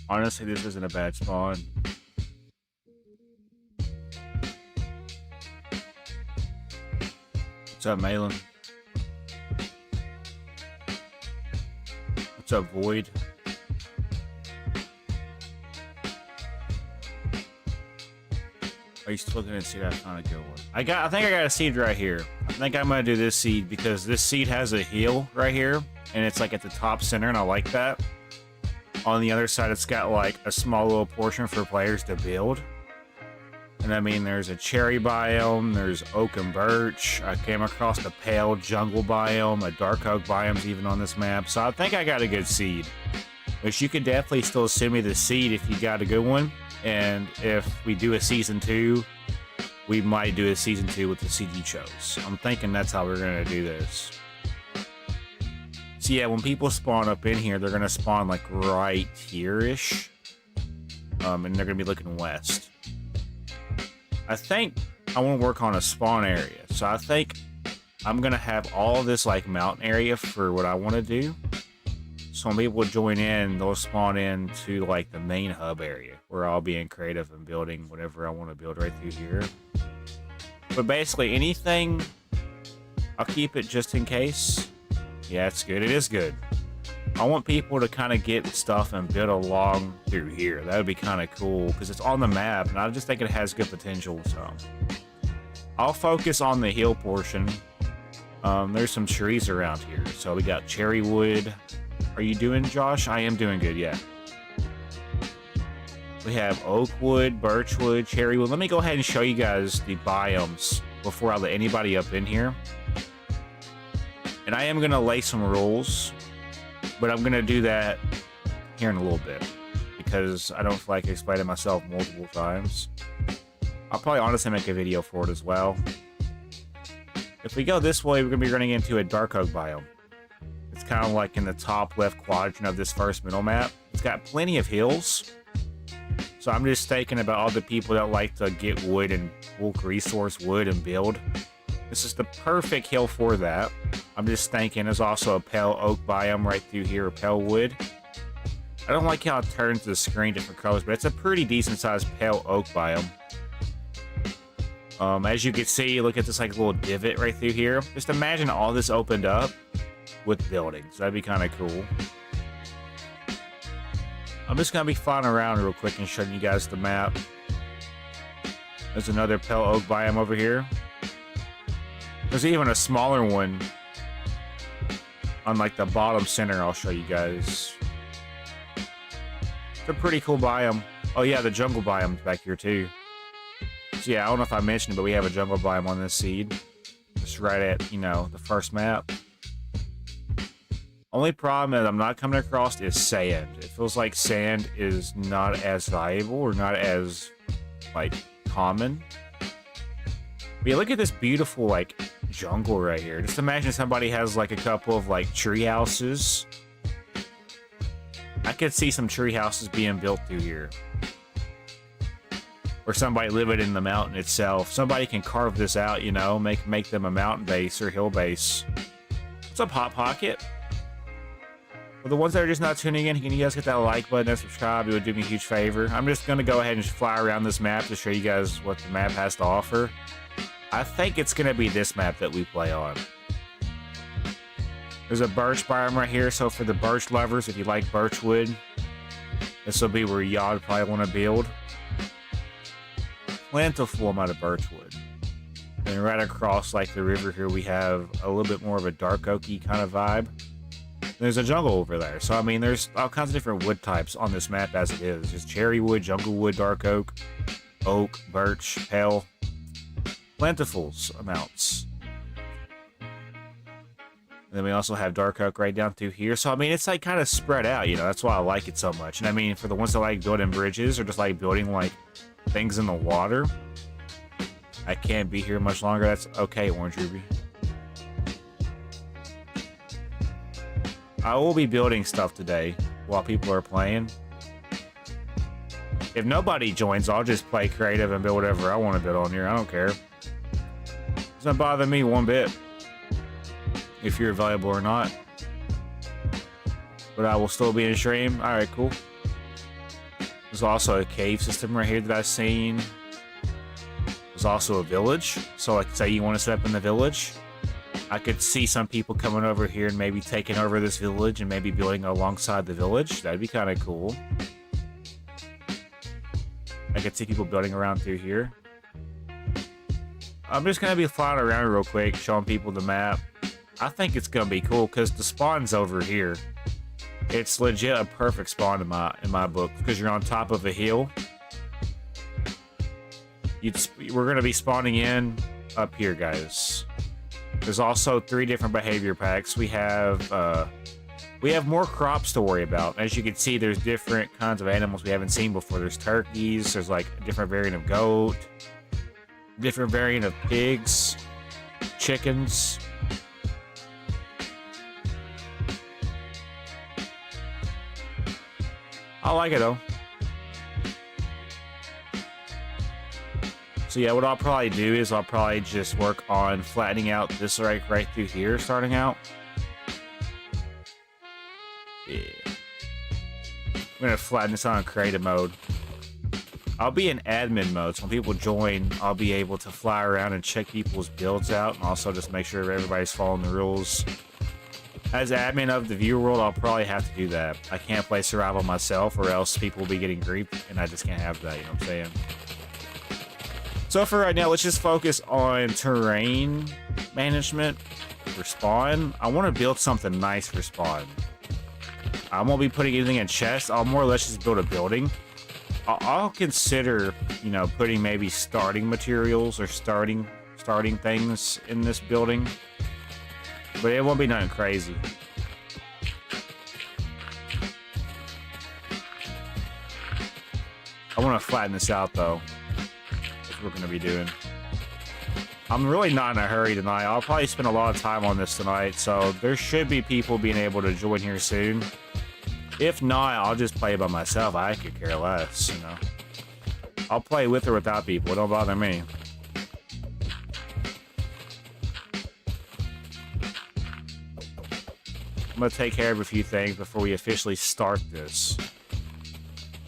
Honestly, this isn't a bad spawn. What's up, Malin? What's up, Void? Are you still gonna see that kind of good one? I think I got a seed right here. I think I'm gonna do this seed because this seed has a heel right here, and it's like at the top center, and I like that. On the other side, it's got like a small little portion for players to build. And I mean, there's a cherry biome, there's oak and birch. I came across the pale jungle biome, a dark oak biome's even on this map. So I think I got a good seed. Which you could definitely still send me the seed if you got a good one. And if we do a season 2, we might do a season 2 with the seed you chose. I'm thinking that's how we're gonna do this. So yeah, when people spawn up in here, they're gonna spawn like right here-ish. And they're gonna be looking west. I think I want to work on a spawn area. So I think I'm gonna have all this like mountain area for what I want to do. So when people join in, they'll spawn into like the main hub area where I'll be in creative and building whatever I want to build right through here. But basically anything, I'll keep it just in case. Yeah, it's good. It is good. I want people to kind of get stuff and build along through here. That would be kind of cool because it's on the map and I just think it has good potential. So I'll focus on the hill portion. There's some trees around here. So we got cherry wood. Are you doing, Josh? I am doing good, yeah. We have oak wood, birch wood, cherry wood. Let me go ahead and show you guys the biomes before I let anybody up in here. And I am going to lay some rules, but I'm going to do that here in a little bit because I don't feel like explaining myself multiple times. I'll probably honestly make a video for it as well. If we go this way, we're going to be running into a dark oak biome. It's kind of like in the top left quadrant of this first middle map. It's got plenty of hills. So I'm just thinking about all the people that like to get wood and bulk resource wood and build. This is the perfect hill for that. I'm just thinking there's also a pale oak biome right through here, a pale wood. I don't like how it turns the screen different colors, but it's a pretty decent sized pale oak biome. As you can see, look at this like little divot right through here. Just imagine all this opened up with buildings. That'd be kind of cool. I'm just gonna be flying around real quick and showing you guys the map. There's another pale oak biome over here. There's even a smaller one on like the bottom center. I'll show you guys. It's a pretty cool biome. Oh yeah, the jungle biome's back here too. So yeah, I don't know if I mentioned it, but we have a jungle biome on this seed. Just right at, you know, the first map. Only problem that I'm not coming across is sand. It feels like sand is not as valuable or not as, like, common. But yeah, look at this beautiful, like, jungle right here. Just imagine somebody has, like, a couple of, like, tree houses. I could see some tree houses being built through here. Or somebody living in the mountain itself. Somebody can carve this out, you know, make them a mountain base or hill base. What's up, Hot Pocket? For the ones that are just not tuning in, can you guys hit that like button and subscribe? It would do me a huge favor. I'm just going to go ahead and fly around this map to show you guys what the map has to offer. I think it's going to be this map that we play on. There's a birch biome right here, so for the birch lovers, if you like birch wood, this will be where y'all would probably want to build. Plentiful amount of birch wood. And right across like the river here, we have a little bit more of a dark oaky kind of vibe. There's a jungle over there. So, I mean, there's all kinds of different wood types on this map as it is. There's cherry wood, jungle wood, dark oak, birch, pale. Plentiful amounts. And then we also have dark oak right down through here. So, I mean, it's like kind of spread out, you know. That's why I like it so much. And I mean, for the ones that like building bridges or just like building like things in the water, I can't be here much longer. That's okay, Orange Ruby. I will be building stuff today while people are playing. If nobody joins, I'll just play creative and build whatever I want to build on here. I don't care. Doesn't bother me one bit if you're available or not. But I will still be in stream. Alright, cool. There's also a cave system right here that I've seen. There's also a village. So like say you want to set up in the village. I could see some people coming over here and maybe taking over this village and maybe building alongside the village. That'd be kind of cool. I could see people building around through here. I'm just going to be flying around real quick, showing people the map. I think it's going to be cool because the spawn's over here. It's legit a perfect spawn in my book because you're on top of a hill. We're going to be spawning in up here, guys. There's also 3 different behavior packs. We have more crops to worry about. As you can see, there's different kinds of animals we haven't seen before. There's turkeys. There's like a different variant of goat. Different variant of pigs. Chickens. I like it though. So yeah, what I'll probably do is I'll probably just work on flattening out this right through here, starting out. Yeah. I'm gonna flatten this on creative mode. I'll be in admin mode, so when people join, I'll be able to fly around and check people's builds out, and also just make sure everybody's following the rules. As admin of the viewer world, I'll probably have to do that. I can't play survival myself, or else people will be getting griefed, and I just can't have that, you know what I'm saying? So for right now, let's just focus on terrain management for spawn. I want to build something nice for spawn. I won't be putting anything in chests. I'll more or less just build a building. I'll consider, you know, putting maybe starting materials or starting things in this building. But it won't be nothing crazy. I want to flatten this out though. We're going to be doing. I'm really not in a hurry tonight. I'll probably spend a lot of time on this tonight, so there should be people being able to join here soon. If not, I'll just play by myself. I could care less, you know. I'll play with or without people. It don't bother me. I'm going to take care of a few things before we officially start this.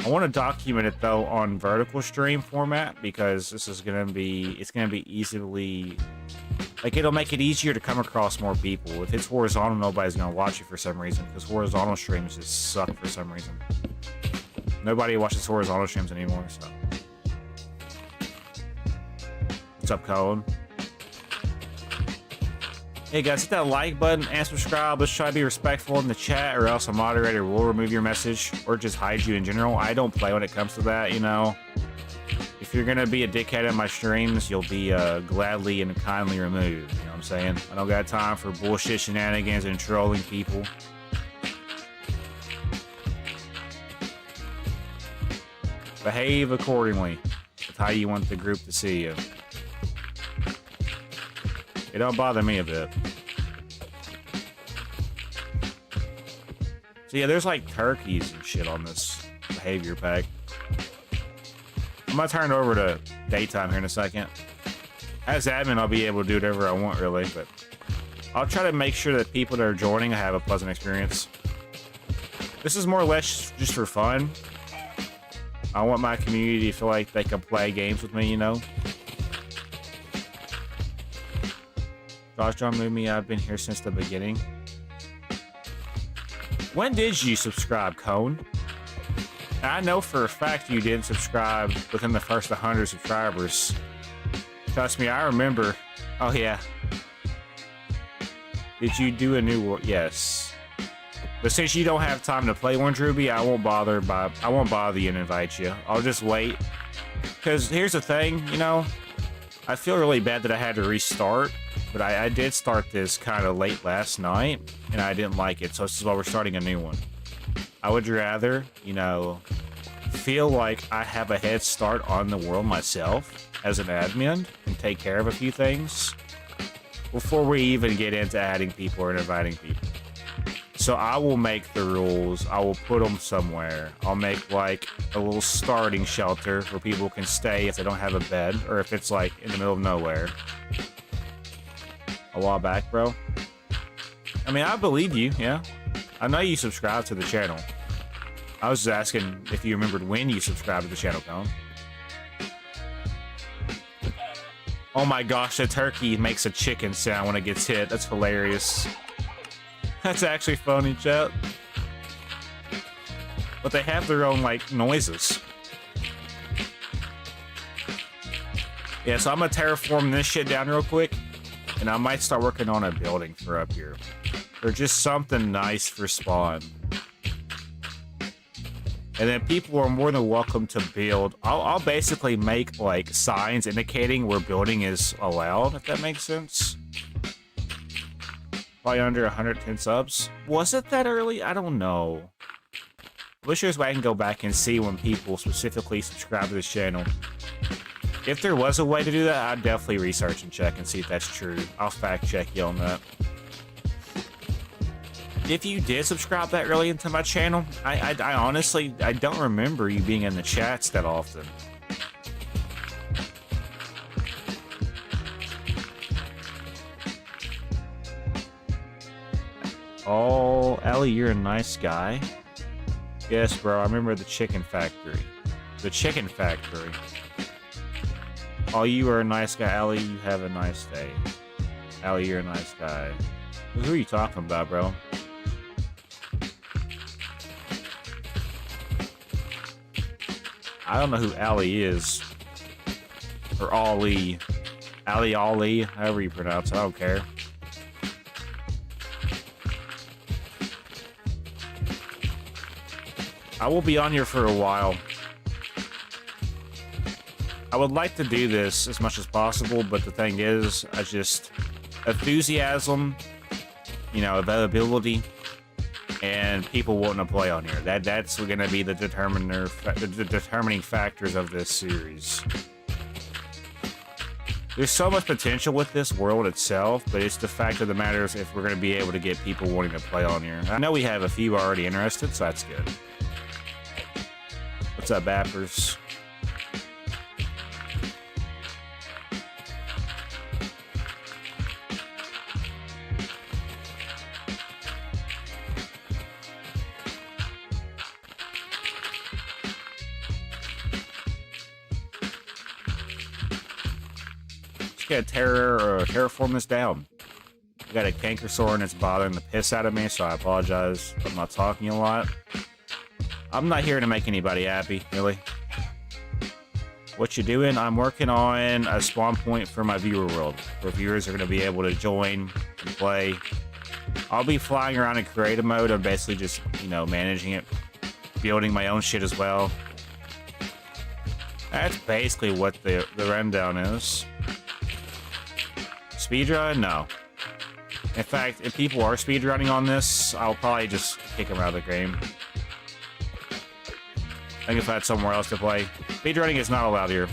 I want to document it though on vertical stream format because this is gonna be easily, like, it'll make it easier to come across more people. If it's horizontal, nobody's gonna watch it for some reason because horizontal streams just suck for some reason. Nobody watches horizontal streams anymore. So, what's up, Colin? Hey guys, hit that like button and subscribe. Let's try to be respectful in the chat, or else a moderator will remove your message or just hide you in general. I don't play when it comes to that, you know. If you're gonna be a dickhead in my streams, you'll be gladly and kindly removed. You know what I'm saying? I don't got time for bullshit shenanigans and trolling people. Behave accordingly. That's how you want the group to see you. It don't bother me a bit. So yeah, there's like turkeys and shit on this behavior pack. I'm gonna turn it over to daytime here in a second. As admin, I'll be able to do whatever I want, really, but I'll try to make sure that people that are joining have a pleasant experience. This is more or less just for fun. I want my community to feel like they can play games with me, you know? Josh John moved me. I've been here since the beginning. When did you subscribe, Cone? I know for a fact you didn't subscribe within the first 100 subscribers. Trust me, I remember. Oh yeah. Did you do a new world? Yes. But since you don't have time to play one, Ruby, I won't bother you and invite you. I'll just wait. Because here's the thing, you know, I feel really bad that I had to restart. But I did start this kind of late last night, and I didn't like it, so this is why we're starting a new one. I would rather, you know, feel like I have a head start on the world myself as an admin and take care of a few things before we even get into adding people or inviting people. So I will make the rules. I will put them somewhere. I'll make like a little starting shelter where people can stay if they don't have a bed or if it's like in the middle of nowhere. A while back, bro. I mean, I believe you, yeah. I know you subscribe to the channel. I was just asking if you remembered when you subscribed to the channel, Colin. Oh my gosh, the turkey makes a chicken sound when it gets hit. That's hilarious. That's actually funny, chat. But they have their own, like, noises. Yeah, so I'm gonna terraform this shit down real quick, and I might start working on a building for up here. Or just something nice for spawn. And then people are more than welcome to build. I'll basically make, like, signs indicating where building is allowed, if that makes sense. Probably under 110 subs. Was it that early? I don't know. Wish there's a way I can go back and see when people specifically subscribe to this channel. If there was a way to do that, I'd definitely research and check and see if that's true. I'll fact check you on that. If you did subscribe that early into my channel, I honestly, I don't remember you being in the chats that often. Oh, Ellie, you're a nice guy. Yes, bro, I remember the chicken factory. The chicken factory. Oh, you are a nice guy, Ellie. You have a nice day. Ellie, you're a nice guy. Who are you talking about, bro? I don't know who Ali is. Or Ali. Ali, however you pronounce it, I don't care. I will be on here for a while. I would like to do this as much as possible, but the thing is, I just... enthusiasm, you know, availability, and people wanting to play on here. That's going to be the determining factors of this series. There's so much potential with this world itself, but it's the fact of the matter is if we're going to be able to get people wanting to play on here. I know we have a few already interested, so that's good. What's up, Bappers? Gotta terraform this down. I got a canker sore and it's bothering the piss out of me, so I apologize if I'm not talking a lot. I'm not here to make anybody happy, really. What you doing? I'm working on a spawn point for my viewer world, where viewers are going to be able to join and play. I'll be flying around in creative mode. I'm basically just, you know, managing it, building my own shit as well. That's basically what the rundown is. Speedrun? No. In fact, if people are speedrunning on this, I'll probably just kick them out of the game. I think if I had somewhere else to play. Speedrunning is not allowed here.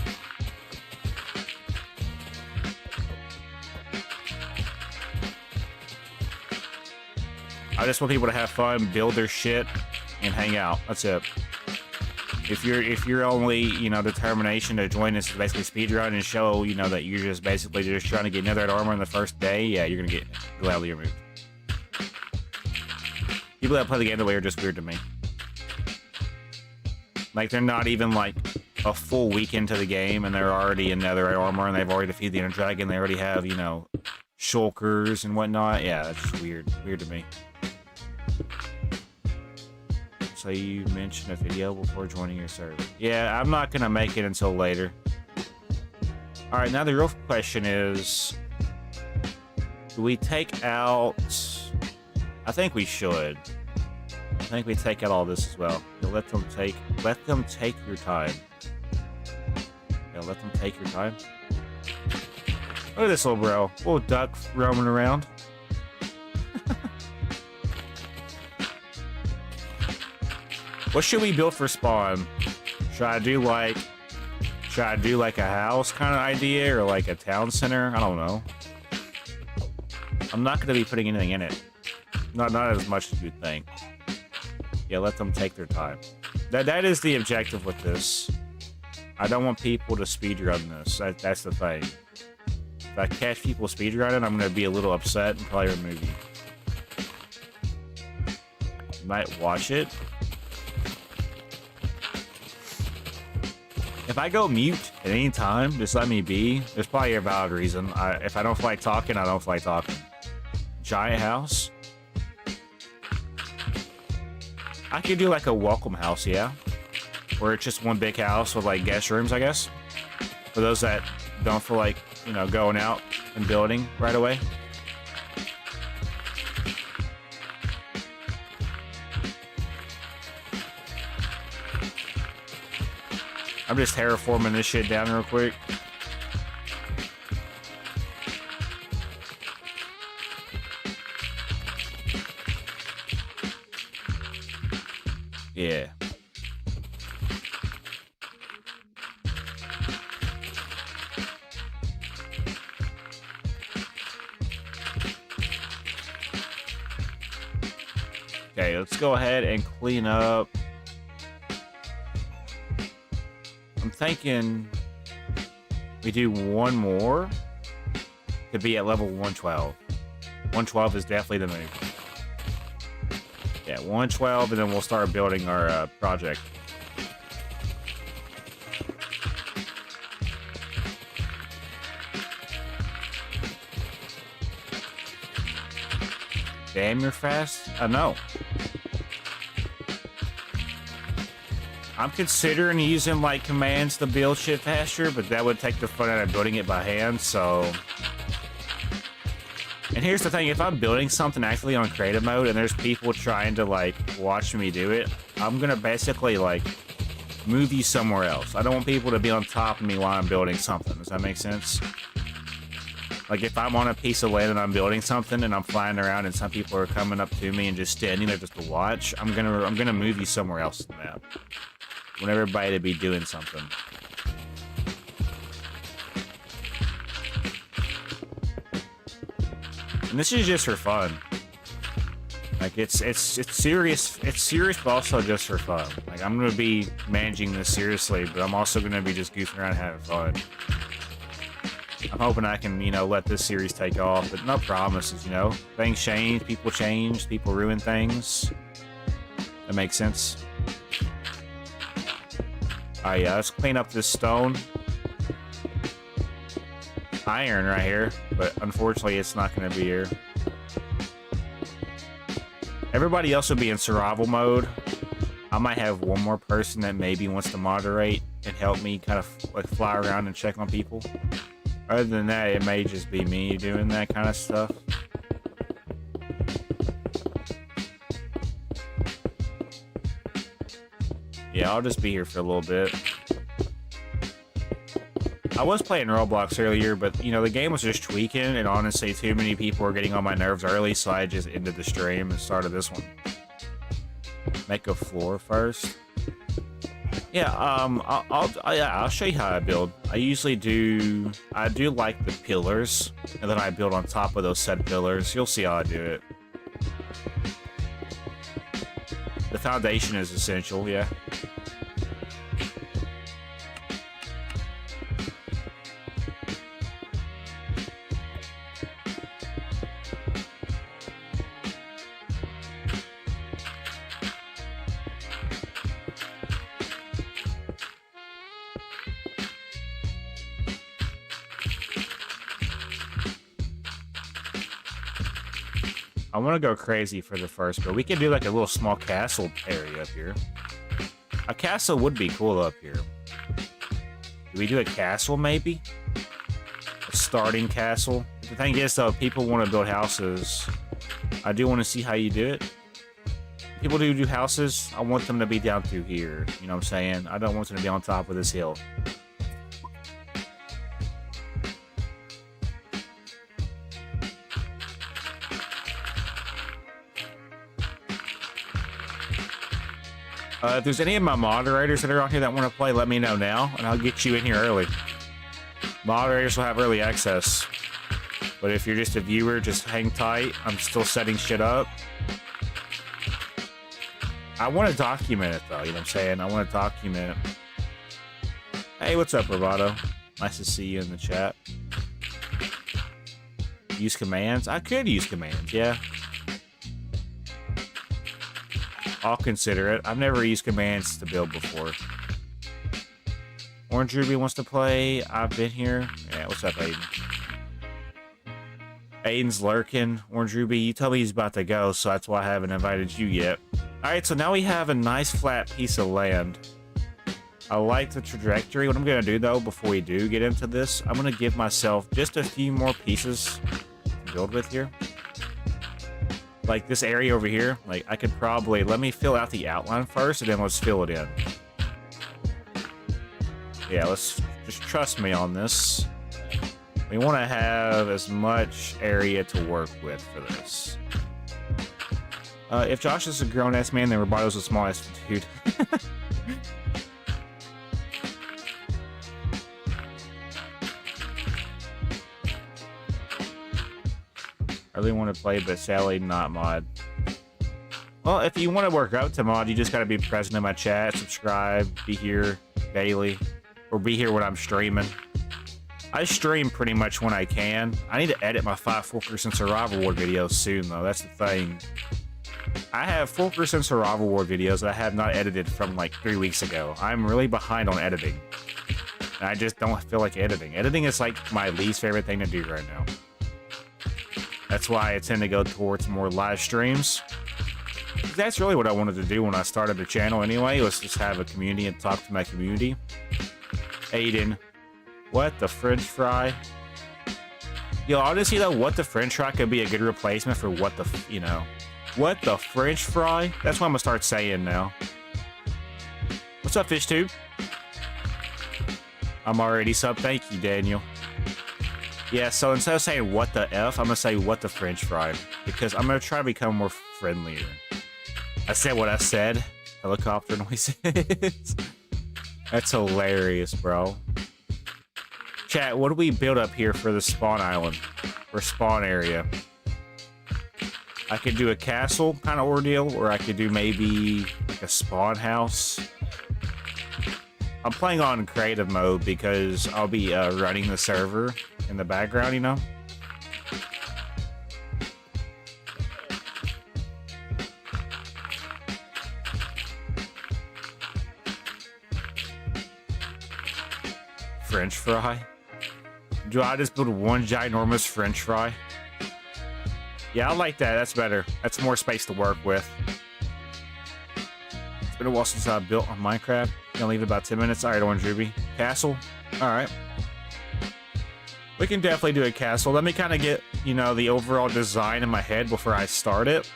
I just want people to have fun, build their shit, and hang out. That's it. If you're only, you know, determination to join this basically speedrun and show, you know, that you're just basically just trying to get netherite armor in the first day, yeah, you're gonna get gladly removed. People that play the game that way are just weird to me. Like, they're not even like a full week into the game and they're already in netherite armor and they've already defeated the inner dragon. They already have, you know, shulkers and whatnot. Yeah, that's just weird to me. So you mentioned a video before joining your server. Yeah, I'm not gonna make it until later. Alright, now the real question is, do we take out... I think we should. I think we take out all this as well. Yeah, let them take your time. Yeah, let them take your time. Look at this little bro. Little duck roaming around. What should we build for spawn? Should I do like a house kind of idea or like a town center? I don't know. I'm not going to be putting anything in it. Not as much as you'd think. Yeah, let them take their time. That is the objective with this. I don't want people to speedrun this. That's the thing. If I catch people speedrunning, I'm going to be a little upset and probably remove you. Might watch it. If I go mute at any time, just let me be. There's probably a valid reason. If I don't feel like talking, I don't feel like talking. Giant house. I could do like a welcome house, yeah. Where it's just one big house with like guest rooms, I guess. For those that don't feel like, you know, going out and building right away. I'm just terraforming this shit down real quick. Yeah. Okay, let's go ahead and clean up. I'm thinking we do one more to be at level 112. 112 is definitely the move. Yeah, 112, and then we'll start building our project. Damn, you're fast? I know. I'm considering using like commands to build shit faster, but that would take the fun out of building it by hand, so... And here's the thing, if I'm building something actually on creative mode and there's people trying to like watch me do it, I'm gonna basically like move you somewhere else. I don't want people to be on top of me while I'm building something. Does that make sense? Like if I'm on a piece of land and I'm building something and I'm flying around and some people are coming up to me and just standing there just to watch, I'm gonna move you somewhere else in the map. I want everybody to be doing something. And this is just for fun. Like it's serious, but also just for fun. Like I'm gonna be managing this seriously, but I'm also gonna be just goofing around and having fun. I'm hoping I can, you know, let this series take off, but no promises, you know. Things change, people ruin things. That makes sense. Alright, yeah, let's clean up this stone. Iron right here, but unfortunately it's not going to be here. Everybody else will be in survival mode. I might have one more person that maybe wants to moderate and help me kind of like fly around and check on people. Other than that, it may just be me doing that kind of stuff. Yeah, I'll just be here for a little bit. I was playing Roblox earlier, but, you know, the game was just tweaking, and honestly, too many people were getting on my nerves early, so I just ended the stream and started this one. Make a floor first. Yeah, I'll show you how I build. I do like the pillars, and then I build on top of those said pillars. You'll see how I do it. The foundation is essential, yeah. I want to go crazy for the first, but we can do like a little small castle area up here. A castle would be cool up here. Do we do a castle, maybe? A starting castle? The thing is, though, people want to build houses. I do want to see how you do it. People do houses, I want them to be down through here. You know what I'm saying? I don't want them to be on top of this hill. If there's any of my moderators that are on here that want to play, let me know now, and I'll get you in here early. Moderators will have early access. But if you're just a viewer, just hang tight. I'm still setting shit up. I want to document it, though, you know what I'm saying? I want to document it. Hey, what's up, Bravado? Nice to see you in the chat. Use commands? I could use commands, yeah. I'll consider it. I've never used commands to build before. Orange Ruby wants to play. I've been here. Yeah, what's up, Aiden? Aiden's lurking. Orange Ruby, you tell me he's about to go, so that's why I haven't invited you yet. Alright, so now we have a nice flat piece of land. I like the trajectory. What I'm going to do, though, before we do get into this, I'm going to give myself just a few more pieces to build with here. Like this area over here, like I could probably, let me fill out the outline first, and then let's fill it in. Yeah, let's just trust me on this. We want to have as much area to work with for this. If Josh is a grown-ass man, then Roboto's a small-ass dude. I really want to play, but sadly not mod. Well, if you want to work up to mod, you just got to be present in my chat, subscribe, be here daily, or be here when I'm streaming. I stream pretty much when I can. I need to edit my 5 Fulkerson Survival War videos soon, though. That's the thing. I have Fulkerson Survival War videos that I have not edited from like 3 weeks ago. I'm really behind on editing. And I just don't feel like editing. Editing is like my least favorite thing to do right now. That's why I tend to go towards more live streams. That's really what I wanted to do when I started the channel anyway, was just have a community and talk to my community. Aiden, what the French fry? Yo, honestly though, what the French fry could be a good replacement for what the, you know, what the French fry? That's what I'm gonna start saying now. What's up, FishTube? I'm already sub, thank you, Daniel. Yeah, so instead of saying what the F, I'm gonna say what the French fry, because I'm gonna try to become more friendlier. I said what I said. Helicopter noises. That's hilarious, bro. Chat, what do we build up here for the spawn island? Or spawn area? I could do a castle kind of ordeal, or I could do maybe like a spawn house. I'm playing on creative mode because I'll be running the server in the background, you know? French fry? Do I just build one ginormous French fry? Yeah, I like that. That's better. That's more space to work with. It's been a while since I built on Minecraft. Gonna leave it about 10 minutes. Alright, Orange Ruby. Castle? Alright. We can definitely do a castle. Let me kind of get, you know, the overall design in my head before I start it.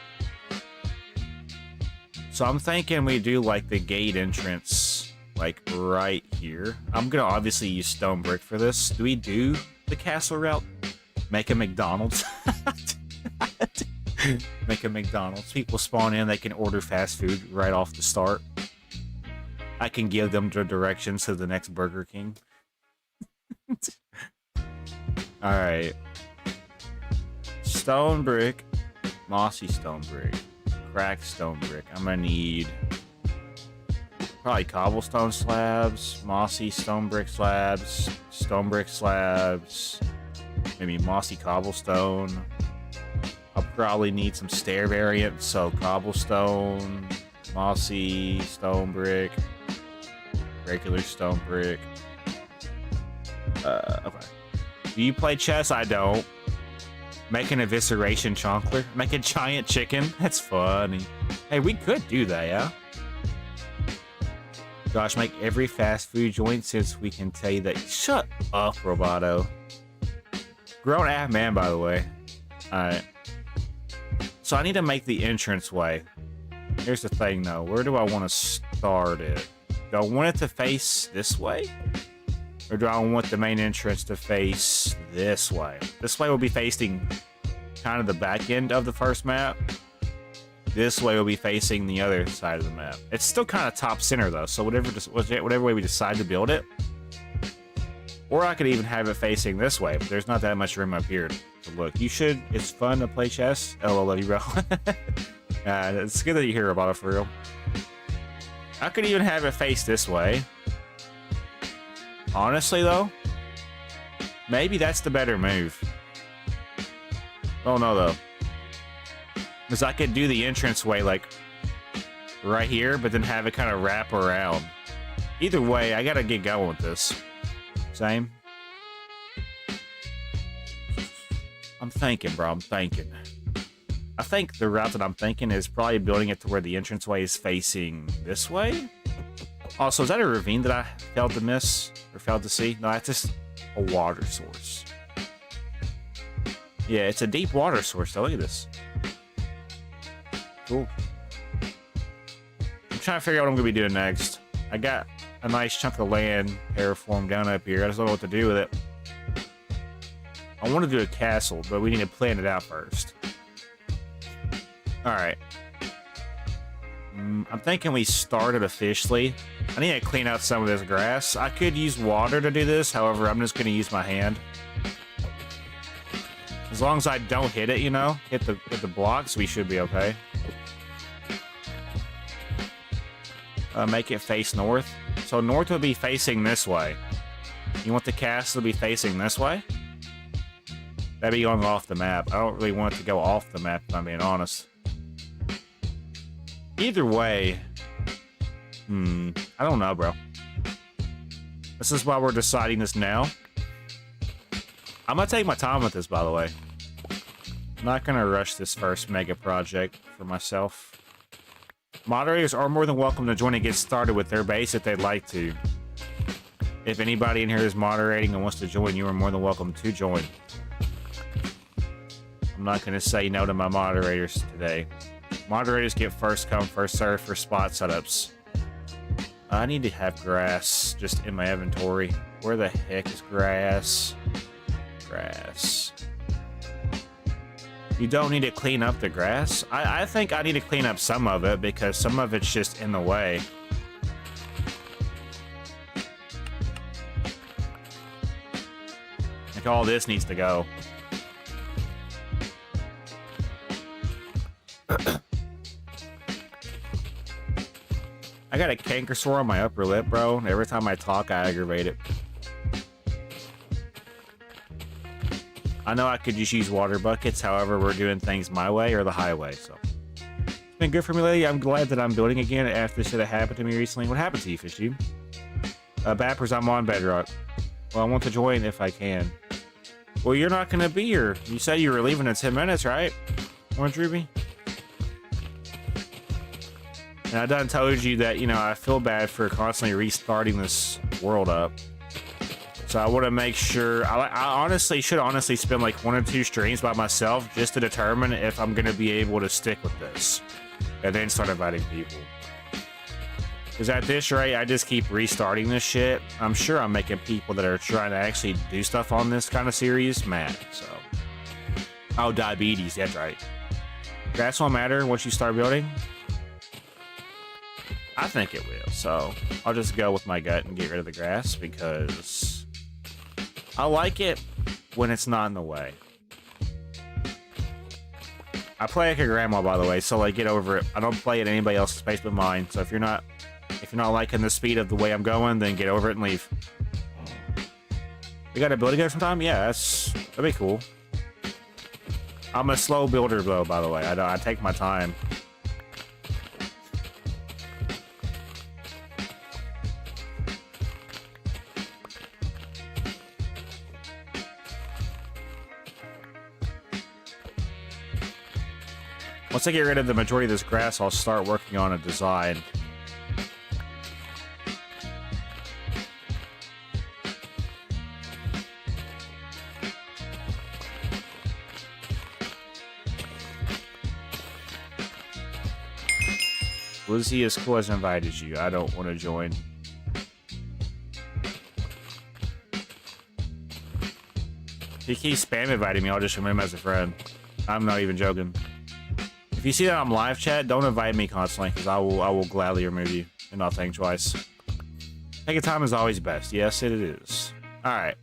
So I'm thinking we do, like, the gate entrance, like, right here. I'm gonna obviously use stone brick for this. Do we do the castle route? Make a McDonald's? Make a McDonald's. People spawn in, they can order fast food right off the start. I can give them the directions to the next Burger King. Alright. Stone brick. Mossy stone brick. Cracked stone brick. I'm gonna need probably cobblestone slabs, mossy stone brick slabs, stone brick slabs, maybe mossy cobblestone. I'll probably need some stair variants, so cobblestone, mossy stone brick, regular stone brick. Okay. Do you play chess? I don't. Make an evisceration chonkler. Make a giant chicken. That's funny. Hey, we could do that, yeah? Gosh, make every fast food joint since we can tell you that. Shut up, Roboto. Grown ass man, by the way. Alright. So I need to make the entrance way. Here's the thing, though. Where do I want to start it? Do I want it to face this way? Or do I want the main entrance to face this way? This way will be facing kind of the back end of the first map. This way will be facing the other side of the map. It's still kind of top center though, so whatever way we decide to build it. Or I could even have it facing this way, but there's not that much room up here to look. It's fun to play chess. Oh, I love you, bro. It's good that you hear about it for real. I could even have it face this way. Honestly though, maybe that's the better move. Oh no though. Because I could do the entrance way like right here, but then have it kind of wrap around. Either way, I gotta get going with this. Same. I'm thinking, bro. I'm thinking. I think the route that I'm thinking is probably building it to where the entranceway is facing this way. Also, is that a ravine that I failed to miss or failed to see? No, that's just a water source. Yeah, it's a deep water source. So look at this. Cool. I'm trying to figure out what I'm gonna be doing next. I got a nice chunk of land terraformed down up here. I just don't know what to do with it. I want to do a castle, but we need to plan it out first. Alright. I'm thinking we started officially. I need to clean out some of this grass. I could use water to do this, however, I'm just going to use my hand. As long as I don't hit it, you know, hit the blocks, we should be okay. Make it face north. So north would be facing this way. You want the castle to be facing this way? That'd be going off the map. I don't really want it to go off the map, if I'm being honest. Either way, I don't know, bro. This is why we're deciding this now. I'm gonna take my time with this, by the way. I'm not gonna rush this first mega project for myself. Moderators are more than welcome to join and get started with their base if they'd like to. If anybody in here is moderating and wants to join, you are more than welcome to join. I'm not gonna say no to my moderators today. Moderators get first come, first serve for spot setups. I need to have grass just in my inventory. Where the heck is grass? Grass. You don't need to clean up the grass? I think I need to clean up some of it because some of it's just in the way. Like all this needs to go. I got a canker sore on my upper lip, bro. Every time I talk, I aggravate it. I know I could just use water buckets, however, we're doing things my way or the highway, so. It's been good for me lately. I'm glad that I'm building again after this shit that happened to me recently. What happened to you, Fishy? Bappers, I'm on Bedrock. Well, I want to join if I can. Well, you're not going to be here. You said you were leaving in 10 minutes, right? Orange Ruby? And I done told you that, you know, I feel bad for constantly restarting this world up. So I want to make sure, I honestly should spend like 1 or 2 streams by myself just to determine if I'm going to be able to stick with this. And then start inviting people. Because at this rate, I just keep restarting this shit. I'm sure I'm making people that are trying to actually do stuff on this kind of series mad, so. Oh, diabetes, that's right. Grass won't matter once you start building? I think it will, so I'll just go with my gut and get rid of the grass because I like it when it's not in the way. I play like a grandma, by the way, so like get over it. I don't play at anybody else's space but mine, so if you're not liking the speed of the way I'm going, then get over it and leave. We got a build together sometime? Yeah, that'd be cool. I'm a slow builder though, by the way. I take my time. Once I get rid of the majority of this grass, I'll start working on a design. Lizzie is cool as invited you. I don't want to join. If he keeps spam inviting me, I'll just remove him as a friend. I'm not even joking. If you see that I'm live chat, don't invite me constantly, because I will gladly remove you and not think twice. Taking time is always best. Yes, it is. Alright.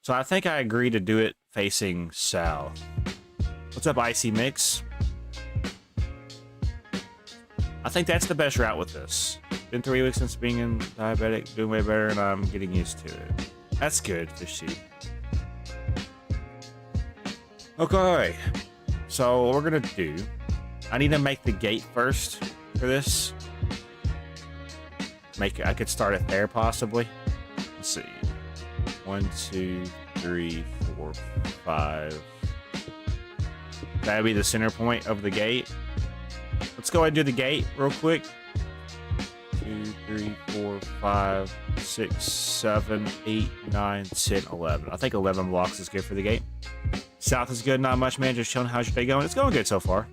So I think I agree to do it facing south. What's up, Icy Mix? I think that's the best route with this. Been 3 weeks since being in diabetic, doing way better, and I'm getting used to it. That's good, Fishy. Okay. So what we're gonna do, I need to make the gate first for this. make it, I could start it there possibly. Let's see. 1, 2, 3, 4, 5. That'd be the center point of the gate. Let's go ahead and do the gate real quick. 2, 3, 4, 5, 6, 7, 8, 9, 10, 11. I think 11 blocks is good for the gate. South is good, not much, man. Just chilling. How's your day going? It's going good so far.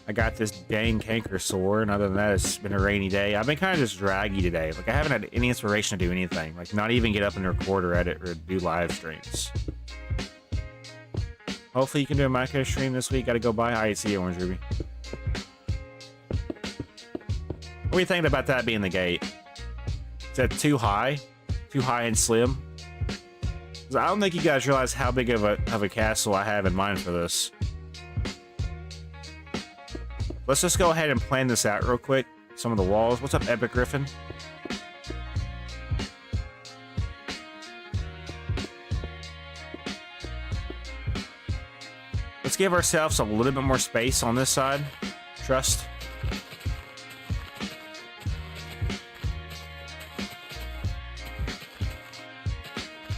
I got this dang canker sore, and other than that, it's been a rainy day. I've been kind of just draggy today. Like, I haven't had any inspiration to do anything. Like, not even get up and record or edit or do live streams. Hopefully you can do a Minecraft stream this week. Gotta go by. I see you, Orange Ruby. What are you thinking about that being the gate? Is that too high? Too high and slim? 'Cause I don't think you guys realize how big of a castle I have in mind for this. Let's just go ahead and plan this out real quick. Some of the walls. What's up, Epic Griffin? Let's give ourselves a little bit more space on this side. Trust.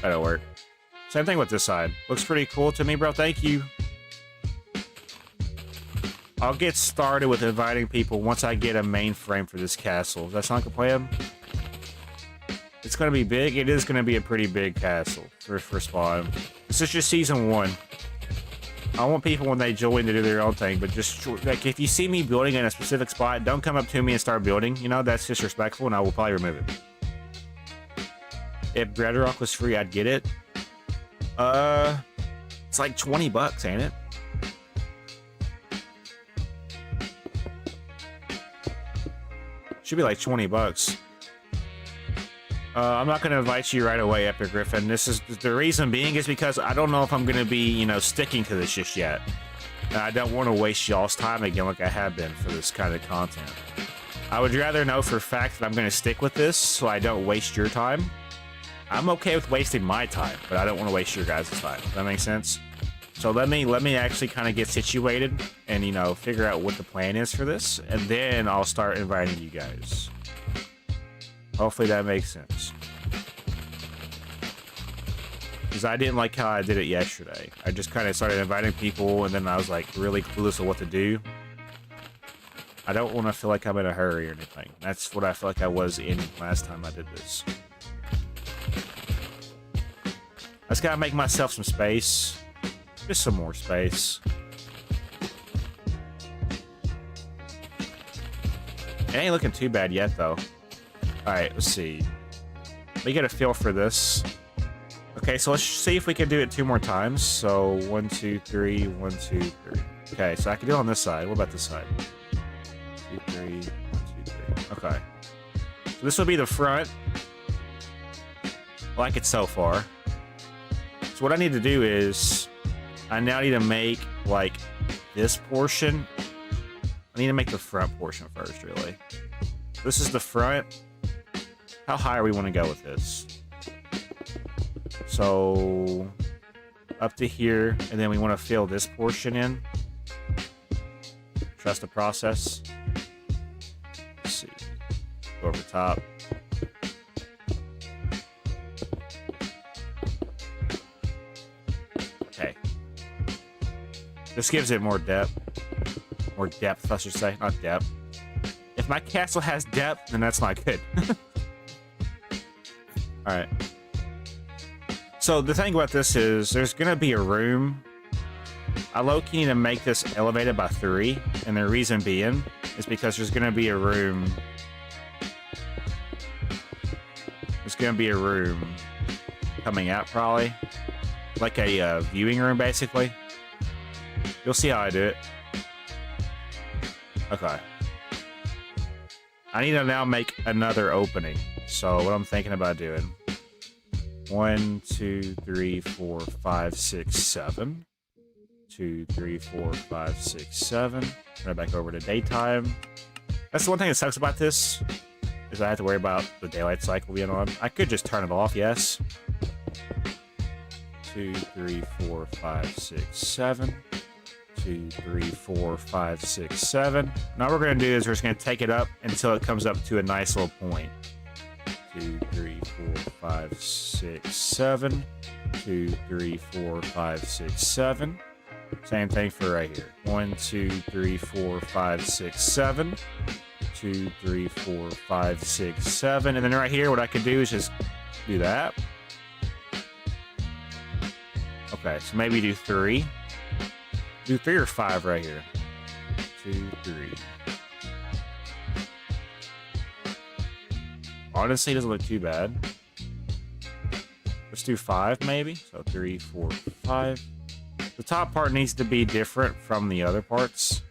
That'll work. Same thing with this side. Looks pretty cool to me, bro. Thank you. I'll get started with inviting people once I get a main frame for this castle. Does that sound like a plan? It's going to be big. It is going to be a pretty big castle for spawn. This is just season 1. I want people when they join to do their own thing, but just like if you see me building in a specific spot, don't come up to me and start building. You know, that's disrespectful, and I will probably remove it. If Bedrock was free, I'd get it. It's like 20 bucks, ain't it? Should be like 20 bucks. I'm not going to invite you right away, Epic Griffin. This is the reason being is because I don't know if I'm going to be, you know, sticking to this just yet. And I don't want to waste y'all's time again like I have been for this kind of content. I would rather know for a fact that I'm going to stick with this so I don't waste your time. I'm okay with wasting my time, but I don't want to waste your guys' time. Does that make sense? So let me actually kind of get situated and, you know, figure out what the plan is for this, and then I'll start inviting you guys. Hopefully that makes sense. Because I didn't like how I did it yesterday. I just kind of started inviting people, and then I was like really clueless of what to do. I don't want to feel like I'm in a hurry or anything. That's what I feel like I was in last time I did this. I just gotta make myself some space. Just some more space. It ain't looking too bad yet, though. Alright, let's see. We get a feel for this. Okay, so let's see if we can do it 2 more times. So, 1, 2, 3, 1, 2, 3. Okay, so I can do it on this side. What about this side? 2, 3, 1, 2, 3. Okay. So this will be the front. I like it so far. So what I need to do is I now need to make, like, this portion. I need to make the front portion first, really. This is the front. How high are we want to go with this? So, up to here, and then we want to fill this portion in. Trust the process. Let's see. Go over top. Okay. This gives it more depth. More depth, I should say. Not depth. If my castle has depth, then that's not good. Alright. So the thing about this is there's going to be a room. I low-key need to make this elevated by 3. And the reason being is because there's going to be a room. There's going to be a room coming out, probably. Like a viewing room, basically. You'll see how I do it. Okay. I need to now make another opening. So what I'm thinking about doing. 1, 2, 3, 4, 5, 6, 7. 2, 3, 4, 5, 6, 7. Right back over to daytime. That's the one thing that sucks about this. Is I have to worry about the daylight cycle being on. I could just turn it off, yes. 2, 3, 4, 5, 6, 7. 2, 3, 4, 5, 6, 7. Now what we're going to do is we're just going to take it up until it comes up to a nice little point. 2, 3, 4, 5, 6, 7. 2, 3, 4, 5, 6, 7. Same thing for right here. 1, 2, 3, 4, 5, 6, 7. 2, 3, 4, 5, 6, 7. And then right here, what I could do is just do that. Okay, so maybe do 3. Do 3 or 5 right here. 2, 3. Honestly, it doesn't look too bad. Let's do 5 maybe. So 3, 4, 5. The top part needs to be different from the other parts.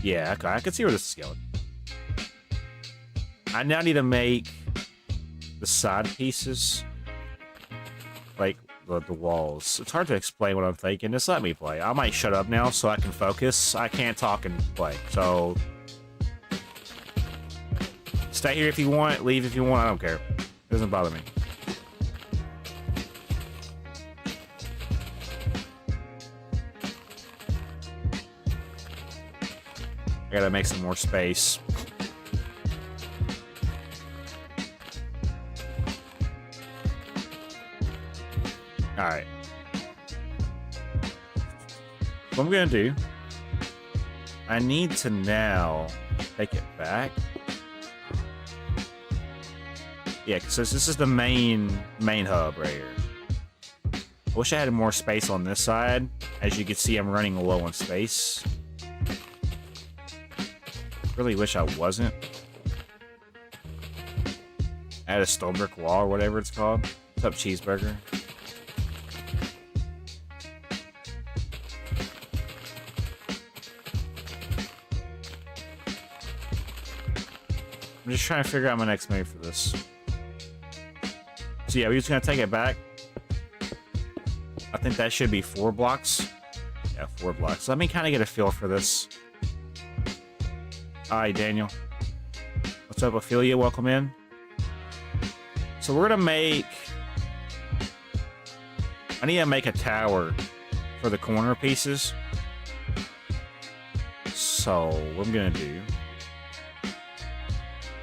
Yeah, okay, I can see where this is going. I now need to make the side pieces, like the walls. It's hard to explain what I'm thinking. Just let me play. I might shut up now so I can focus. I can't talk and play. So stay here if you want, leave if you want. I don't care. It doesn't bother me. I gotta make some more space. Alright. What I'm gonna do, I need to now take it back. Yeah, because this is the main hub right here. I wish I had more space on this side. As you can see, I'm running low on space. Really wish I wasn't. Add a stone brick wall or whatever it's called. What's up, cheeseburger? I'm just trying to figure out my next move for this. So yeah, we're just gonna take it back. I think that should be 4 blocks. Yeah, 4 blocks. Let me kind of get a feel for this. Hi, Daniel. What's up, Ophelia? Welcome in. So we're gonna make... I need to make a tower for the corner pieces. So what I'm gonna do...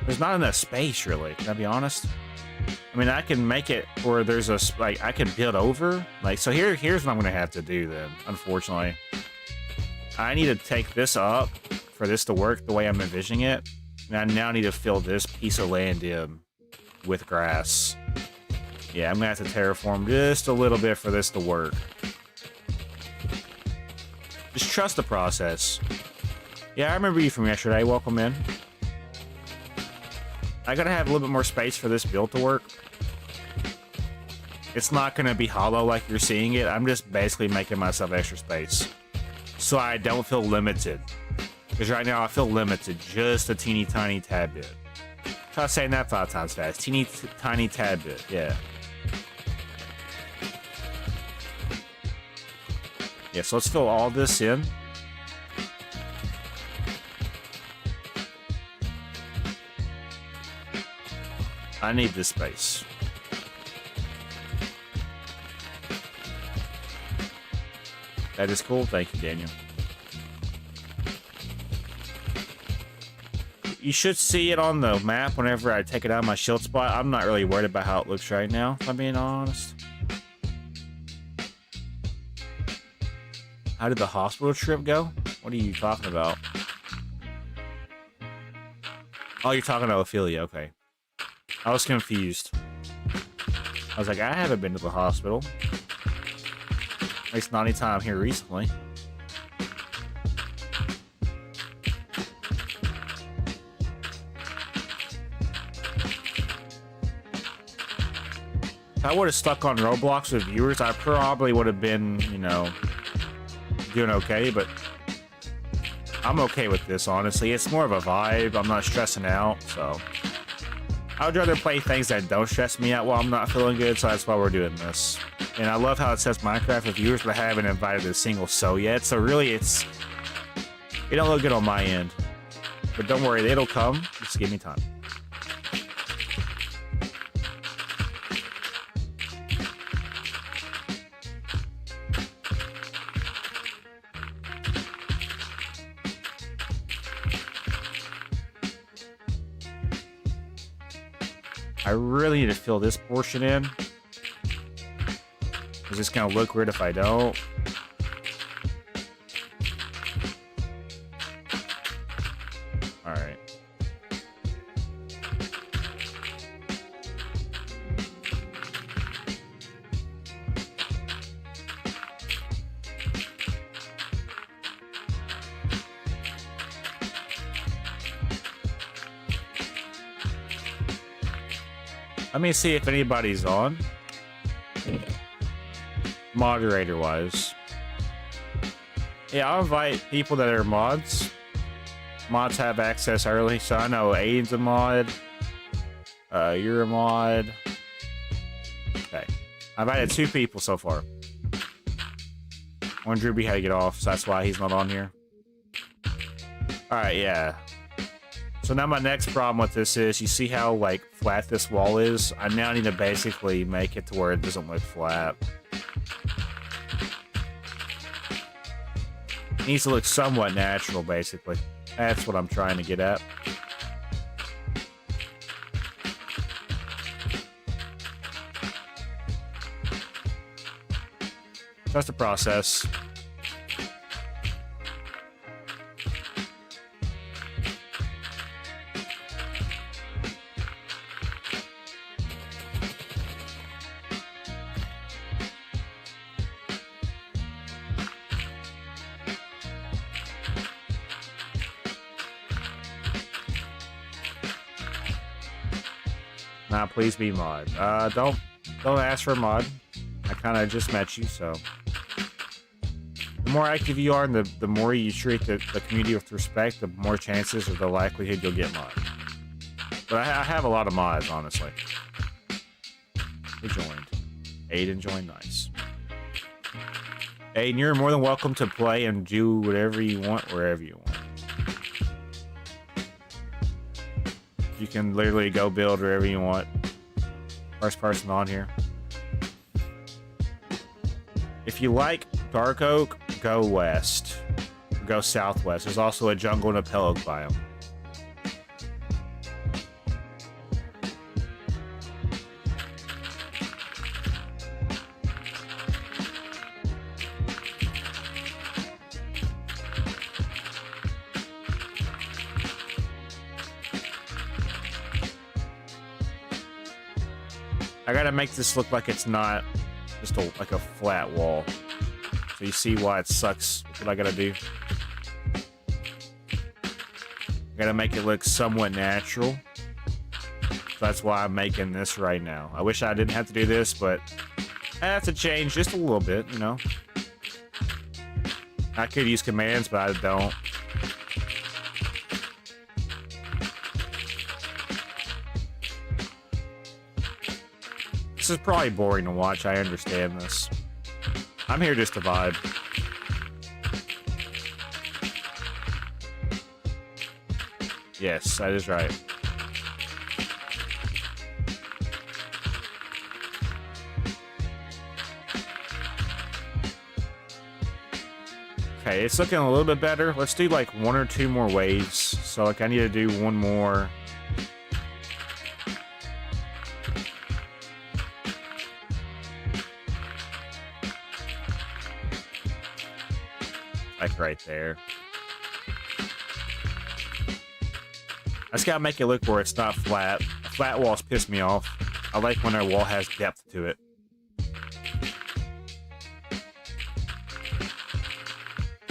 There's not enough space, really. Can I be honest? I mean, I can make it where there's a... Like, I can build over. Like, so here's what I'm gonna have to do then, unfortunately. I need to take this up for this to work the way I'm envisioning it. And I now need to fill this piece of land in with grass. Yeah, I'm gonna have to terraform just a little bit for this to work. Just trust the process. Yeah, I remember you from yesterday. Welcome in. I gotta have a little bit more space for this build to work. It's not gonna be hollow like you're seeing it. I'm just basically making myself extra space, so I don't feel limited. Because right now I feel limited just a teeny tiny tad bit. Try saying that 5 times fast. Teeny tiny tad bit, yeah. Yeah, so let's fill all this in. I need this space. That is cool. Thank you, Daniel. You should see it on the map whenever I take it out of my shield spot. I'm not really worried about how it looks right now, if I'm being honest. How did the hospital trip go? What are you talking about? Oh, you're talking to Ophelia, okay. I was confused. I was like, I haven't been to the hospital. At least not any time here recently. If I would have stuck on Roblox with viewers, I probably would have been, you know, doing okay, but I'm okay with this, honestly. It's more of a vibe. I'm not stressing out, so I would rather play things that don't stress me out while I'm not feeling good, so that's why we're doing this. And I love how it says Minecraft with viewers, but I haven't invited a single soul yet, so really it don't look good on my end. But don't worry, it'll come. Just give me time. I really need to fill this portion in. It's just gonna look weird if I don't. Alright. Let me see if anybody's on. Moderator-wise. Yeah, I'll invite people that are mods. Mods have access early, so I know Aiden's a mod. You're a mod. Okay. I've invited 2 people so far. One Drewby had to get off, so that's why he's not on here. Alright, yeah. So now my next problem with this is, you see how, like, flat this wall is? I now need to basically make it to where it doesn't look flat. It needs to look somewhat natural, basically. That's what I'm trying to get at. Just a process. Nah, please be mod. Don't ask for a mod. I kind of just met you, so. The more active you are and the more you treat the community with respect, the more chances of the likelihood you'll get mod. But I have a lot of mods, honestly. Who joined? Aiden joined, nice. Aiden, you're more than welcome to play and do whatever you want, wherever you want. You can literally go build wherever you want. First person on here. If you like dark oak, go west. Go southwest. There's also a jungle and a pale oak biome. I gotta make this look like it's not just like a flat wall. So you see why it sucks. That's what I gotta do. I gotta make it look somewhat natural. So that's why I'm making this right now. I wish I didn't have to do this, but I have to change just a little bit, you know. I could use commands, but I don't. This is probably boring to watch, I understand this. I'm here just to vibe. Yes, that is right. Okay, it's looking a little bit better. Let's do like 1 or 2 more waves. So like I need to do one more. Like right there. I just gotta make it look where it's not flat. Flat walls piss me off. I like when our wall has depth to it.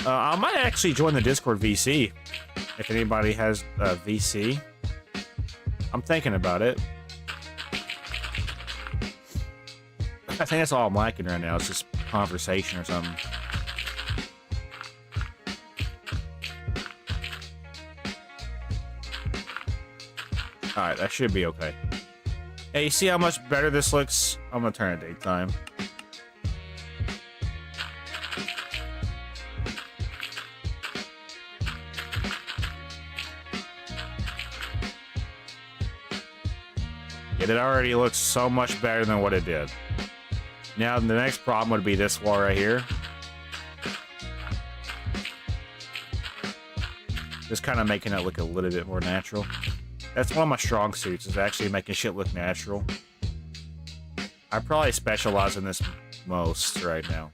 I might actually join the Discord VC. If anybody has a VC. I'm thinking about it. I think that's all I'm liking right now. It's just conversation or something. Alright, that should be okay. Hey, you see how much better this looks? I'm gonna turn it daytime. It already looks so much better than what it did. Now, the next problem would be this wall right here. Just kind of making it look a little bit more natural. That's one of my strong suits, is actually making shit look natural. I probably specialize in this most right now.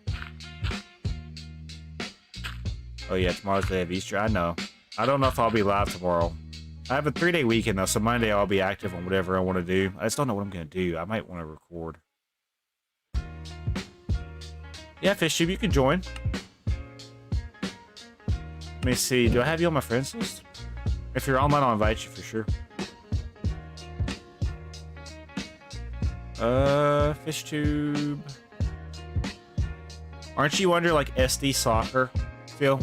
Oh yeah, tomorrow's the day of Easter. I know. I don't know if I'll be live tomorrow. I have a 3-day weekend though, so Monday I'll be active on whatever I want to do. I just don't know what I'm gonna do. I might want to record. Yeah, FishTube, you can join. Let me see. Do I have you on my friends list? If you're online, I'll invite you for sure. FishTube. Aren't you under like SD soccer, Phil?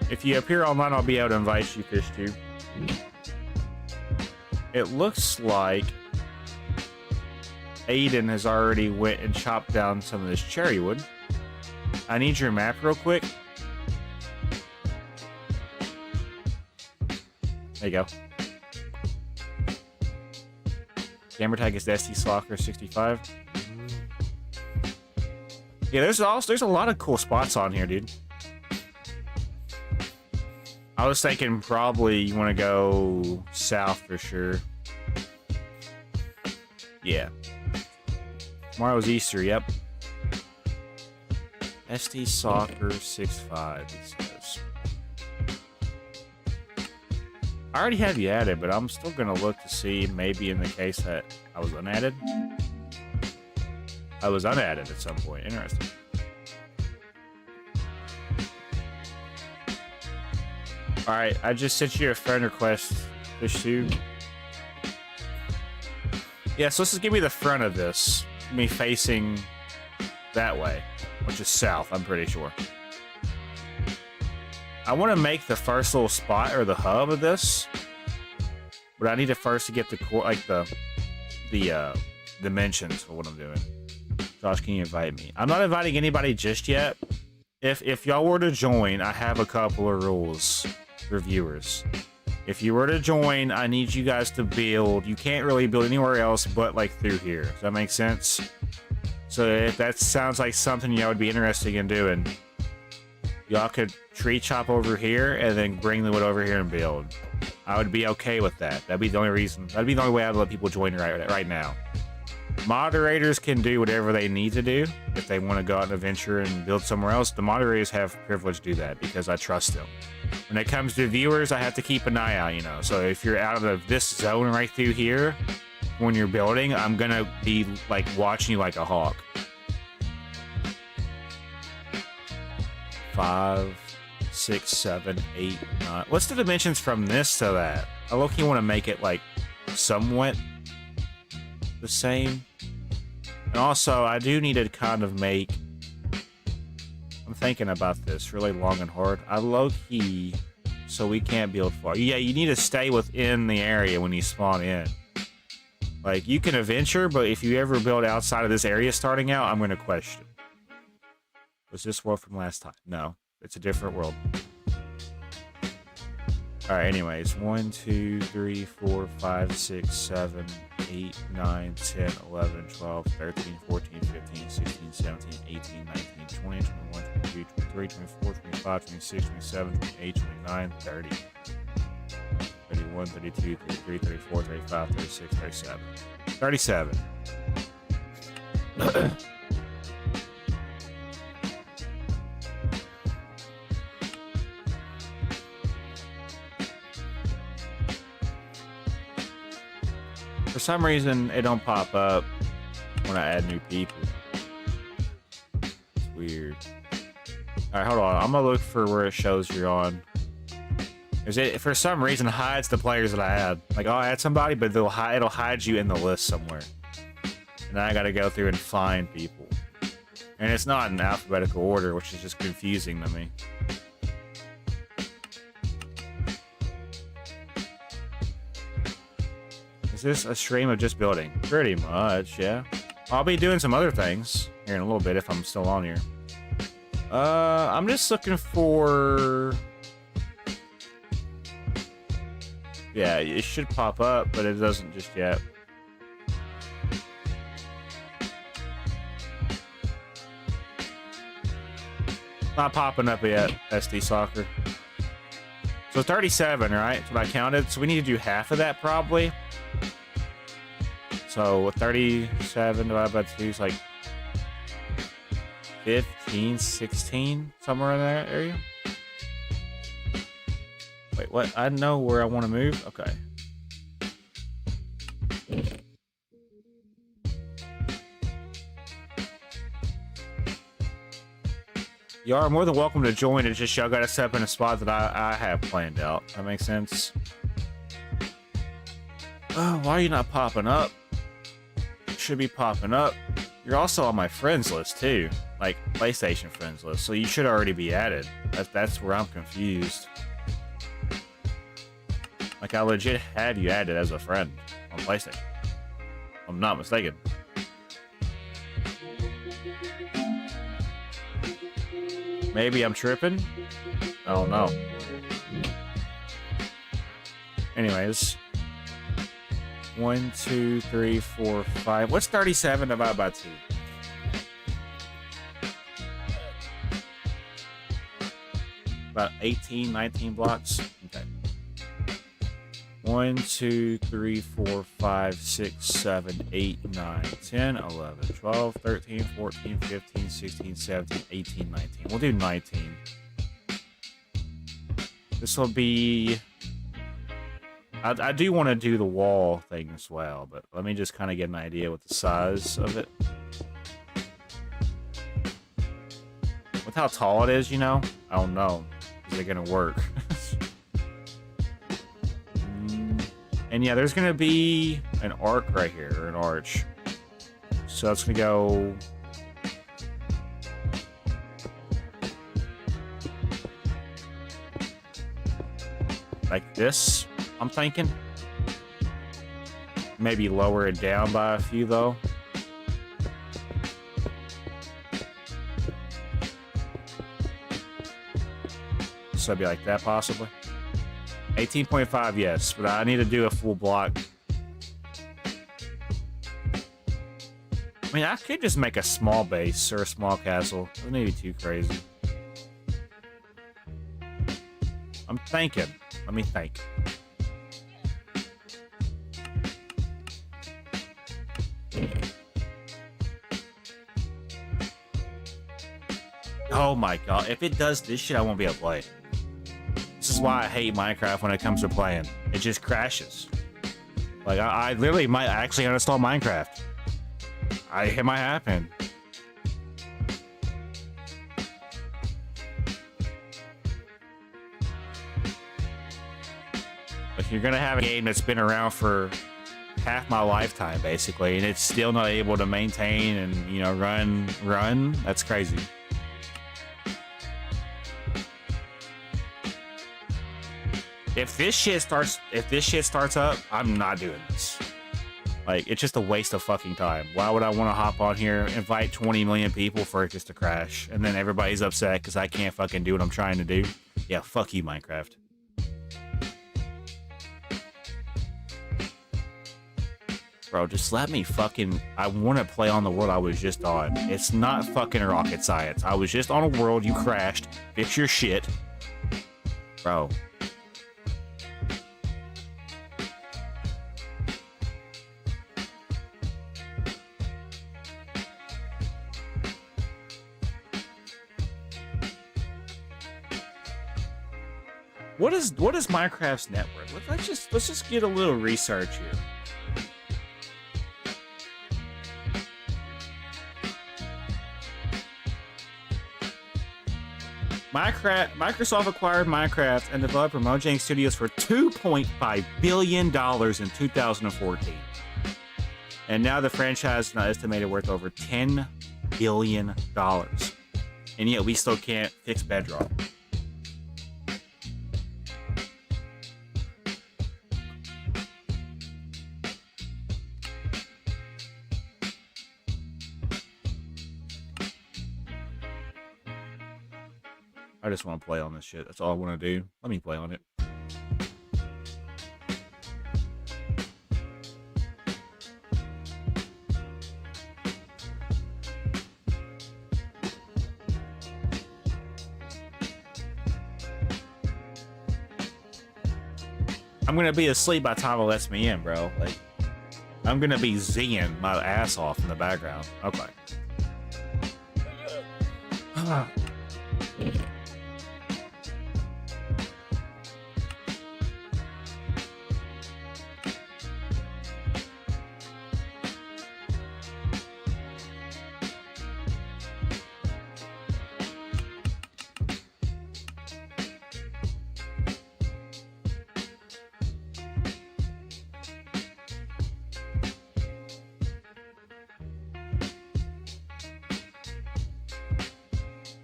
If you appear online, I'll be able to invite you, FishTube. It looks like Aiden has already went and chopped down some of this cherry wood. I need your map real quick. There you go. Gamer tag is SD Soccer 65. Yeah, there's a lot of cool spots on here, dude. I was thinking probably you want to go south for sure. Yeah. Tomorrow's Easter, yep. SD Soccer 65, it says. I already have you added, but I'm still gonna look to see maybe in the case that I was unadded. I was unadded at some point. Interesting. Alright, I just sent you a friend request, FishTube. Yeah, so let's just give me the front of this. Me facing that way, which is south, I'm pretty sure. I want to make the first little spot or the hub of this, but I need to first get the core, like the dimensions for what I'm doing. Josh, can you invite me? I'm not inviting anybody just yet. If y'all were to join, I have a couple of rules for viewers. If you were to join, I need you guys to build. You can't really build anywhere else but like through here. Does that make sense? So if that sounds like something y'all would be interested in doing, y'all could tree chop over here and then bring the wood over here and build. I would be okay with that. That'd be the only reason. That'd be the only way I'd let people join right now. Moderators can do whatever they need to do. If they want to go out on a venture and build somewhere else, the moderators have privilege to do that because I trust them. When it comes to viewers, I have to keep an eye out, you know. So if you're out of this zone right through here, when you're building, I'm gonna be like watching you like a hawk. 5, 6, 7, 8, 9. What's the dimensions from this to that? I low-key want to make it like somewhat the same. And also, I do need to kind of make... I'm thinking about this really long and hard. I low-key, so we can't build far. Yeah, you need to stay within the area when you spawn in. Like, you can adventure, but if you ever build outside of this area starting out, I'm going to question. Was this world from last time? No, it's a different world. Alright, anyways. 1, 2, 3, 4, 5, 6, 7, 8, 9, 10, 11, 12, 13, 14, 15, 16, 17, 18, 19, 20, 21, 22, 23, 24, 25, 26, 27, 28, 29, 30. 31, 32, 33, 34, 35, 36, 37. 37. For some reason, it don't pop up when I add new people. It's weird. Alright, hold on. I'm gonna look for where it shows you're on. Is it, for some reason, hides the players that I add. Like, I'll add somebody, but it'll hide you in the list somewhere. And I gotta go through and find people. And it's not in alphabetical order, which is just confusing to me. Is this a stream of just building? Pretty much, yeah. I'll be doing some other things here in a little bit if I'm still on here. I'm just looking for... Yeah, it should pop up, but it doesn't just yet. Not popping up yet, SD Soccer. So 37, right? That's what I counted. So we need to do half of that probably. So 37 divided by 2 is like 15, 16, somewhere in that area. Wait, what? I know where I want to move. Okay. You are more than welcome to join. It's just y'all gotta step in a spot that I have planned out. That makes sense. Oh, why are you not popping up? You should be popping up. You're also on my friends list too, like PlayStation friends list. So you should already be added. That's where I'm confused. Like I legit had you added as a friend on PlayStation. I'm not mistaken. Maybe I'm tripping. I don't know. Anyways. 1, 2, 3, 4, 5. What's 37 divided by 2? About 18, 19 blocks. Okay. 1, 2, 3, 4, 5, 6, 7, 8, 9, 10, 11, 12, 13, 14, 15, 16, 17, 18, 19. We'll do 19. This will be... I do want to do the wall thing as well, but let me just kind of get an idea with the size of it. With how tall it is, you know? I don't know. Is it going to work? And yeah, there's going to be an arc right here, or an arch. So it's going to go... like this, I'm thinking. Maybe lower it down by a few, though. So it'd be like that, possibly. 18.5, yes, but I need to do a full block. I mean, I could just make a small base or a small castle. It wouldn't be too crazy. I'm thinking. Let me think. Oh my god, if it does this shit, I won't be able to play. This is why I hate Minecraft when it comes to playing. It just crashes. Like, I literally might actually uninstall Minecraft. It might happen. Like, you're gonna have a game that's been around for half my lifetime, basically, and it's still not able to maintain and, you know, run. That's crazy. If this shit starts up, I'm not doing this. Like, it's just a waste of fucking time. Why would I want to hop on here, invite 20 million people for it just to crash, and then everybody's upset because I can't fucking do what I'm trying to do? Yeah, fuck you, Minecraft. Bro, just let me fucking... I want to play on the world I was just on. It's not fucking rocket science. I was just on a world, you crashed. Fix your shit. Bro. What is Minecraft's net worth? Let's just get a little research here. Microsoft acquired Minecraft and developer Mojang Studios for $2.5 billion in 2014. And now the franchise is now estimated worth over $10 billion. And yet we still can't fix Bedrock. I just want to play on this shit. That's all I want to do. Let me play on it. I'm gonna be asleep by the time it lets me in, bro. Like, I'm gonna be zinging my ass off in the background. Okay.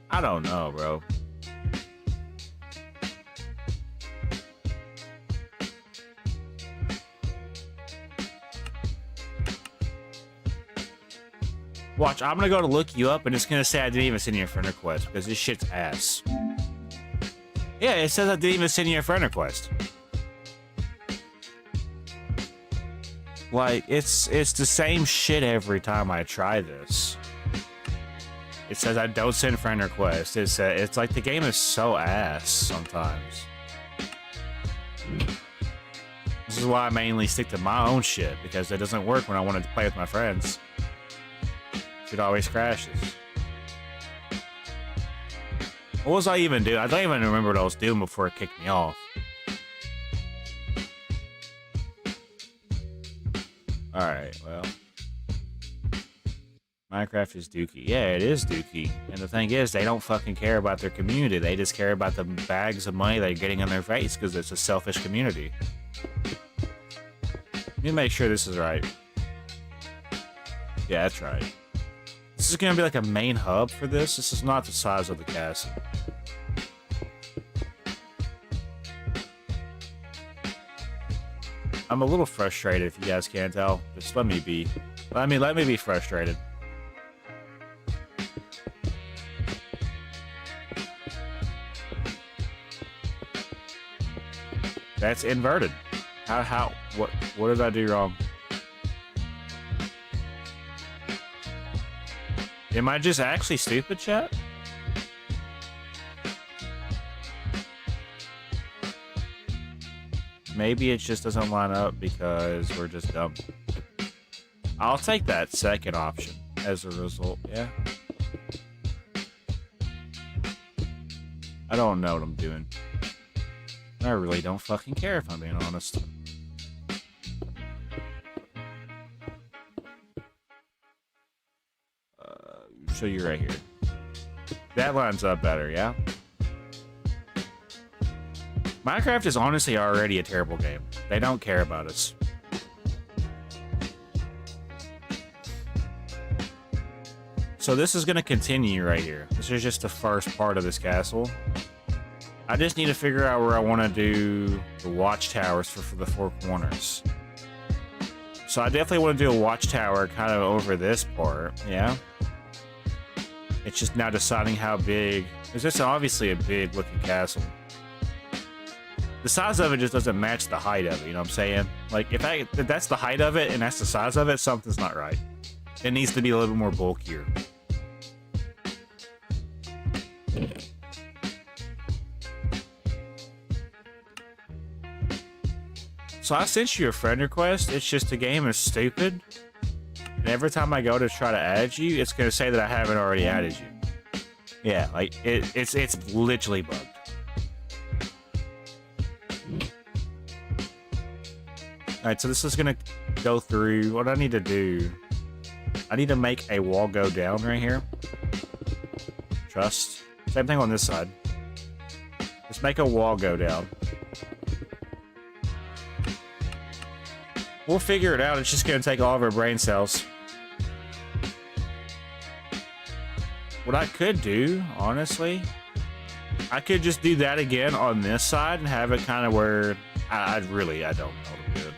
I don't know, bro. Watch, I'm gonna go to look you up and it's gonna say I didn't even send you a friend request because this shit's ass. Yeah, it says I didn't even send you a friend request. Like, it's the same shit every time I try this. It says I don't send friend requests. It's like the game is so ass sometimes. This is why I mainly stick to my own shit, because it doesn't work when I wanted to play with my friends. It always crashes. What was I even doing? I don't even remember what I was doing before it kicked me off. Alright, well. Minecraft is dookie. Yeah, it is dookie. And the thing is, they don't fucking care about their community. They just care about the bags of money they're getting in their face because it's a selfish community. Let me make sure this is right. Yeah, that's right. This is gonna be like a main hub for this. This is not the size of the castle. I'm a little frustrated if you guys can't tell. Just let me be. Let me be frustrated. That's inverted. What did I do wrong? Am I just actually stupid, chat? Maybe it just doesn't line up because we're just dumb. I'll take that second option as a result, yeah. I don't know what I'm doing. I really don't fucking care if I'm being honest. So you're right here. That lines up better, yeah? Minecraft is honestly already a terrible game. They don't care about us. So this is going to continue right here. This is just the first part of this castle. I just need to figure out where I want to do the watchtowers for the four corners. So I definitely want to do a watchtower kind of over this part, yeah? It's just now deciding how big. Because this is obviously a big looking castle. The size of it just doesn't match the height of it, you know what I'm saying? Like, if that's the height of it and that's the size of it, something's not right. It needs to be a little bit more bulkier. So I sent you a friend request. It's just the game is stupid. And every time I go to try to add you, it's going to say that I haven't already added you. Yeah, like, it's literally bugged. Alright, so this is going to go through. What I need to do, I need to make a wall go down right here. Trust. Same thing on this side. Just make a wall go down. We'll figure it out. It's just going to take all of our brain cells. What I could do, honestly, I could just do that again on this side and have it kind of where I don't know what I'm doing.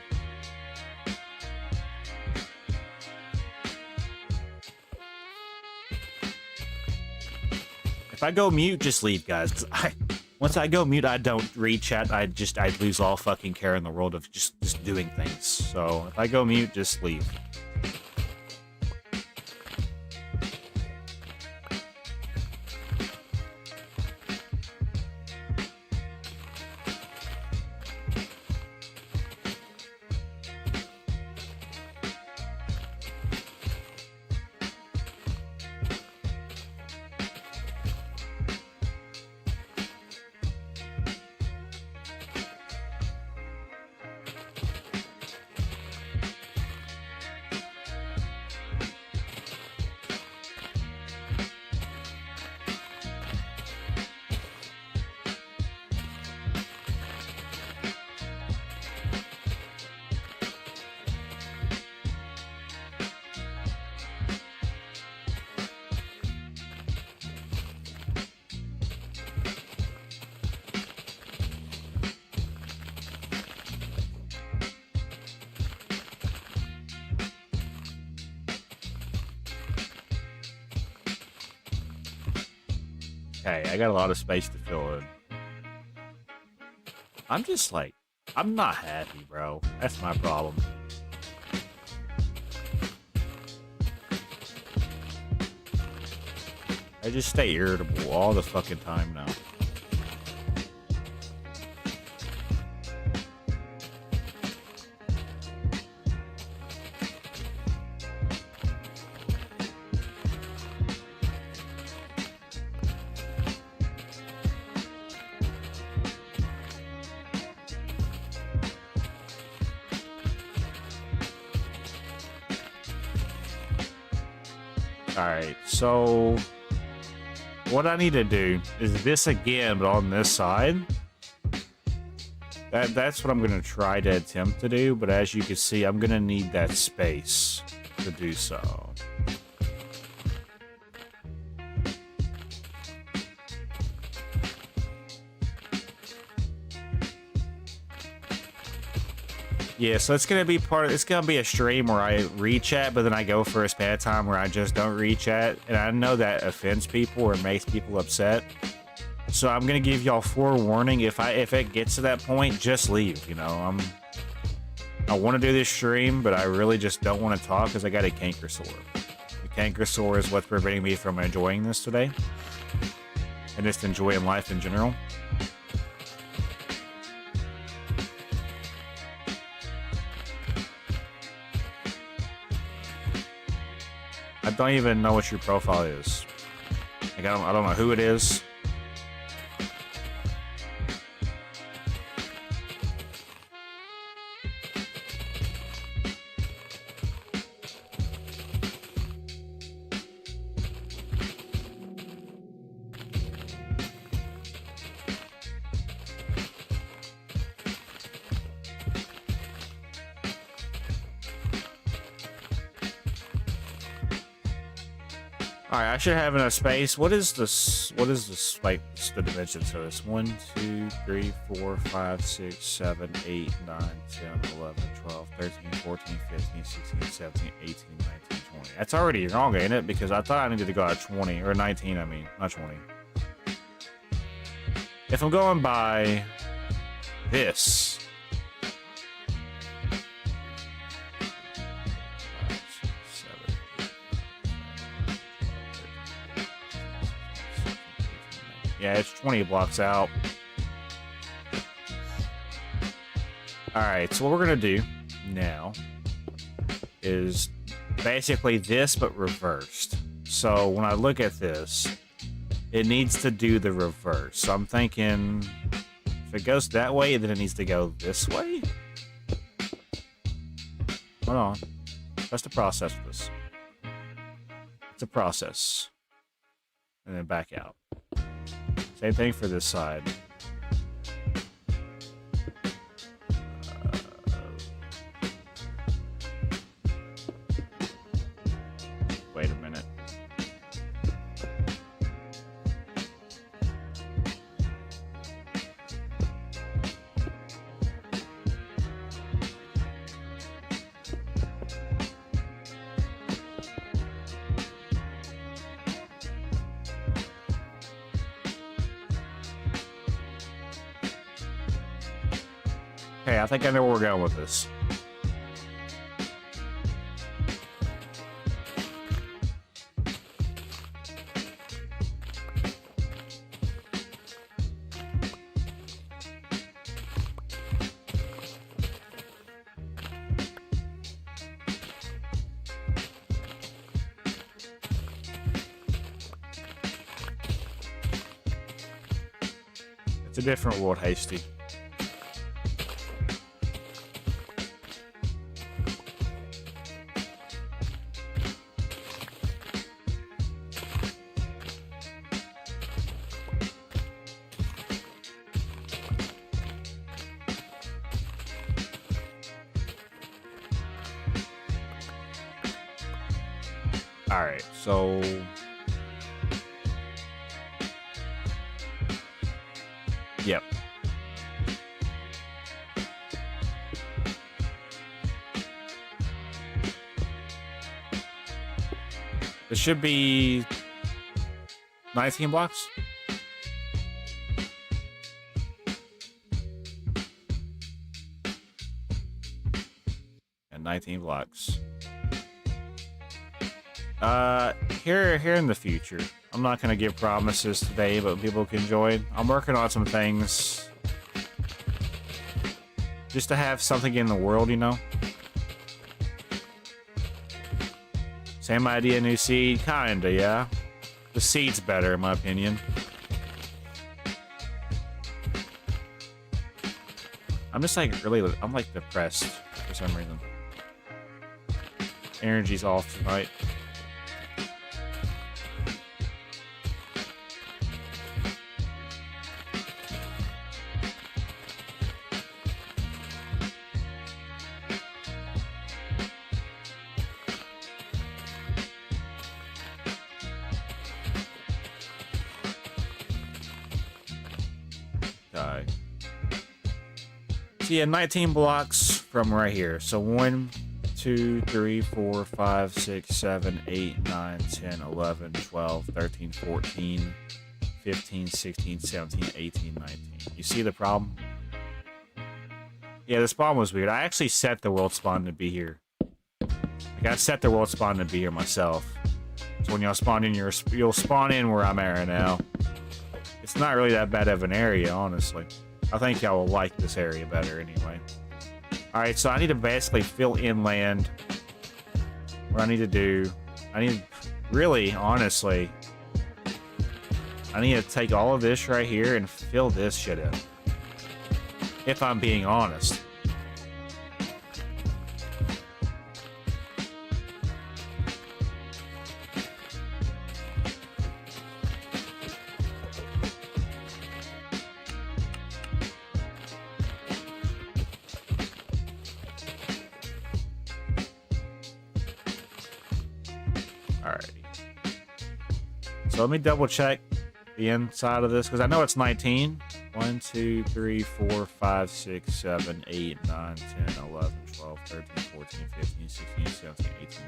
If I go mute, just leave, guys. Once I go mute, I don't read chat. I lose all fucking care in the world of just doing things. So if I go mute, just leave. Okay, I got a lot of space to fill in. I'm just like, I'm not happy, bro. That's my problem. I just stay irritable all the fucking time now. Alright, so what I need to do is this again, but on this side. That's what I'm going to try to attempt to do, but as you can see, I'm going to need that space to do so. Yeah, so it's gonna be it's gonna be a stream where I reach at, but then I go for a span of time where I just don't reach at, and I know that offends people or makes people upset. So I'm gonna give y'all forewarning. If it gets to that point, just leave. You know, I want to do this stream, but I really just don't want to talk because I got a canker sore. The canker sore is what's preventing me from enjoying this today, and just enjoying life in general. I don't even know what your profile is. Like, I don't know who it is. All right, I should have enough space. What is this? What is this? Like the dimensions of this? 1, 2, 3, 4, 5, 6, 7, 8, 9, 10, 11, 12, 13, 14, 15, 16, 17, 18, 19, 20. That's already wrong, ain't it? Because I thought I needed to go at 20 or 19. I mean, not 20. If I'm going by this. Yeah, it's 20 blocks out. Alright, so what we're going to do now is basically this, but reversed. So when I look at this, it needs to do the reverse. So I'm thinking if it goes that way, then it needs to go this way. Hold on. That's the process of this. It's a process. And then back out. Same thing for this side. Wait a minute. Okay, I think I know where we're going with this. It's a different world, Hasty. All right, so yep. It should be 19 blocks. 19 blocks. Here in the future. I'm not gonna give promises today, but people can join. I'm working on some things just to have something in the world, you know. Same idea, new seed, kinda, yeah. The seed's better, in my opinion. I'm just like really, I'm like depressed for some reason. Energy's off tonight. So yeah, 19 blocks from right here. So 1, 2, 3, 4, 5, 6, 7, 8, 9, 10, 11, 12, 13, 14, 15, 16, 17, 18, 19. You see the problem? Yeah, the spawn was weird. I actually set the world spawn to be here. Like, I set the world spawn to be here myself. So when y'all spawn in, you'll spawn in where I'm at right now. It's not really that bad of an area, honestly. I think y'all will like this area better anyway. Alright, so I need to basically fill inland. What I need to do... I need... Really, honestly... I need to take all of this right here and fill this shit in. If I'm being honest. So let me double check the inside of this, because I know it's 19. 1, 2, 3, 4, 5, 6, 7, 8, 9, 10, 11, 12, 13, 14, 15, 16, 17, 18,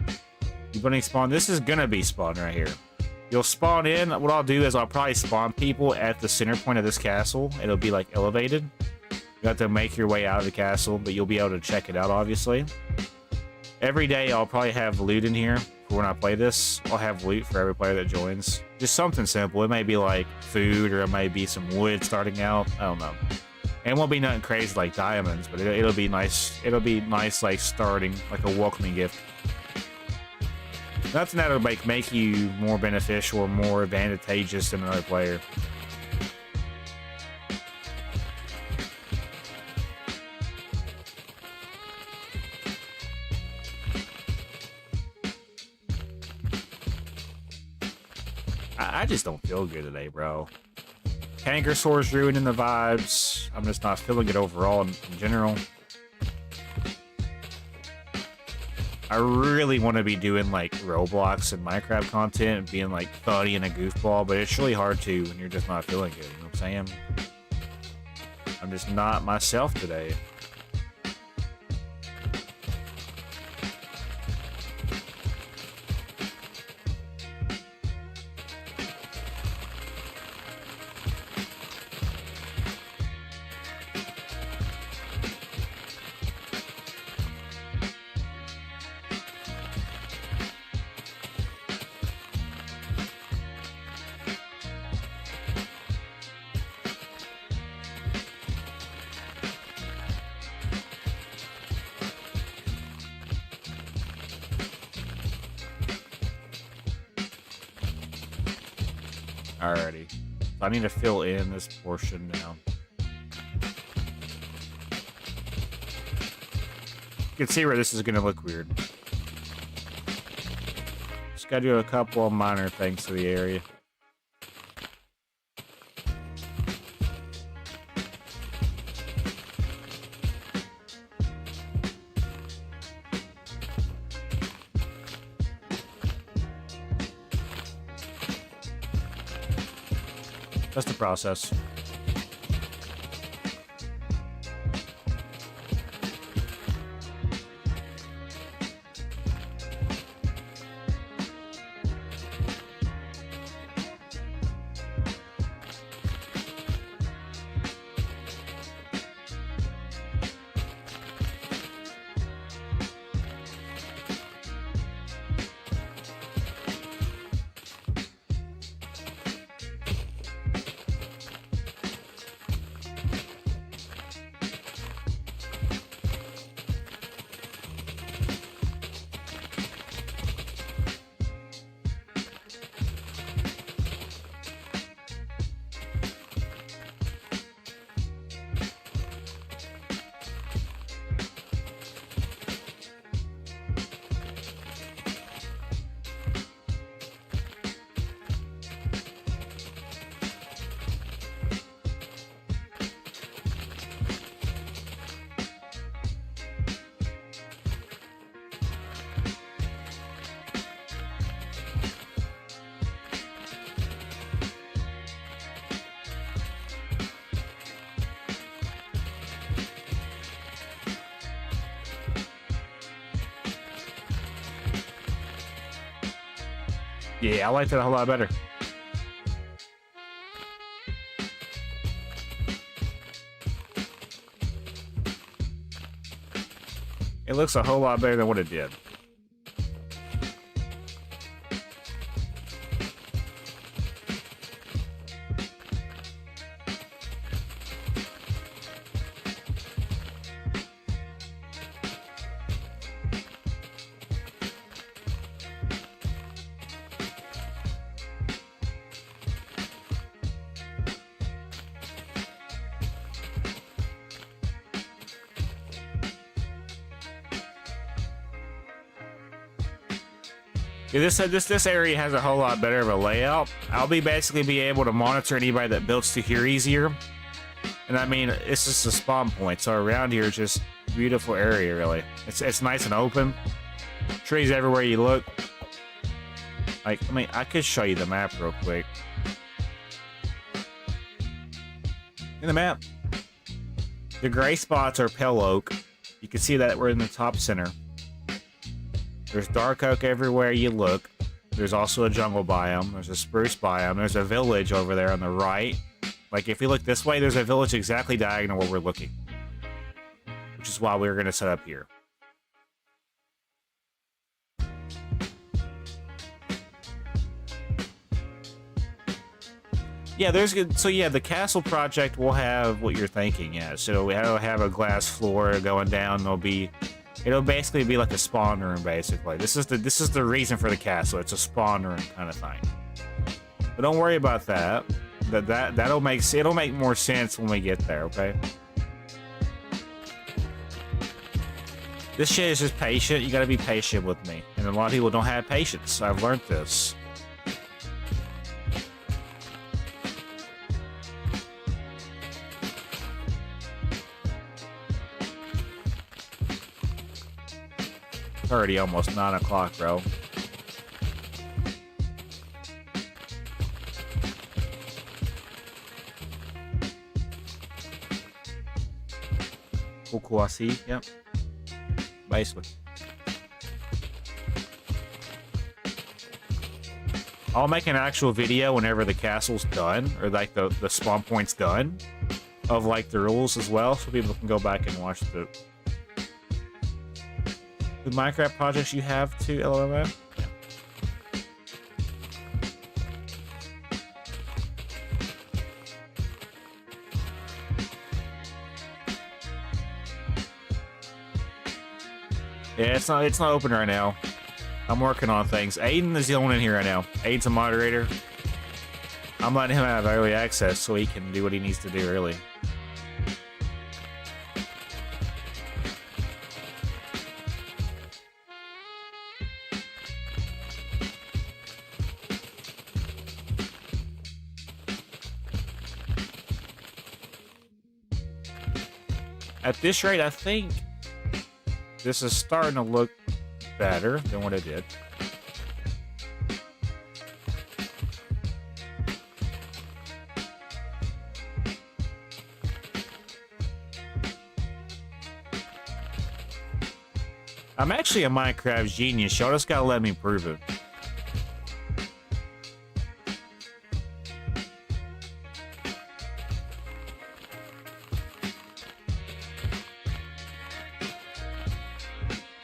19. You putting spawn? This is gonna be spawn right here. You'll spawn in. What I'll do is I'll probably spawn people at the center point of this castle. It'll be like elevated. You have to make your way out of the castle, but you'll be able to check it out, obviously. Every day I'll probably have loot in here. When I play this, I'll have loot for every player that joins. Just something simple. It may be like food, or it may be some wood starting out. I don't know. And it won't be nothing crazy like diamonds, but it'll be nice. It'll be nice, like starting, like a welcoming gift. Nothing that'll make you more beneficial or more advantageous than another player. I just don't feel good today, bro. Canker Sore's ruining the vibes. I'm just not feeling it overall in general. I really want to be doing like Roblox and Minecraft content and being like funny and a goofball, but it's really hard to when you're just not feeling good, you know what I'm saying? I'm just not myself today. Alrighty. So I need to fill in this portion now. You can see where this is going to look weird. Just got to do a couple of minor things to the area. That's the process. Yeah, I like that a whole lot better. It looks a whole lot better than what it did. Yeah, this area has a whole lot better of a layout. I'll basically be able to monitor anybody that builds to here easier. And I mean, it's just a spawn point, so around here is just a beautiful area, really. It's nice and open. Trees everywhere you look. Like, I mean, I could show you the map real quick. In the map, the gray spots are pale oak. You can see that we're in the top center. There's dark oak everywhere you look. There's also a jungle biome. There's a spruce biome. There's a village over there on the right. Like, if you look this way, there's a village exactly diagonal where we're looking. Which is why we're going to set up here. Yeah, so yeah, the castle project will have what you're thinking, yeah. So we'll have a glass floor going down. It'll basically be like a spawn room, basically. This is the reason for the castle. It's a spawn room kind of thing. But don't worry about that. It'll make more sense when we get there, okay? This shit is just patient. You gotta be patient with me. And a lot of people don't have patience. I've learned this. Already almost 9 o'clock, bro. Cool, I see. Yep. Basically. I'll make an actual video whenever the castle's done, or like the spawn point's done, of like the rules as well, so people can go back and watch the Minecraft projects you have too, LLM? Yeah. Yeah, it's not open right now. I'm working on things. Aiden is the only one in here right now. Aiden's a moderator. I'm letting him have early access so he can do what he needs to do early. At this rate, I think this is starting to look better than what it did. I'm actually a Minecraft genius. Y'all just gotta let me prove it.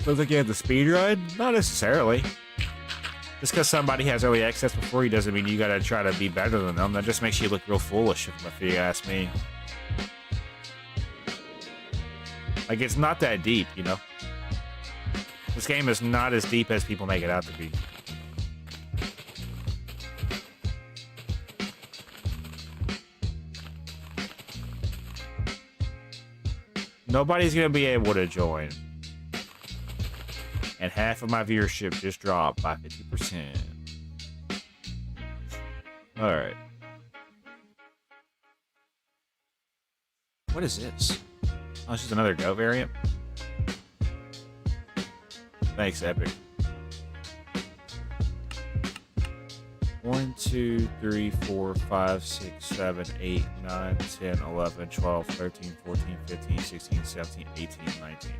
Looks like you have the speed run? Not necessarily. Just because somebody has early access before you doesn't mean you gotta try to be better than them. That just makes you look real foolish, if you ask me. Like, it's not that deep, you know? This game is not as deep as people make it out to be. Nobody's gonna be able to join. And half of my viewership just dropped by 50%. Alright. What is this? Oh, it's just another Go variant? Thanks, Epic. 1, 2, 3, 4, 5, 6, 7, 8, 9, 10, 11, 12, 13, 14, 15, 16, 17, 18, 19.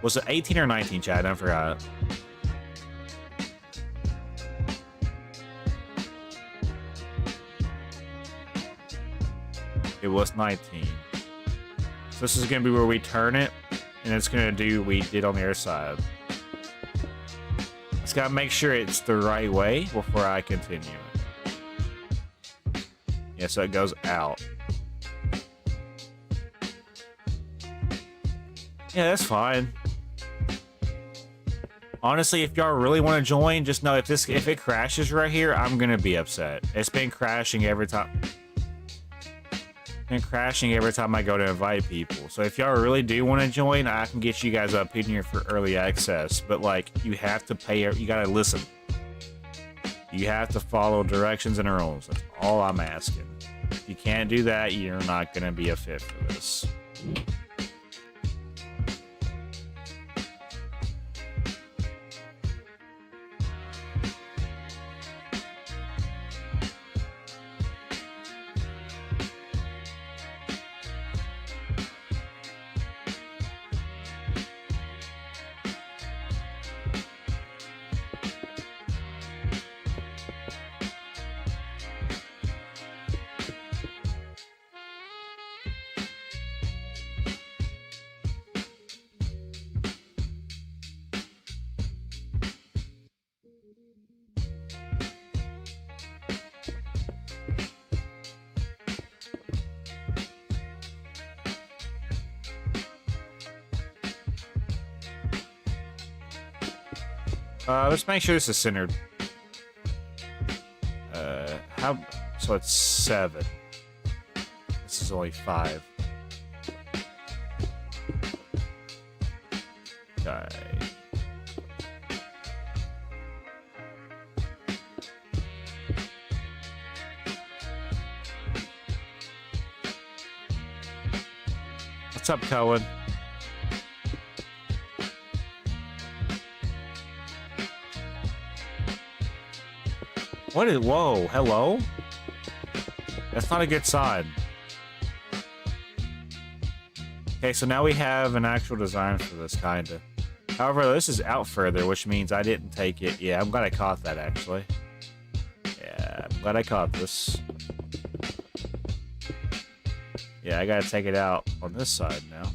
Was it 18 or 19, Chad? I forgot. It was 19. So this is going to be where we turn it, and it's going to do what we did on the other side. Just got to make sure it's the right way before I continue it. Yeah, so it goes out. Yeah, that's fine. Honestly, if y'all really want to join, just know if it crashes right here, I'm going to be upset. It's been crashing every time. And crashing every time I go to invite people. So if y'all really do want to join, I can get you guys up in here for early access. But like, you have to pay. You gotta listen. You have to follow directions and rules. That's all I'm asking. If you can't do that, you're not gonna be a fit for this. Let's make sure this is centered. So it's 7. This is only 5. Okay. What's up, Cohen? What is... Whoa, hello? That's not a good sign. Okay, so now we have an actual design for this, kinda. However, this is out further, which means I didn't take it. Yeah, I'm glad I caught that, actually. Yeah, I'm glad I caught this. Yeah, I gotta take it out on this side now.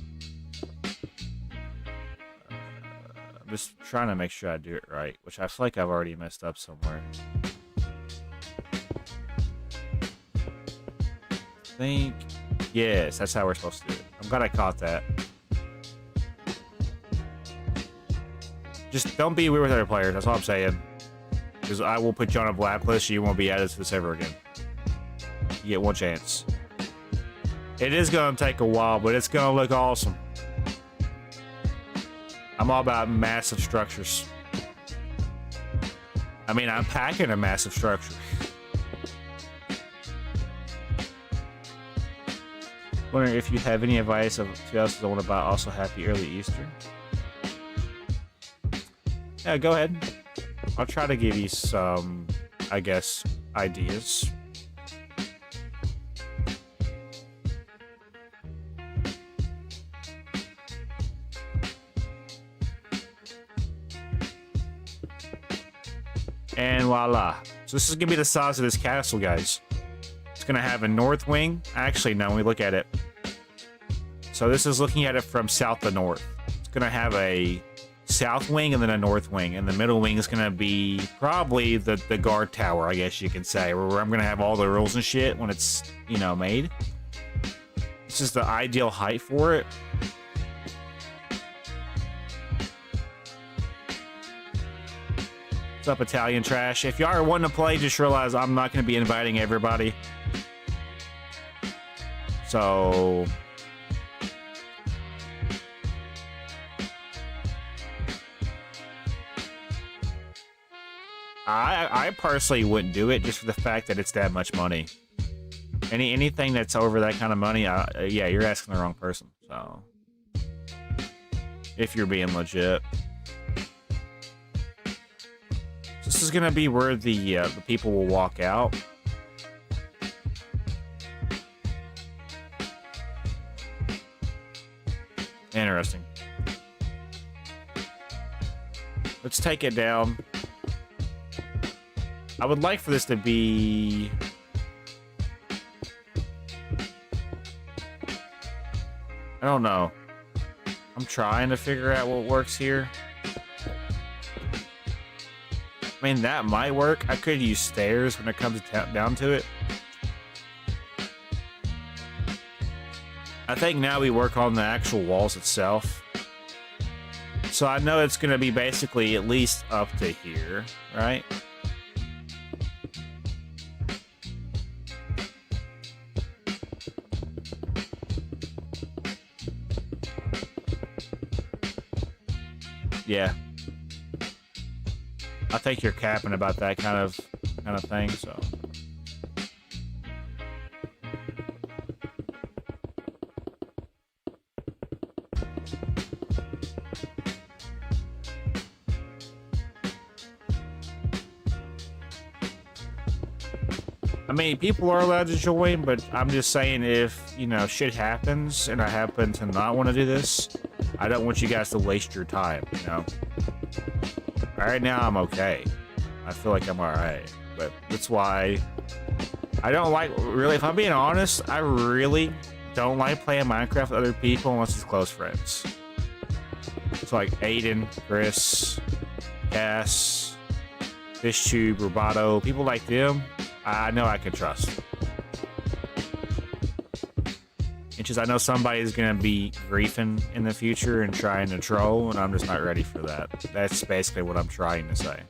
I'm just trying to make sure I do it right, which I feel like I've already messed up somewhere. Think yes, that's how we're supposed to do it. I'm glad I caught that. Just don't be weird with other players, that's all I'm saying. Because I will put you on a blacklist, you won't be added to this ever again. You get one chance. It is gonna take a while, but it's gonna look awesome. I'm all about massive structures. I mean, I'm packing a massive structure. Wondering if you have any advice of to us that want to buy. Also, happy early Easter. Yeah, go ahead. I'll try to give you some, I guess, ideas. And voila. So this is gonna be the size of this castle, guys. It's gonna have a north wing. Actually, no, when we look at it. So this is looking at it from south to north. It's gonna have a south wing and then a north wing. And the middle wing is gonna be probably the guard tower, I guess you can say, where I'm gonna have all the rules and shit when it's, you know, made. This is the ideal height for it. What's up, Italian trash? If y'all are wanting to play, just realize I'm not going to be inviting everybody. So... I personally wouldn't do it just for the fact that it's that much money. Anything that's over that kind of money, yeah, you're asking the wrong person. So... if you're being legit. This is gonna be where the people will walk out. Interesting. Let's take it down. I would like for this to be... I don't know. I'm trying to figure out what works here. I mean, that might work. I could use stairs when it comes down to it. I think now we work on the actual walls itself. So I know it's going to be basically at least up to here, right? Yeah. I think you're capping about that kind of thing, so. I mean, people are allowed to join, but I'm just saying if, you know, shit happens and I happen to not want to do this, I don't want you guys to waste your time, you know? Right now, I'm okay. I feel like I'm alright. But that's why I don't like, really, if I'm being honest, I really don't like playing Minecraft with other people unless it's close friends. It's like Aiden, Chris, Cass, FishTube, Roboto, people like them, I know I can trust. It's just I know somebody's gonna be griefing in the future and trying to troll, and I'm just not ready for that. That's basically what I'm trying to say.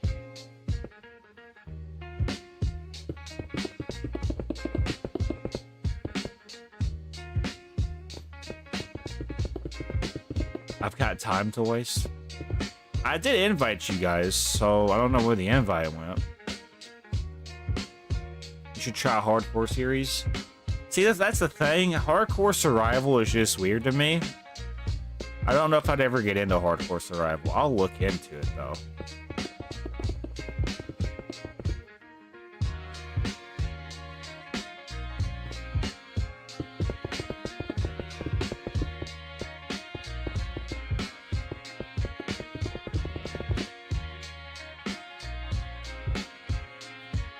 I've got time to waste. I did invite you guys, so I don't know where the invite went. You should try a hardcore series. See, that's the thing. Hardcore survival is just weird to me. I don't know if I'd ever get into hardcore survival. I'll look into it, though.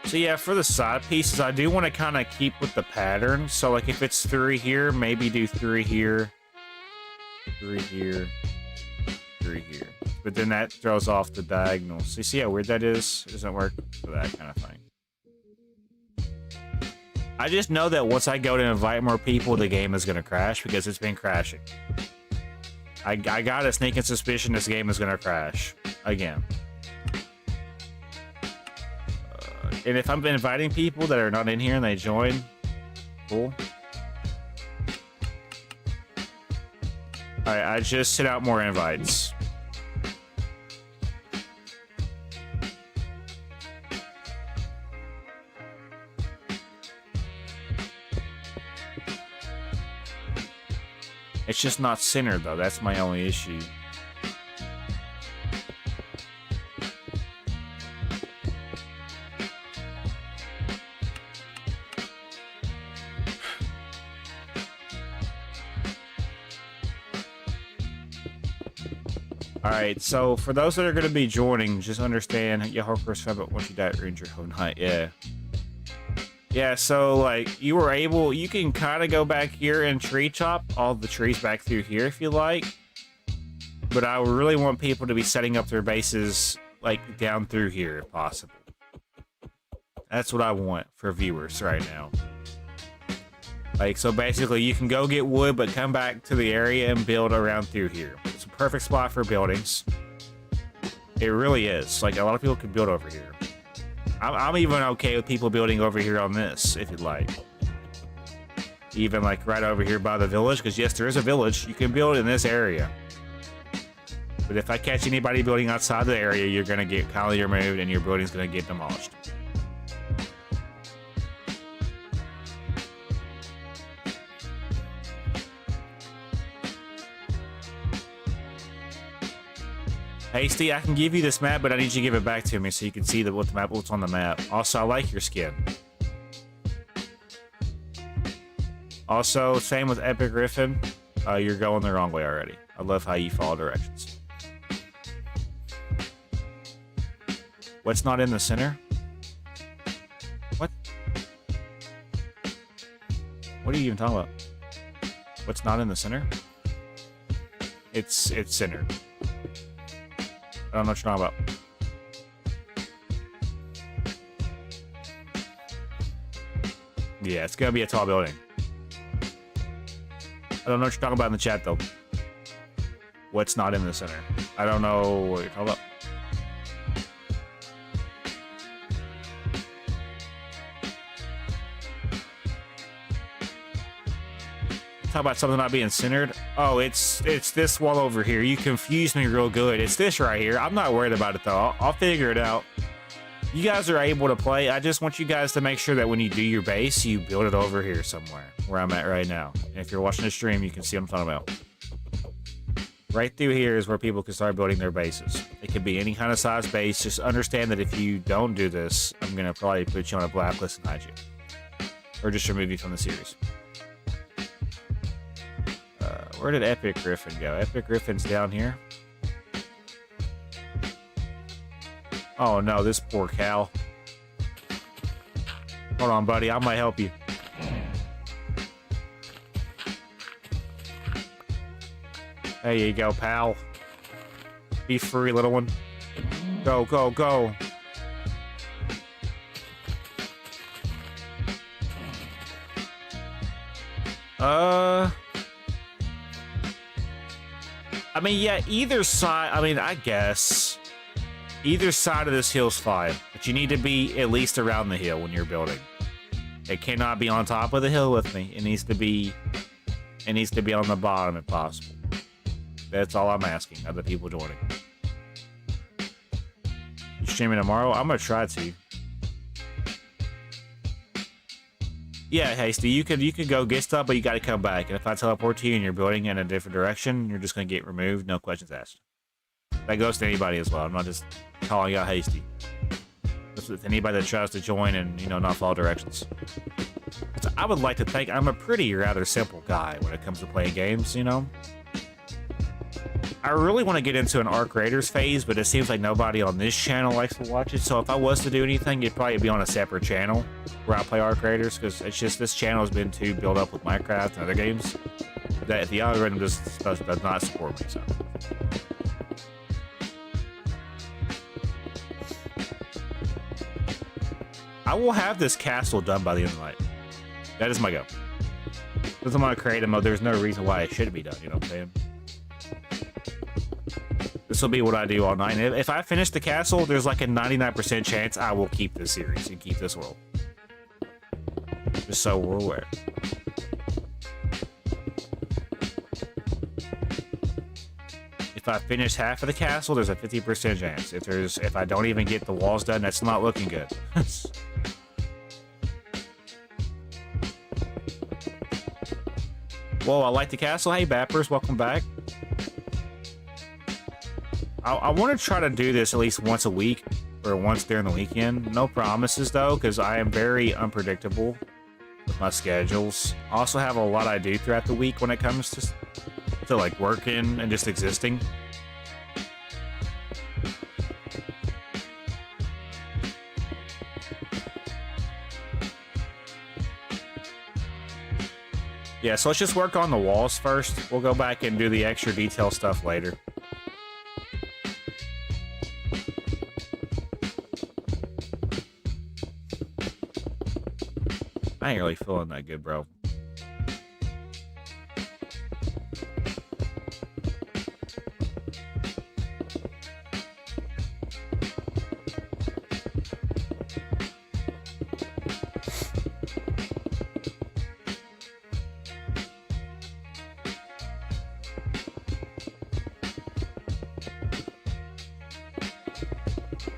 So yeah, for the side pieces, I do want to kind of keep with the pattern. So like if it's 3 here, maybe do 3 here, 3 here, 3 here. But then that throws off the diagonal. So you see how weird that is? It doesn't work for that kind of thing. I just know that once I go to invite more people, the game is going to crash because it's been crashing. I got a sneaking suspicion this game is going to crash again. And if I'm inviting people that are not in here and they join, cool. Alright, I just sent out more invites. It's just not centered though, that's my only issue. Alright, so for those that are going to be joining, just understand, yeah, hardcore survival once you die, ranger whole night, yeah. Yeah, so, like, you can kind of go back here and tree chop all the trees back through here if you like. But I really want people to be setting up their bases, like, down through here if possible. That's what I want for viewers right now. Like, so basically, you can go get wood, but come back to the area and build around through here. It's a perfect spot for buildings. It really is. Like, a lot of people can build over here. I'm even okay with people building over here on this, if you'd like. Even, like, right over here by the village, because, yes, there is a village. You can build in this area. But if I catch anybody building outside the area, you're going to get kindly removed, and your building's going to get demolished. Hasty, I can give you this map, but I need you to give it back to me so you can see what's on the map. Also, I like your skin. Also, same with Epic Griffin. You're going the wrong way already. I love how you follow directions. What's not in the center? What? What are you even talking about? What's not in the center? It's centered. I don't know what you're talking about. Yeah, it's gonna be a tall building. I don't know what you're talking about in the chat though. What's not in the center? I don't know what you're talking about. Talk about something not being centered. Oh, it's this wall over here. You confused me real good. It's this right here. I'm not worried about it though. I'll figure it out. You guys are able to play. I just want you guys to make sure that when you do your base, you build it over here somewhere where I'm at right now. And if you're watching the stream, you can see what I'm talking about. Right through here is where people can start building their bases. It could be any kind of size base. Just understand that if you don't do this, I'm gonna probably put you on a blacklist and hide you, or just remove you from the series. Where did Epic Griffin go? Epic Griffin's down here. Oh no, this poor cow. Hold on, buddy. I might help you. There you go, pal. Be free, little one. Go, go, go. I mean, yeah, either side, I mean, I guess either side of this hill's fine, but you need to be at least around the hill when you're building. It cannot be on top of the hill with me. It needs to be on the bottom if possible. That's all I'm asking of the people joining. You streaming tomorrow? I'm gonna try to. Yeah, Hasty, you could go get stuff, but you gotta come back. And if I teleport to you and you're building in a different direction, you're just gonna get removed, no questions asked. That goes to anybody as well. I'm not just calling out Hasty. This is anybody that tries to join and, you know, not follow directions. So I would like to think I'm a pretty rather simple guy when it comes to playing games, you know? I really want to get into an Arc Raiders phase, but it seems like nobody on this channel likes to watch it. So if I was to do anything, it'd probably be on a separate channel where I play Arc Raiders, because it's just this channel has been too built up with Minecraft and other games that the algorithm just does not support me. So I will have this castle done by the end of the night. That is my goal. Because I'm gonna create a mode. There's no reason why it should be done. You know what I'm saying? This will be what I do all night. And if I finish the castle, there's like a 99% chance I will keep this series and keep this world. Just so we're aware. If I finish half of the castle, there's a 50% chance. If I don't even get the walls done, that's not looking good. Whoa, I like the castle. Hey, Bappers, welcome back. I want to try to do this at least once a week or once during the weekend. No promises though, because I am very unpredictable with my schedules. I also have a lot I do throughout the week when it comes to like working and just existing. Yeah, so let's just work on the walls first. We'll go back and do the extra detail stuff later. I ain't really feeling that good, bro.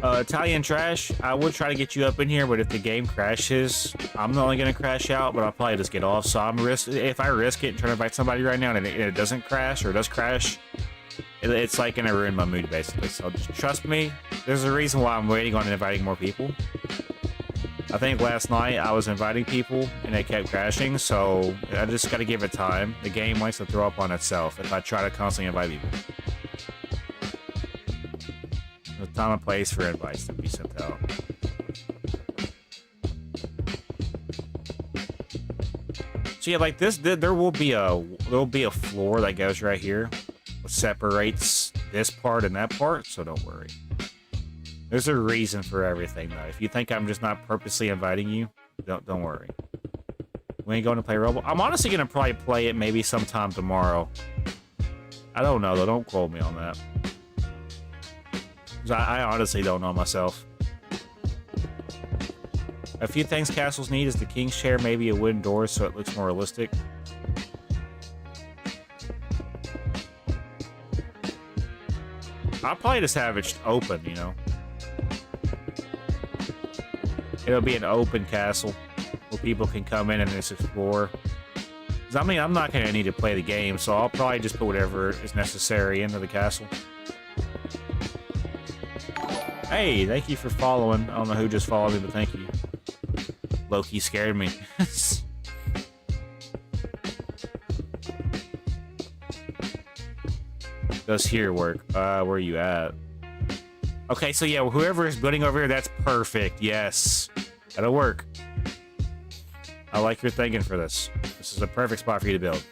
Italian Trash, I would try to get you up in here, but if the game crashes, I'm not only going to crash out, but I'll probably just get off. So if I risk it and try to invite somebody right now and it doesn't crash or does crash, it's like going to ruin my mood, basically. So just trust me, there's a reason why I'm waiting on inviting more people. I think last night I was inviting people and it kept crashing, so I just got to give it time. The game likes to throw up on itself if I try to constantly invite people. Time and place for invites to be sent out. So yeah, like this, there will be a floor that goes right here with separates this part and that part, so don't worry. There's a reason for everything, though. If you think I'm just not purposely inviting you, don't worry. We ain't going to play Roblox. I'm honestly gonna probably play it maybe sometime tomorrow. I don't know though. Don't quote me on that. 'Cause I honestly don't know myself. A few things castles need is the king's chair, maybe a wooden door so it looks more realistic. I'll probably just have it open, you know. It'll be an open castle where people can come in and just explore. 'Cause I mean, I'm not going to need to play the game, so I'll probably just put whatever is necessary into the castle. Hey, thank you for following. I don't know who just followed me, but thank you. Loki scared me. Does here work? Where are you at? Okay, so yeah, whoever is building over here, that's perfect. Yes, that'll work. I like your thinking for this. This is a perfect spot for you to build.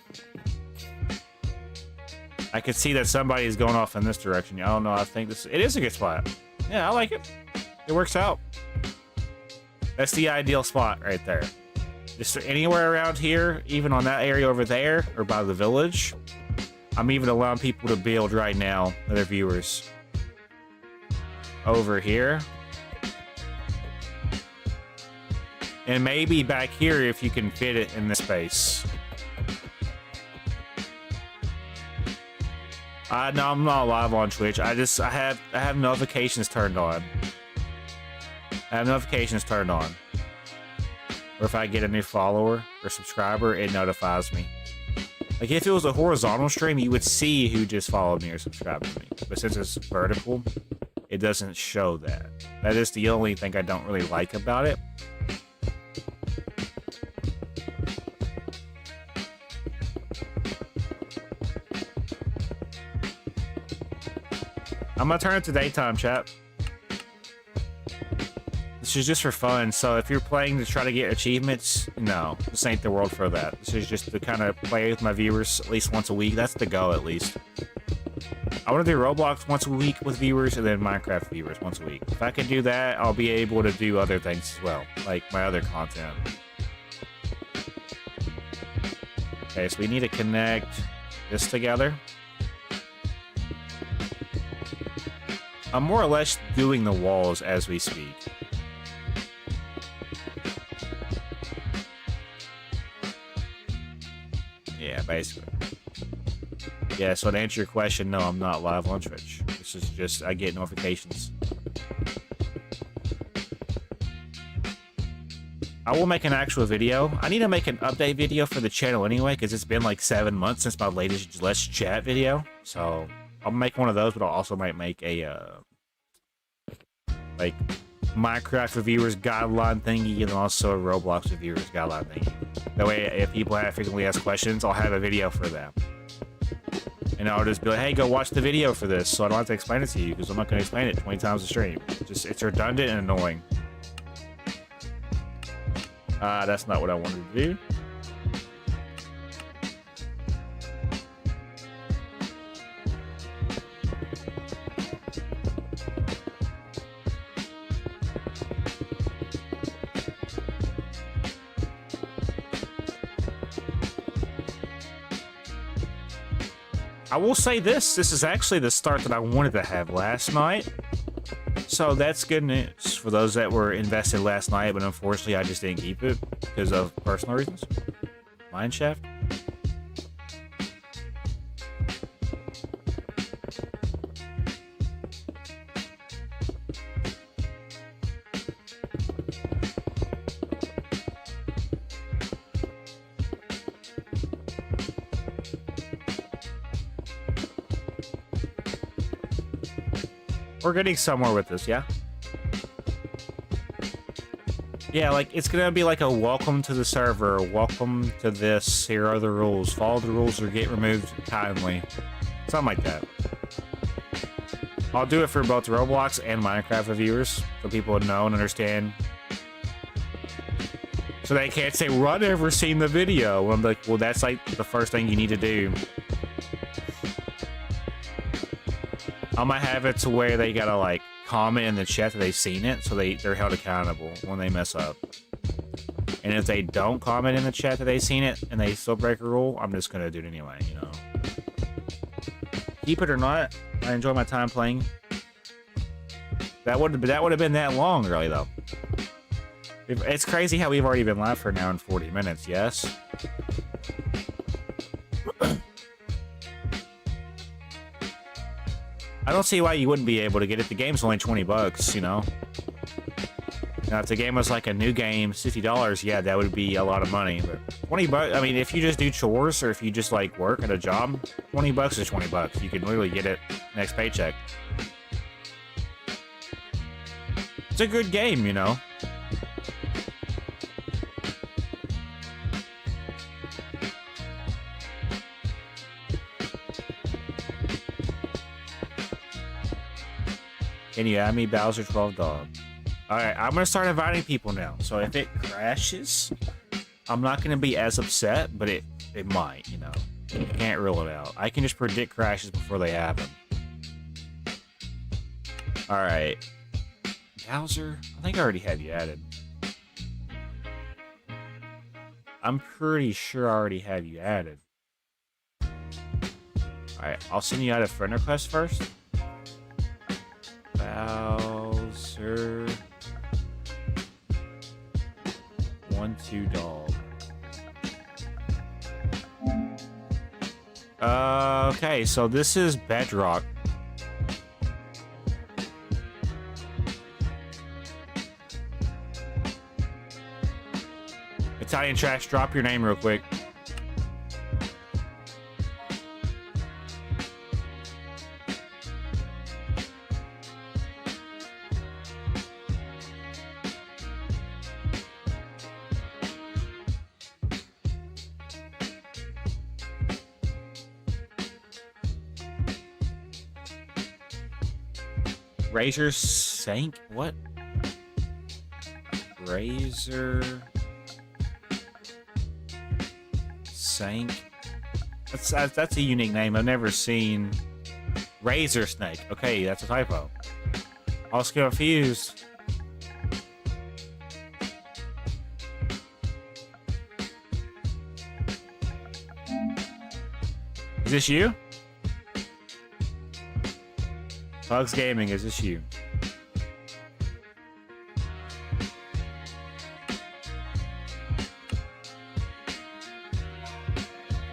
I could see that somebody is going off in this direction. I don't know. I think it is a good spot. Yeah, I like it. It works out. That's the ideal spot right there. Just anywhere around here, even on that area over there, or by the village. I'm even allowing people to build right now, other viewers. Over here. And maybe back here if you can fit it in this space. No, I'm not live on Twitch. I have notifications turned on. I have notifications turned on. Or if I get a new follower or subscriber, it notifies me. Like if it was a horizontal stream, you would see who just followed me or subscribed to me. But since it's vertical, it doesn't show that. That is the only thing I don't really like about it. I'm gonna turn it to daytime, chat. This is just for fun, so if you're playing to try to get achievements, no, this ain't the world for that. This is just to kind of play with my viewers at least once a week. That's the goal, at least. I want to do Roblox once a week with viewers, and then Minecraft viewers once a week. If I can do that, I'll be able to do other things as well, like my other content. Okay, so we need to connect this together. I'm more or less doing the walls as we speak. Yeah, basically. Yeah, so to answer your question, no, I'm not live on Twitch. This is just, I get notifications. I will make an actual video. I need to make an update video for the channel anyway, because it's been like 7 months since my latest Let's Chat video. So I'll make one of those, but I also might make a like Minecraft reviewers guideline thingy, and then also a Roblox reviewers guideline thingy. That way, if people have frequently asked questions, I'll have a video for them. And I'll just be like, hey, go watch the video for this, so I don't have to explain it to you, because I'm not going to explain it 20 times a stream. It's redundant and annoying. That's not what I wanted to do. I will say this is actually the start that I wanted to have last night. So that's good news for those that were invested last night, but unfortunately I just didn't keep it because of personal reasons. Mineshaft. We're getting somewhere with this, yeah? Yeah, like, it's gonna be like a welcome to the server, welcome to this, here are the rules, follow the rules or get removed kindly. Something like that. I'll do it for both Roblox and Minecraft reviewers, so people would know and understand. So they can't say, well, I've never seen the video. I'm like, well, that's like the first thing you need to do. I might have it to where they gotta like comment in the chat that they've seen it, so they're held accountable when they mess up. And if they don't comment in the chat that they've seen it and they still break a rule, I'm just gonna do it anyway, you know. Keep it or not, I enjoy my time playing. That would have been that long, really, though. It's crazy how we've already been live for an hour and 40 minutes, yes? I don't see why you wouldn't be able to get it. The game's only 20 bucks, you know? Now, if the game was like a new game, $50, yeah, that would be a lot of money. But 20 bucks, I mean, if you just do chores or if you just like work at a job, 20 bucks is 20 bucks. You can literally get it next paycheck. It's a good game, you know? Can you add me, Bowser 12 Dog? Alright, I'm gonna start inviting people now. So if it crashes, I'm not gonna be as upset, but it might, you know. You can't rule it out. I can just predict crashes before they happen. Alright. Bowser? I think I already had you added. I'm pretty sure I already have you added. Alright, I'll send you out a friend request first. Bowser 12 Dog. Okay, so this is Bedrock. Italian Trash, drop your name real quick. Razor sank? What? Razor sank? That's a unique name. I've never seen Razor Snake. Okay, that's a typo. I was confused. Is this you? Bugs Gaming, is this you?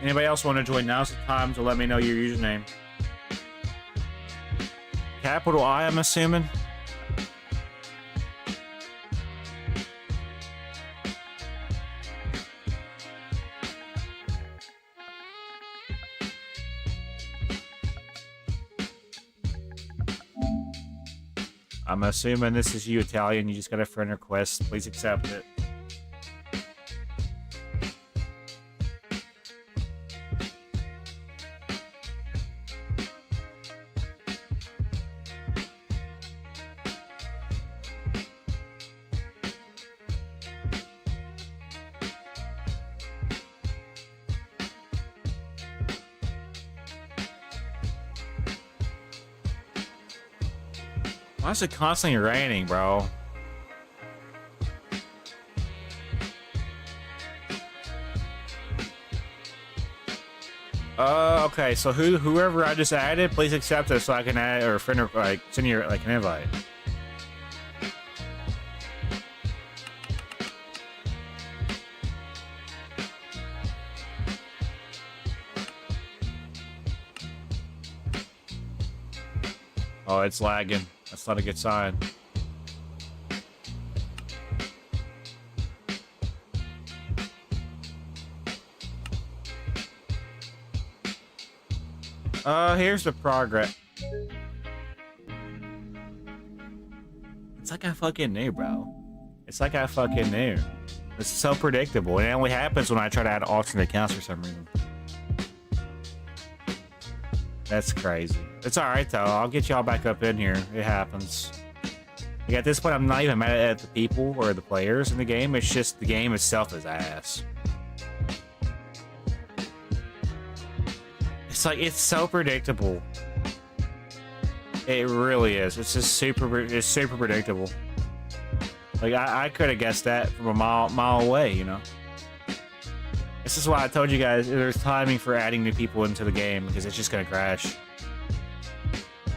Anybody else want to join? Now's the time to let me know your username. Capital I, I'm assuming. I'm assuming this is you, Italian. You just got a friend request. Please accept it. Why is it constantly raining, bro? Okay, so whoever I just added, please accept it so I can add or friend or like send you like an invite. Oh, it's lagging. That's not a good sign. Here's the progress. It's like I fucking knew, bro. It's like I fucking knew. It's so predictable. And it only happens when I try to add alternate accounts for some reason. That's crazy. It's alright though. I'll get y'all back up in here. It happens. Like, at this point, I'm not even mad at the people or the players in the game. It's just the game itself is ass. It's like, it's so predictable. It really is. It's just it's super predictable. Like, I could have guessed that from a mile away, you know? This is why I told you guys there's timing for adding new people into the game, because it's just gonna crash.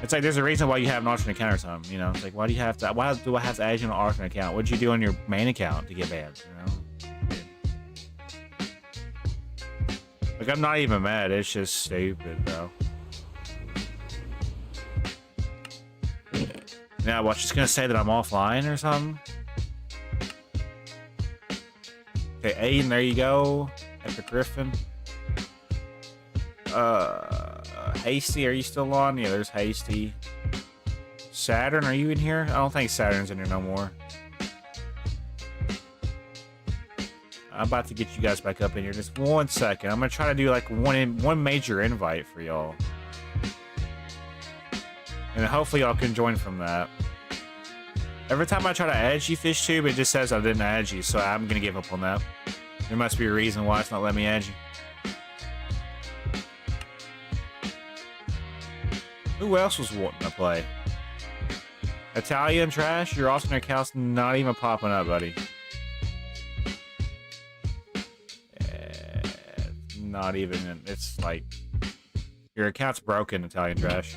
It's like there's a reason why you have an alternate account or something, you know? It's like, why do I have to add you an alternate account? What'd you do on your main account to get banned, you know? Like, I'm not even mad, it's just stupid, bro. Now, what, she's gonna say that I'm offline or something? Okay, Aiden, there you go. Epic Griffin. Hasty, are you still on? Yeah, there's Hasty. Saturn, are you in here? I don't think Saturn's in here no more. I'm about to get you guys back up in here. Just 1 second. I'm gonna try to do like one major invite for y'all. And hopefully y'all can join from that. Every time I try to add you, FishTube, it just says I didn't add you, so I'm gonna give up on that. There must be a reason why it's not letting me add you. Who else was wanting to play? Italian Trash? Your alternate account's not even popping up, buddy. Not even, it's like, your account's broken, Italian Trash.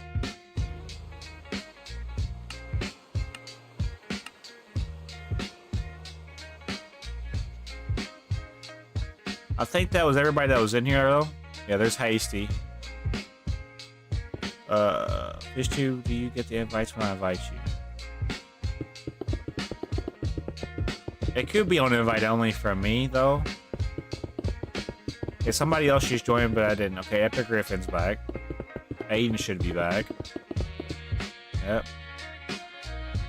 I think that was everybody that was in here, though. Yeah, there's Hasty. FishTube, do you get the invites when I invite you? It could be on invite only from me, though. Okay, somebody else just joined, but I didn't. Okay, Epic Griffin's back. Aiden should be back. Yep.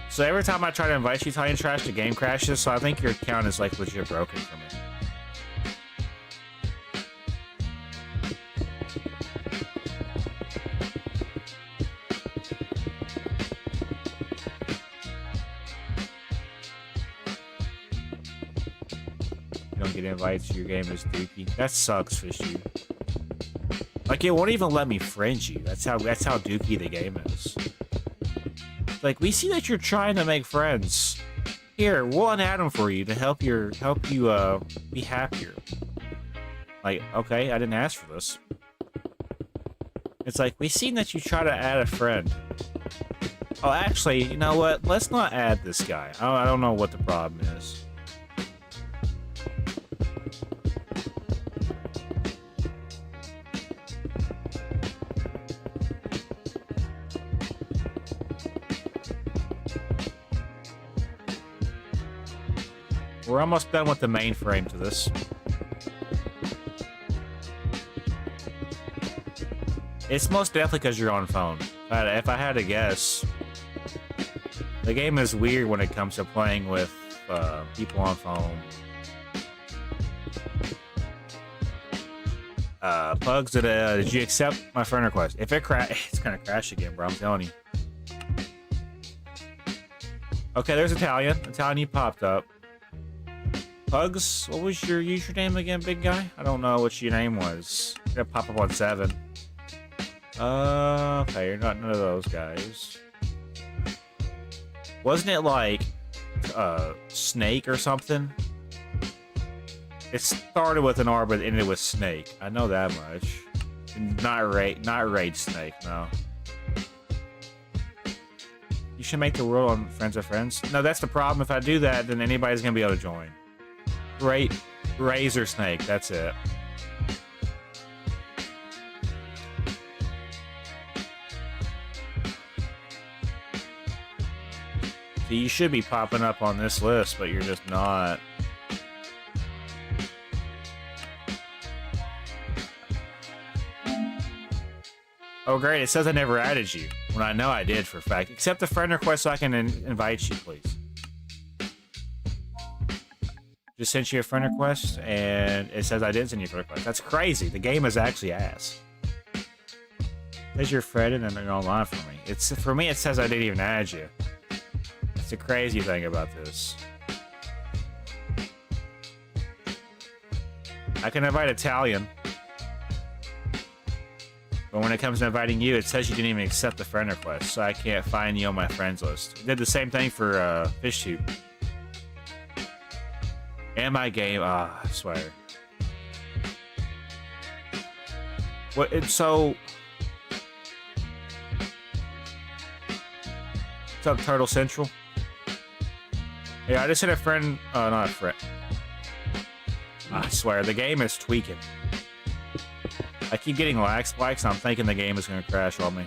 So every time I try to invite you, Italian Trash, the game crashes, so I think your account is, like, legit broken for me. Get invites to your game as Dookie. That sucks, FishTube. Like, it won't even let me friend you. That's how dookie the game is. Like, we see that you're trying to make friends. Here, we'll unadd them for you to help you be happier. Like, okay, I didn't ask for this. It's like, we seen that you try to add a friend. Oh, actually, you know what? Let's not add this guy. I don't know what the problem is. We're almost done with the mainframe to this. It's most definitely because you're on phone. If I had to guess, the game is weird when it comes to playing with people on phone. Pugs, did you accept my friend request? If it it's gonna crash again, bro. I'm telling you. Okay, there's Italian. Italian, you popped up. Pugs, what was your username again, big guy? I don't know what your name was. You're gonna pop up on 7. Okay, you're not none of those guys. Wasn't it like Snake or something? It started with an R but ended with Snake. I know that much. Not Raid Snake, no. You should make the world on Friends of Friends. No, that's the problem. If I do that, then anybody's gonna be able to join. Razor Snake, that's it. So you should be popping up on this list, but you're just not. Oh great, it says I never added you, when I know I did for a fact. Accept the friend request so I can invite you, please. Just sent you a friend request, and it says I didn't send you a friend request. That's crazy. The game is actually ass. It says you're friend and then they're online for me. For me, it says I didn't even add you. That's the crazy thing about this. I can invite Italian. But when it comes to inviting you, it says you didn't even accept the friend request, so I can't find you on my friends list. It did the same thing for FishTube. And my game, I swear. What? It's so. What's up, Turtle Central? Yeah, I just hit a friend. Not a friend. I swear, the game is tweaking. I keep getting lag spikes, and I'm thinking the game is going to crash on me.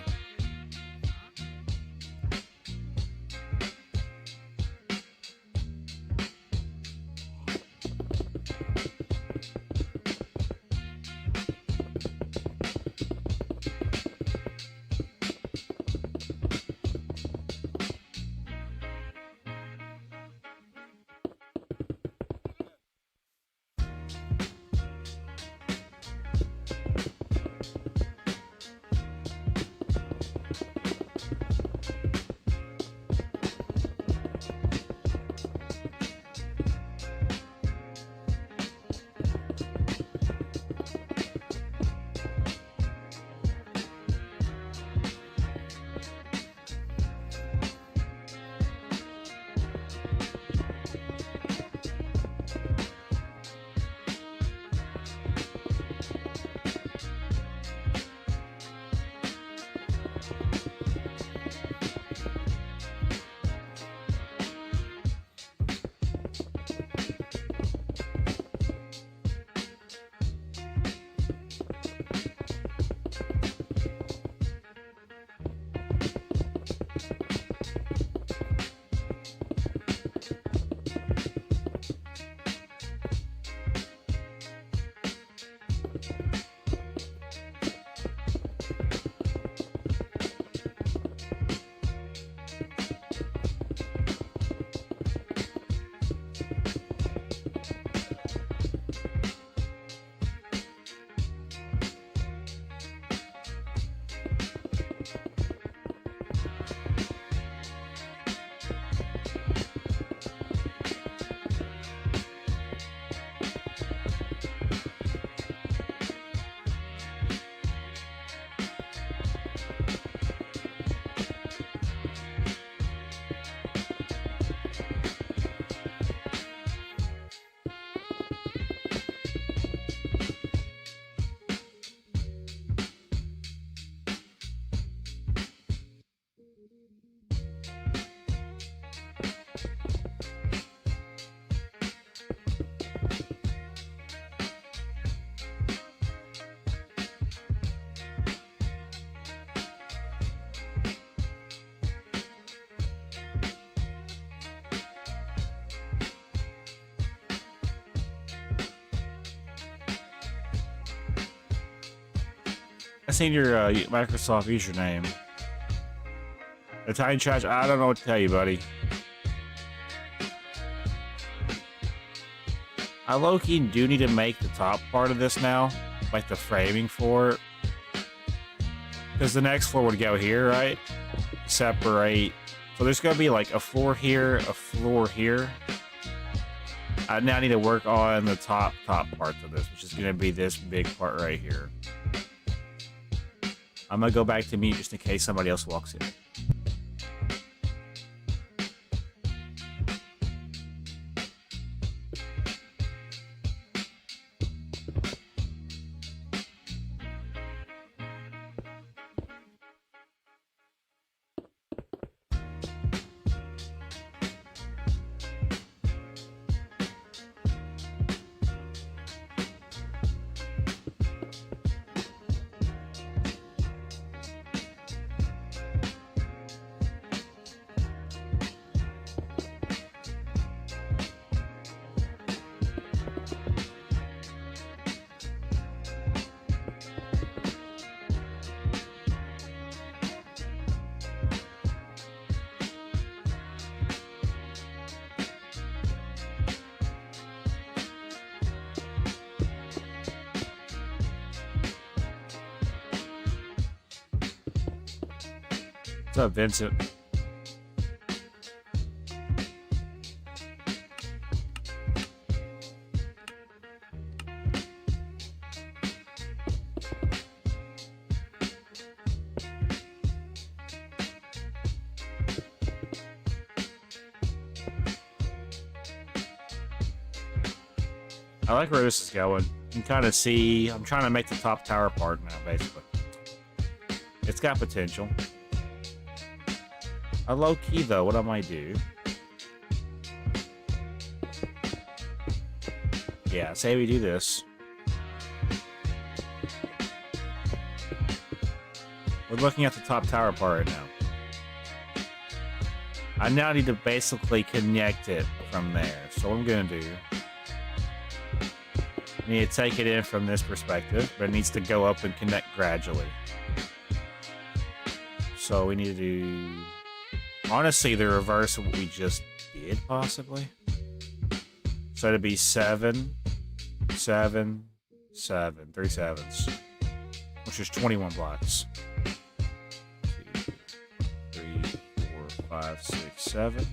I seen your Microsoft username. The tiny trash. I don't know what to tell you, buddy. I low-key do need to make the top part of this now, like the framing for it, because the next floor would go here, right? Separate. So there's gonna be like a floor here, a floor here. I now need to work on the top parts of this, which is gonna be this big part right here. I'm gonna go back to mute just in case somebody else walks in. What's up, Vincent? I like where this is going. You can kind of see, I'm trying to make the top tower part now, basically. It's got potential. Low key though, what I might do. Yeah, say we do this. We're looking at the top tower part right now. I now need to basically connect it from there. So what I'm gonna do, I need to take it in from this perspective, but it needs to go up and connect gradually. So we need to do, honestly, the reverse of what we just did, possibly. So it'd be 7, 7, 7, 3 sevens, which is 21 blocks. 2, 3, 4, 5, 6, 7.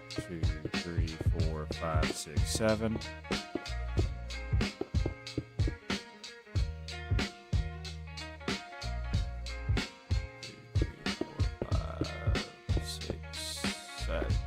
2, 3, 4, 5, 6, 7. 2, 3, 4, 5, 6, 7.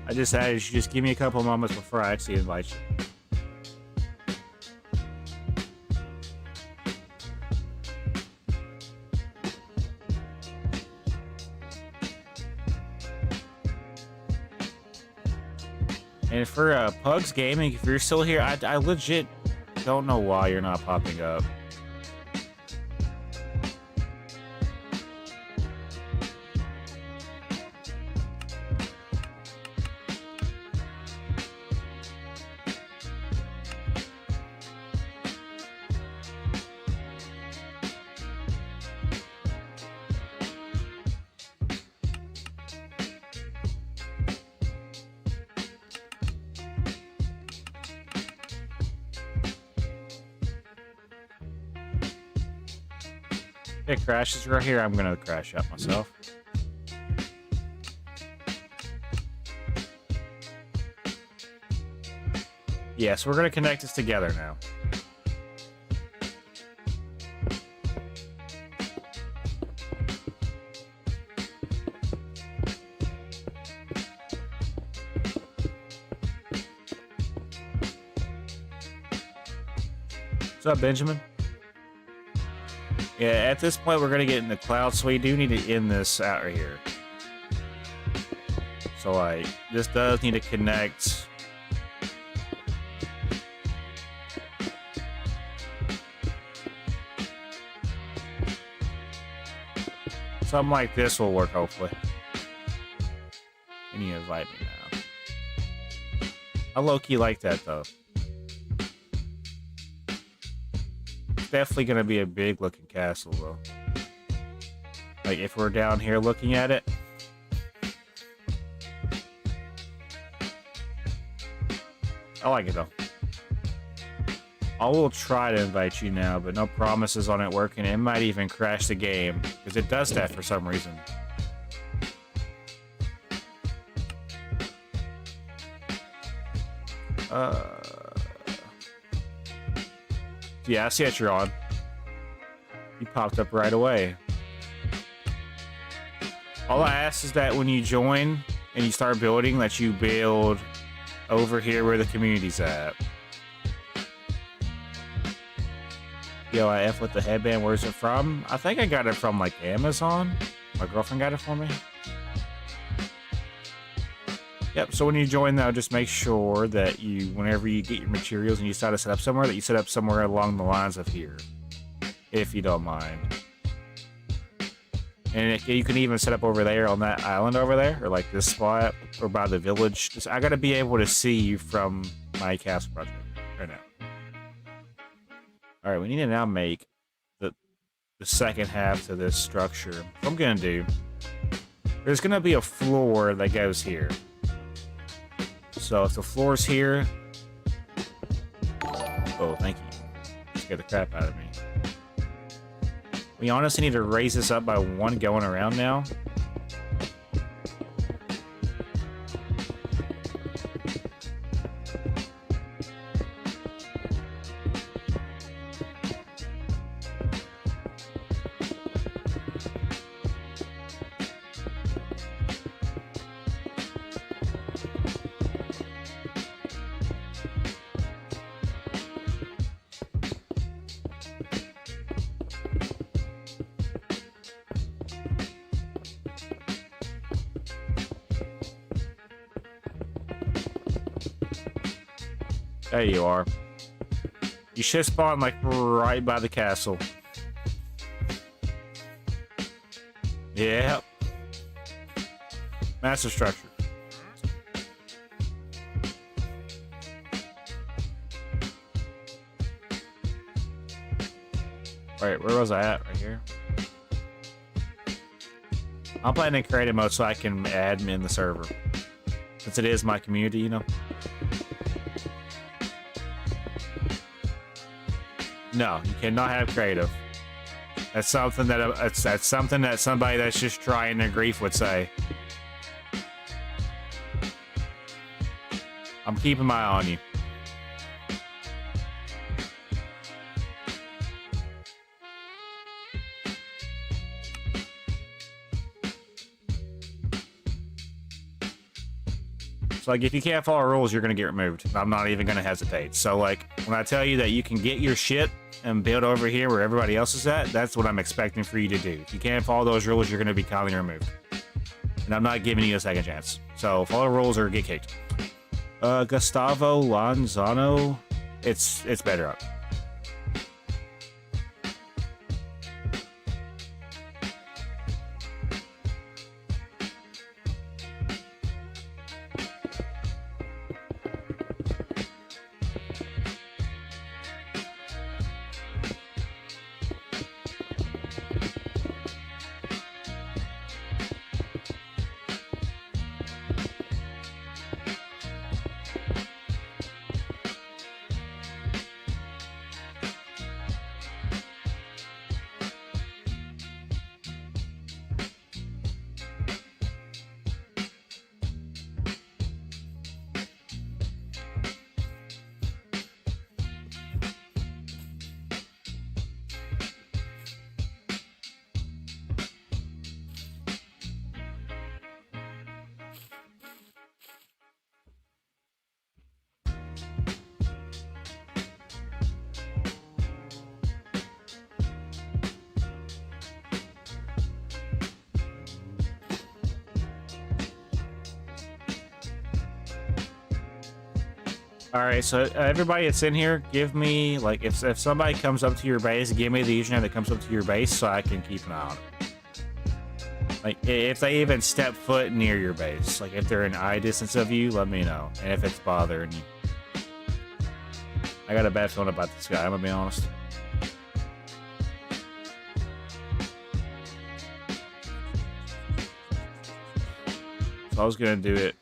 I just added, you just give me a couple moments before I actually invite you. And for Pugs Gaming, if you're still here, I legit don't know why you're not popping up. If it crashes right here, I'm gonna crash out myself. Yeah, so we're gonna connect this together now. What's up, Benjamin? Yeah, at this point, we're going to get in the cloud, so we do need to end this out right here. So, like, this does need to connect. Something like this will work, hopefully. You need to invite me now. I low-key like that, though. Definitely gonna be a big looking castle though. Like if we're down here looking at it. I like it though. I will try to invite you now, but no promises on it working. It might even crash the game because it does that for some reason. Yeah, I see that you're on. You popped up right away. All I ask is that when you join and you start building, that you build over here where the community's at. Yo, I F with the headband. Where's it from? I think I got it from like Amazon. My girlfriend got it for me. Yep, so when you join though, just make sure that you, whenever you get your materials and you decide to set up somewhere, that you set up somewhere along the lines of here. If you don't mind. And you can even set up over there on that island over there, or like this spot, or by the village. Just, I gotta be able to see you from my castle project right now. All right, we need to now make the second half to this structure. What I'm gonna do, there's gonna be a floor that goes here. So if the floor's here, oh, thank you. Scared the crap out of me. We honestly need to raise this up by one going around now. There you are. You should spawn like right by the castle. Yep. Massive structure. Alright, where was I at? Right here. I'm playing in creative mode so I can admin the server. Since it is my community, you know. No, you cannot have creative. That's something that that's something that somebody that's just trying their grief would say. I'm keeping my eye on you. So, like, if you can't follow rules, you're going to get removed. I'm not even going to hesitate. So, like, when I tell you that you can get your shit and build over here where everybody else is at, that's what I'm expecting for you to do. If you can't follow those rules, you're going to be kindly removed. And I'm not giving you a second chance. So, follow rules or get kicked. Gustavo Lanzano, it's better up. All right, so everybody that's in here, give me, like, if somebody comes up to your base, give me the username that comes up to your base so I can keep an eye on it. Like, if they even step foot near your base, like, if they're in eye distance of you, let me know. And if it's bothering you. I got a bad feeling about this guy, I'm gonna be honest. So I was gonna do it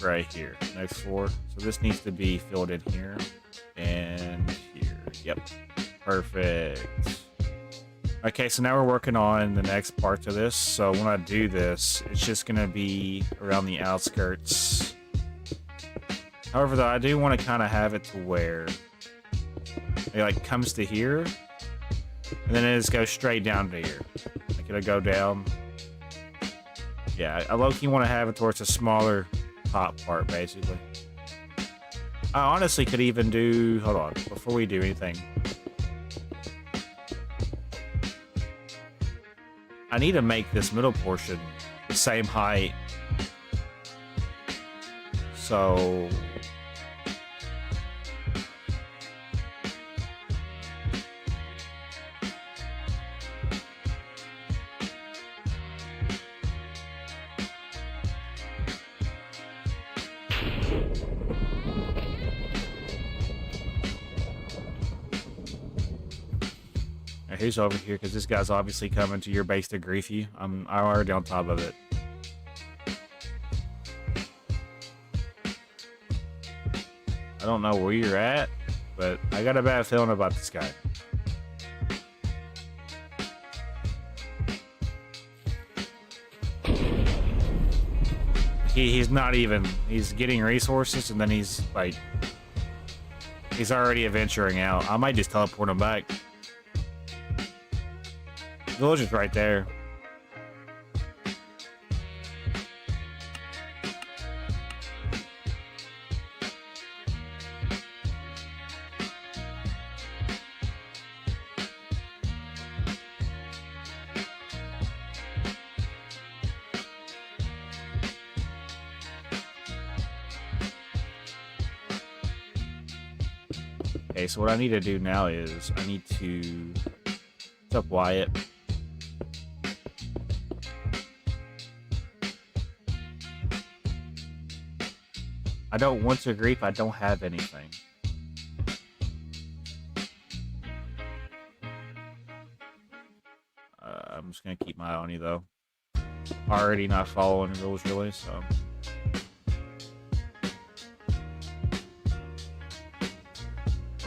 right here, next floor. So this needs to be filled in here and here. Yep, perfect. Okay, so now we're working on the next parts of this. So when I do this, it's just gonna be around the outskirts. However, though, I do want to kind of have it to where it like comes to here, and then it just goes straight down to here. Like it'll go down. Yeah, I low-key want to have it towards a smaller top part, basically. I honestly could even do... Hold on, before we do anything. I need to make this middle portion the same height. So... Alright, who's over here? Because this guy's obviously coming to your base to grief you. I'm already on top of it. I don't know where you're at, but I got a bad feeling about this guy. He's not even, he's getting resources and then he's like, he's already adventuring out. I might just teleport him back. The village is right there. Okay, so what I need to do now is I need to... What's up, Wyatt? I don't want to grief, I don't have anything. I'm just gonna keep my eye on you though. Already not following rules really, so...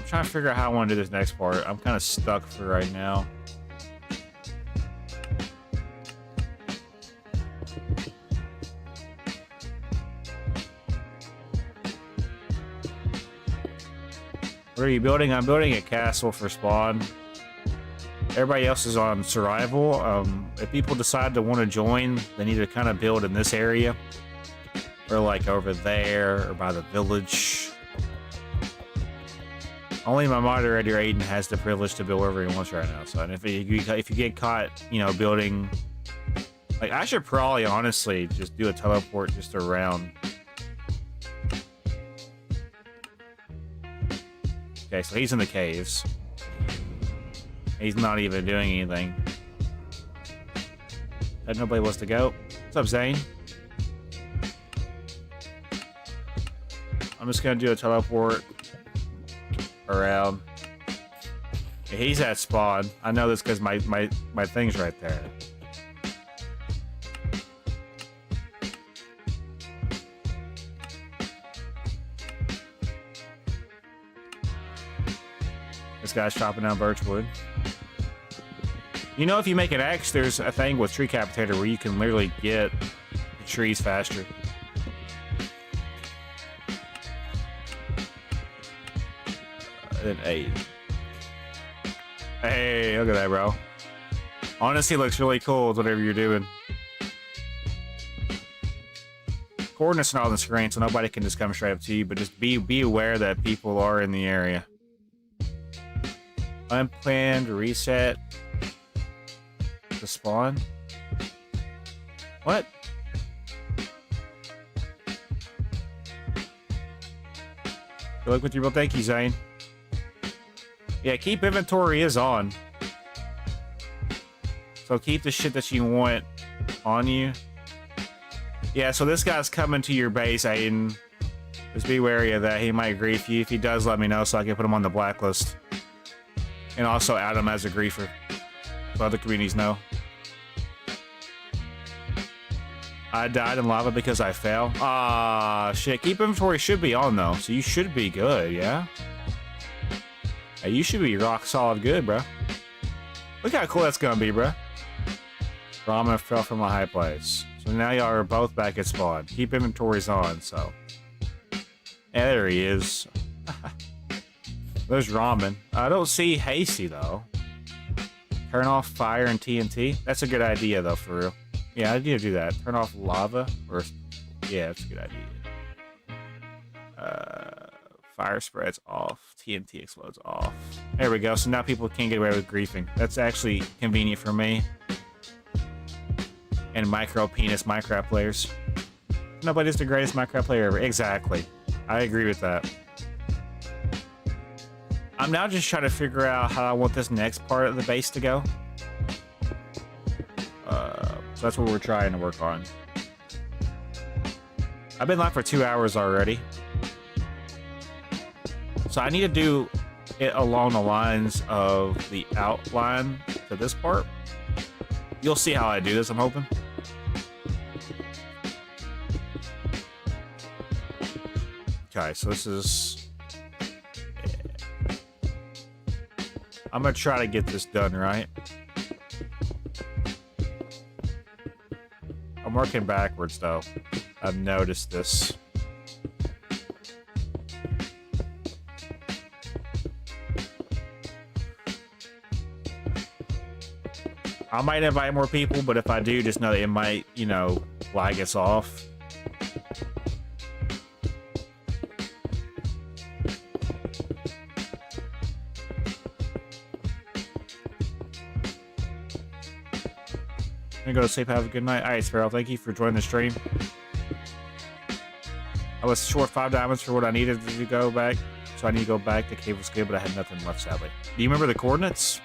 Trying to figure out how I want to do this next part. I'm kind of stuck for right now. What are you building? I'm building a castle for spawn. Everybody else is on survival. If people decide to want to join, they need to kind of build in this area. Or like over there, or by the village. Only my moderator Aiden has the privilege to build wherever he wants right now. So, and if you get caught, you know, building, like I should probably honestly just do a teleport just around. Okay, so he's in the caves. He's not even doing anything. And nobody wants to go. What's up, Zane? I'm just gonna do a teleport around. Yeah, he's at spawn. I know this because my thing's right there. This guy's chopping down birchwood. You know, if you make an axe, there's a thing with Tree Capitator where you can literally get the trees faster. An 8. Hey, look at that, bro. Honestly, looks really cool with whatever you're doing. Coordinates are on the screen, so nobody can just come straight up to you, but just be aware that people are in the area. Unplanned reset to spawn. What? Good luck with your build. Thank you, Zane. Yeah, keep inventory is on. So keep the shit that you want on you. Yeah, so this guy's coming to your base, Aiden. Just be wary of that. He might grief you. If he does, let me know so I can put him on the blacklist. And also add him as a griefer. So other communities know. I died in lava because I fell. Ah, shit. Keep inventory should be on, though. So you should be good, yeah? Hey, you should be rock solid good, bro. Look how cool that's gonna be, bro. Ramen fell from a high place. So now y'all are both back at spawn. Keep inventories on, so. Yeah, there he is. There's Ramen. I don't see Hasty, though. Turn off fire and TNT. That's a good idea, though, for real. Yeah, I need to do that. Turn off lava. Or, yeah, that's a good idea. Fire spreads off. TNT explodes off. There we go. So now people can't get away with griefing. That's actually convenient for me. And micro penis Minecraft players. Nobody's the greatest Minecraft player ever. Exactly. I agree with that. I'm now just trying to figure out how I want this next part of the base to go. So that's what we're trying to work on. I've been live for 2 hours already. So I need to do it along the lines of the outline to this part. You'll see how I do this, I'm hoping. Okay, so this is... Yeah. I'm gonna try to get this done right. I'm working backwards, though. I've noticed this. I might invite more people, but if I do, just know that it might, you know, lag us off. I'm gonna go to sleep, have a good night. Alright, Sparrow, thank you for joining the stream. I was short 5 diamonds for what I needed to go back, so I need to go back. The cave was good, but I had nothing left, sadly. Do you remember the coordinates?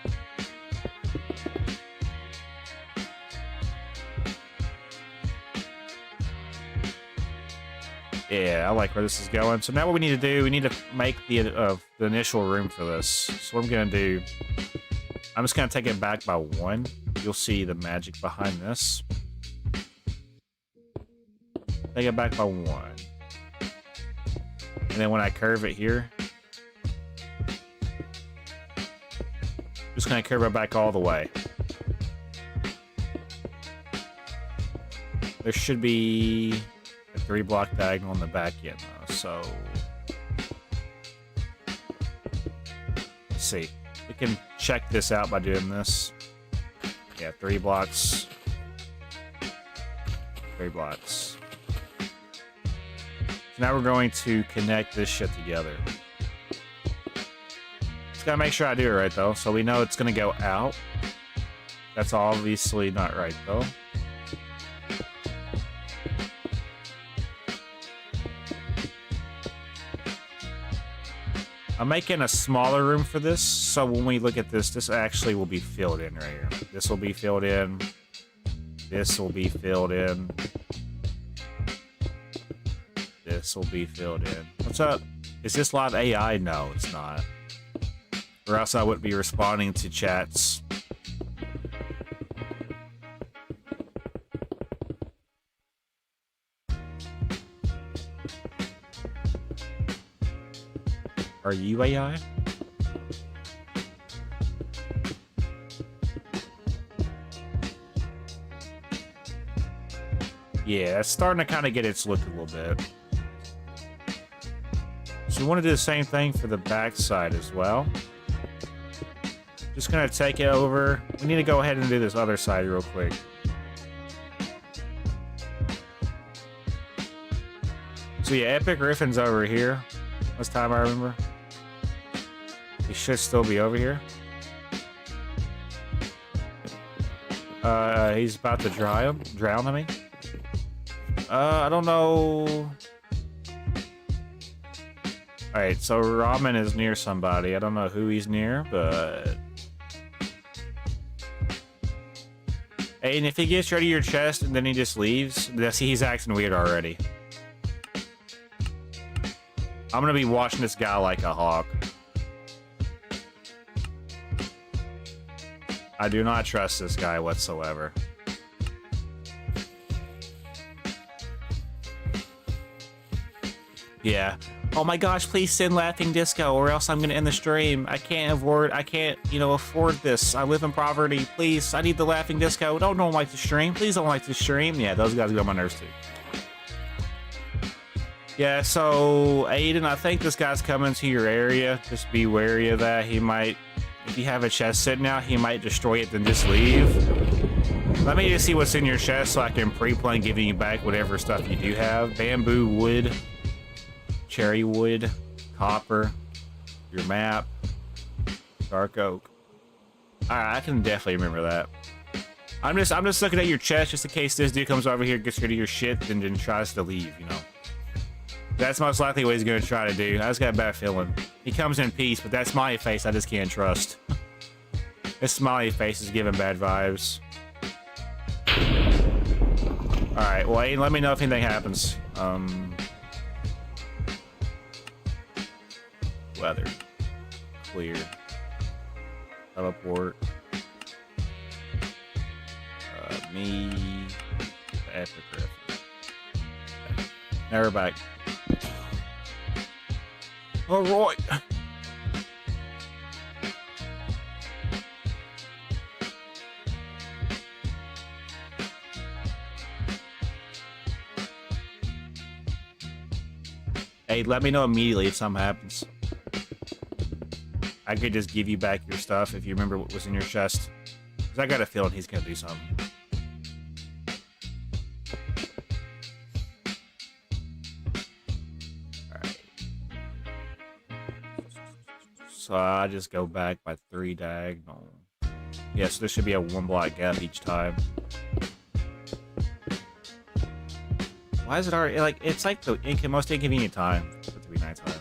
Yeah, I like where this is going. So now what we need to do, we need to make the initial room for this. So what I'm going to do, I'm just going to take it back by 1. You'll see the magic behind this. Take it back by 1. And then when I curve it here, just going to curve it back all the way. There should be... 3-block diagonal on the back end, though, so let's see. We can check this out by doing this. Yeah, 3 blocks. 3 blocks. So now we're going to connect this shit together. Just gotta make sure I do it right, though, so we know it's gonna go out. That's obviously not right, though. I'm making a smaller room for this, so when we look at this, this actually will be filled in right here. This will be filled in. This will be filled in. This will be filled in. What's up? Is this live AI? No, it's not. Or else I wouldn't be responding to chats. Are you AI? Yeah, it's starting to kind of get its look a little bit. So we want to do the same thing for the back side as well. Just gonna take it over. We need to go ahead and do this other side real quick. So yeah, Epic Griffin's over here. Last time I remember. He should still be over here. He's about to drown, I mean. I don't know. Alright, so Ramen is near somebody. I don't know who he's near, but... Hey, and if he gets rid of your chest and then he just leaves, he's acting weird already. I'm gonna be watching this guy like a hawk. I do not trust this guy whatsoever. Yeah. Oh my gosh, please send Laughing Disco or else I'm gonna end the stream. I can't, you know, afford this. I live in poverty. Please, I need the Laughing Disco. Don't like the stream. Please don't like the stream. Yeah, those guys get on my nerves too. Yeah, so Aiden, I think this guy's coming to your area. Just be wary of that. He might, if you have a chest sitting out, he might destroy it then just leave. Let me just see what's in your chest so I can pre-plan giving you back whatever stuff you do have. Bamboo, wood, cherry wood, copper, your map, dark oak. Alright, I can definitely remember that. I'm just looking at your chest just in case this dude comes over here, gets rid of your shit, and then tries to leave, you know. That's most likely what he's going to try to do. I just got a bad feeling. He comes in peace, but that smiley face I just can't trust. This smiley face is giving bad vibes. Alright, well, Aiden, let me know if anything happens. Weather. clear. Teleport. Me. The epic riff. Okay. Now we're back. Alright. Hey, let me know immediately if something happens. I could just give you back your stuff if you remember what was in your chest. Because I got a feeling he's going to do something. Alright. So I just go back by 3 diagonal. Yeah, so there should be a 1 block gap each time. Why is it already, like, it's like the most inconvenient time for it to be nighttime.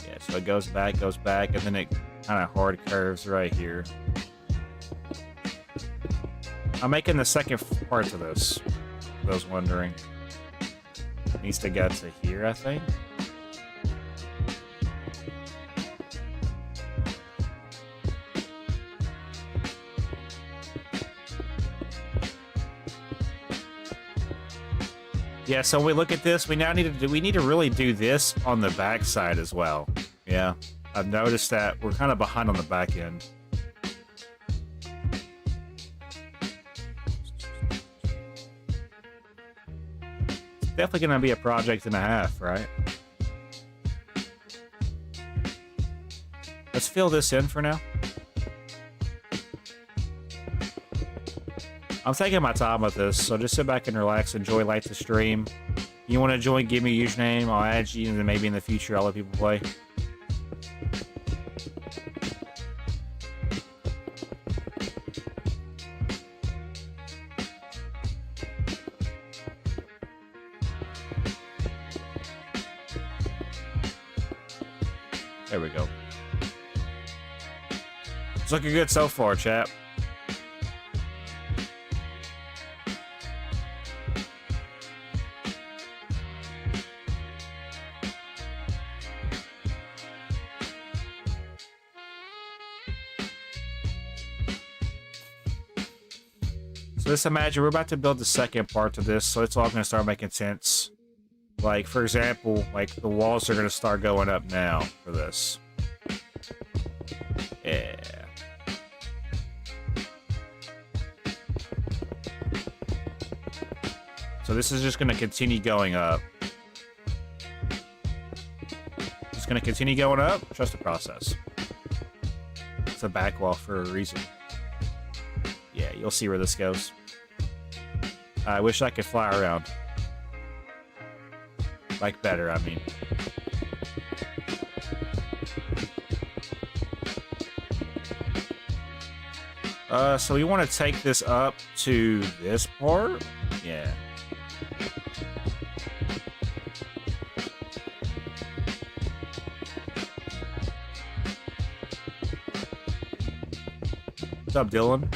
Yeah, so it goes back, and then it kind of hard curves right here. I'm making the second part to this, for those wondering. It needs to go to here, I think. Yeah, so when we look at this, we now need to really do this on the back side as well. Yeah, I've noticed that we're kind of behind on the back end. It's definitely going to be a project and a half, right? Let's fill this in for now. I'm taking my time with this, so just sit back and relax, enjoy, like the stream. You want to join, give me a username, I'll add you, and then maybe in the future I'll let people play. There we go. It's looking good so far, chap. Just imagine we're about to build the second part to this, so it's all going to start making sense. Like, for example, like the walls are going to start going up now for this. Yeah. So this is just going to continue going up. It's going to continue going up. Trust the process. It's a back wall for a reason. Yeah, you'll see where this goes. I wish I could fly around. Like better, I mean. So we want to take this up to this part? Yeah. What's up, Dylan?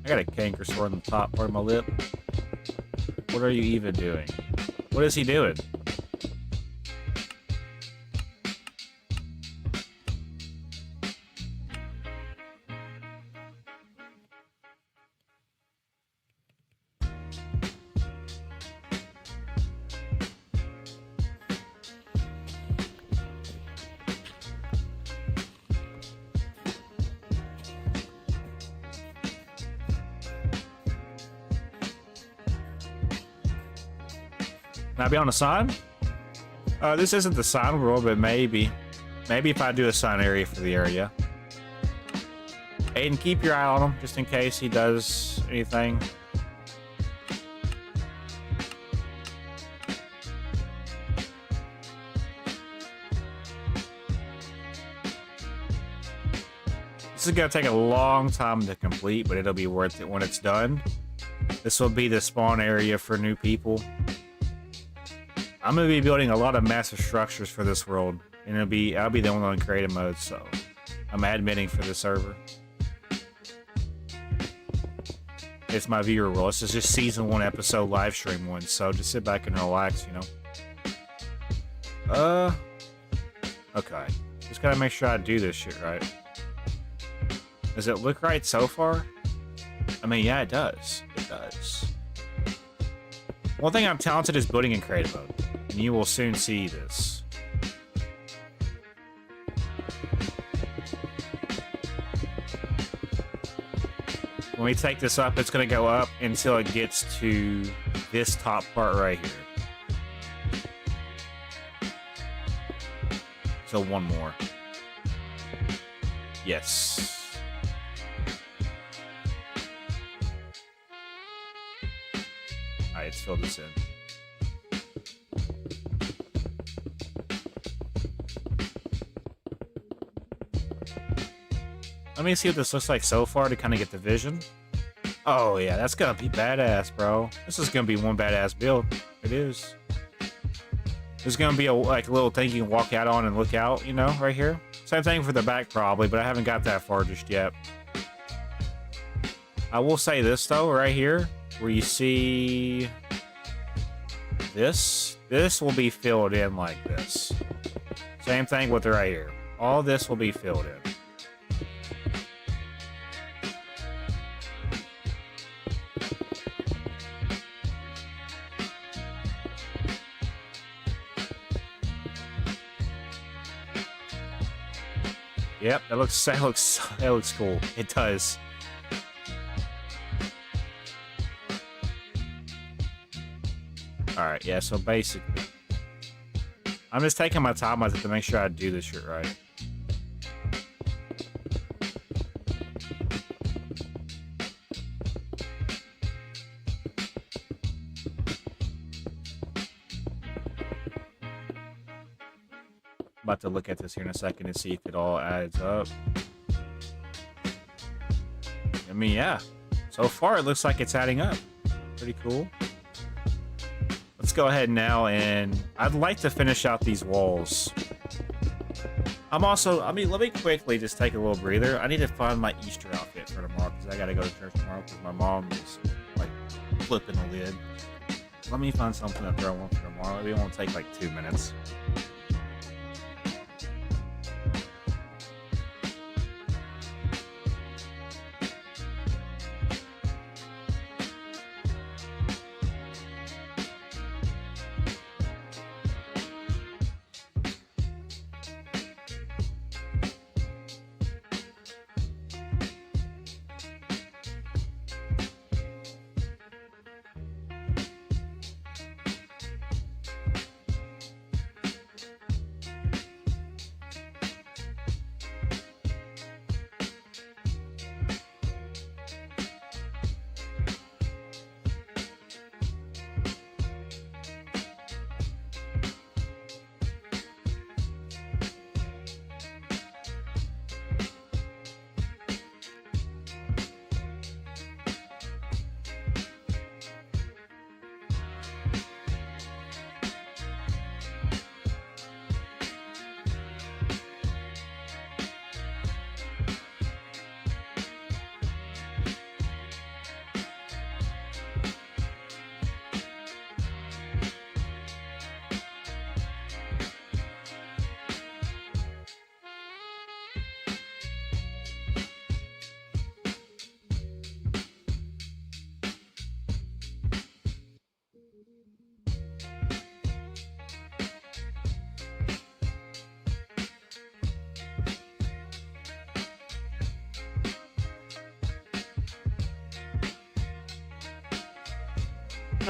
I got a canker sore on the top part of my lip. What are you even doing? What is he doing? Can I be on a sign? This isn't the sign world, but maybe. Maybe if I do a sign area for the area. Aiden, keep your eye on him, just in case he does anything. This is going to take a long time to complete, but it'll be worth it when it's done. This will be the spawn area for new people. I'm going to be building a lot of massive structures for this world, and I'll be the only one in creative mode, so I'm admitting for the server. It's my viewer role. This is just season 1 episode live stream 1, so just sit back and relax, you know. Okay. Just gotta make sure I do this shit right. Does it look right so far? I mean, yeah, it does. It does. One thing I'm talented is building in creative mode, and you will soon see this. When we take this up, it's gonna go up until it gets to this top part right here. So one more. Yes. Alright, let's fill this in. Let me see what this looks like so far to kind of get the vision. Oh yeah, that's gonna be badass, bro. This is gonna be one badass build. It is. There's gonna be a little thing you can walk out on and look out, you know, right here. Same thing for the back probably, but I haven't got that far just yet. I will say this though, right here, where you see this will be filled in like this. Same thing with right here. All this will be filled in. Yep, that looks cool. It does. All right, yeah. So basically, I'm just taking my time with it to make sure I do this shit right. About to look at this here in a second and see if it all adds up. I mean, yeah. So far, it looks like it's adding up. Pretty cool. Let's go ahead now, and I'd like to finish out these walls. Let me quickly just take a little breather. I need to find my Easter outfit for tomorrow, because I gotta go to church tomorrow, because my mom is, like, flipping the lid. Let me find something to throw on for tomorrow. Maybe it won't take, like, 2 minutes.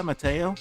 Mateo.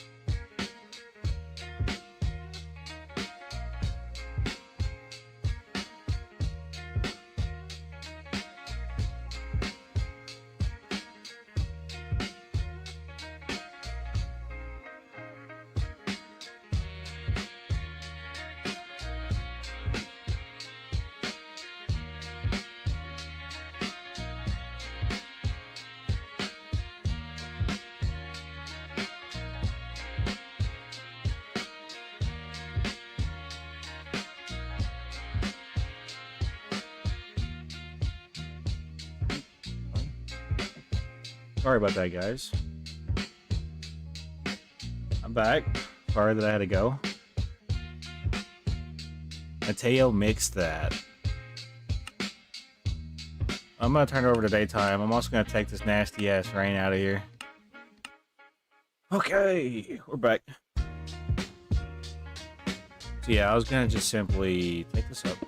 Sorry about that, guys. I'm back. Sorry that I had to go. Mateo mixed that. I'm gonna turn it over to daytime. I'm also gonna take this nasty ass rain out of here. Okay, we're back. So yeah, I was gonna just simply take this up.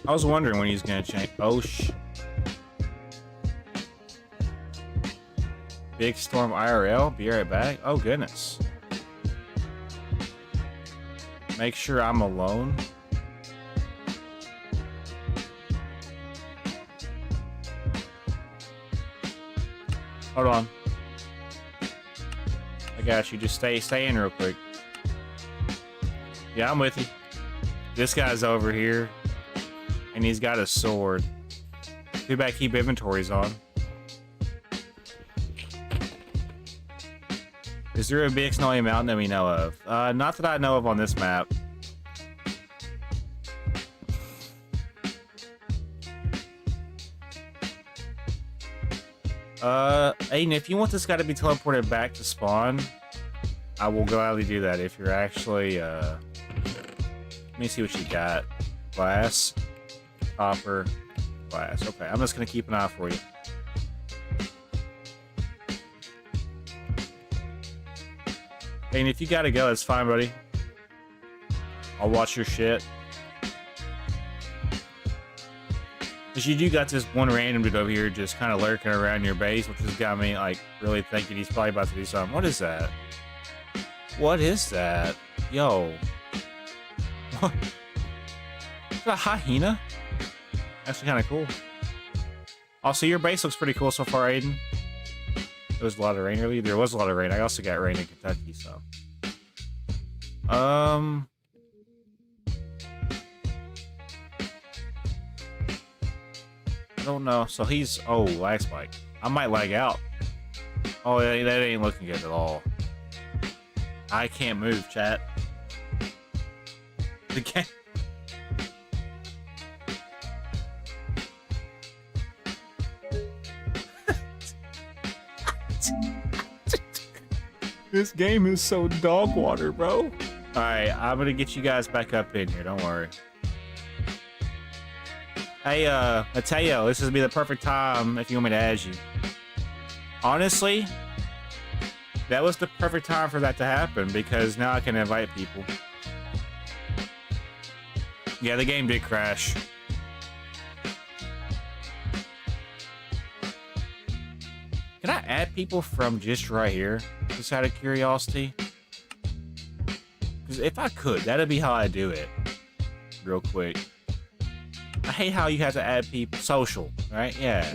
I was wondering when he's gonna change. Oh Big storm IRL. Be right back. Oh goodness. Make sure I'm alone. Hold on. I got you. Just stay in real quick. Yeah, I'm with you. This guy's over here, and he's got a sword. Too bad keep inventories on. Is there a big snowy mountain that we know of? Not that I know of on this map. Aiden, if you want this guy to be teleported back to spawn, I will gladly do that if you're actually, let me see what you got. Glass, copper, glass. Okay, I'm just gonna keep an eye for you. Aiden, if you gotta go, that's fine, buddy. I'll watch your shit. Because you do got this one random dude over here just kind of lurking around your base, which has got me, like, really thinking he's probably about to do something. What is that? What is that? Yo. What? Is that a hyena? Actually kind of cool. Also, your base looks pretty cool so far, Aiden. There was a lot of rain earlier. There was a lot of rain. I also got rain in Kentucky, so. I don't know. So he's... Oh, lag spike. I might lag out. Oh, that ain't looking good at all. I can't move, chat. The game... This game is so dog water, bro. Alright, I'm gonna get you guys back up in here. Don't worry. Hey, Mateo, this would be the perfect time if you want me to add you. Honestly, that was the perfect time for that to happen because now I can invite people. Yeah, the game did crash. Can I add people from just right here? Just out of curiosity? Because if I could, that'd be how I do it. Real quick. I hate how you have to add people. Social, right? Yeah.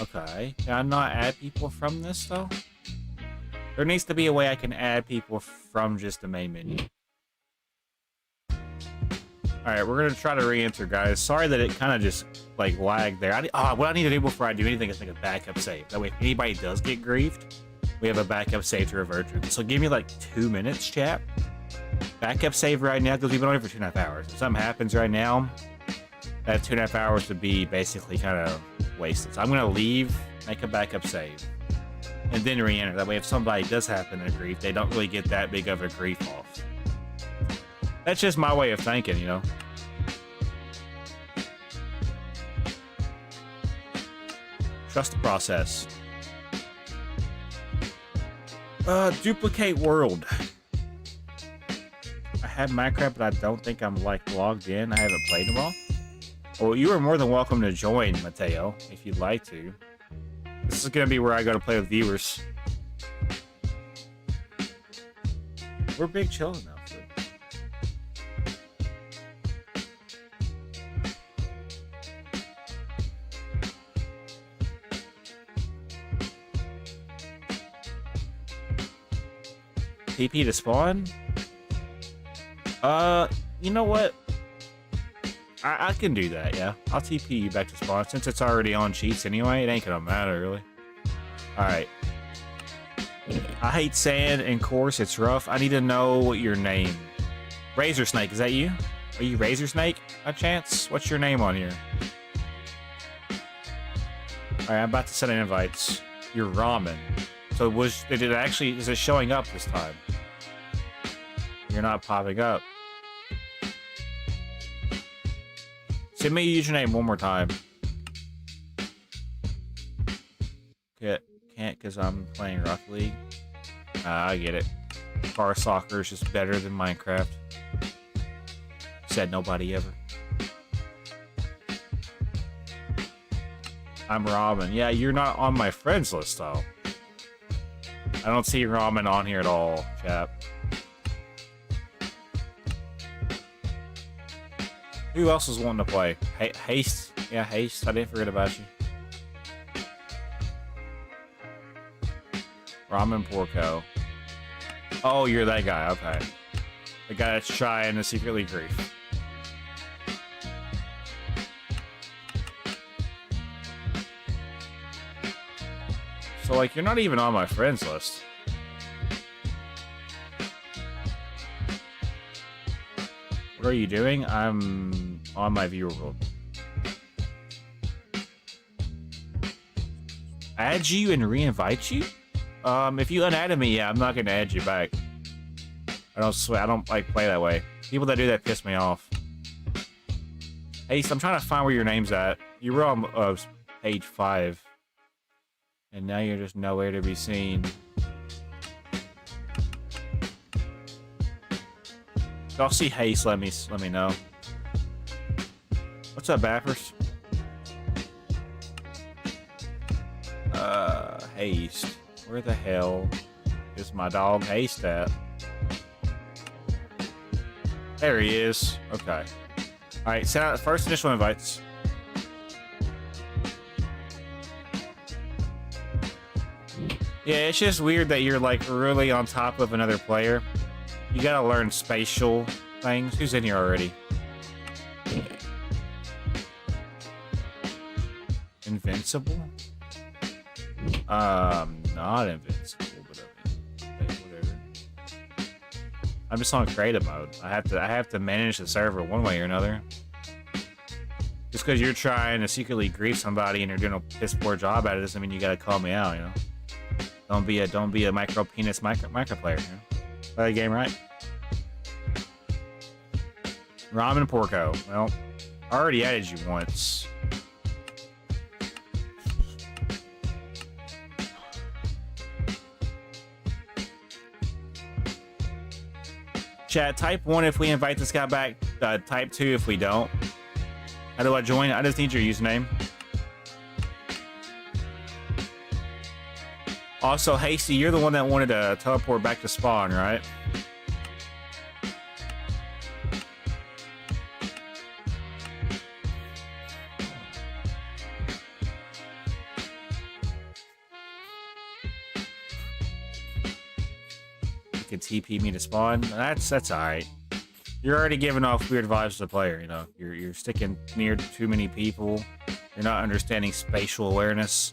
Okay. Can I not add people from this, though? There needs to be a way I can add people from just the main menu. Alright, we're gonna try to re-enter, guys. Sorry that it kind of just, like, lagged there. What I need to do before I do anything is make a backup save. That way, if anybody does get griefed, we have a backup save to revert to. So give me, like, 2 minutes, chat. Backup save right now, because we've been on it for 2.5 hours. If something happens right now, that 2.5 hours would be basically kind of wasted. So I'm gonna leave, make a backup save, and then re-enter. That way, if somebody does happen to grief, they don't really get that big of a grief off. That's just my way of thinking, you know. Trust the process. Duplicate world. I have Minecraft, but I don't think I'm, like, logged in. I haven't played them all. Well, you are more than welcome to join, Mateo, if you'd like to. This is gonna be where I go to play with viewers. We're big chilling now. TP to spawn? You know what? I can do that, yeah. I'll TP you back to spawn. Since it's already on cheats anyway, it ain't gonna matter, really. Alright. I hate sand and course, it's rough. I need to know your name. Razor Snake, is that you? Are you Razor Snake, by chance? What's your name on here? Alright, I'm about to send in invites. You're Ramen. So did it actually, is it showing up this time? You're not popping up. Send me your username one more time. Can't because I'm playing Rocket League. I get it. Car soccer is just better than Minecraft. Said nobody ever. I'm Ramen. Yeah, you're not on my friends list though. I don't see Ramen on here at all, chap. Who else is wanting to play? Haste? Yeah, Haste. I didn't forget about you. Ramen Porco. Oh, you're that guy. Okay. The guy that's trying to secretly grief. So, like, you're not even on my friends list. What are you doing? I'm on my viewer world. Add you and re-invite you? If you unadded me, yeah, I'm not gonna add you back. I don't like play that way. People that do that piss me off. Hey, so I'm trying to find where your name's at. You were on page 5. And now you're just nowhere to be seen. If y'all see Haste, let me know. What's up, Bappers? Haste. Where the hell is my dog Haste at? There he is. Okay. Alright, send out the first initial invites. Yeah, it's just weird that you're like really on top of another player. You gotta learn spatial things. Who's in here already? Invincible? Not invincible, but I mean, whatever. I'm just on creative mode. I have to manage the server one way or another. Just because you're trying to secretly grief somebody and you're doing a piss poor job at it doesn't mean you gotta call me out, you know? Don't be a micro penis micro player, you know? Play the game right. Ramen Porco. Well, I already added you once. Chat, type 1 if we invite this guy back. Type 2 if we don't. How do I join? I just need your username. Also, Hasty, you're the one that wanted to teleport back to spawn, right? You can TP me to spawn. That's alright. You're already giving off weird vibes to the player, you know. You're sticking near too many people. You're not understanding spatial awareness.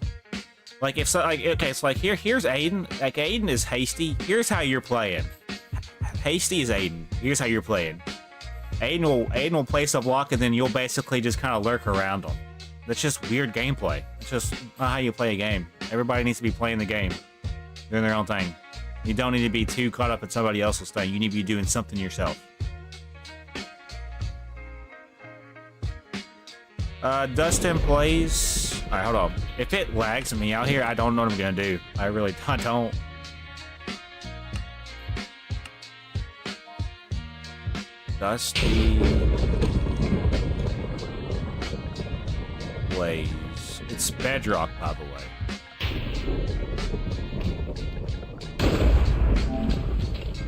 Like if so, like okay, so like here's Aiden. Like Aiden is Hasty. Here's how you're playing. Hasty is Aiden. Here's how you're playing. Aiden will place a block and then you'll basically just kind of lurk around him. That's just weird gameplay. It's just not how you play a game. Everybody needs to be playing the game, doing their own thing. You don't need to be too caught up in somebody else's thing. You need to be doing something yourself. Dustin plays. Alright, hold on. If it lags me out here, I don't know what I'm gonna do. I really don't. Dusty plays. It's Bedrock, by the way.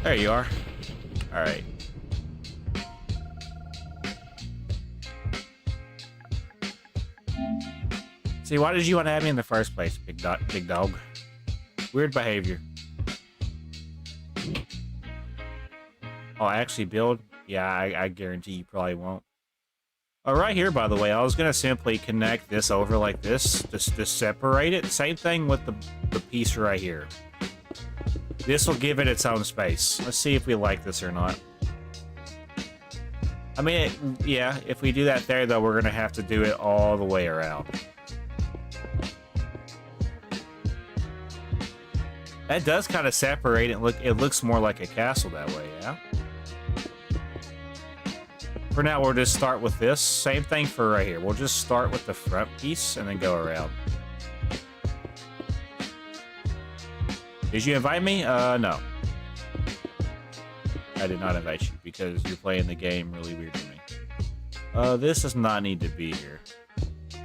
There you are. Alright. See, why did you want to have me in the first place, big dog? Weird behavior. Oh, actually build? Yeah, I guarantee you probably won't. Oh, right here, by the way, I was going to simply connect this over like this, just separate it. Same thing with the piece right here. This will give it its own space. Let's see if we like this or not. I mean, yeah, if we do that there, though, we're going to have to do it all the way around. That does kind of separate it. It looks more like a castle that way, yeah? For now, we'll just start with this. Same thing for right here. We'll just start with the front piece and then go around. Did you invite me? No. I did not invite you because you're playing the game really weird to me. This does not need to be here.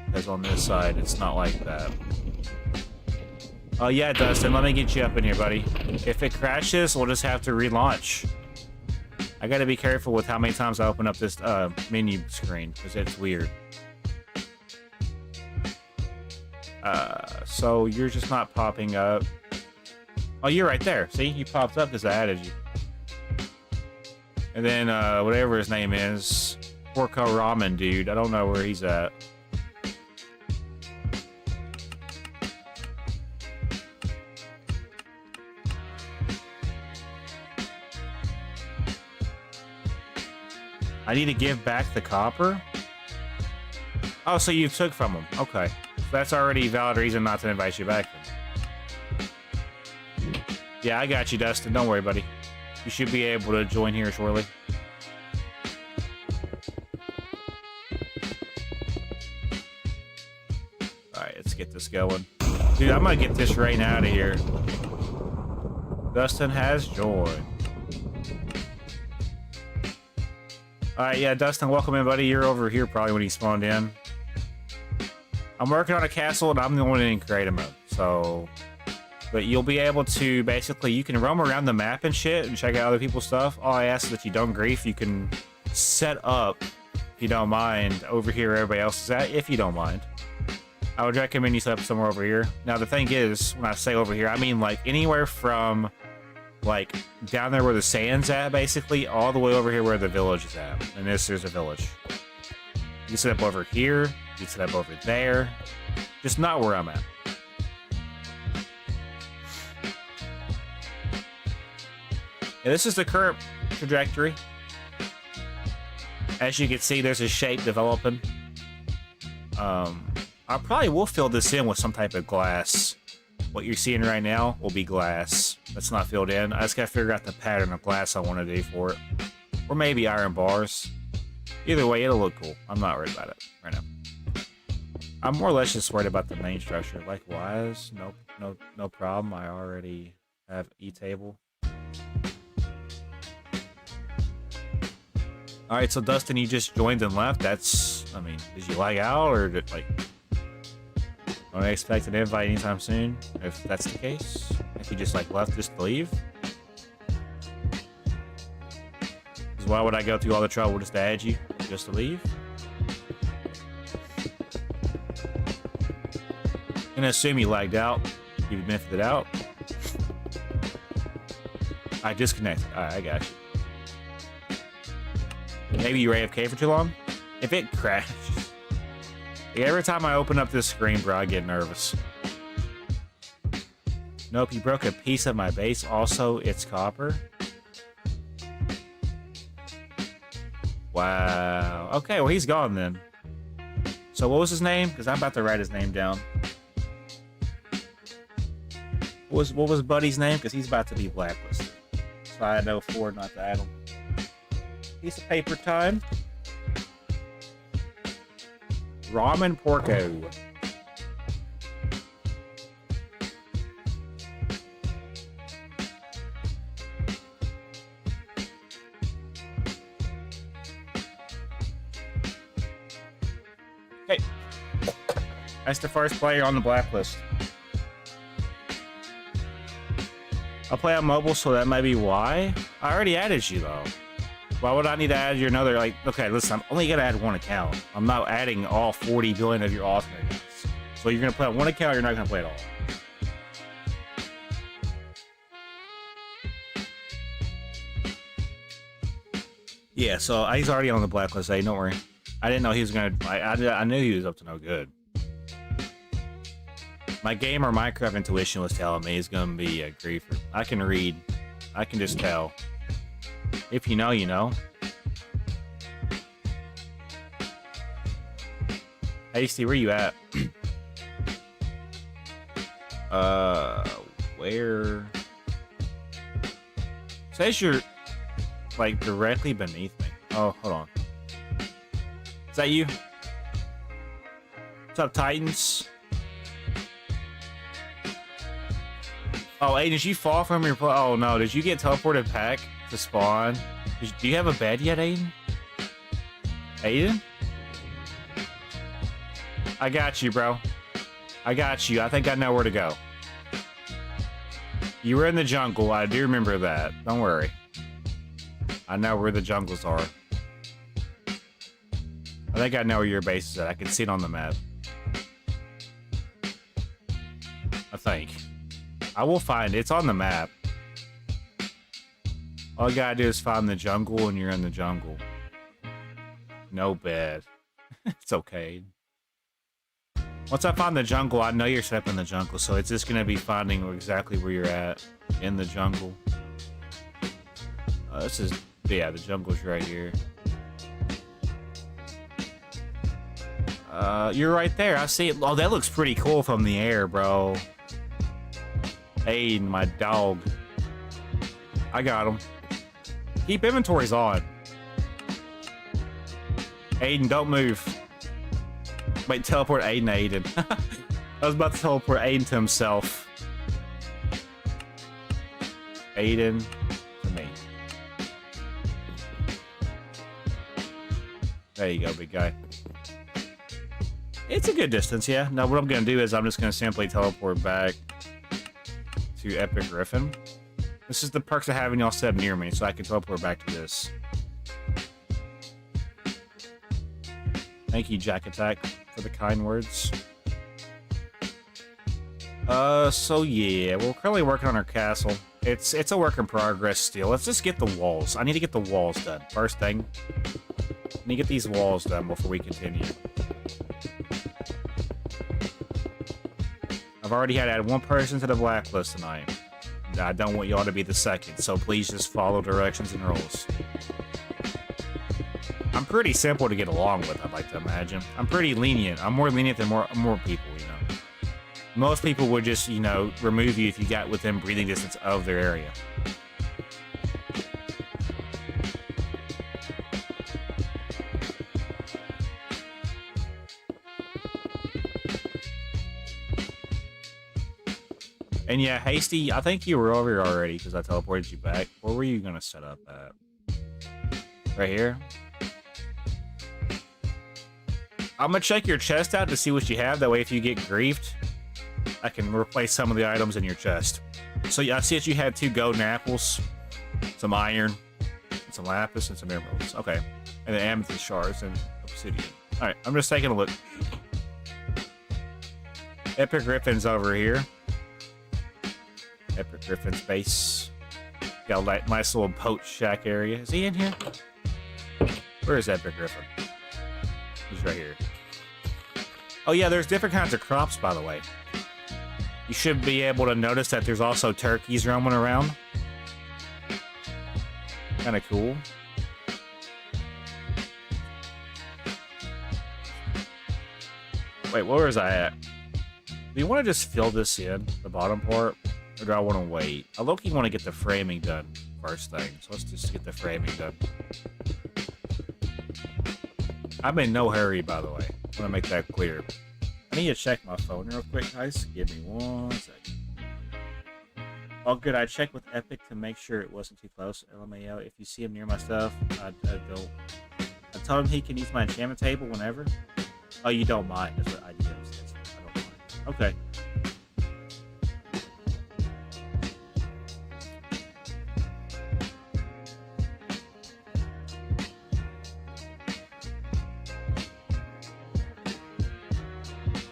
Because on this side, it's not like that. Oh yeah, Dustin, let me get you up in here, buddy. If it crashes, we'll just have to relaunch. I gotta be careful with how many times I open up this menu screen, because it's weird. So you're just not popping up. Oh, you're right there. See, you popped up because I added you. And then whatever his name is, Porco Ramen dude. I don't know where he's at. I need to give back the copper? Oh, so you took from him. Okay. That's already a valid reason not to invite you back then. Yeah, I got you, Dustin. Don't worry, buddy. You should be able to join here shortly. Alright, let's get this going. Dude, I'm gonna get this rain out of here. Dustin has joined. Alright, yeah, Dustin, welcome in, buddy. You're over here probably when he spawned in. I'm working on a castle, and I'm the one in creative mode, so... But you'll be able to, basically, you can roam around the map and shit and check out other people's stuff. All I ask is that you don't grief. You can set up, if you don't mind, over here where everybody else is at, if you don't mind. I would recommend you set up somewhere over here. Now, the thing is, when I say over here, I mean, like, anywhere from... like down there where the sand's at, basically, all the way over here where the village is at. And there's a village. You can set up over here, you can set up over there. Just not where I'm at. Yeah, this is the current trajectory. As you can see, there's a shape developing. I probably will fill this in with some type of glass. What you're seeing right now will be glass. That's not filled in. I just gotta figure out the pattern of glass I want to do for it. Or maybe iron bars. Either way, it'll look cool. I'm not worried about it right now. I'm more or less just worried about the main structure. Likewise, no problem. I already have E-table. Alright, so Dustin, you just joined and left. That's, I mean, did you lag out or did, like... Don't I expect an invite anytime soon, if that's the case? If you just, like, left just to leave? Because why would I go through all the trouble just to add you? Just to leave? I'm gonna assume you lagged out. You benefited out. I disconnected. Alright, I got you. Maybe you were AFK for too long? If it crashed... Every time I open up this screen, bro, I get nervous. Nope, you broke a piece of my base. Also, it's copper. Wow. Okay, well, he's gone then. So what was his name? Because I'm about to write his name down. What was Buddy's name? Because he's about to be blacklisted. So I know for not to add him. Piece of paper time. Ramen Porco. Okay. That's the first player on the blacklist. I'll play on mobile, so that might be why. I already added you, though. Why would I need to add your another, like, okay, listen, I'm only going to add one account. I'm not adding all 40 billion of your alternate accounts. So you're going to play on one account, or you're not going to play at all. Yeah, so he's already on the blacklist, hey, don't worry. I didn't know he was going to, I knew he was up to no good. My game or Minecraft intuition was telling me he's going to be a griefer. I can read. I can just tell. If you know, you know. Hasty, where you at? Where? says you're like directly beneath me. Oh, hold on. Is that you? What's up, Titans? Oh, hey, did you fall from your... Oh, no. Did you get teleported back to spawn? Do you have a bed yet, Aiden? Aiden? I got you, bro. I got you. I think I know where to go. You were in the jungle. I do remember that. Don't worry. I know where the jungles are. I think I know where your base is at. I can see it on the map. I think. I will find it. It's on the map. All you gotta do is find the jungle and you're in the jungle. No bed. It's okay. Once I find the jungle, I know you're set up in the jungle, so it's just gonna be finding exactly where you're at in the jungle. This is, yeah, the jungle's right here. You're right there. I see it. Oh, that looks pretty cool from the air, bro. Aiden, my dog. I got him. Keep inventories on. Aiden, don't move. Wait, teleport Aiden. I was about to teleport Aiden to himself. Aiden to me. There you go, big guy. It's a good distance, yeah. Now, what I'm going to do is I'm just going to simply teleport back to Epic Griffin. This is the perks of having y'all set near me, so I can teleport back to this. Thank you, Jack Attack, for the kind words. So yeah, we're currently working on our castle. It's a work in progress still. Let's just get the walls. I need to get the walls done. First thing, I need to get these walls done before we continue. I've already had to add one person to the blacklist tonight. I don't want y'all to be the second, so please just follow directions and rules. I'm pretty simple to get along with, I'd like to imagine. I'm pretty lenient. I'm more lenient than more people, you know. Most people would just, you know, remove you if you got within breathing distance of their area. And yeah, Hasty, I think you were over here already because I teleported you back. Where were you going to set up at? Right here? I'm going to check your chest out to see what you have. That way, if you get griefed, I can replace some of the items in your chest. So yeah, I see that you had 2 golden apples, some iron, some lapis, and some emeralds. Okay. And then amethyst shards and obsidian. Alright, I'm just taking a look. Epic Griffin's over here. Epic Griffin's base. Got a nice little poach shack area. Is he in here? Where is Epic Griffin? He's right here. Oh yeah, there's different kinds of crops, by the way. You should be able to notice that there's also turkeys roaming around. Kind of cool. Wait, where was I at? Do you want to just fill this in, the bottom part? Or do I want to wait? I low-key want to get the framing done first thing. So let's just get the framing done. I'm in no hurry, by the way. I want to make that clear. I need to check my phone real quick, guys. Give me 1 second. Oh, good. I checked with Epic to make sure it wasn't too close. LMAO, if you see him near my stuff, I don't. I told him he can use my enchantment table whenever. Oh, you don't mind? That's what I do. I don't mind. Okay.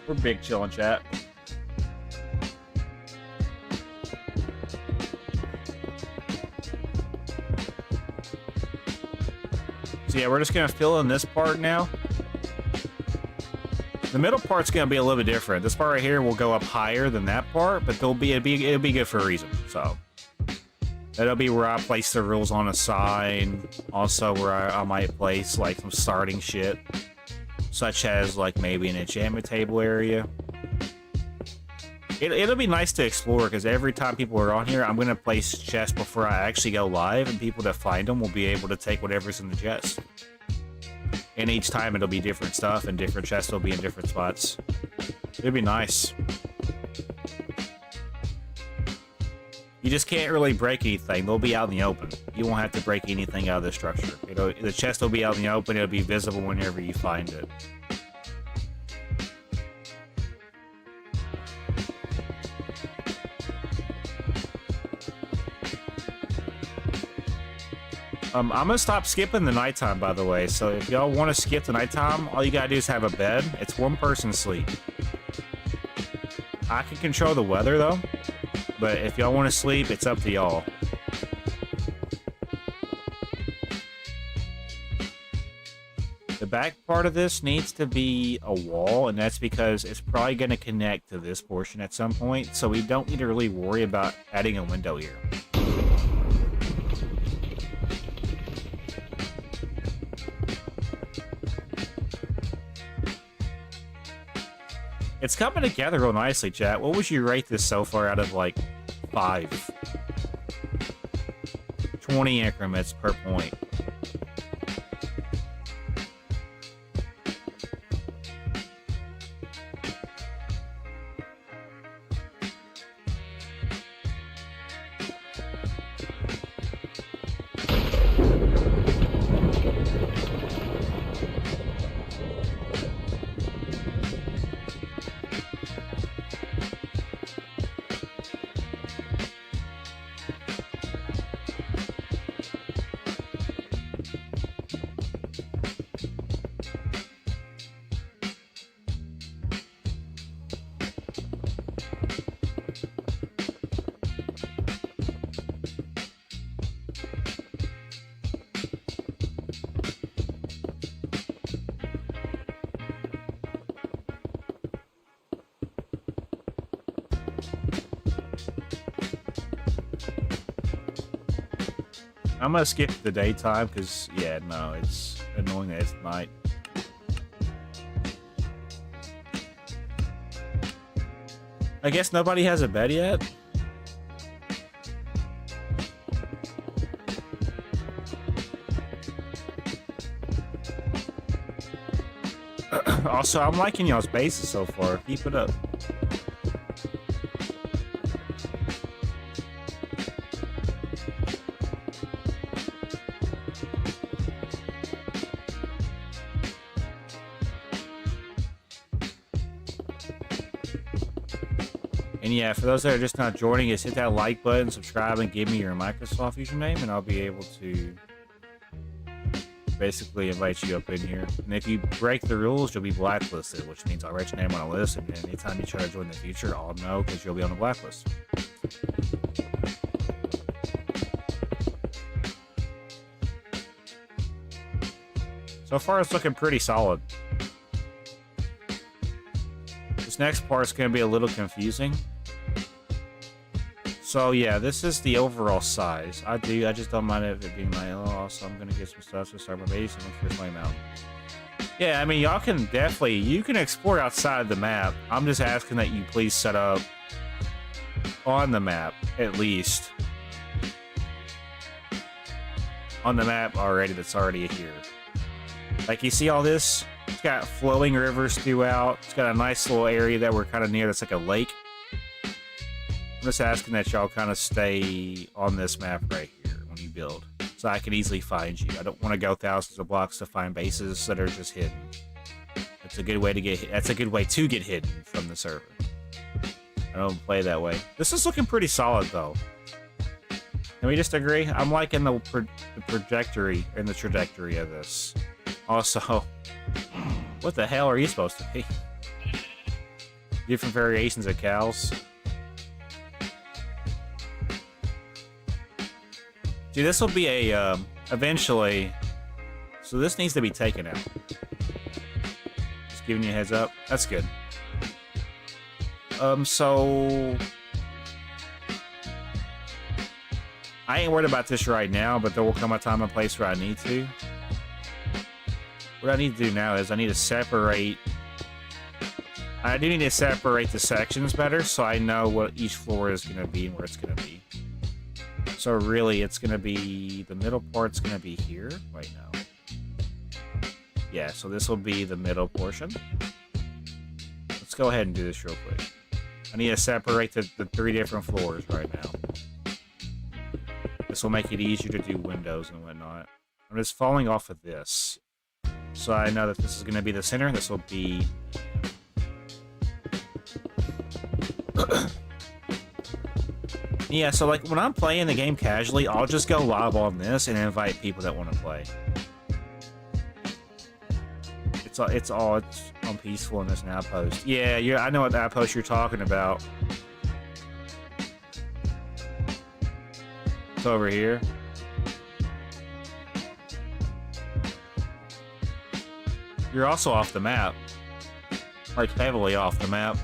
We're big chillin' chat. So yeah, we're just gonna fill in this part now. The middle part's gonna be a little bit different. This part right here will go up higher than that part, but it'll be good for a reason. So that'll be where I place the rules on a sign. Also where I might place like some starting shit. Such as, like, maybe an enchantment table area. It'll be nice to explore, because every time people are on here, I'm going to place chests before I actually go live, and people that find them will be able to take whatever's in the chest. And each time it'll be different stuff, and different chests will be in different spots. It'll be nice. You just can't really break anything. They'll be out in the open. You won't have to break anything out of the structure. The chest will be out in the open. It'll be visible whenever you find it. I'm gonna stop skipping the nighttime, by the way. So if y'all want to skip the nighttime, all you gotta do is have a bed. It's one person sleep. I can control the weather though, but if y'all want to sleep, it's up to y'all. The back part of this needs to be a wall, and that's because it's probably going to connect to this portion at some point, so we don't need to really worry about adding a window here. It's coming together real nicely, chat. What would you rate this so far out of, like, 5? 20 increments per point. I'm gonna skip the daytime because, yeah, no, it's annoying that it's night. I guess nobody has a bed yet? Also, I'm liking y'all's bases so far. Keep it up. And yeah, for those that are just not joining us, hit that like button, subscribe, and give me your Microsoft username, and I'll be able to basically invite you up in here. And if you break the rules, you'll be blacklisted, which means I'll write your name on a list, and anytime you try to join in the future, I'll know because you'll be on the blacklist. So far, it's looking pretty solid. This next part's going to be a little confusing. So yeah, this is the overall size. I just don't mind it being like, oh, so I'm going to get some stuff to start my base and look for my mountain. Yeah, I mean, y'all can definitely, you can explore outside of the map. I'm just asking that you please set up on the map, at least. On the map already, that's already here. Like, you see all this? It's got flowing rivers throughout. It's got a nice little area that we're kind of near that's like a lake. I'm just asking that y'all kind of stay on this map right here when you build, so I can easily find you. I don't want to go thousands of blocks to find bases that are just hidden. That's a good way to get. That's a good way to get hidden from the server. I don't play that way. This is looking pretty solid, though. Can we just agree? I'm liking the trajectory and the trajectory of this. Also, what the hell are you supposed to be? Different variations of cows. See, this will be a, eventually, so this needs to be taken out. Just giving you a heads up. That's good. So, I ain't worried about this right now, but there will come a time and place where I need to. What I need to do now is I need to separate. I do need to separate the sections better so I know what each floor is going to be and where it's going to be. So really, it's going to be... the middle part's going to be here. Wait, no. Yeah, so this will be the middle portion. Let's go ahead and do this real quick. I need to separate the 3 different floors right now. This will make it easier to do windows and whatnot. I'm just falling off of this. So I know that this is going to be the center. This will be... yeah, so like when I'm playing the game casually, I'll just go live on this and invite people that want to play. It's on peaceful in this outpost. Yeah, I know what outpost you're talking about. It's over here. You're also off the map. Like heavily off the map.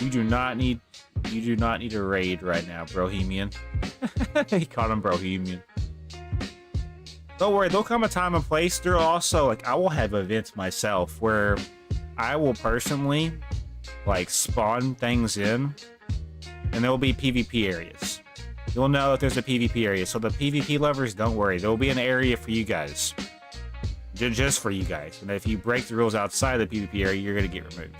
You do not need a raid right now, Bohemian. He called him Bohemian. Don't worry, there'll come a time and place. There are also, like, I will have events myself where I will personally, like, spawn things in, and there will be PvP areas. You'll know if there's a PvP area. So the PvP lovers, don't worry. There will be an area for you guys. Just for you guys. And if you break the rules outside the PvP area, you're going to get removed.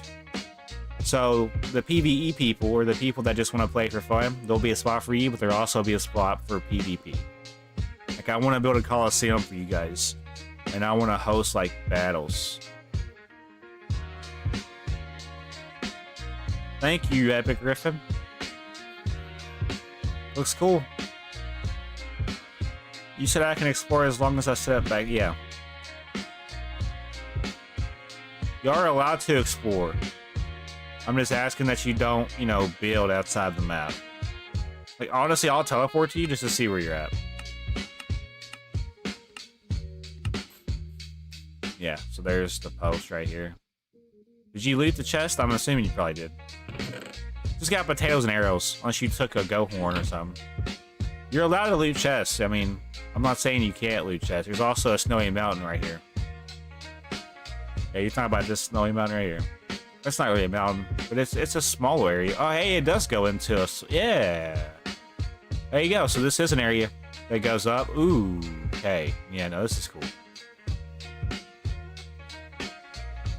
So the PvE people, or the people that just want to play for fun, there'll be a spot for you, but there'll also be a spot for PvP. Like, I want to build a Coliseum for you guys. And I want to host, like, battles. Thank you, Epic Griffin. Looks cool. You said I can explore as long as I set up back. Yeah. You are allowed to explore. I'm just asking that you don't, you know, build outside the map. Like, honestly, I'll teleport to you just to see where you're at. Yeah, so there's the post right here. Did you loot the chest? I'm assuming you probably did. Just got potatoes and arrows, unless you took a go horn or something. You're allowed to loot chests. I mean, I'm not saying you can't loot chests. There's also a snowy mountain right here. Yeah, you're talking about this snowy mountain right here. That's not really a mountain, but it's a small area. Oh, hey, it does go into a... yeah. There you go. So this is an area that goes up. Ooh, okay. Yeah, no, this is cool.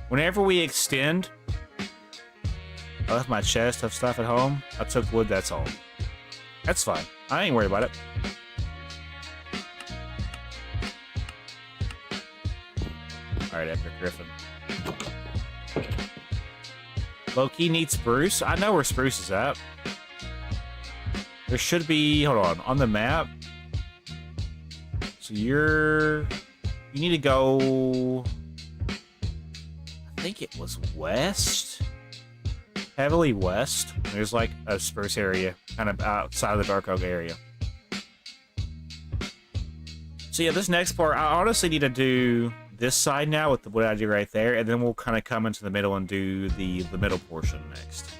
Whenever we extend... I left my chest of stuff at home. I took wood, that's all. That's fine. I ain't worried about it. Alright, Epic Griffin. Low-key needs spruce. I know where spruce is at. There should be... hold on the map. So you need to go... I think it was west? Heavily west. There's like a spruce area, kind of outside of the dark oak area. So yeah, this next part, I honestly need to do this side now with what I do right there, and then we'll kind of come into the middle and do the middle portion next.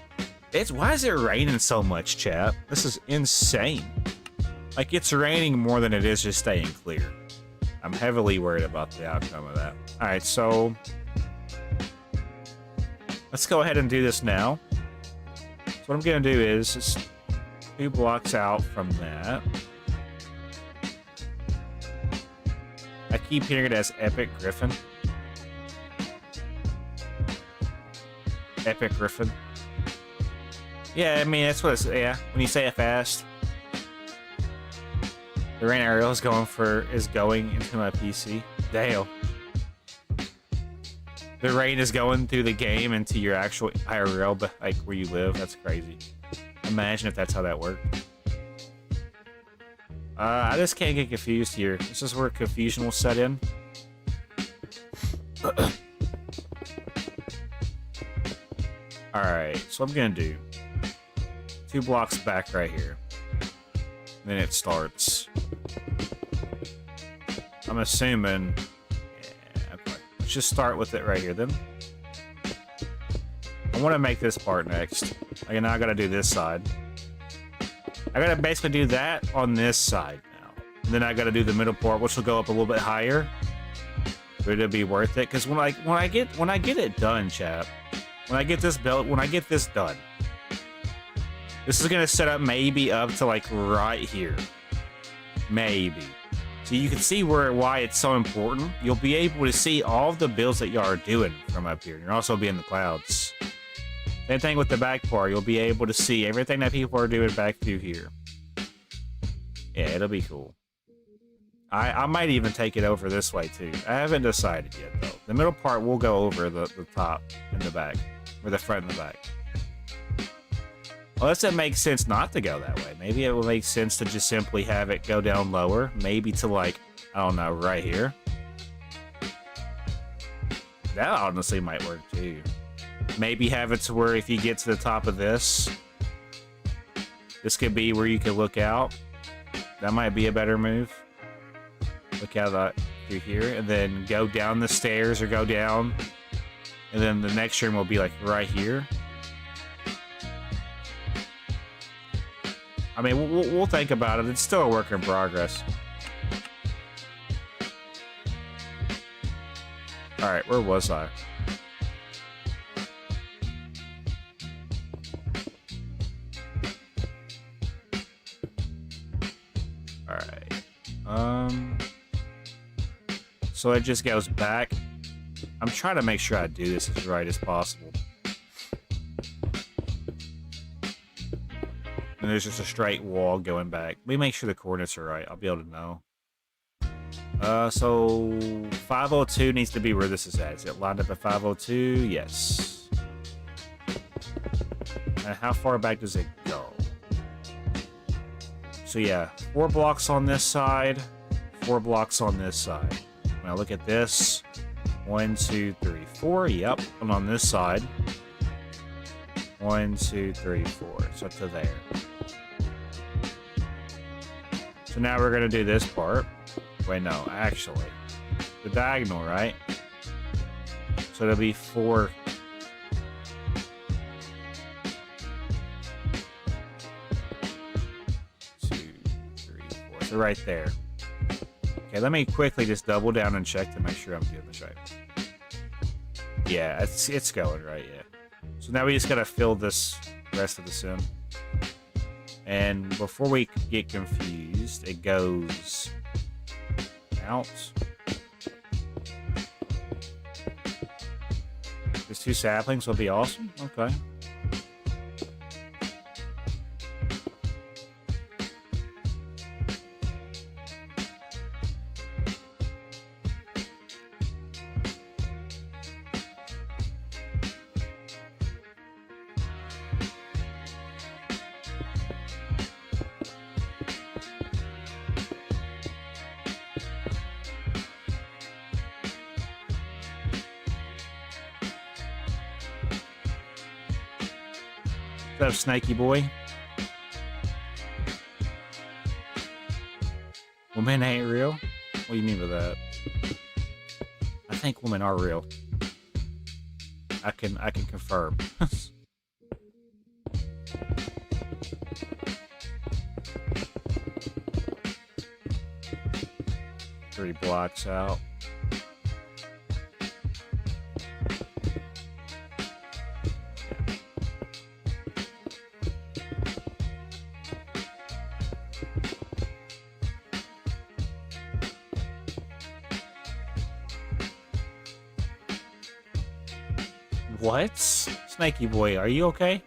Why is it raining so much, chat? This is insane. Like, it's raining more than it is just staying clear. I'm heavily worried about the outcome of that. Alright, so... let's go ahead and do this now. So what I'm going to do is just 2 blocks out from that. I keep hearing it as Epic Griffin. Epic Griffin. Yeah, I mean, that's what it's... yeah, when you say it fast. The rain arrow is going into my PC. Damn. The rain is going through the game into your actual IRL, but like where you live. That's crazy. Imagine if that's how that worked. I just can't get confused here. This is where confusion will set in. Alright, so I'm gonna do 2 blocks back right here. And then it starts. I'm assuming... yeah, okay. Let's just start with it right here then. I want to make this part next. Okay, now I gotta do this side. I gotta basically do that on this side now. And then I gotta do the middle part, which will go up a little bit higher. Would it be worth it? Because when I get it done, chap, when I get this done, this is gonna set up maybe up to like right here, maybe. So you can see why it's so important. You'll be able to see all the builds that y'all are doing from up here. You'll also be in the clouds. Same thing with the back part. You'll be able to see everything that people are doing back through here. Yeah, it'll be cool. I might even take it over this way too. I haven't decided yet though. The middle part will go over the top and the back, or the front and the back. Unless it makes sense not to go that way. Maybe it will make sense to just simply have it go down lower. Maybe to like, I don't know, right here. That honestly might work too. Maybe have it to where if you get to the top of this, this could be where you could look out. That might be a better move. Look out through here and then go down the stairs or go down. And then the next room will be like right here. I mean, we'll think about it. It's still a work in progress. All right, where was I? All right. So it just goes back. I'm trying to make sure I do this as right as possible. And there's just a straight wall going back. Let me make sure the coordinates are right. I'll be able to know. So 502 needs to be where this is at. Is it lined up at 502? Yes. And how far back does it go? So yeah, 4 blocks on this side, 4 blocks on this side. When I look at this, 1, 2, 3, 4. Yep. And on this side, 1, 2, 3, 4. So to there. So now we're gonna do this part. Wait, no, actually, the diagonal, right? So it'll be 4. 2, 3, 4. So right there. Okay, let me quickly just double down and check to make sure I'm doing this right. Yeah, it's going right. Yeah. So now we just gotta fill this rest of this in. And before we get confused, it goes out. There's 2 saplings will be awesome. Okay. What's up, Snaky Boy? Women ain't real? What do you mean by that? I think women are real. I can confirm. 3 blocks out. What? Snaky Boy, are you okay?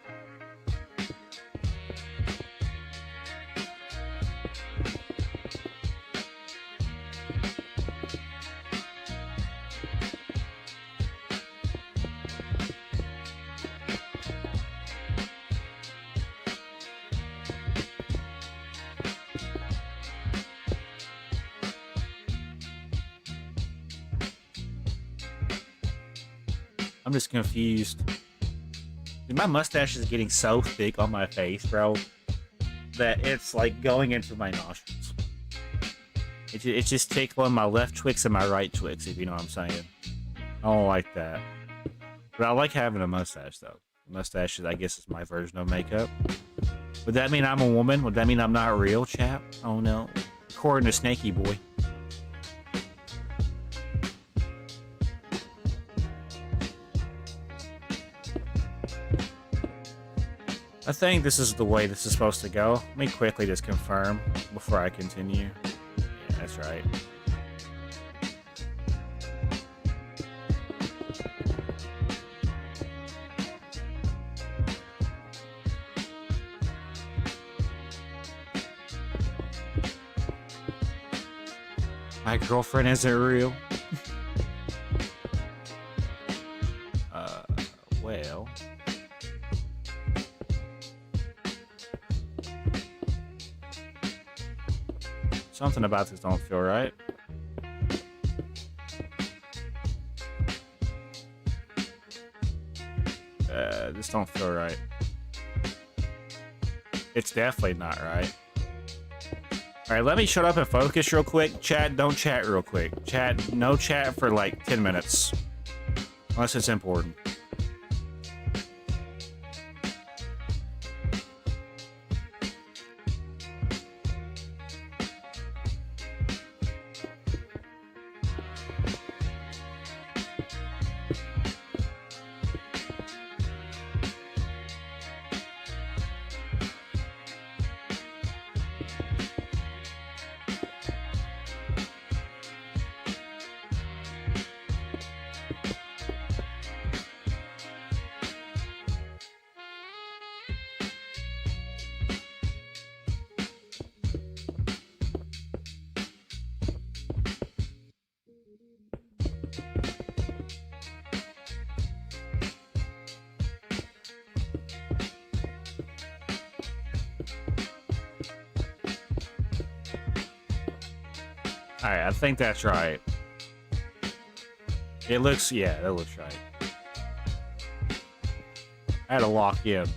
I'm just confused. Dude, my mustache is getting so thick on my face, bro, that it's like going into my nostrils. It's just tickling my left Twix and my right Twix, if you know what I'm saying. I don't like that. But I like having a mustache, though. Mustache, I guess, is my version of makeup. Would that mean I'm a woman? Would that mean I'm not real, chap? Oh, no. According to Snaky Boy. I think this is the way this is supposed to go. Let me quickly just confirm before I continue. Yeah, that's right. My girlfriend isn't real. Well. Something about this don't feel right. This don't feel right. It's definitely not right. Alright, let me shut up and focus real quick. Chat, don't chat real quick. Chat, no chat for like 10 minutes. Unless it's important. Alright, I think that's right. It looks, yeah, that looks right. I had to lock in.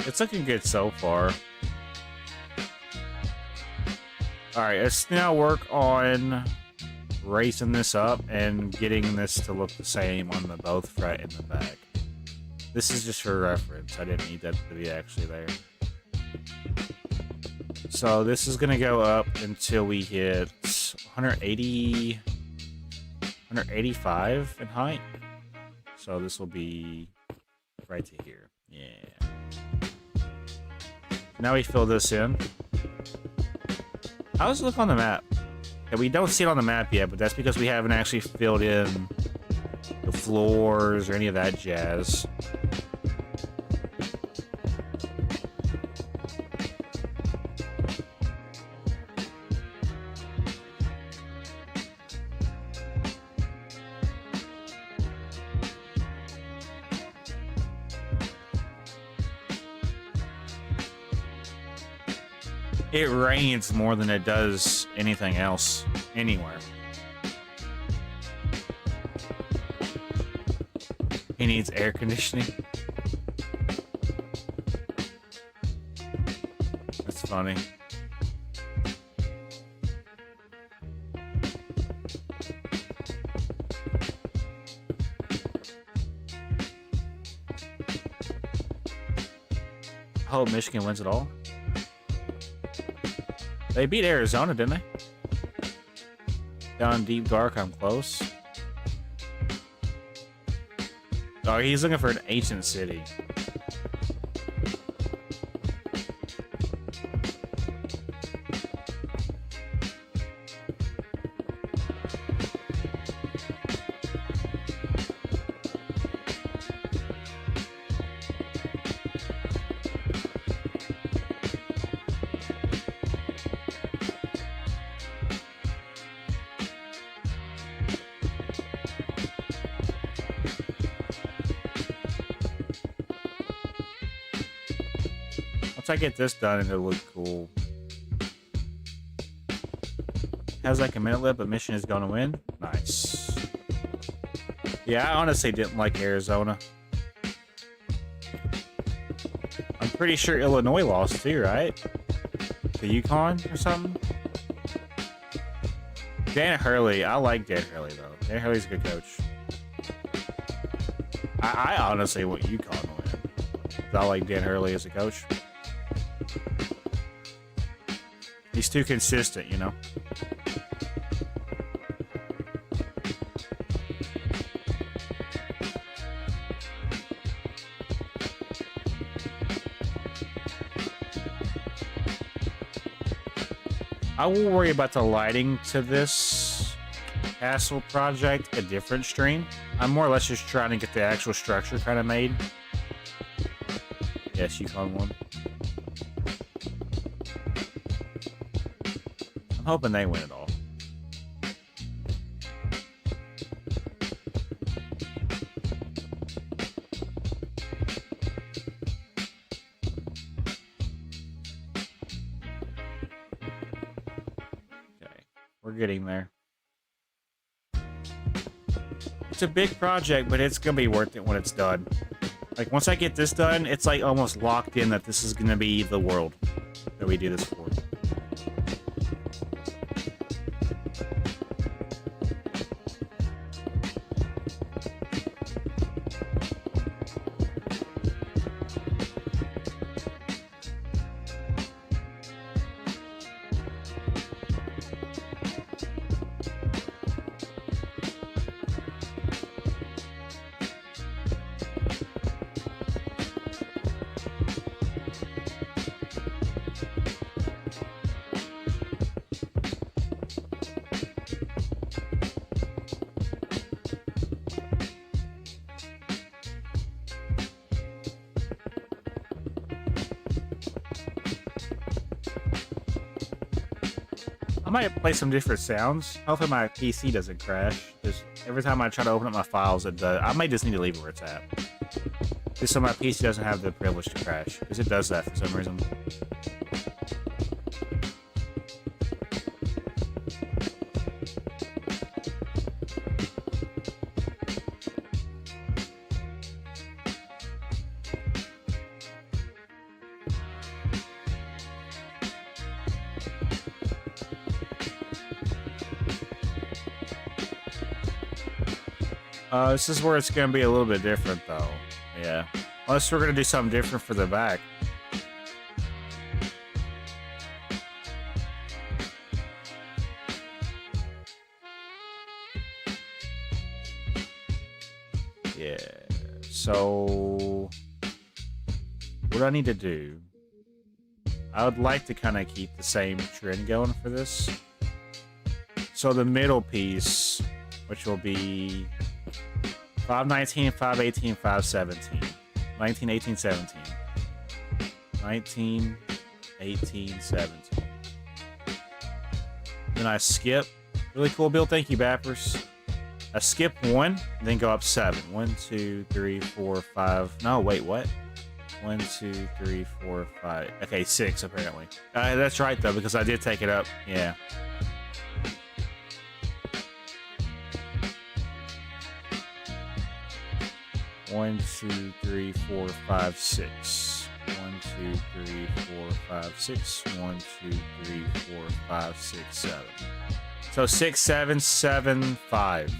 It's looking good so far. Alright, let's now work on raising this up and getting this to look the same on the both front and the back. This is just for reference. I didn't need that to be actually there. So this is going to go up until we hit 180, 185 in height. So this will be right to here. Yeah. Now we fill this in. How does it look on the map? Yeah, we don't see it on the map yet, but that's because we haven't actually filled in the floors or any of that jazz. It rains more than it does anything else anywhere. He needs air conditioning. That's funny. I hope Michigan wins it all. They beat Arizona, didn't they? Down deep dark, I'm close. Oh, he's looking for an ancient city. Once I get this done, it'll look cool. Has like a minute left, but mission is gonna win. Nice. Yeah, I honestly didn't like Arizona. I'm pretty sure Illinois lost too, right? To Yukon or something? Dan Hurley, I like Dan Hurley though. Dan Hurley's a good coach. I honestly want UConn to win. I like Dan Hurley as a coach. He's too consistent, you know. I will worry about the lighting to this castle project a different stream. I'm more or less just trying to get the actual structure kind of made. Yes, UConn won. I'm hoping they win it all. Okay, we're getting there. It's a big project, but it's gonna be worth it when it's done. Like, once I get this done, it's like almost locked in that this is gonna be the world that we do this for. I might play some different sounds. Hopefully my PC doesn't crash. Just every time I try to open up my files, it does. I might just need to leave it where it's at. Just so my PC doesn't have the privilege to crash. Because it does that for some reason. This is where it's going to be a little bit different, though. Yeah. Unless we're going to do something different for the back. Yeah. So, what do I need to do? I would like to kind of keep the same trend going for this. So the middle piece, which will be 519, 518, 517. 19, 18, 17. 19, 18, 17. Then I skip. Really cool build. Thank you, Bappers. I skip 1, then go up 7. 1, 2, 3, 4, 5. No, wait, what? 1, 2, 3, 4, 5. Okay, 6 apparently. That's right though, because I did take it up. Yeah. One, 2, 3, 4, 5, 6. 1, 2, 3, 4, 5, 6. 1, 2, 3, 4, 5, 6, 7. So 6, 7, 7, 5.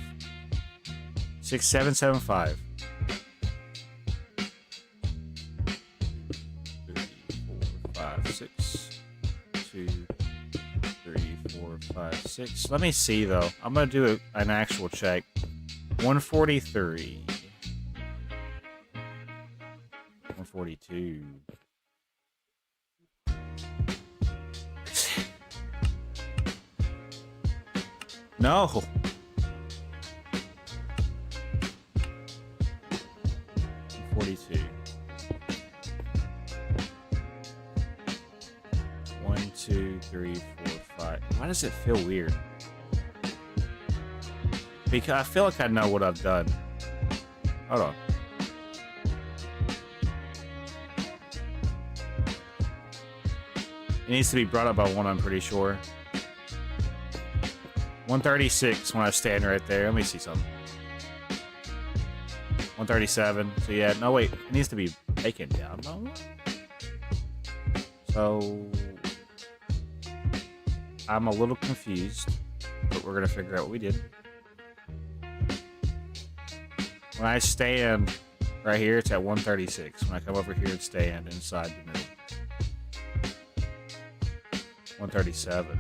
6, 7, 7, 5. 3, 4, 5, 6. 2, 3, 4, 5, 6. Let me see though. I'm gonna do an actual check. 143. 142. No. 142. 1, 2, 3, 4, 5. Why does it feel weird? Because I feel like I know what I've done. Hold on. It needs to be brought up by 1, I'm pretty sure. 136 when I stand right there. Let me see something. 137. So yeah, no wait, it needs to be taken down. No. So I'm a little confused. but we're gonna figure out what we did. When I stand right here, it's at 136. When I come over here and stand inside the middle, 137.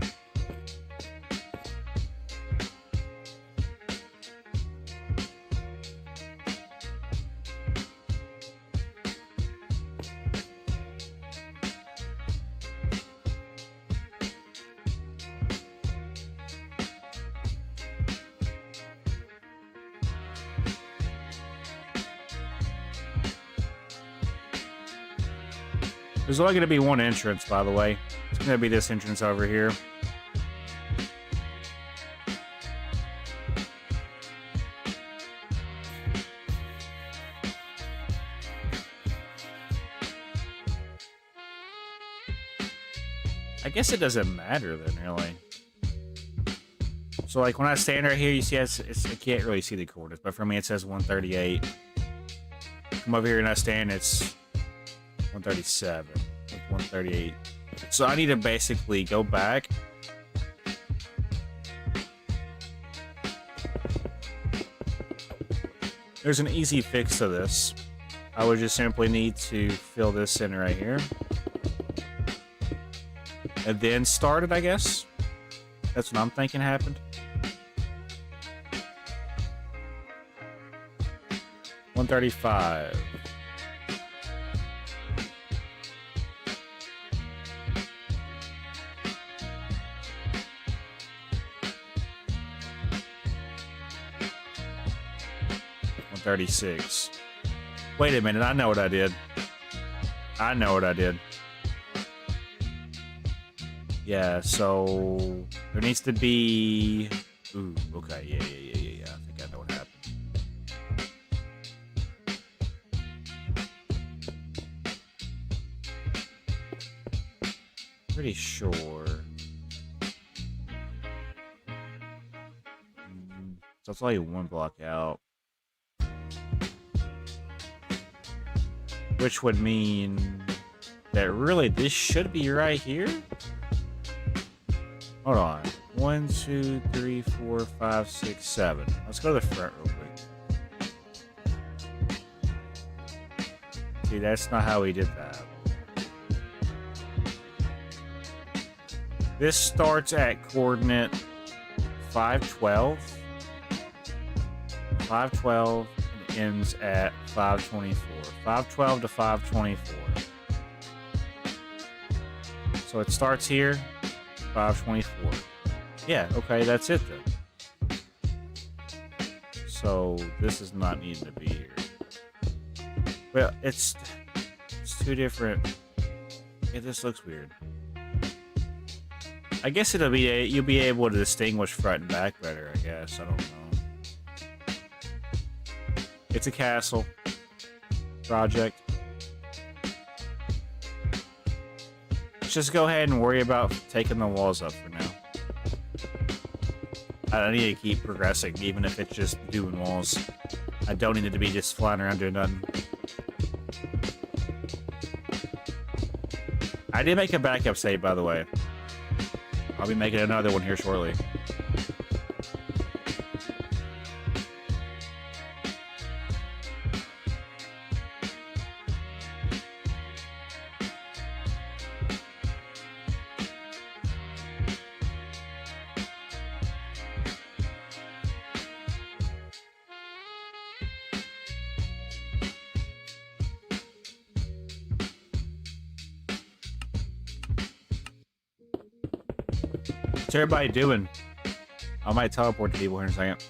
There's only going to be one entrance, by the way. It's going to be this entrance over here. I guess it doesn't matter then, really. So, like, when I stand right here, you see, I can't really see the coordinates, but for me, it says 138. Come over here and I stand, it's 137, like 138. So I need to basically go back. There's an easy fix to this. I would just simply need to fill this in right here. And then start it, I guess. That's what I'm thinking happened. $135. $136. Wait a minute, I know what I did. I know what I did. Yeah, so there needs to be. Ooh, okay, yeah. I think I know what happened. Pretty sure. So it's only one block out. Which would mean that really this should be right here. Hold on. 1, 2, 3, 4, 5, 6, 7. Let's go to the front real quick. See, that's not how we did that. This starts at coordinate 512. 512 and ends at 524. 512 to 524. So it starts here, 524. Yeah, okay, that's it then. So this is not needing to be here. Well, it's two different. Yeah, this looks weird. I guess you'll be able to distinguish front and back better, I guess. I don't know. It's a castle project. Let's just go ahead and worry about taking the walls up for now. I need to keep progressing, even if it's just doing walls. I don't need it to be just flying around doing nothing. I did make a backup save, by the way. I'll be making another one here shortly. What's everybody doing? I might teleport to people here in a second.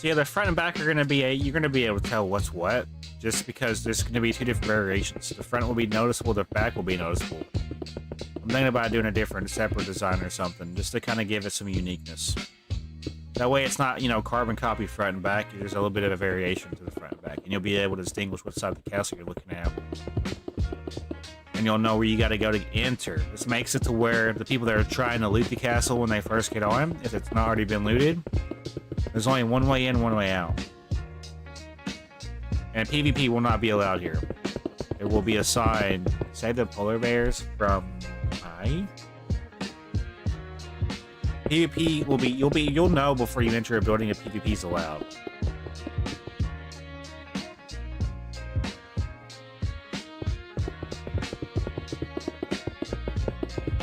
So yeah, the front and back are going to be you're going to be able to tell what's what, just because there's going to be two different variations. The front will be noticeable, the back will be noticeable. I'm thinking about doing a different, separate design or something, just to kind of give it some uniqueness. That way it's not, you know, carbon copy front and back. There's a little bit of a variation to the front and back, and you'll be able to distinguish what side of the castle you're looking at. And you'll know where you got to go to enter. This makes it to where the people that are trying to loot the castle when they first get on, if it's not already been looted, there's only one way in, one way out. And PvP will not be allowed here. There will be a sign, save the polar bears from I. PvP will be, you'll know before you enter a building if PvP is allowed.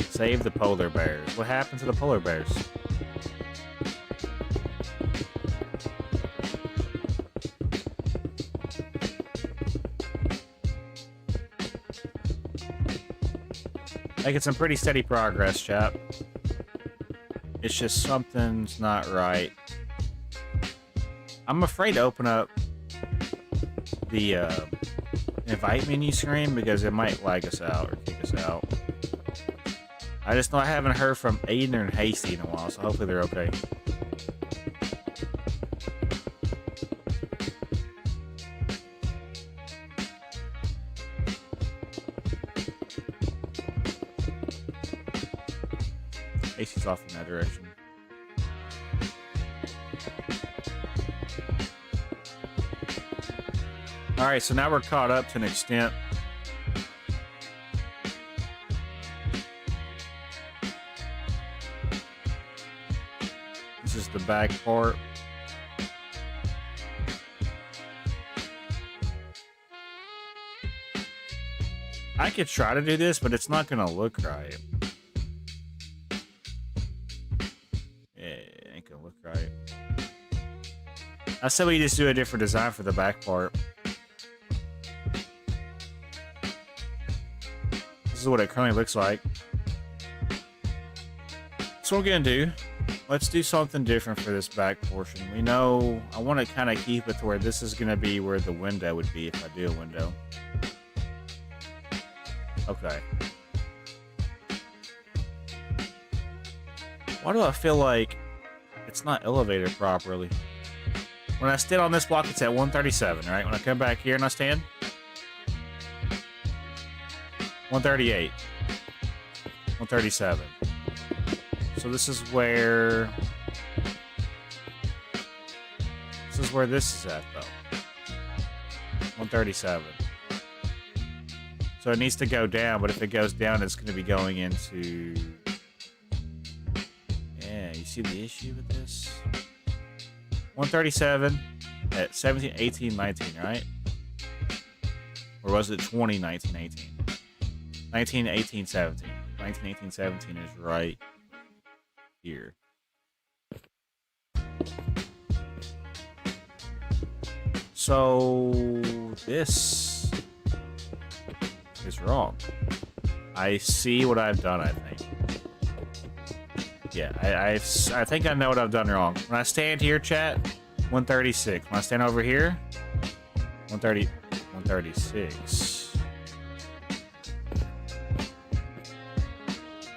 Save the polar bears. What happened to the polar bears? Making some pretty steady progress, chap. It's just something's not right. I'm afraid to open up the invite menu screen because it might lag us out or kick us out. I just know I haven't heard from Aiden and Hasty in a while, so hopefully they're okay. Hasty's off in that direction. Alright, so now we're caught up to an extent. This is the back part. I could try to do this, but it's not gonna look right. Yeah, it ain't gonna look right. I said we just do a different design for the back part. This is what it currently looks like. So what we're gonna do, let's do something different for this back portion. We know I want to kind of keep it to where this is gonna be where the window would be if I do a window. Okay. Why do I feel like it's not elevated properly? When I stand on this block, it's at 137, right? When I come back here and I stand, 138, 137. So this is where this is at, though. 137. So it needs to go down, but if it goes down, it's going to be going into... Yeah, you see the issue with this? 137 at 17, 18, 19, right? Or was it 20, 19, 18? 19, 18, 17. 19, 18, 17 is right here. So this is wrong. I see what I've done, I think. Yeah, I think I know what I've done wrong. When I stand here, chat, 136. When I stand over here, 130, 136.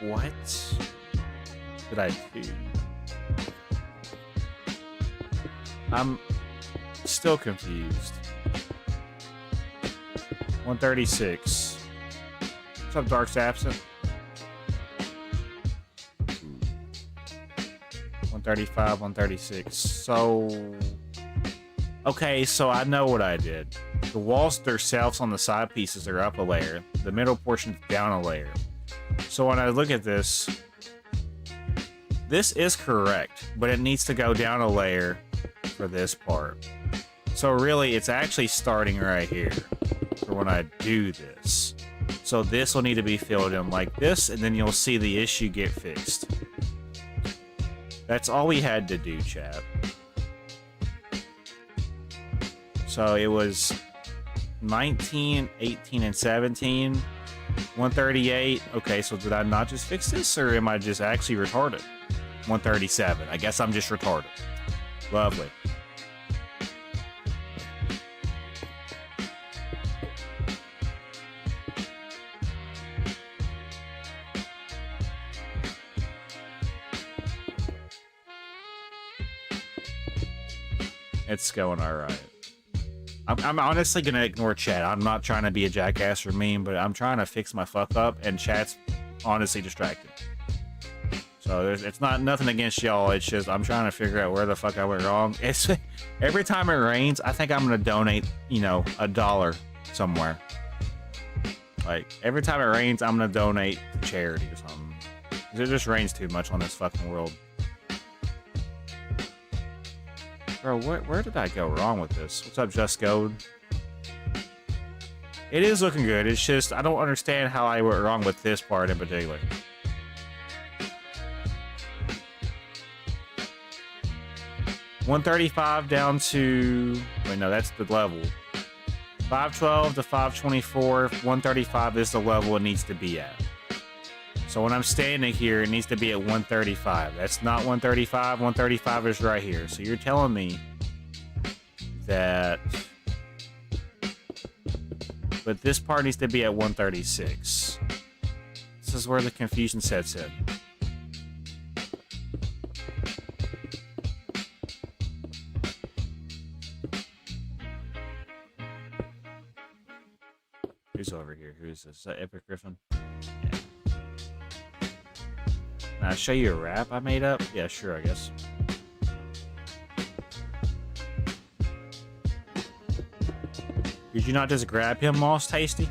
What did I do? I'm still confused. 136. What's up, Dark's absent? 135, 136. So, okay, so I know what I did. The walls themselves on the side pieces are up a layer. The middle portion's down a layer. So when I look at this, this is correct, but it needs to go down a layer for this part. So really, it's actually starting right here for when I do this. So this will need to be filled in like this, and then you'll see the issue get fixed. That's all we had to do, chat. So it was 19, 18, and 17. 138. Okay, so did I not just fix this, or am I just actually retarded? 137. I guess I'm just retarded. Lovely. It's going all right. I'm honestly gonna ignore chat. I'm not trying to be a jackass or mean, but I'm trying to fix my fuck up, and chat's honestly distracted. So it's not nothing against y'all. It's just I'm trying to figure out where the fuck I went wrong. It's every time it rains, I think I'm gonna donate, you know, $1 somewhere. Like every time it rains, I'm gonna donate to charity or something. It just rains too much on this fucking world. Bro, where did I go wrong with this? What's up, Just Gold? It is looking good. It's just, I don't understand how I went wrong with this part in particular. $135 down to... Wait, no, that's the level. 512 to 524. 135 is the level it needs to be at. So when I'm standing here, it needs to be at 135. That's not 135. 135 is right here. So you're telling me that... But this part needs to be at 136. This is where the confusion sets in. Who's over here? Who's this? Is that Epic Griffin? Yeah. Can I show you a rap I made up? Yeah, sure, I guess. Did you not just grab him, Moss Tasty?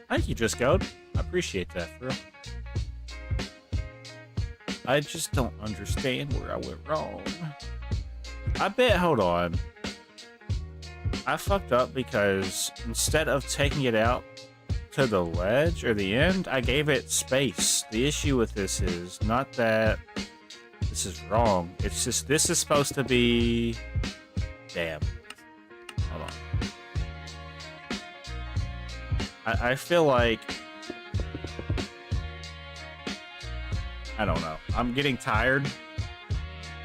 Thank you, Just Goat. I appreciate that, bro. I just don't understand where I went wrong. I bet, hold on. I fucked up because instead of taking it out to the ledge or the end, I gave it space. The issue with this is not that this is wrong. It's just this is supposed to be... Damn. Hold on. I feel like... I don't know. I'm getting tired.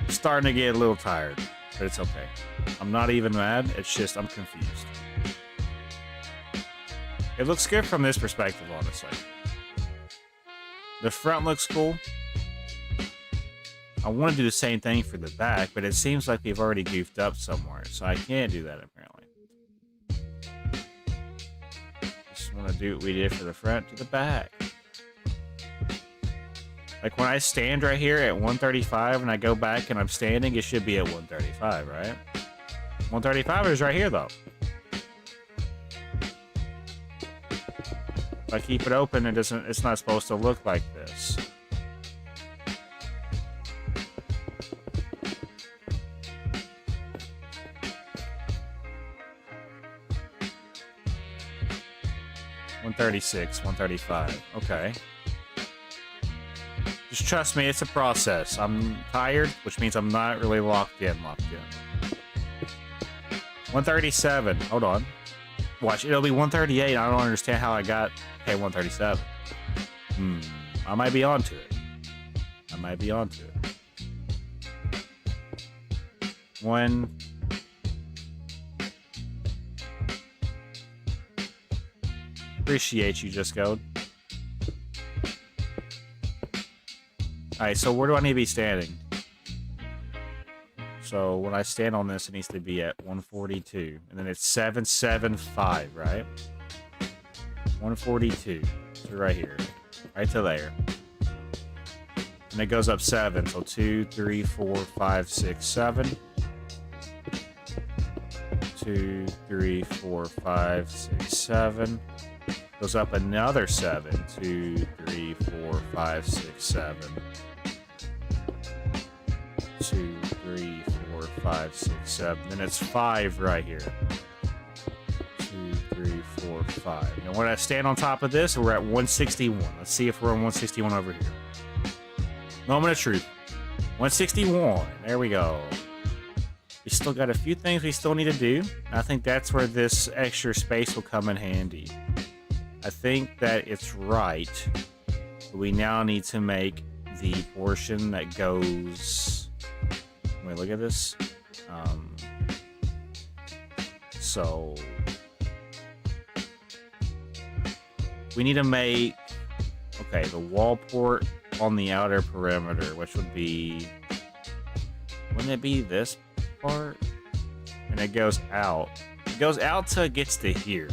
I'm starting to get a little tired, but it's okay. I'm not even mad. It's just I'm confused. It looks good from this perspective, honestly. The front looks cool. I want to do the same thing for the back, but it seems like we've already goofed up somewhere, so I can't do that apparently. Just want to do what we did for the front to the back. Like when I stand right here at 135 and I go back and I'm standing, it should be at 135, right? 135 is right here though. If I keep it open, it's not supposed to look like this. $136, $135. Okay. Just trust me, it's a process. I'm tired, which means I'm not really locked in. 137. Hold on. Watch, it'll be 138. I don't understand how I got... Okay, 137. I might be onto it. I might be onto it. Appreciate you, Just Go. Alright, so where do I need to be standing? So when I stand on this, it needs to be at 142. And then it's 775, right? 142. So right here. Right to there. And it goes up 7. So 2, 3, 4, 5, 6, 7. 2, 3, 4, 5, 6, 7. Goes up another 7. 2, 3, 4, 5, 6, 7. 2, 3, 4, 5, 6, 7. Then it's 5 right here. 5. And when I stand on top of this, we're at 161. Let's see if we're on 161 over here. Moment of truth. 161. There we go. We still got a few things we still need to do. I think that's where this extra space will come in handy. I think that it's right. We now need to make the portion that goes... Wait, look at this. So... We need to make... Okay, the wall port on the outer perimeter, which would be... Wouldn't it be this part? And it goes out. It goes out till it gets to here.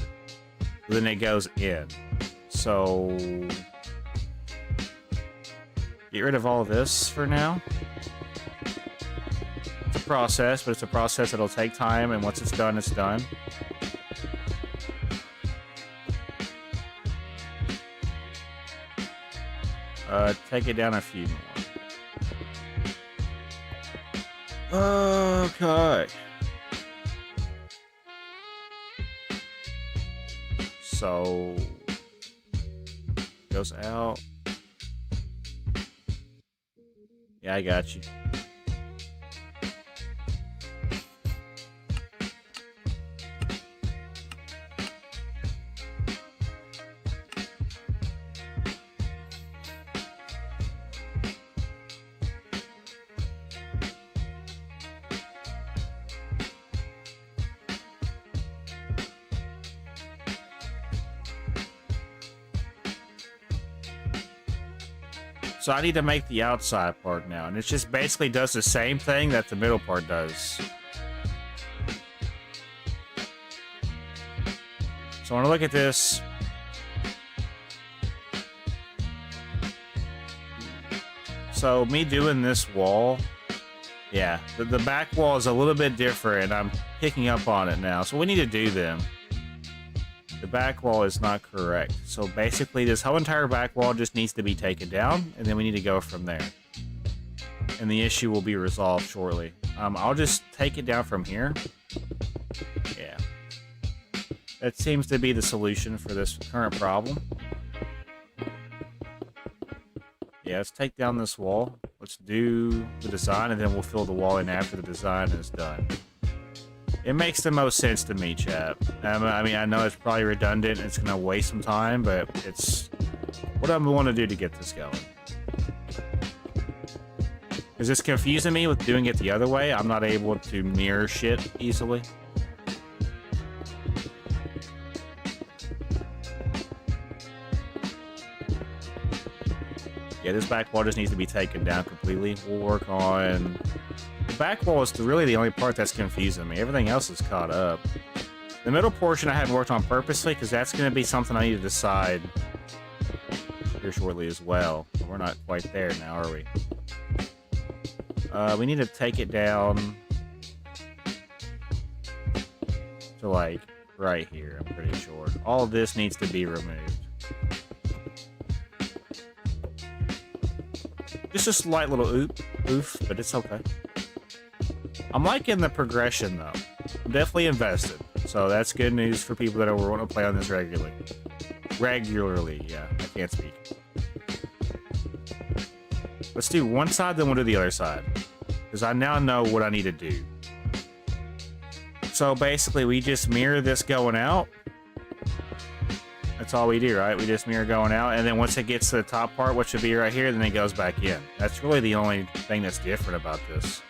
Then it goes in. So... Get rid of all this for now. It's a process, but it's a process that'll take time, and once it's done, it's done. Take it down a few more. Okay. So... Goes out. Yeah, I got you. So I need to make the outside part now, and it just basically does the same thing that the middle part does. So I want to look at this. So me doing this wall, yeah, the back wall is a little bit different. I'm picking up on it now. So we need to do them. The back wall is not correct. So basically this whole entire back wall just needs to be taken down, and then we need to go from there. And the issue will be resolved shortly. I'll just take it down from here. Yeah. That seems to be the solution for this current problem. Yeah, let's take down this wall. Let's do the design, and then we'll fill the wall in after the design is done. It makes the most sense to me, chap. I mean, I know it's probably redundant, and it's going to waste some time, but it's what I want to do to get this going. Because it's confusing me with doing it the other way. I'm not able to mirror shit easily. Yeah, this back wall just needs to be taken down completely. We'll work on... The back wall is really the only part that's confusing me. Everything else is caught up. The middle portion I haven't worked on purposely, because that's going to be something I need to decide here shortly as well. We're not quite there now, are we? We need to take it down to, like, right here, I'm pretty sure. All of this needs to be removed. Just a slight little oof, but it's okay. I'm liking the progression, though. I'm definitely invested. So that's good news for people that want to play on this regularly. Regularly, yeah. I can't speak. Let's do one side, then we'll do the other side. Because I now know what I need to do. So basically, we just mirror this going out. That's all we do, right? We just mirror going out, and then once it gets to the top part, which should be right here, then it goes back in. That's really the only thing that's different about this.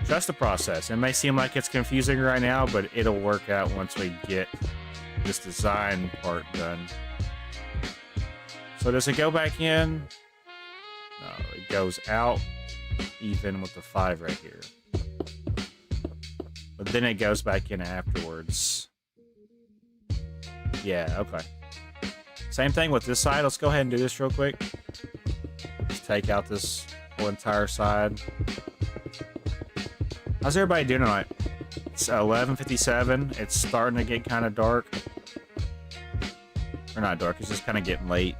Trust the process. It may seem like it's confusing right now, but it'll work out once we get this design part done. So does it go back in? No, it goes out even with the 5 right here. But then it goes back in afterwards. Yeah, okay. Same thing with this side. Let's go ahead and do this real quick. Just take out this whole entire side. How's everybody doing tonight? It's 11:57. It's starting to get kind of dark. Or not dark, it's just kind of getting late.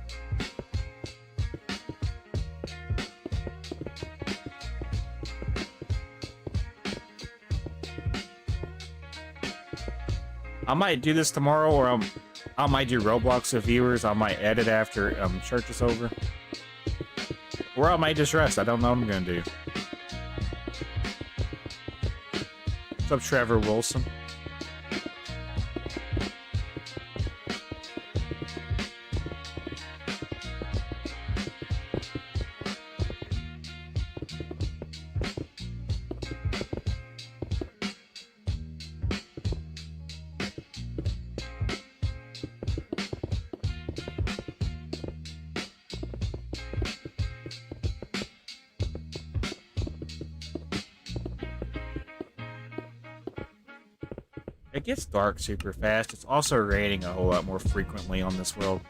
I might do this tomorrow, or I might do Roblox with viewers. I might edit after church is over. Or I might just rest. I don't know what I'm gonna do. What's up, Trevor Wilson? It gets dark super fast. It's also raining a whole lot more frequently on this world.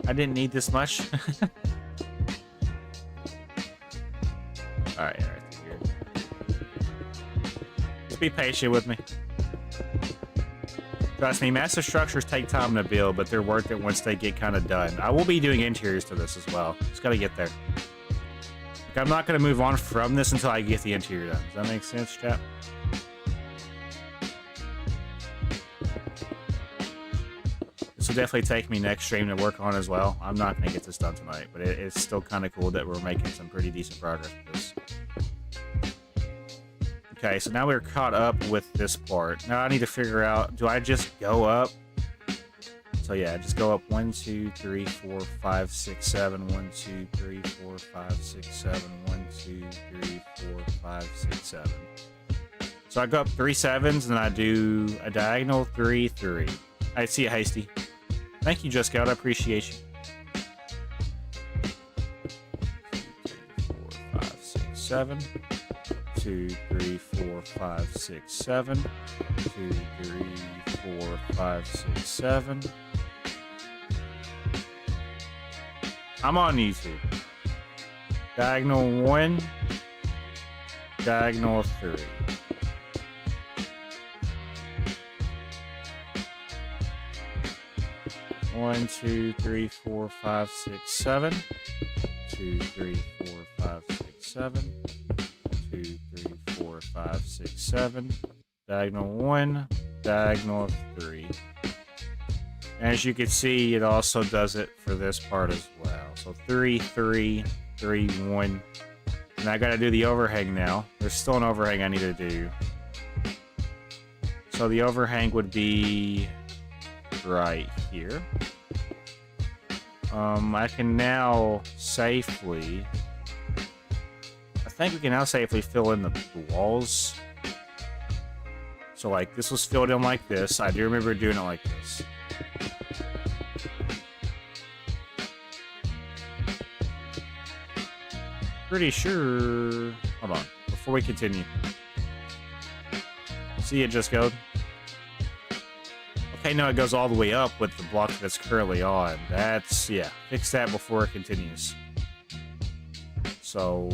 I didn't need this much. Alright, here. Just be patient with me. Trust me, massive structures take time to build, but they're worth it once they get kind of done. I will be doing interiors to this as well. Just gotta get there. Like, I'm not gonna move on from this until I get the interior done. Does that make sense, chat? This will definitely take me next stream to work on as well. I'm not gonna get this done tonight, but it's still kind of cool that we're making some pretty decent progress with this. Okay, so now we're caught up with this part. Now I need to figure out, do I just go up? So yeah, just go up 1, 2, 3, 4, 5, 6, 7, 1, 2, 3, 4, 5, 6, 7, 1, 2, 3, 4, 5, 6, 7. So I go up 3 7s and I do a diagonal 3, 3. I see it, Hasty. Thank you, Just Scout. I appreciate you. 2, 3, 4, 5, 6, 7. 2, 3, 4, 5, 6, 7. 2, 3, 4, 5, 6, 7. I'm on YouTube. Diagonal 1. Diagonal 3. One, 2, 3, 4, 5, 6, 7. 2, 3, 4, 5, 6, 7. 2, 3, 4, 5, 6, 7. Diagonal 1, diagonal 3. And as you can see, it also does it for this part as well. So 3, 3, 3, 1. And I gotta do the overhang now. There's still an overhang I need to do. So the overhang would be right here. I can now safely... I think we can now safely fill in the walls. So like this was filled in like this. I do remember doing it like this. Pretty sure... Hold on. Before we continue. See it just go. Okay, no, it goes all the way up with the block that's currently on. That's... yeah. Fix that before it continues. So...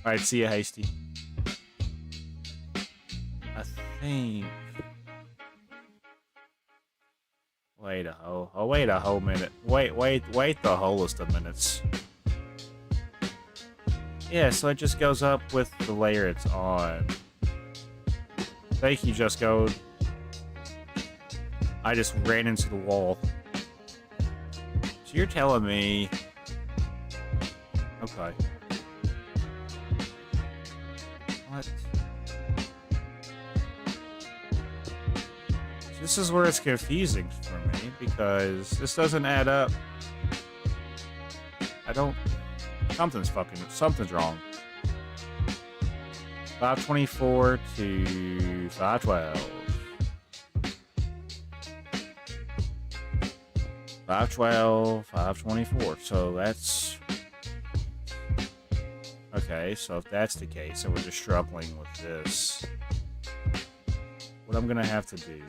Alright, see ya, Hasty. I think... Wait a whole... Oh, wait a whole minute. Wait the wholest of minutes. Yeah, so it just goes up with the layer it's on. Thank you, Just Go. I just ran into the wall. So you're telling me... Okay. What? This is where it's confusing for me, because this doesn't add up. I don't... Something's wrong. 524 to 512. 512, 524. So that's... Okay, so if that's the case, and we're just struggling with this, what I'm gonna have to do...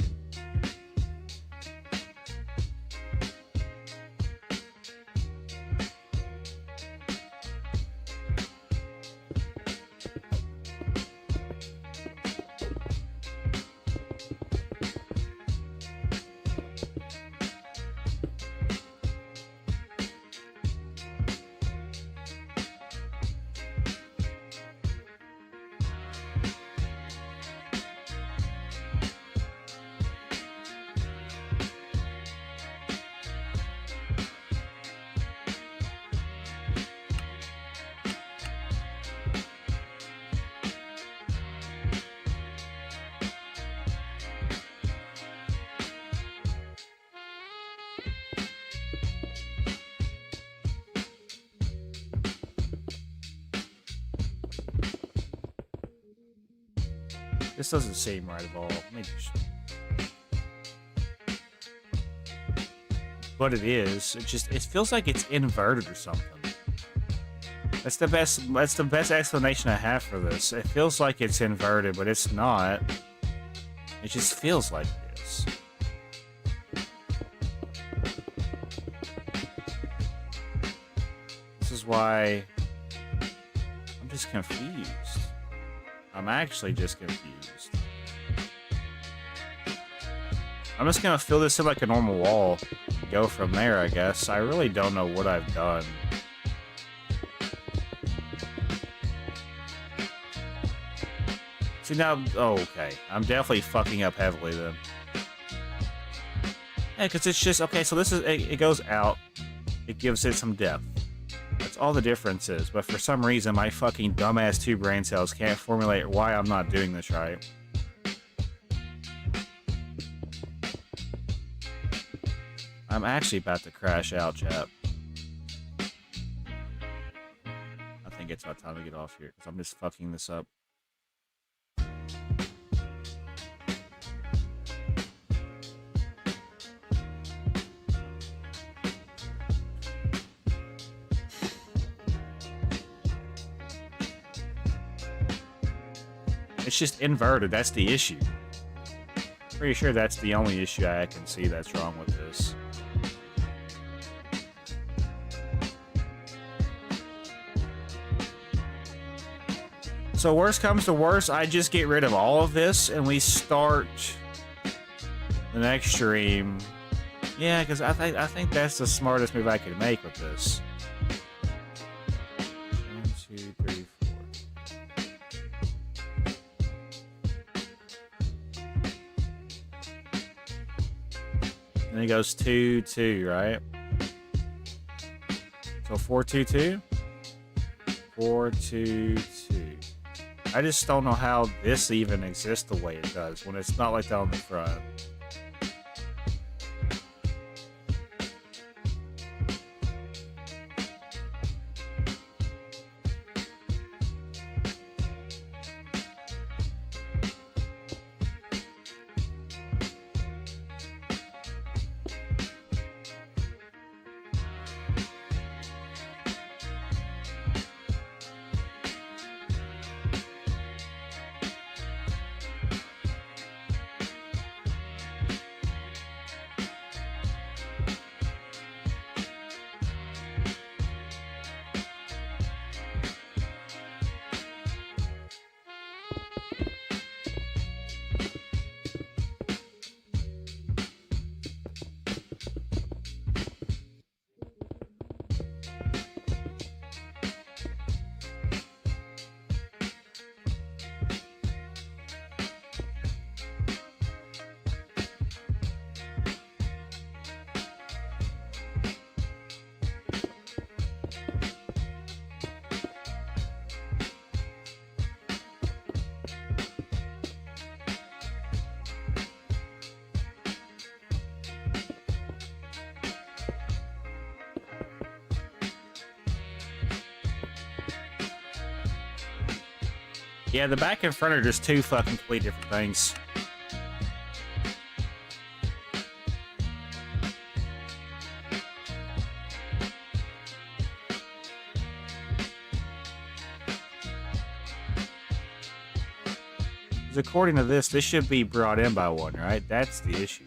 This doesn't seem right at all. Let me just... But it is. It feels like it's inverted or something. That's the best explanation I have for this. It feels like it's inverted, but it's not. It just feels like this. This is why I'm just confused. I'm actually just confused. I'm just gonna fill this in like a normal wall. Go from there, I guess. I really don't know what I've done. See now, oh, okay. I'm definitely fucking up heavily then. Yeah, because it's just, okay, so this is, it goes out. It gives it some depth. That's all the difference is. But for some reason, my fucking dumbass 2 brain cells can't formulate why I'm not doing this right. I'm actually about to crash out, chap. I think it's about time to get off here, because I'm just fucking this up. It's just inverted, that's the issue. Pretty sure that's the only issue I can see that's wrong with this. So worst comes to worst, I just get rid of all of this and we start the next stream. Yeah, because I think that's the smartest move I could make with this. 1, 2, 3, 4. And it goes 2, 2, right? So 4, 2, 2? 4, 2, 2. I just don't know how this even exists the way it does when it's not like that on the front. Yeah, the back and front are just two fucking completely different things. Because according to this should be brought in by one, right? That's the issue.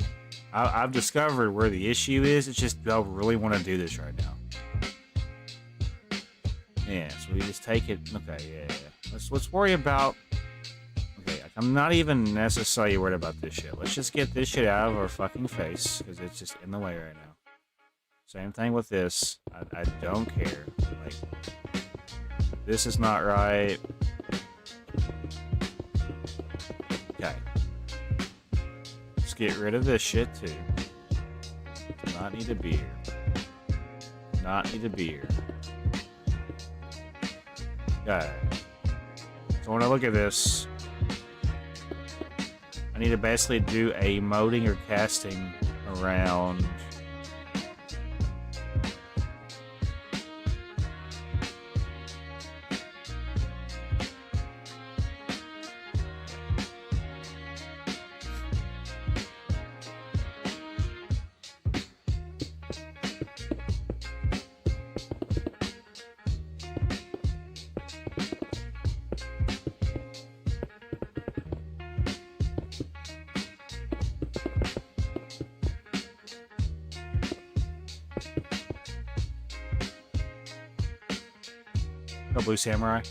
I've discovered where the issue is. It's just I really want to do this right now. Yeah, so we just take it. Okay, yeah. Let's worry about. Okay, I'm not even necessarily worried about this shit. Let's just get this shit out of our fucking face because it's just in the way right now. Same thing with this. I don't care. Like, this is not right. Okay. Let's get rid of this shit too. Does not need to be here. Not need to be here. Okay. So when I look at this, I need to basically do a molding or casting around A blue samurai.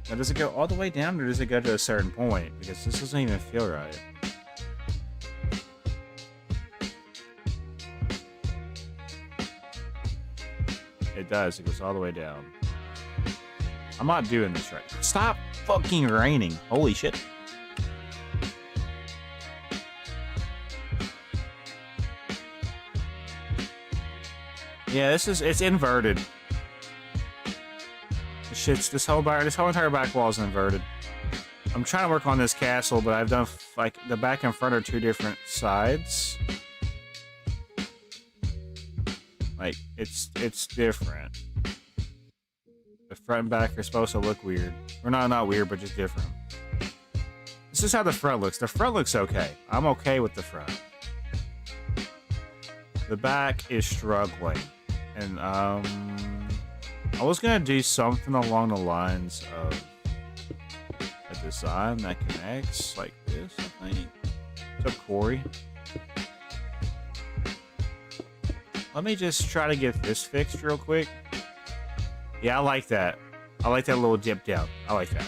Now, does it go all the way down, or does it go to a certain point? Because this doesn't even feel right. It does. It goes all the way down. I'm not doing this right. Stop fucking raining. Holy shit. Yeah, it's inverted. This whole entire back wall is inverted. I'm trying to work on this castle, but I've done like the back and front are two different sides. Like it's different. The front and back are supposed to look weird. Or not weird, but just different. This is how the front looks. The front looks okay. I'm okay with the front. The back is struggling. And I was gonna do something along the lines of a design that connects like this, I think. What's up, Corey? Let me just try to get this fixed real quick. Yeah, I like that. I like that little dip down. I like that.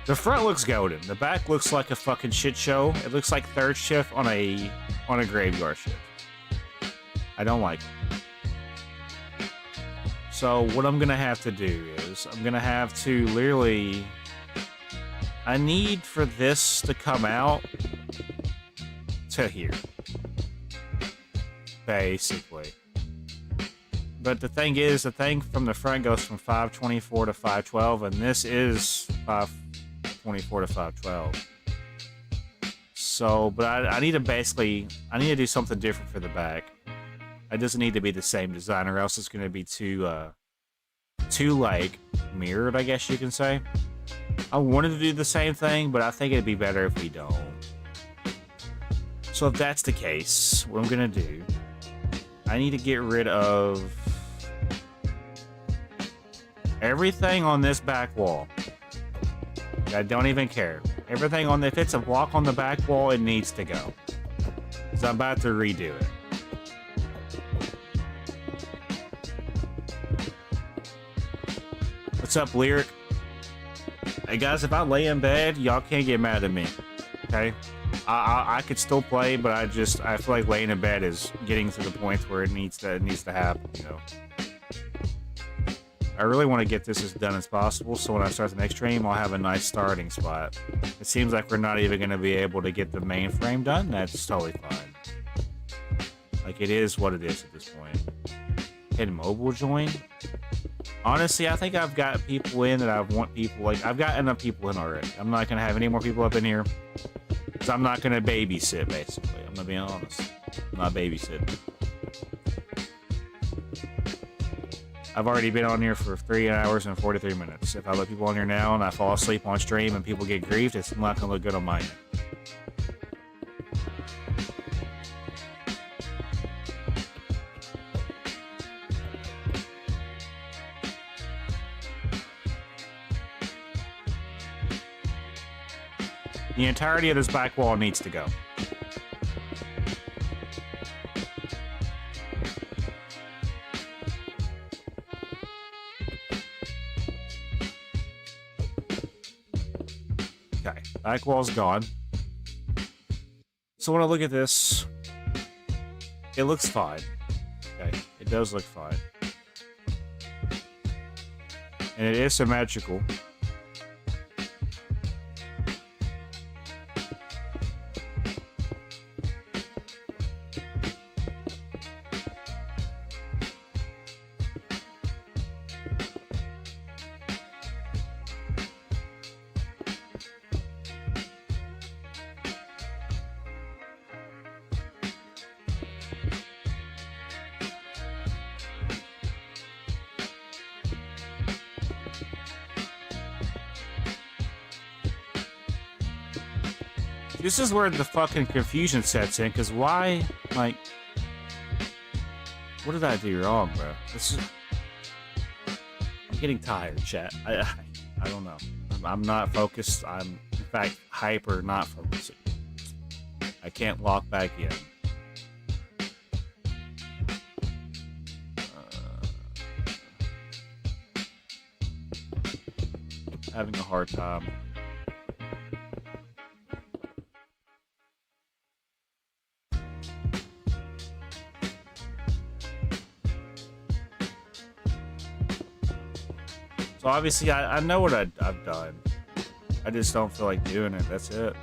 The front looks golden. The back looks like a fucking shit show. It looks like third shift on a graveyard shift. I don't like it. So what I'm gonna have to do is I'm gonna have to literally. I need for this to come out to here, basically. But the thing is, the thing from the front goes from 524 to 512, and this is 524 to 512. So, but I need to do something different for the back. It doesn't need to be the same design, or else it's going to be too like mirrored, I guess you can say. I wanted to do the same thing, but I think it'd be better if we don't. So if that's the case, what I'm going to do, I need to get rid of everything on this back wall. I don't even care. Everything on if it's a block on the back wall, it needs to go. Because I'm about to redo it. What's up, Lyric? Hey guys, if I lay in bed, y'all can't get mad at me. Okay? I could still play, but I feel like laying in bed is getting to the point where it needs to happen, you know. I really want to get this as done as possible, so when I start the next stream, I'll have a nice starting spot. It seems like we're not even going to be able to get the mainframe done. That's totally fine. Like, it is what it is at this point. Can mobile join? Honestly, I think I've got people in that I want people, like, I've got enough people in already. I'm not going to have any more people up in here. So I'm not going to babysit, basically. I'm going to be honest. I'm not babysitting. I've already been on here for 3 hours and 43 minutes. If I let people on here now and I fall asleep on stream and people get grieved, it's not going to look good on my end. The entirety of this back wall needs to go. Okay, back wall's gone. So when I look at this, it looks fine. Okay, it does look fine. And it is symmetrical. This is where the fucking confusion sets in, because why, like, what did I do wrong, bro? I'm getting tired, chat. I don't know. I'm not focused. I'm, in fact, hyper not focusing. I can't lock back in. having a hard time. So obviously I know what I've done. I just don't feel like doing it. That's it.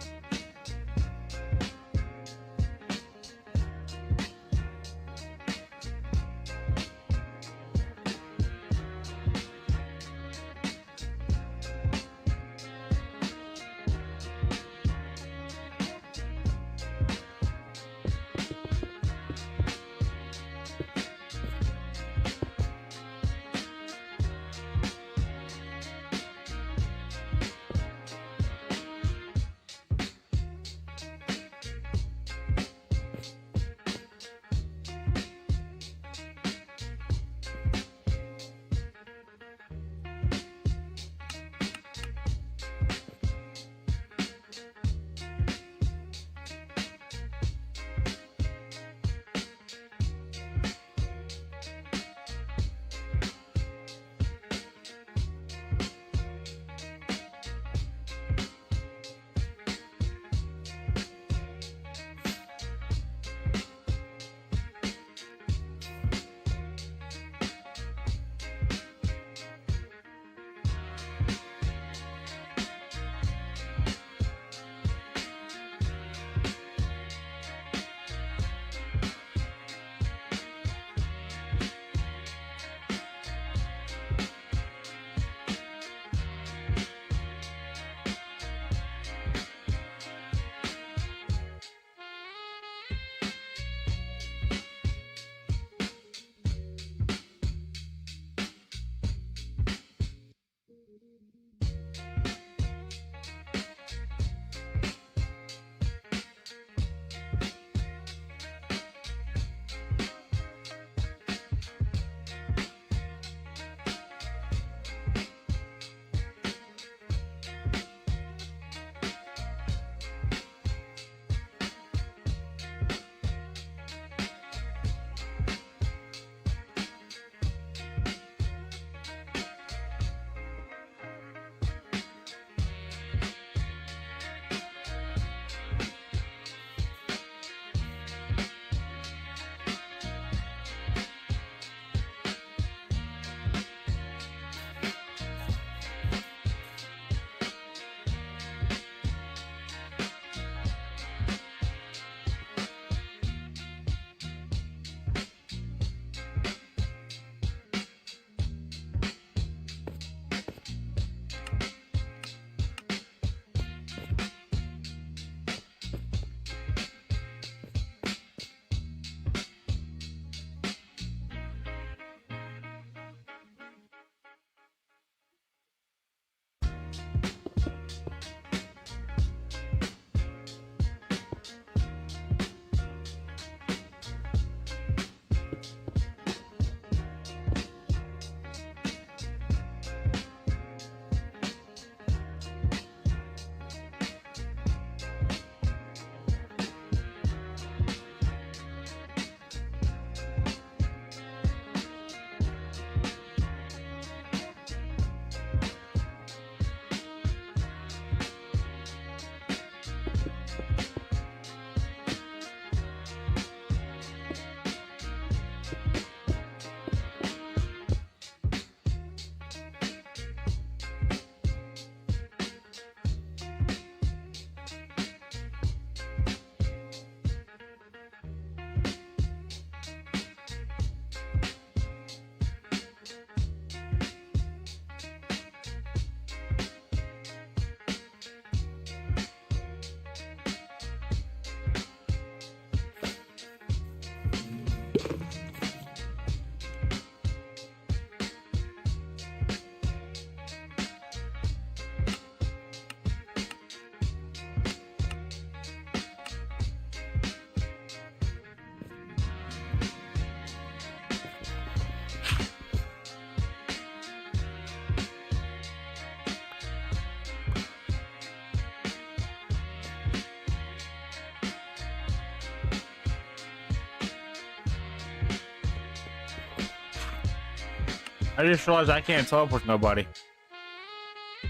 I just realized I can't teleport nobody.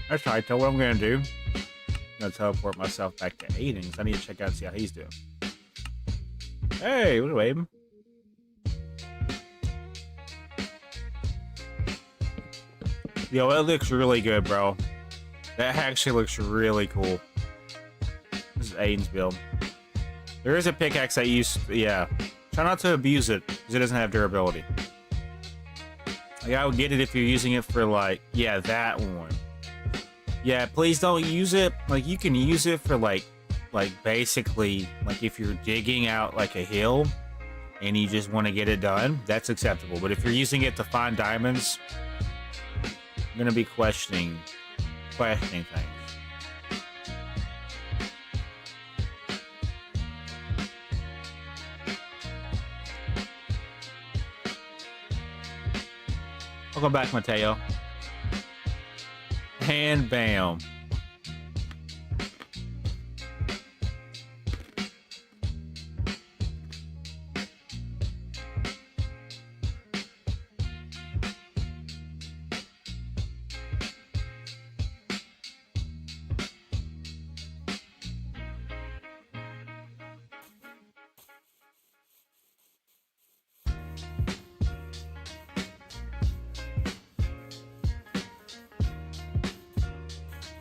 That's right. Tell what I'm gonna do. I'm gonna teleport myself back to Aiden, because I need to check out and see how he's doing. Hey, what are you Aiden? Yo, it looks really good, bro. That actually looks really cool. This is Aiden's build. There is a pickaxe I used. Yeah. Try not to abuse it, because it doesn't have durability. Like, I would get it if you're using it for, like, yeah, that one. Yeah, please don't use it. Like, you can use it for, like basically, like, if you're digging out, like, a hill, and you just want to get it done, that's acceptable. But if you're using it to find diamonds, I'm gonna be questioning things. Welcome back, Mateo. And bam.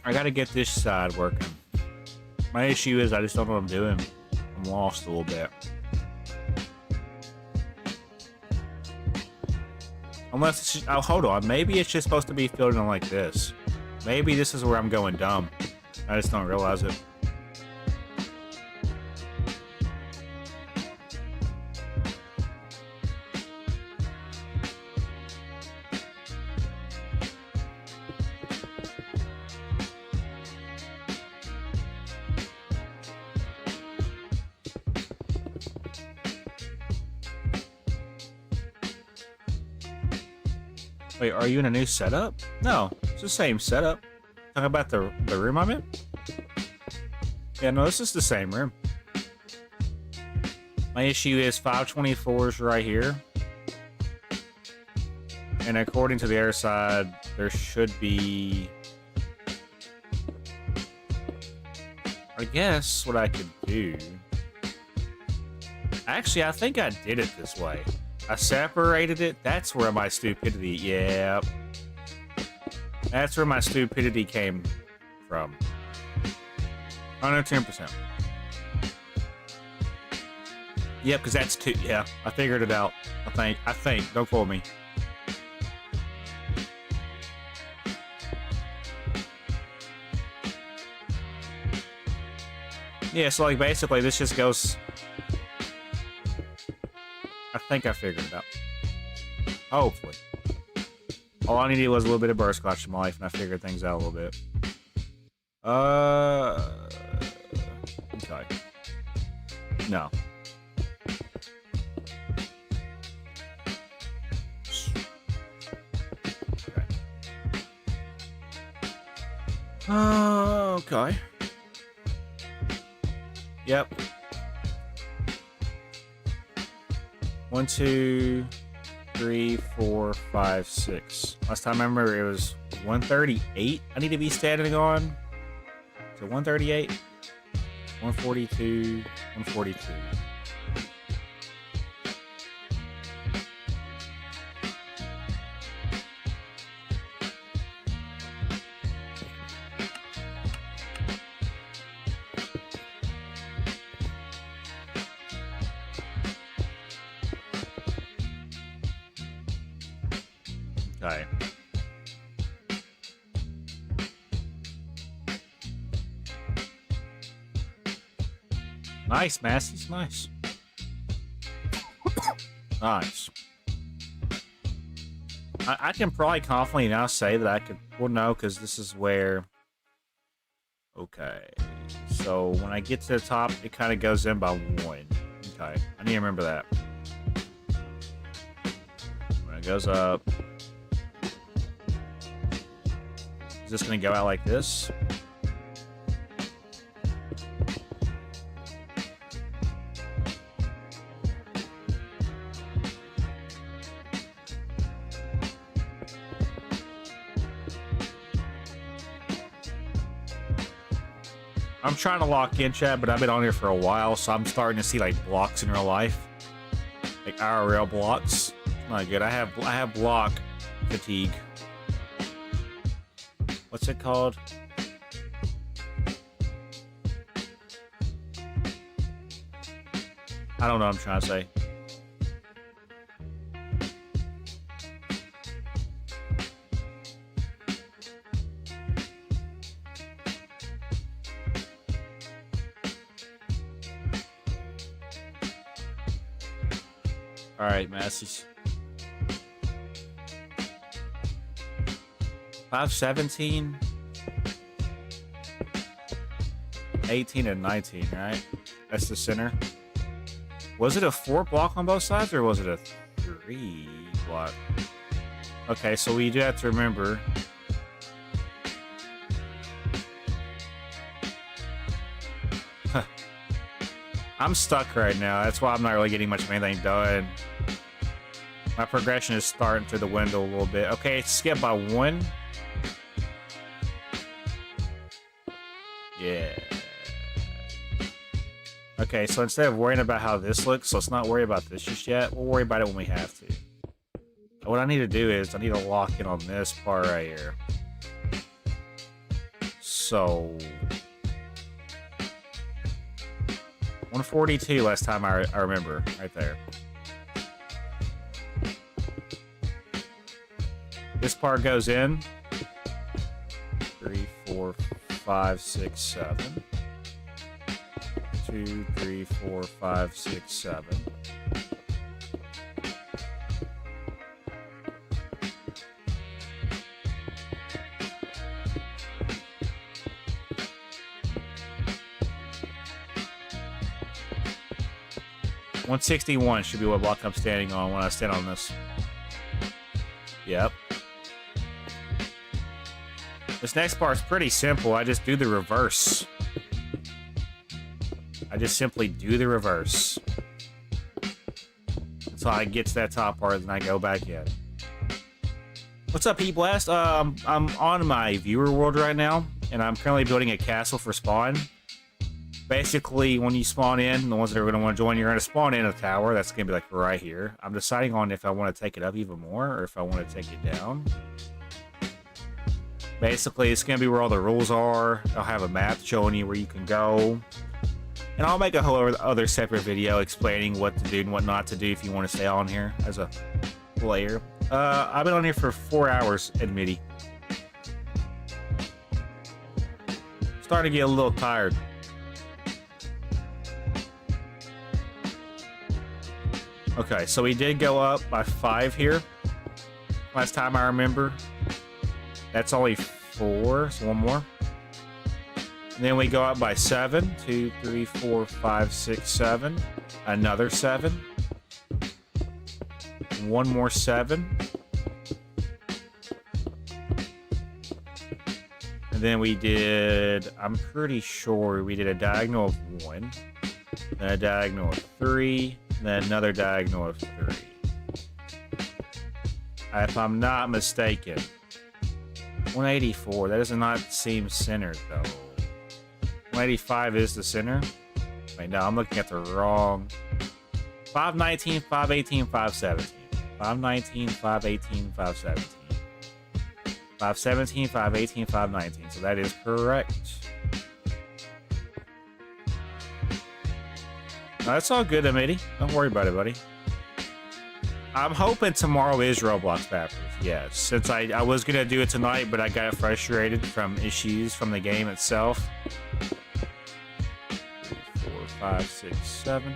I gotta get this side working. My issue is I just don't know what I'm doing. I'm lost a little bit. Unless it's just, oh, hold on. Maybe it's just supposed to be filled in like this. Maybe this is where I'm going dumb. I just don't realize it. Wait, are you in a new setup? No, it's the same setup. Talking about the room I'm in? Yeah, no, this is the same room. My issue is 524 is right here. And according to the other side, there should be... I guess what I could do... Actually, I think I did it this way. I separated it. That's where my stupidity... Yeah. That's where my stupidity came from. 110%. Yep, because that's two. Yeah, I figured it out. I think. Don't quote me. Yeah, so like basically this just goes... I think I figured it out. Hopefully. All I needed was a little bit of burst scotch in my life, and I figured things out a little bit. Okay. No. Okay. Yep. 1, 2, 3, 4, 5, 6. Last time I remember it was 138 I need to be standing on. So 138, 142, 142. Okay. Nice, Massey's nice. Nice. I can probably confidently now say that I could... Well, no, because this is where... Okay. So, when I get to the top, it kind of goes in by 1. Okay. I need to remember that. When it goes up... Is this going to go out like this? I'm trying to lock in, chat, but I've been on here for a while, so I'm starting to see like blocks in real life, like IRL blocks. Not good. I have block fatigue. What's it called? I don't know what I'm trying to say. All right, Massies. 517, 18, and 19, right? That's the center. Was it a 4 block on both sides, or was it a 3 block? Okay, so we do have to remember. I'm stuck right now. That's why I'm not really getting much of anything done. My progression is starting to the window a little bit. Okay, skip by 1. Yeah. Okay, so instead of worrying about how this looks, let's not worry about this just yet. We'll worry about it when we have to. What I need to do is I need to lock in on this part right here. So 142 last time I remember, right there. This part goes in. 3, 4, 5, 6, 7. 2, 3, 4, 5, 6, 7. $161 should be what block I'm standing on when I stand on this. Yep. This next part's pretty simple. I just do the reverse. I just simply do the reverse until I get to that top part, and I go back in. What's up, Heat Blast? I'm on my viewer world right now, and I'm currently building a castle for spawn. Basically, when you spawn in, the ones that are going to want to join, you're going to spawn in a tower. That's going to be like right here. I'm deciding on if I want to take it up even more or if I want to take it down. Basically, it's going to be where all the rules are. I'll have a map showing you where you can go. And I'll make a whole other separate video explaining what to do and what not to do if you want to stay on here as a player. I've been on here for 4 hours in MIDI. Starting to get a little tired. Okay, so we did go up by 5 here. Last time I remember. That's only 4, so 1 more. And then we go up by 7. 2, 3, 4, 5, 6, 7. Another 7. 1 more 7. And then we did, I'm pretty sure we did a diagonal of 1. Then a diagonal of 3. Then another diagonal of 3. If I'm not mistaken. 184. That does not seem centered, though. 185 is the center. Wait, no, I'm looking at the wrong. 519, 518, 517. 519, 518, 517. 517, 518, 519. So that is correct. No, that's all good, Amity. Don't worry about it, buddy. I'm hoping tomorrow is Roblox Bappers. Yes, since I was going to do it tonight, but I got frustrated from issues from the game itself. 3, 4, 5, 6, 7.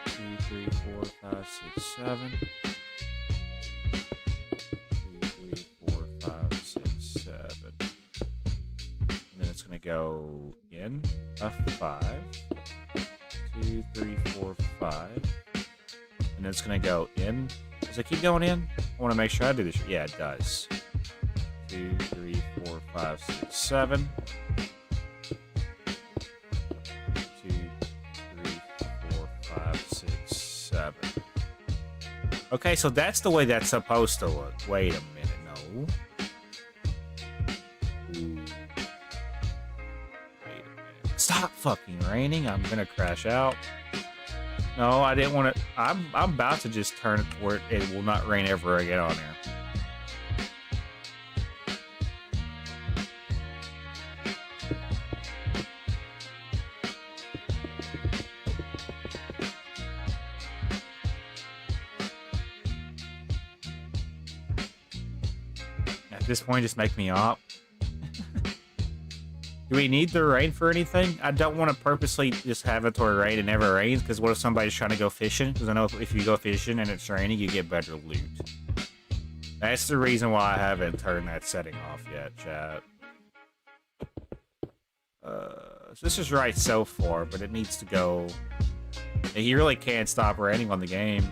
2, 3, 4, 5, 6, 7. 2, 3, 4, 5, 6, 7. And then it's going to go in a 5. 2, 3, 4, 5. And it's going to go in. Does it keep going in? I want to make sure I do this. Yeah, it does. 2, 3, 4, 5, 6, 7. 2, 3, 4, 5, 6, 7. Okay, so that's the way that's supposed to look. Wait a minute, no. Ooh. fucking raining. I'm gonna crash out. No, I didn't want to. I'm about to just turn it where it will not rain ever again on here. At this point, just make me up. Do we need the rain for anything? I don't want to purposely just have it to rain and never rains, because what if somebody's trying to go fishing? Because I know if you go fishing and it's raining, you get better loot. That's the reason why I haven't turned that setting off yet, chat. So this is right so far, but it needs to go... You really can't stop raining on the game.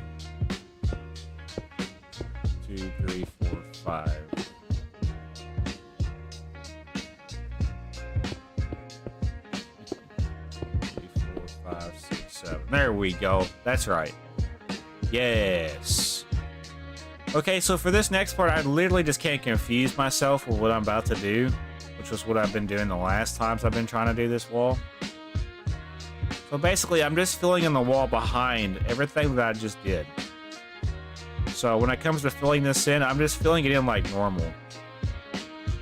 2, 3, 4, 5... 5, 6, 7. There we go. That's right. Yes. Okay, so for this next part, I literally just can't confuse myself with what I'm about to do, which was what I've been doing the last times I've been trying to do this wall. So basically, I'm just filling in the wall behind everything that I just did. So when it comes to filling this in, I'm just filling it in like normal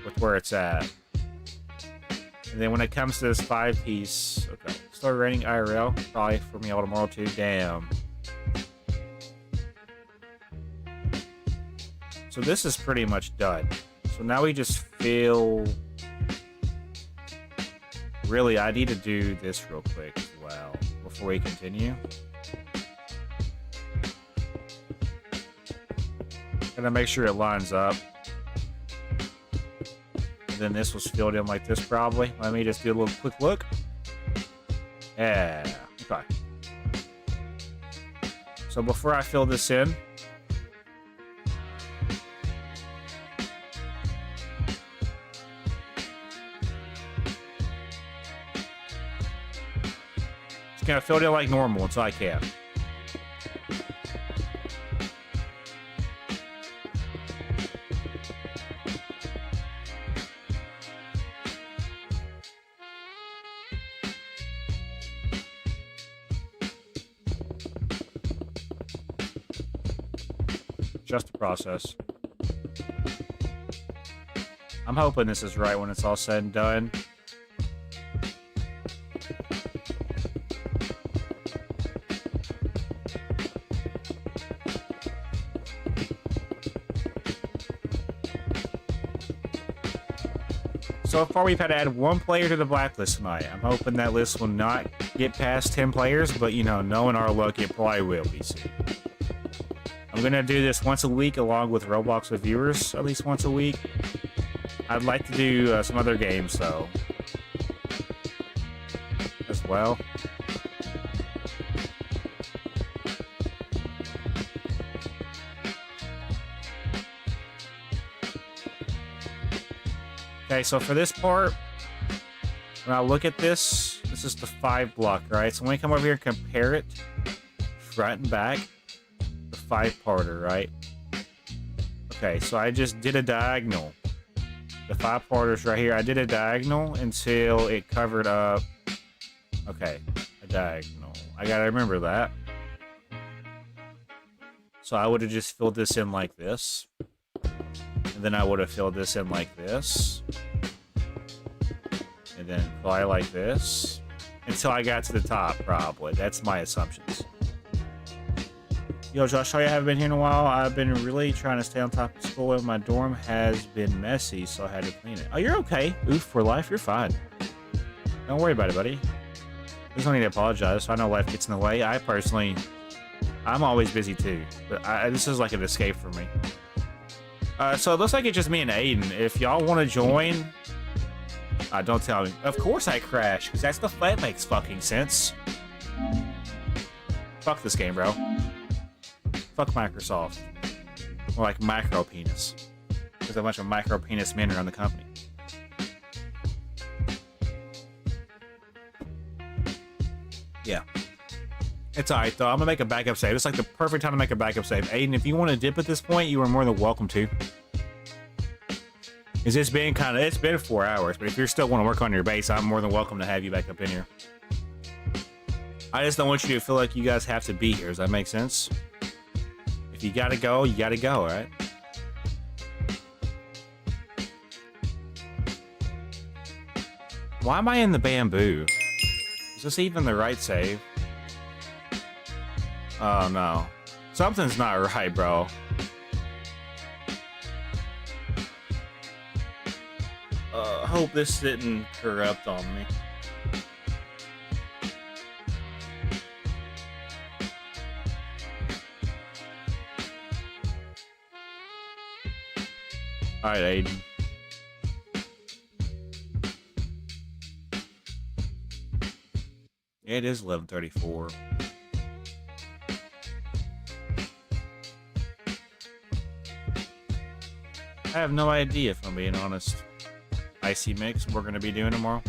with where it's at. And then when it comes to this 5-piece, okay, start raining IRL, probably for me all tomorrow too, damn. So this is pretty much done. So now we just fill, really, I need to do this real quick as well, before we continue. Gotta make sure it lines up. Then this was filled in like this probably. Let me just do a little quick look. Yeah, okay. So before I fill this in, just gonna fill it in like normal until I can. Just a process. I'm hoping this is right when it's all said and done. So far we've had to add 1 player to the blacklist tonight. I'm hoping that list will not get past 10 players, but you know, knowing our luck, it probably will be soon. I'm gonna do this once a week along with Roblox with viewers, at least once a week. I'd like to do some other games though, as well. Okay, so for this part, when I look at this, this is the 5 block, right? So when we come over here and compare it, front and back, 5-parter, right? Okay, so I just did a diagonal. The 5-parters right here, I did a diagonal until it covered up. Okay, a diagonal. I gotta remember that. So I would have just filled this in like this. And then I would have filled this in like this. And then probably like this. Until I got to the top, probably. That's my assumptions. Yo, Josh, sorry I haven't been here in a while. I've been really trying to stay on top of school, and my dorm has been messy, so I had to clean it. Oh, you're okay. Oof, for life, you're fine. Don't worry about it, buddy. There's no need to apologize. I know life gets in the way. I'm always busy too, but this is like an escape for me. So it looks like it's just me and Aiden. If y'all want to join, don't tell me. Of course I crash, because that makes fucking sense. Fuck this game, bro. Fuck Microsoft. More like macro penis. There's a bunch of micro penis men around the company. Yeah. It's alright though. I'm gonna make a backup save. It's like the perfect time to make a backup save. Aiden, if you want to dip at this point, you are more than welcome to. It's been 4 hours, but if you still want to work on your base, I'm more than welcome to have you back up in here. I just don't want you to feel like you guys have to be here. Does that make sense? If you gotta go, you gotta go, right? Why am I in the bamboo? Is this even the right save? Oh no. Something's not right, bro. Hope this didn't corrupt on me. Alright, Aiden. It is 11:34. I have no idea, if I'm being honest. Icy mix we're gonna be doing tomorrow.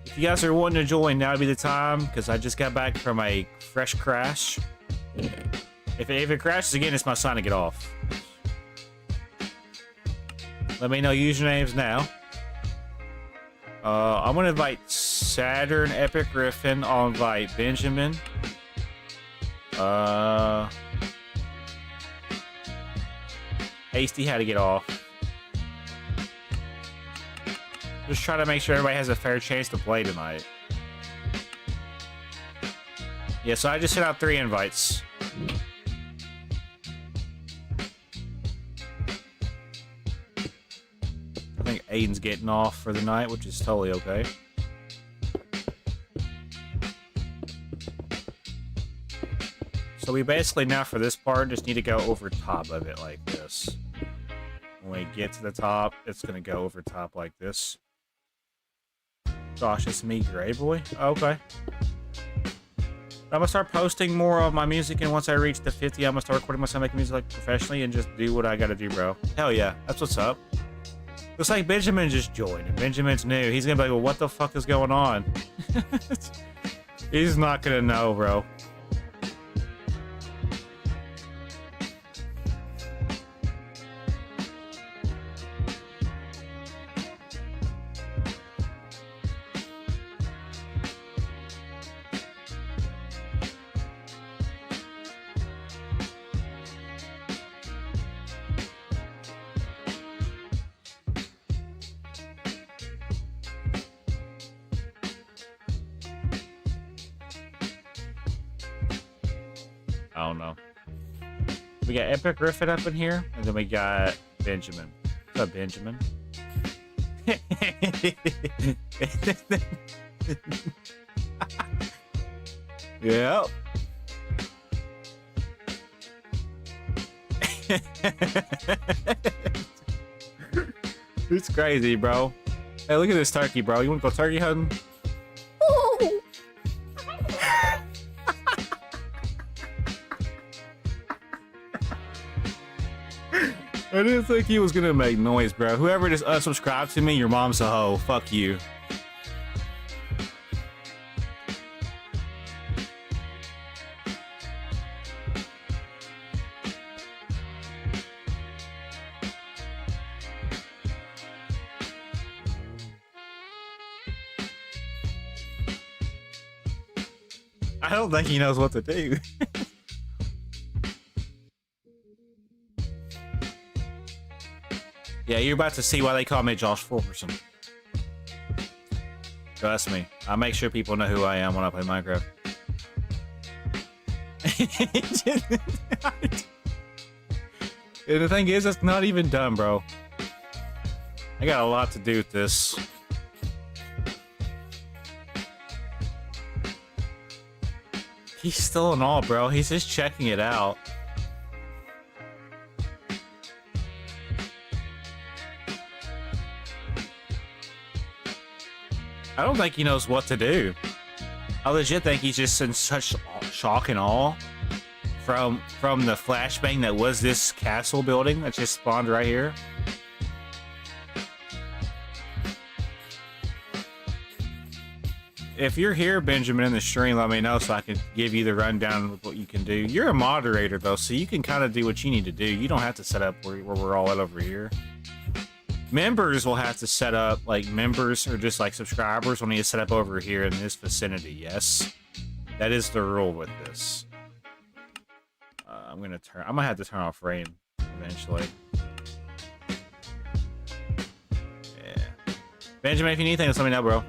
If you guys are wanting to join, now would be the time, because I just got back from a fresh crash. If it crashes again, it's my sign to get off. Let me know usernames now. I'm gonna invite Saturn, Epic Griffin. I'll invite Benjamin. Hasty had to get off. Just try to make sure everybody has a fair chance to play tonight. Yeah, so I just sent out 3 invites. I think Aiden's getting off for the night, which is totally okay. So we basically now for this part just need to go over top of it like this. When we get to the top, it's gonna go over top like this. Gosh, it's me, Gray Boy. Okay. I'm gonna start posting more of my music, and once I reach the 50, I'm gonna start recording myself making music like professionally and just do what I gotta do, bro. Hell yeah, that's what's up. Looks like Benjamin just joined, and Benjamin's new. He's gonna be like, well, what the fuck is going on? He's not gonna know, bro. I don't know. We got Epic Griffin up in here, and then we got Benjamin. What's up, Benjamin? Yep. It's crazy, bro. Hey, look at this turkey, bro. You want to go turkey hunting? I didn't think he was gonna make noise, bro. Whoever just unsubscribed to me, your mom's a hoe. Fuck you. I don't think he knows what to do. Yeah, you're about to see why they call me Josh Fulkerson. Trust me, I make sure people know who I am when I play Minecraft. And the thing is, it's not even done, bro. I got a lot to do with this. He's still in awe, bro. He's just checking it out. I don't think he knows what to do. I legit think he's just in such shock and awe from the flashbang that was this castle building that just spawned right here. If you're here, Benjamin, in the stream, let me know so I can give you the rundown of what you can do. You're a moderator, though, so you can kind of do what you need to do. You don't have to set up where we're all at over here. Members will have to set up, like members or just like subscribers will need to set up over here in this vicinity. Yes, that is the rule with this. I'm gonna have to turn off rain eventually. Yeah. Benjamin, if you need anything, let me know, bro.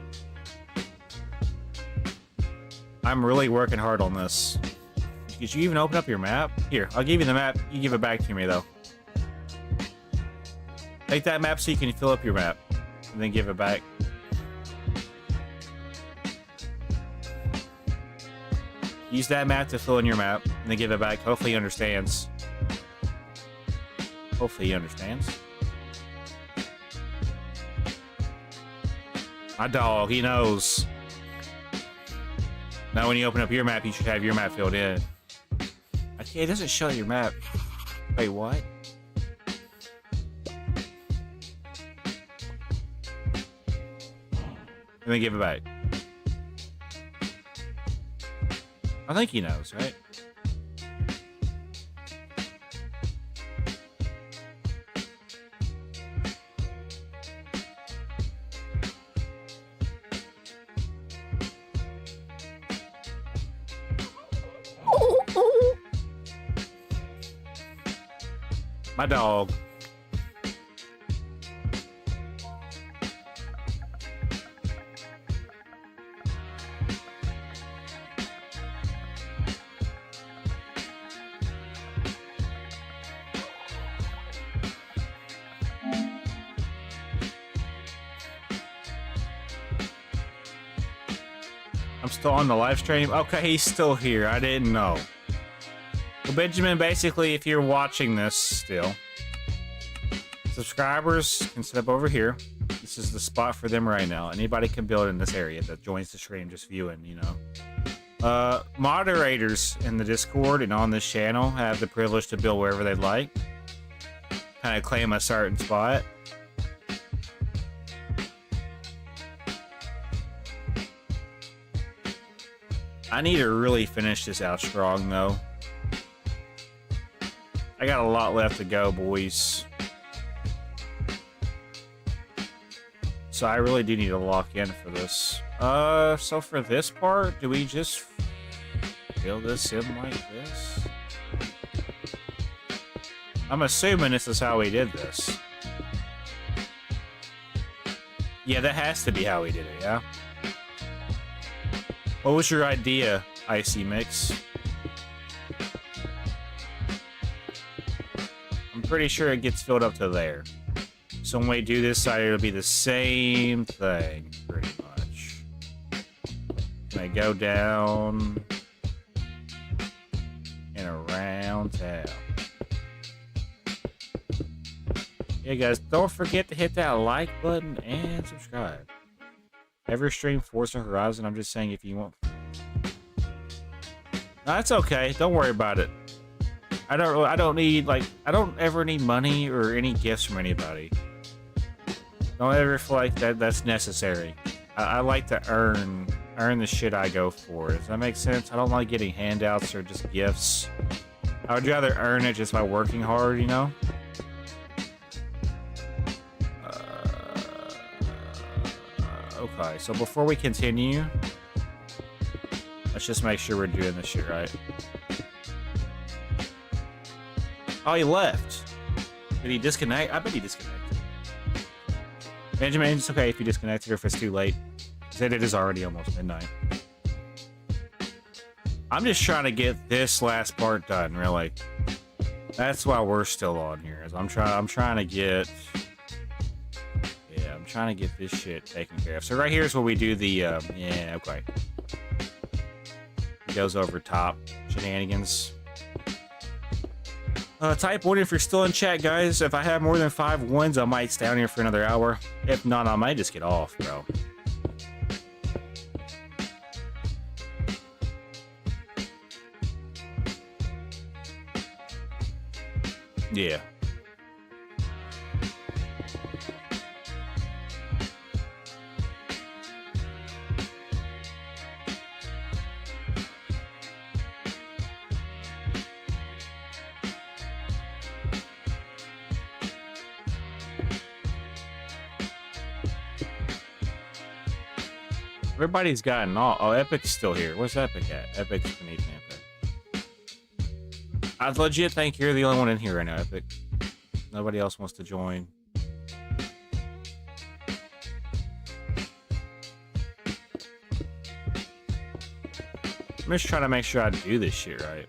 I'm really working hard on this. Did you even open up your map? Here, I'll give you the map. You give it back to me, though. Take that map so you can fill up your map. And then give it back. Use that map to fill in your map. And then give it back. Hopefully he understands. Hopefully he understands. My dog, he knows. Now when you open up your map, you should have your map filled in. Okay, it doesn't show your map. Wait, what? Let me give it back. I think he knows, right? My dog. I'm still on the live stream. Okay, he's still here. I didn't know. Well, Benjamin, basically, if you're watching this still, subscribers can set up over here. This is the spot for them right now. Anybody can build in this area that joins the stream, just viewing, you know. Moderators in the Discord and on this channel have the privilege to build wherever they'd like. Kind of claim a certain spot. I need to really finish this out strong, though. I got a lot left to go, boys. So I really do need to lock in for this. So for this part, do we just fill this in like this? I'm assuming this is how we did this. Yeah, that has to be how we did it, yeah? What was your idea, Icy Mix? I'm pretty sure it gets filled up to there. So when we do this side, it'll be the same thing, pretty much. And I go down and around town. Yeah, guys, don't forget to hit that like button and subscribe. Ever stream Forza Horizon? I'm just saying if you want. No, that's okay. Don't worry about it. I don't need, like, I don't ever need money or any gifts from anybody. Don't ever feel like that's necessary. I like to earn the shit I go for. Does that make sense? I don't like getting handouts or just gifts. I would rather earn it just by working hard, you know? Okay, so before we continue, let's just make sure we're doing this shit right. Oh, he left. Did he disconnect? I bet he disconnected. Benjamin, it's okay if you disconnected or if it's too late. Said it is already almost midnight. I'm just trying to get this last part done, really. That's why we're still on here. Is I'm trying to get. Yeah, I'm trying to get this shit taken care of. So right here is where we do the. Yeah, okay. It goes over top shenanigans. Type 1 if you're still in chat, guys. If I have more than 5 wins, I might stay on here for another hour. If not, I might just get off, bro. Yeah. Everybody's gotten all. Oh, Epic's still here. Where's Epic at? Epic's beneath Epic. I legit think you're the only one in here right now, Epic. Nobody else wants to join. I'm just trying to make sure I do this shit right.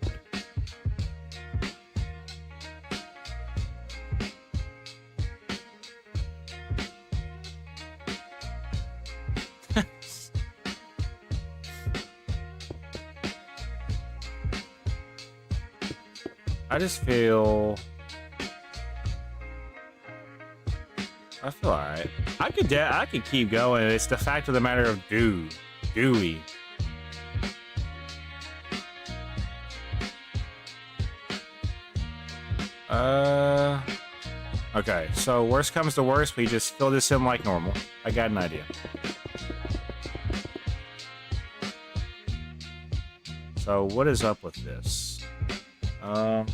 I just feel... I feel alright. I could keep going. It's the fact of the matter of Dewey. Okay, so worst comes to worst, we just fill this in like normal. I got an idea. So what is up with this? I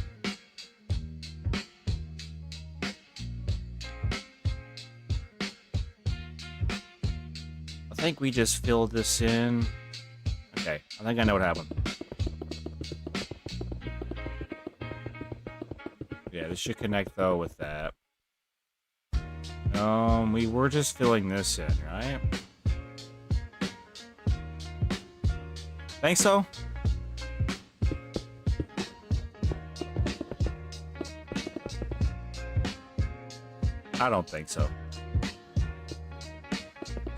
think we just filled this in. Okay, I think I know what happened. Yeah, this should connect though with that. We were just filling this in, right? Think so? I don't think so.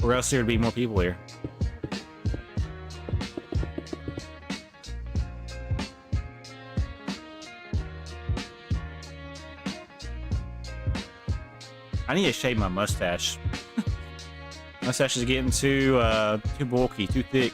Or else there would be more people here. I need to shave my mustache. Mustache is getting too bulky, too thick.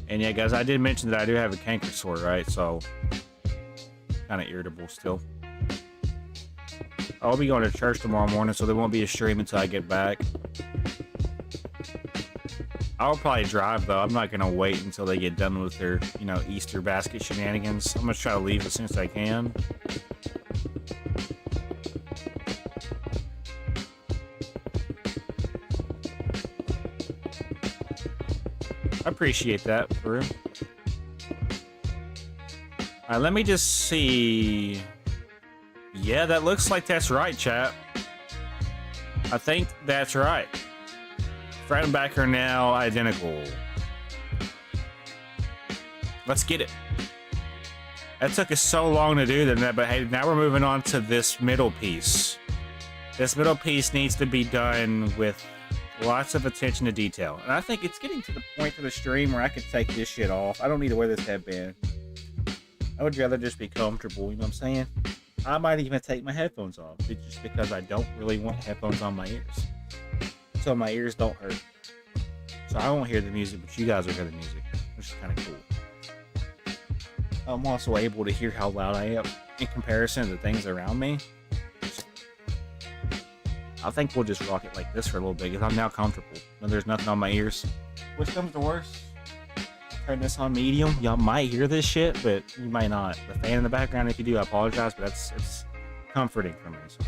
And yeah, guys, I did mention that I do have a canker sore, right? So, kind of irritable still. I'll be going to church tomorrow morning, so there won't be a stream until I get back. I'll probably drive, though. I'm not going to wait until they get done with their, you know, Easter basket shenanigans. I'm going to try to leave as soon as I can. I appreciate that, for real. Alright, let me just see. Yeah, that looks like that's right, chat. I think that's right. Front and back are now identical. Let's get it. That took us so long to do that, but hey, now we're moving on to this middle piece. This middle piece needs to be done with lots of attention to detail. And I think it's getting to the point of the stream where I could take this shit off. I don't need to wear this headband. I would rather just be comfortable, you know what I'm saying? I might even take my headphones off, just because I don't really want headphones on my ears. So my ears don't hurt. So I won't hear the music, but you guys will hear the music, which is kind of cool. I'm also able to hear how loud I am in comparison to the things around me. I think we'll just rock it like this for a little bit, because I'm now comfortable when there's nothing on my ears. Which comes to worst, turn this on medium. Y'all might hear this shit, but you might not. The fan in the background, if you do, I apologize, but it's comforting for me. So.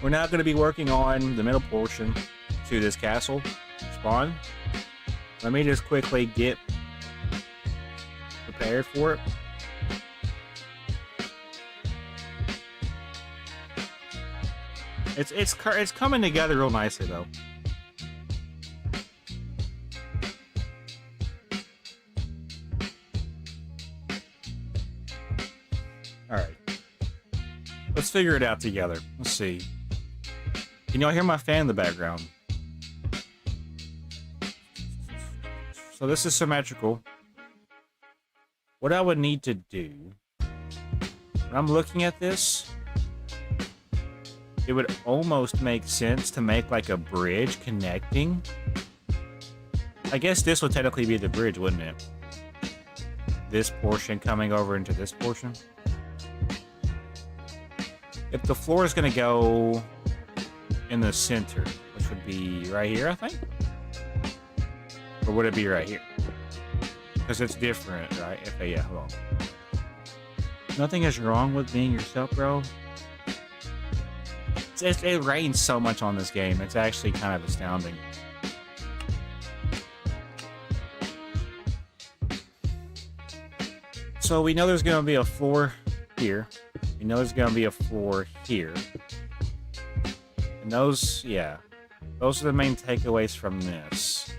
We're now going to be working on the middle portion to this castle spawn. Let me just quickly get prepared for it. It's coming together real nicely though. All right, let's figure it out together. Let's see. Can y'all hear my fan in the background? So this is symmetrical. What I would need to do, when I'm looking at this, it would almost make sense to make like a bridge connecting. I guess this would technically be the bridge, wouldn't it? This portion coming over into this portion. If the floor is going to go in the center, which would be right here, I think? Or would it be right here? Because it's different, right? Okay, yeah, hold on. Nothing is wrong with being yourself, bro. It rains so much on this game. It's actually kind of astounding. So we know there's going to be a floor here. We know there's going to be a floor here. And those, yeah. Those are the main takeaways from this.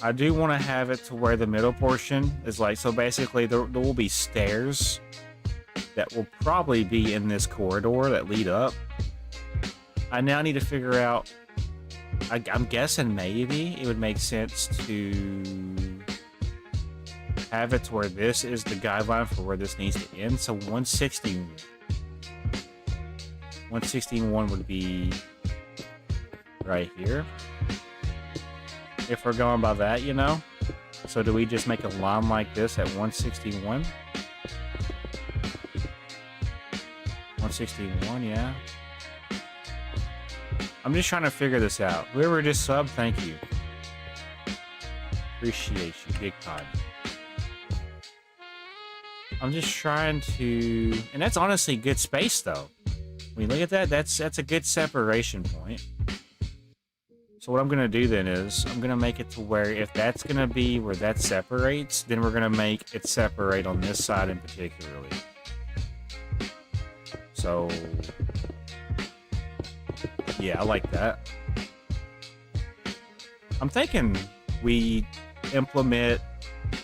I do want to have it to where the middle portion is like, so basically there will be stairs that will probably be in this corridor that lead up. I now need to figure out, I'm guessing maybe it would make sense to have it to where this is the guideline for where this needs to end. So 161 would be right here. If we're going by that, you know? So do we just make a line like this at 161? 161, yeah. I'm just trying to figure this out. Whoever just subbed, thank you. Appreciate you, big time. I'm just trying to... And that's honestly good space, though. When you look at that, that's a good separation point. So what I'm going to do then is, I'm going to make it to where if that's going to be where that separates, then we're going to make it separate on this side in particularly. So, yeah, I like that. I'm thinking we implement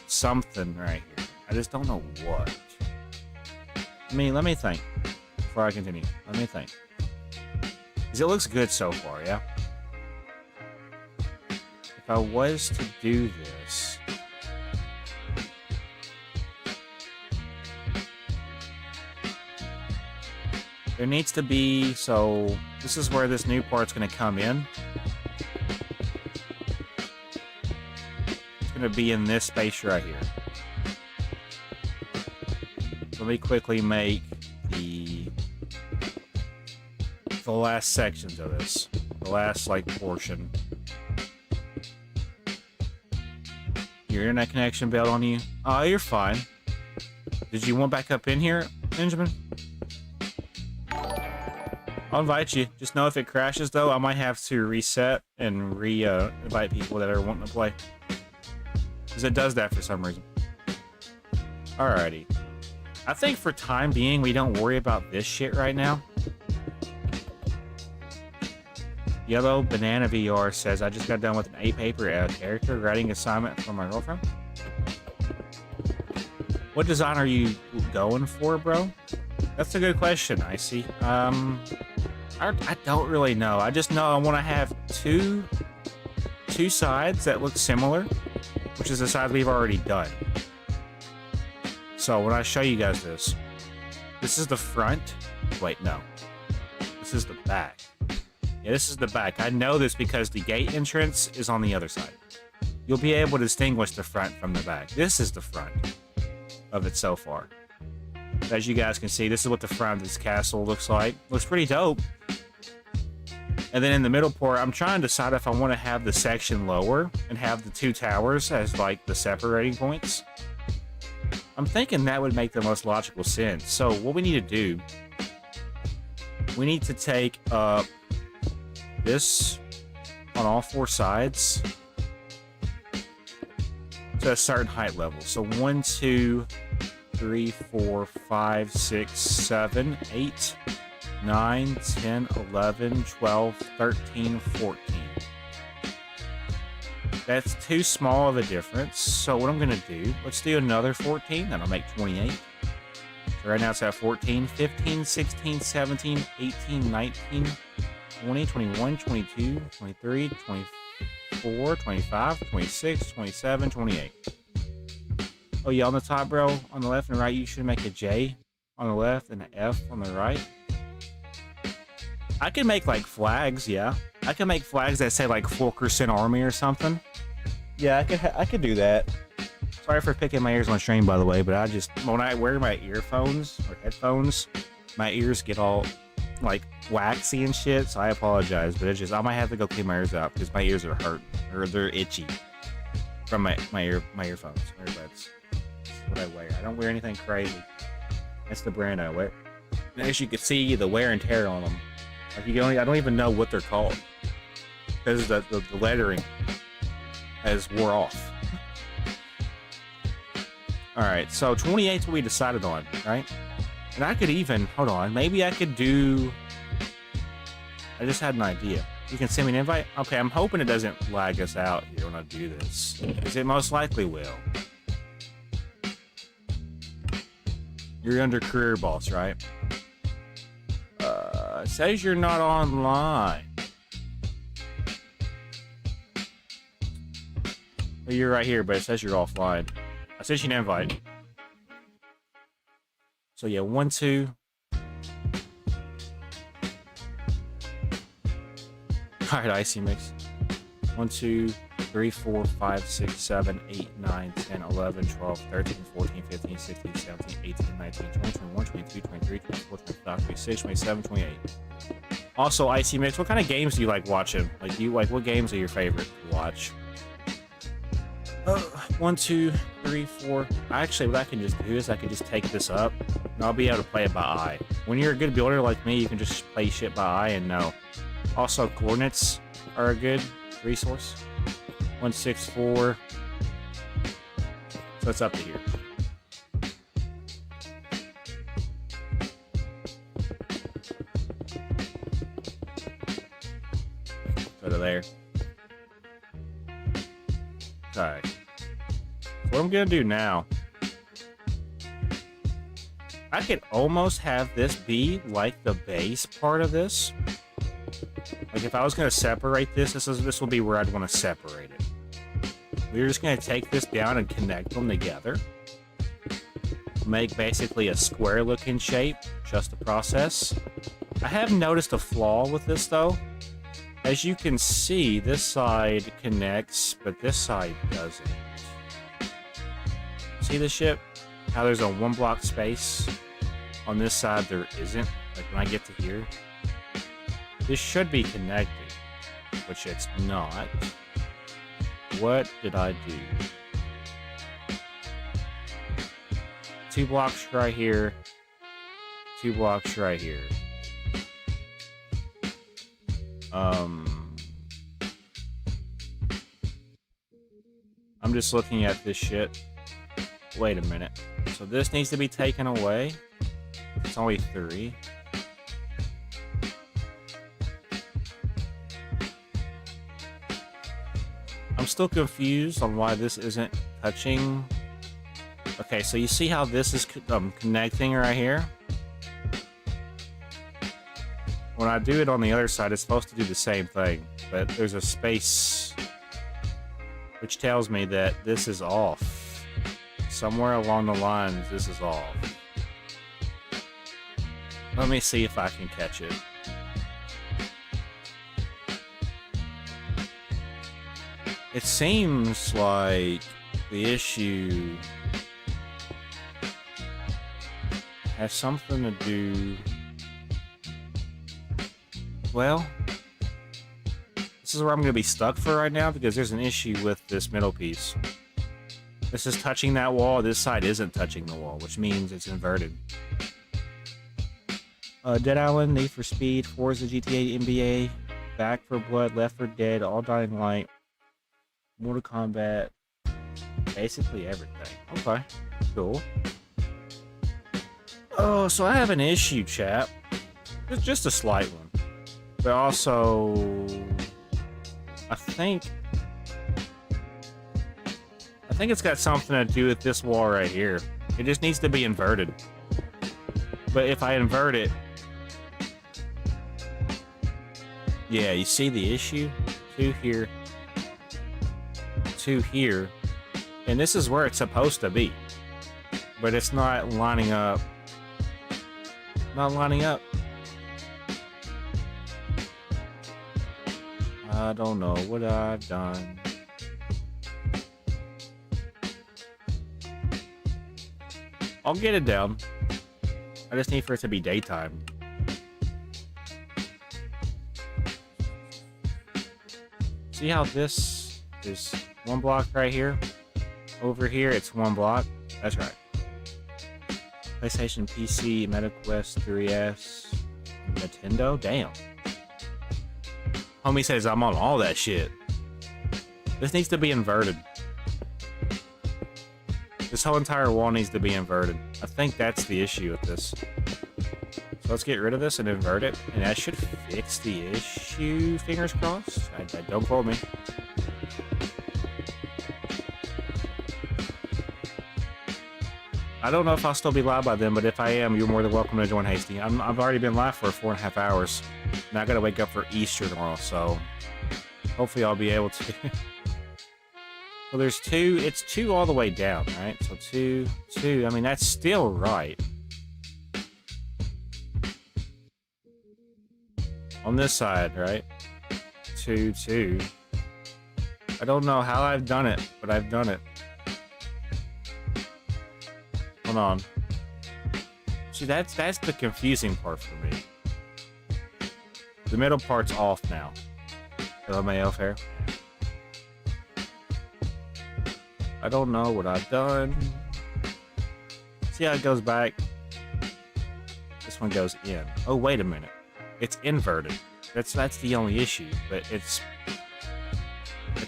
something right here. I just don't know what. I mean, let me think before I continue. Let me think. Because it looks good so far, yeah? If I was to do this... There needs to be... So, this is where this new part's going to come in. It's going to be in this space right here. Let me quickly make the last sections of this. The last, like, portion. Your internet connection bailed on you? Oh, you're fine. Did you want back up in here, Benjamin? I'll invite you. Just know if it crashes, though, I might have to reset and invite people that are wanting to play. Because it does that for some reason. Alrighty. I think for time being, we don't worry about this shit right now. Yellow Banana VR says, I just got done with an A-paper character writing assignment for my girlfriend. What design are you going for, bro? That's a good question, Icy. I don't really know. I just know I want to have two sides that look similar, which is the side we've already done. So when I show you guys this is the front. Wait, no. This is the back. Yeah, this is the back. I know this because the gate entrance is on the other side. You'll be able to distinguish the front from the back. This is the front of it so far. As you guys can see, this is what the front of this castle looks like. Looks pretty dope. And then in the middle part, I'm trying to decide if I want to have the section lower and have the two towers as like the separating points. I'm thinking that would make the most logical sense. So what we need to do, we need to take up this on all four sides to a certain height level. So 1, 2, 3, 4, 5, 6, 7, 8, 9, 10, 11, 12, 13, 14. That's too small of a difference. So what I'm going to do, let's do another 14. That'll make 28. So right now it's at 14, 15, 16, 17, 18, 19, 20, 21, 22, 23, 24, 25, 26, 27, 28. Oh yeah, on the top, bro, on the left and right, you should make a J on the left and an F on the right. I can make like flags, yeah. I can make flags that say like Fulkerson Army or something. Yeah, I could do that. Sorry for picking my ears on stream, by the way, but I just, when I wear my earphones or headphones, my ears get all like waxy and shit, so I apologize, but it's just, I might have to go clean my ears out because my ears are hurting, or they're itchy. from my earphones, my earbuds. That's what I wear. I don't wear anything crazy. That's the brand I wear. And as you can see, the wear and tear on them. Like I don't even know what they're called because the lettering has wore off. All right, so 28 is what we decided on, right? And I could even hold on. Maybe I could do. I just had an idea. You can send me an invite? Okay, I'm hoping it doesn't lag us out here when I do this. Because it most likely will. You're under career boss, right? It says you're not online. Well, you're right here, but it says you're offline. I sent you an invite. So yeah, 1, 2. Alright, Icy Mix. 1, 2, 3, 4, 5, 6, 7, 8, 9, 10, 11, 12, 13, 14, 15, 16, 17, 18, 19, 20, 21, 22, 23, 24, 25, 26, 27, 28. Also, Icy Mix, what kind of games do you like watching? Like, what games are your favorite to watch? 1, 2, 3, 4. Actually, what I can just do is I can just take this up, and I'll be able to play it by eye. When you're a good builder like me, you can just play shit by eye and know. Also, coordinates are a good resource. 1, 6, 4. So it's up to here. Go to there. Okay. So what I'm gonna do now, I could almost have this be like the base part of this. Like if I was going to separate this will be where I'd want to separate it. We're just going to take this down and connect them together. Make basically a square looking shape, just the process. I have noticed a flaw with this though. As you can see, this side connects, but this side doesn't. See the ship? How there's a 1 block space? On this side there isn't. Like when I get to here. This should be connected, which it's not. What did I do? 2 blocks right here. 2 blocks right here. I'm just looking at this shit. Wait a minute. So this needs to be taken away. It's only 3. I'm still confused on why this isn't touching. Okay, so you see how this is connecting right here? When I do it on the other side, it's supposed to do the same thing, but there's a space which tells me that this is off. Somewhere along the lines, this is off. Let me see if I can catch it. It seems like the issue has something to do. Well, this is where I'm going to be stuck for right now because there's an issue with this middle piece. This is touching that wall. This side isn't touching the wall, which means it's inverted. Dead Island, Need for Speed, Forza, GTA, NBA, Back for Blood, Left 4 Dead, All Dying Light, Mortal Kombat, basically everything. Okay, cool. Oh, so I have an issue, chat. It's just a slight one. But also, I think it's got something to do with this wall right here. It just needs to be inverted. But if I invert it, yeah, you see the issue? 2 here, 2 here, and this is where it's supposed to be. But it's not lining up. Not lining up. I don't know what I've done. I'll get it down. I just need for it to be daytime. See how this is 1 block right here. Over here, it's 1 block. That's right. PlayStation, PC, MetaQuest 3S, Nintendo. Damn. Homie says I'm on all that shit. This needs to be inverted. This whole entire wall needs to be inverted. I think that's the issue with this. So let's get rid of this and invert it, and that should fix the issue. Fingers crossed. Don't quote me. I don't know if I'll still be live by then, but if I am, you're more than welcome to join Hasty. I've already been live for 4.5 hours, and I gotta wake up for Easter tomorrow, so hopefully I'll be able to. Well, there's 2. It's 2 all the way down, right? So 2, 2. I mean, that's still right. On this side, right? 2, 2. I don't know how I've done it, but I've done it. Hold on. See, that's the confusing part for me. The middle part's off now. LMAO fair. I don't know what I've done. See how it goes back? This one goes in. Oh, wait a minute. It's inverted. That's the only issue, but it's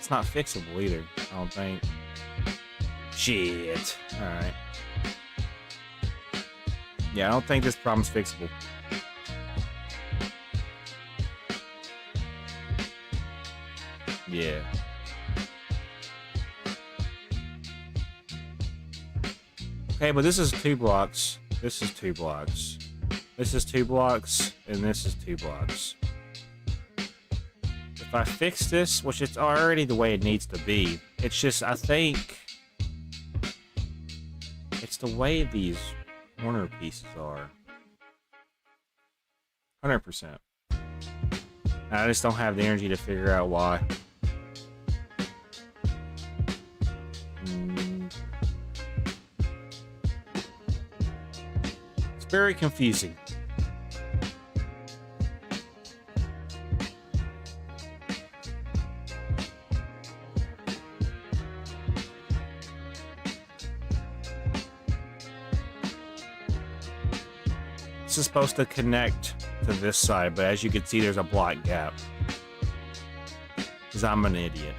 not fixable either, I don't think. Shit. Alright. Yeah, I don't think this problem's fixable. Yeah. Okay, but this is 2 blocks. This is 2 blocks. This is 2 blocks, and this is 2 blocks. If I fix this, which it's already the way it needs to be, it's just, I think, it's the way these corner pieces are. 100%. I just don't have the energy to figure out why. It's very confusing. This is supposed to connect to this side, but as you can see, there's a block gap. Because I'm an idiot.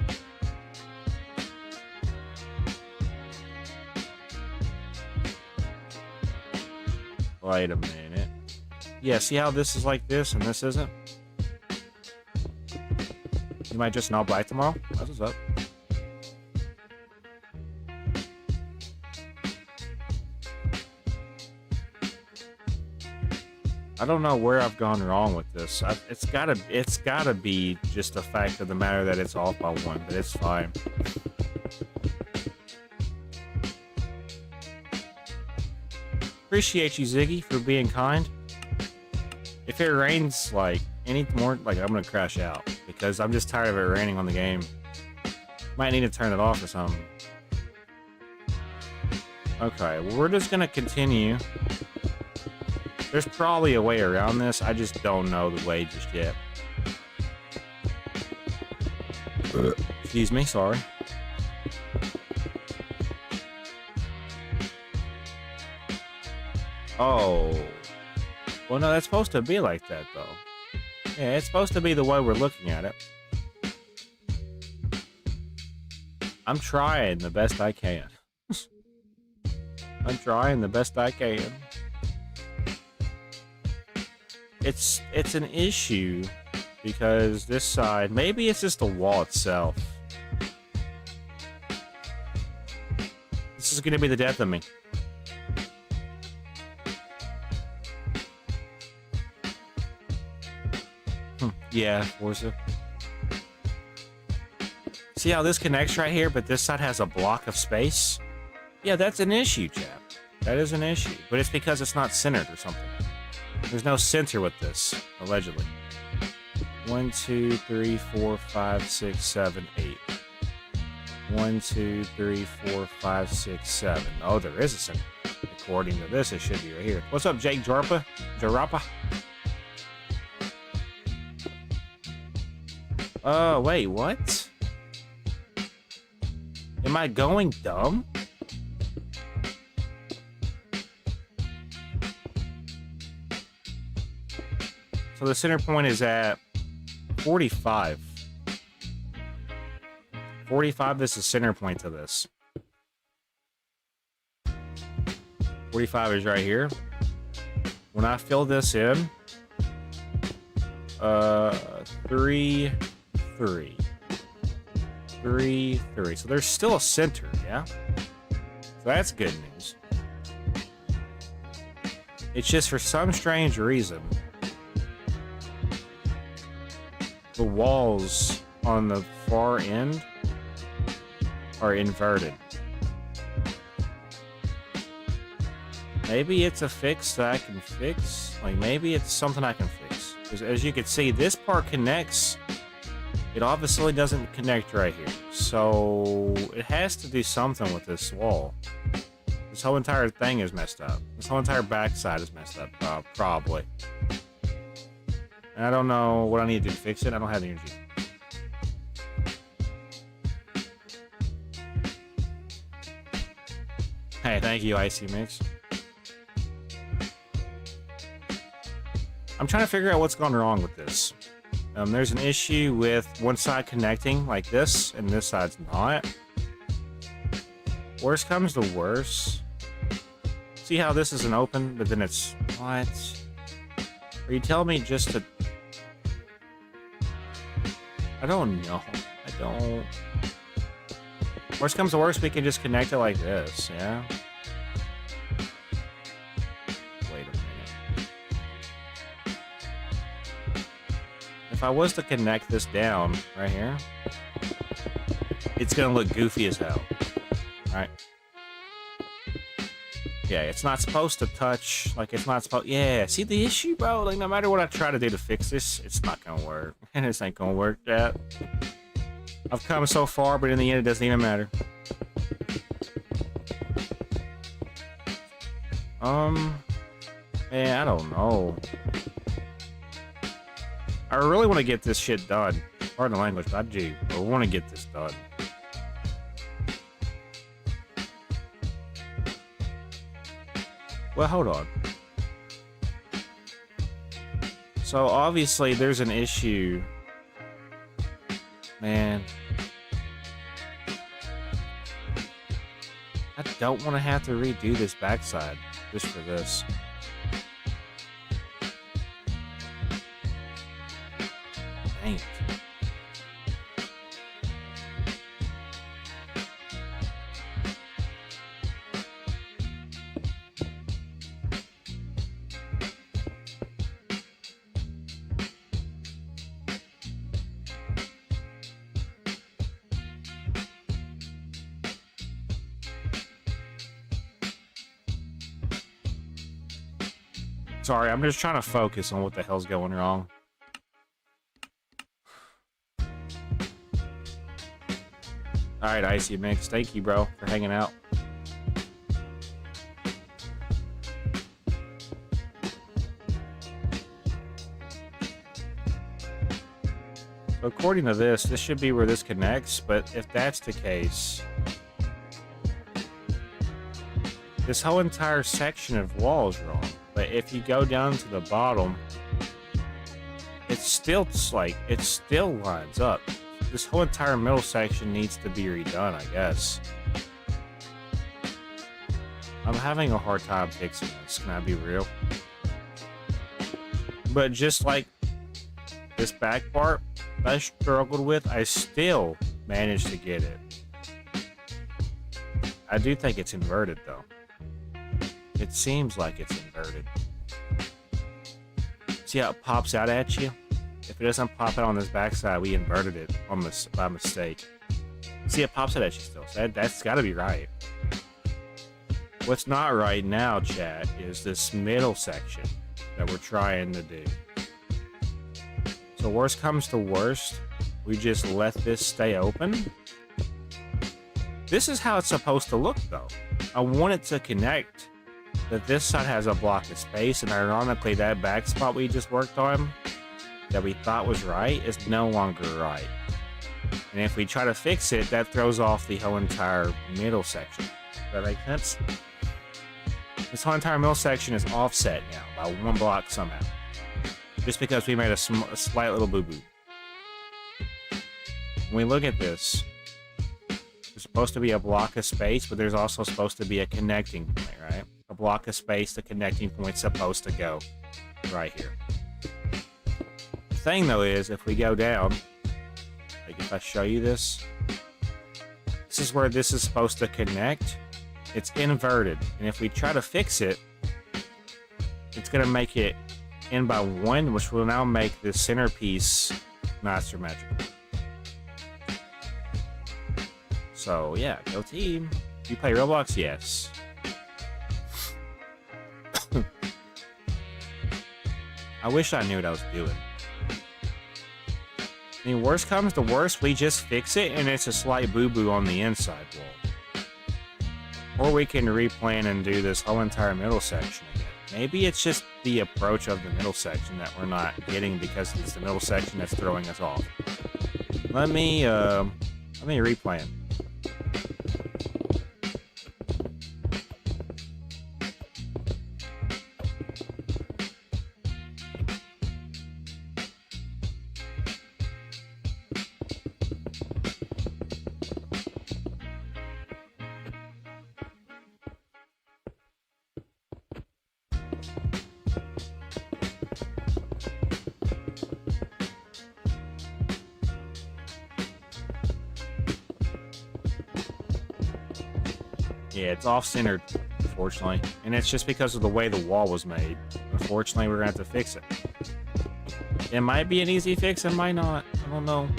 Wait a minute. Yeah, see how this is like this and this isn't? You might just not buy tomorrow? That's what's up. I don't know where I've gone wrong with this. It's gotta be just the fact of the matter that it's off by 1, but it's fine. Appreciate you, Ziggy, for being kind. If it rains like any more, like I'm gonna crash out because I'm just tired of it raining on the game. Might need to turn it off or something. Okay, well, we're just gonna continue. There's probably a way around this. I just don't know the way just yet. Excuse me, sorry. Oh. Well, no, that's supposed to be like that, though. Yeah, it's supposed to be the way we're looking at it. I'm trying the best I can. I'm trying the best I can. It's an issue because this side, maybe it's just the wall itself. This is going to be the death of me. Yeah, Forza. See how this connects right here, but this side has a block of space? Yeah, that's an issue, chap. That is an issue, but it's because it's not centered or something. There's no center with this, allegedly. 1, 2, 3, 4, 5, 6, 7, 8. 1, 2, 3, 4, 5, 6, 7. Oh, there is a center. According to this, it should be right here. What's up, Jake Jarpa? Jarapa? Wait, what? Am I going dumb? So the center point is at 45. 45 is the center point to this. 45 is right here. When I fill this in, 3, 3. 3, 3. So there's still a center, yeah? So that's good news. It's just for some strange reason, the walls on the far end are inverted. Maybe it's a fix that I can fix. Like, maybe it's something I can fix. Because as you can see, this part connects. It obviously doesn't connect right here. So it has to do something with this wall. This whole entire thing is messed up. This whole entire backside is messed up, probably. And I don't know what I need to do to fix it. I don't have the energy. Hey, thank you, Icy Mix. I'm trying to figure out what's gone wrong with this. There's an issue with one side connecting like this, and this side's not. Worst comes to worst. See how this is an open, but then it's... What? Are you telling me just to... I don't know. I don't... Worst comes to worst, we can just connect it like this, yeah? Wait a minute. If I was to connect this down right here, it's gonna look goofy as hell. Right? Yeah, it's not supposed to touch, like it's not supposed... Yeah, see the issue, bro? Like, no matter what I try to do to fix this, it's not gonna work. And this ain't gonna work, that. I've come so far, but in the end, it doesn't even matter. Man, I don't know. I really want to get this shit done. Pardon the language, but I do. I want to get this done. Well, hold on. So, obviously, there's an issue. Man. I don't want to have to redo this backside just for this. Dang it. Sorry, I'm just trying to focus on what the hell's going wrong. Alright, Icy Mix. Thank you, bro, for hanging out. So according to this, this should be where this connects, but if that's the case, this whole entire section of wall is wrong. But if you go down to the bottom, it's still like, it still lines up. This whole entire middle section needs to be redone, I guess. I'm having a hard time fixing this, can I be real? But just like this back part I struggled with, I still managed to get it. I do think it's inverted though. It seems like it's inverted. See how it pops out at you? If it doesn't pop out on this backside, we inverted it on this by mistake. See, it pops out at you still. So that's got to be right. What's not right now, chat, is this middle section that we're trying to do. So worst comes to worst, we just let this stay open. This is how it's supposed to look, though. I want it to connect. That this side has a block of space, and ironically that back spot we just worked on that we thought was right is no longer right. And if we try to fix it, that throws off the whole entire middle section. Does that make sense? This whole entire middle section is offset now by 1 block somehow. Just because we made a slight little boo-boo. When we look at this, there's supposed to be a block of space, but there's also supposed to be a connecting point, right? A block of space, the connecting point's supposed to go right here. The thing, though, is if we go down, like if I show you this, this is where this is supposed to connect. It's inverted, and if we try to fix it, it's going to make it in by 1, which will now make the centerpiece not symmetrical. So yeah, go team. Do you play Roblox? Yes. I wish I knew what I was doing. I mean, worst comes to worst, we just fix it and it's a slight boo-boo on the inside wall. Or we can replan and do this whole entire middle section again. Maybe it's just the approach of the middle section that we're not getting because it's the middle section that's throwing us off. Let me replan. Yeah, it's off-centered, unfortunately. And it's just because of the way the wall was made. Unfortunately, we're going to have to fix it. It might be an easy fix, it might not. I don't know.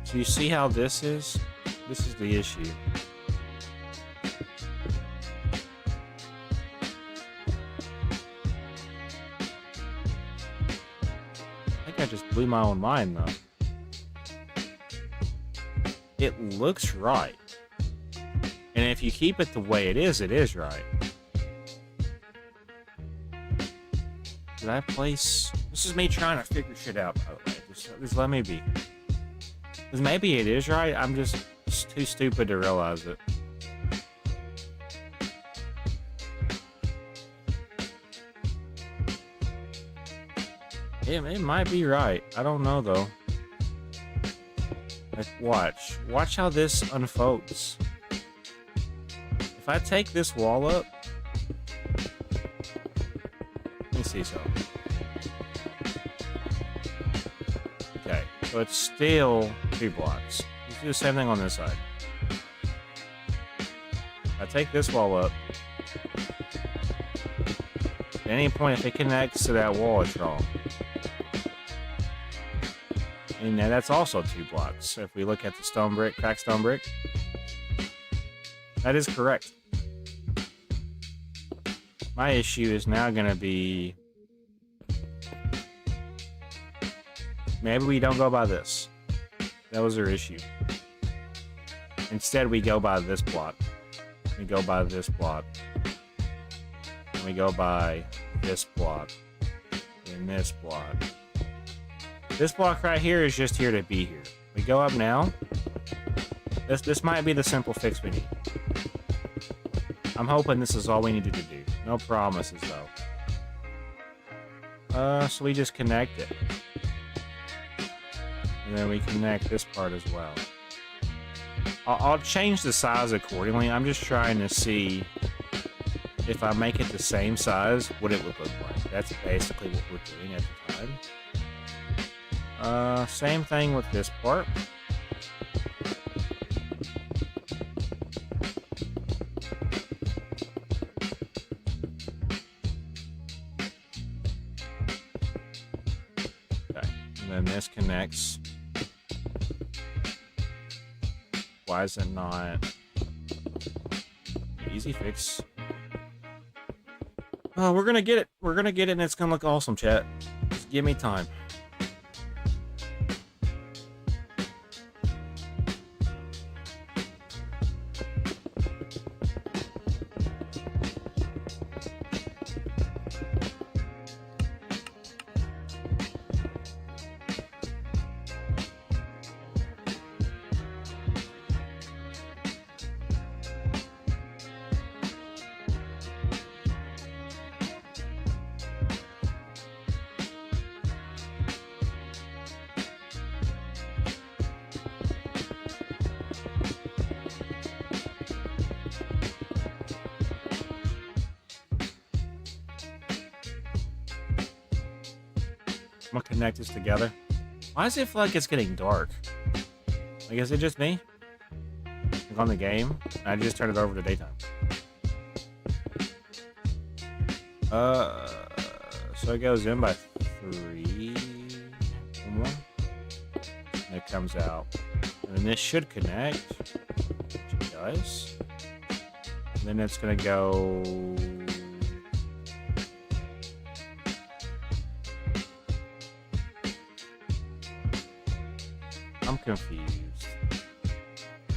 So you see how this is? This is the issue. I just blew my own mind, though. It looks right. And if you keep it the way it is right. Did I place... This is me trying to figure shit out, by the way. Just let me be. Because maybe it is right, I'm just too stupid to realize it. It might be right. I don't know, though. Like, watch how this unfolds. If I take this wall up, let me see something. Okay, so it's still 2 blocks. Let's do the same thing on this side. I take this wall up. At any point, if it connects to that wall, it's wrong. And that's also 2 blocks. So if we look at the stone brick, cracked stone brick, that is correct. My issue is now going to be... Maybe we don't go by this. That was our issue. Instead, we go by this block. We go by this block. And we go by this block. And this block. This block right here is just here to be here. We go up now. This might be the simple fix we need. I'm hoping this is all we needed to do. No promises, though. So we just connect it. And then we connect this part as well. I'll change the size accordingly. I'm just trying to see if I make it the same size, what it would look like. That's basically what we're doing at the time. Same thing with this part. Okay, and then this connects. Why is it not easy fix? Oh, we're gonna get it. We're gonna get it, and it's gonna look awesome, chat. Just give me time. I'm gonna connect this together. Why does it feel like it's getting dark? Like, is it just me? Like on the game? I just turned it over to daytime. So it goes in by 3. 1. And it comes out. And then this should connect. Which it does. And then it's gonna go. I'm confused.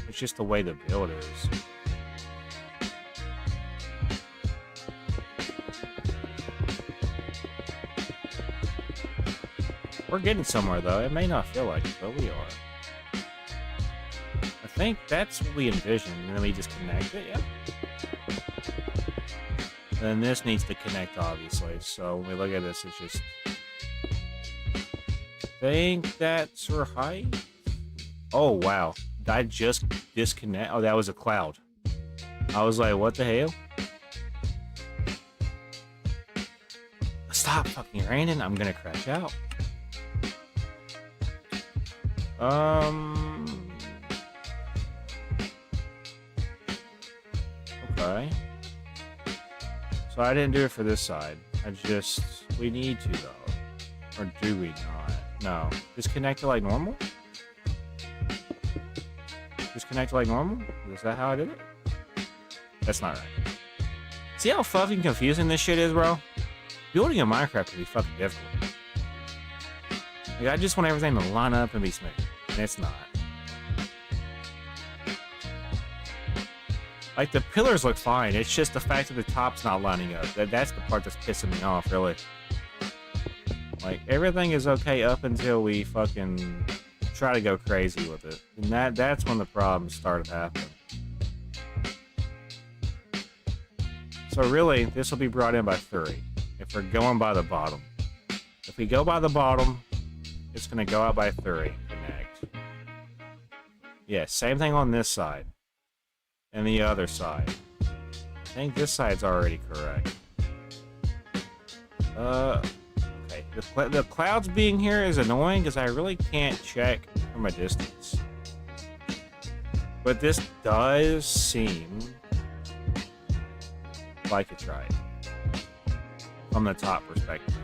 It's just the way the build is. We're getting somewhere though. It may not feel like it, but we are. I think that's what we envisioned, and then we just connect it, yeah. And then this needs to connect, obviously. So when we look at this, it's just. I think that's right. Oh wow. Did I just disconnect? Oh, that was a cloud. I was like, what the hell? Stop fucking raining. I'm gonna crash out. Okay. So I didn't do it for this side. We need to though. Or do we not? No. Just connect it like normal? Just connect it like normal? Is that how I did it? That's not right. See how fucking confusing this shit is, bro? Building in Minecraft can be fucking difficult. Like, I just want everything to line up and be smooth. And it's not. Like, the pillars look fine. It's just the fact that the top's not lining up. That's the part that's pissing me off, really. Like, everything is okay up until we fucking try to go crazy with it. And that's when the problems started happening. So really, this will be brought in by 3. If we're going by the bottom. If we go by the bottom, it's going to go out by 3. Connect. Yeah, same thing on this side. And the other side. I think this side's already correct. Okay. The clouds being here is annoying because I really can't check from a distance. But this does seem like it's right. From the top perspective.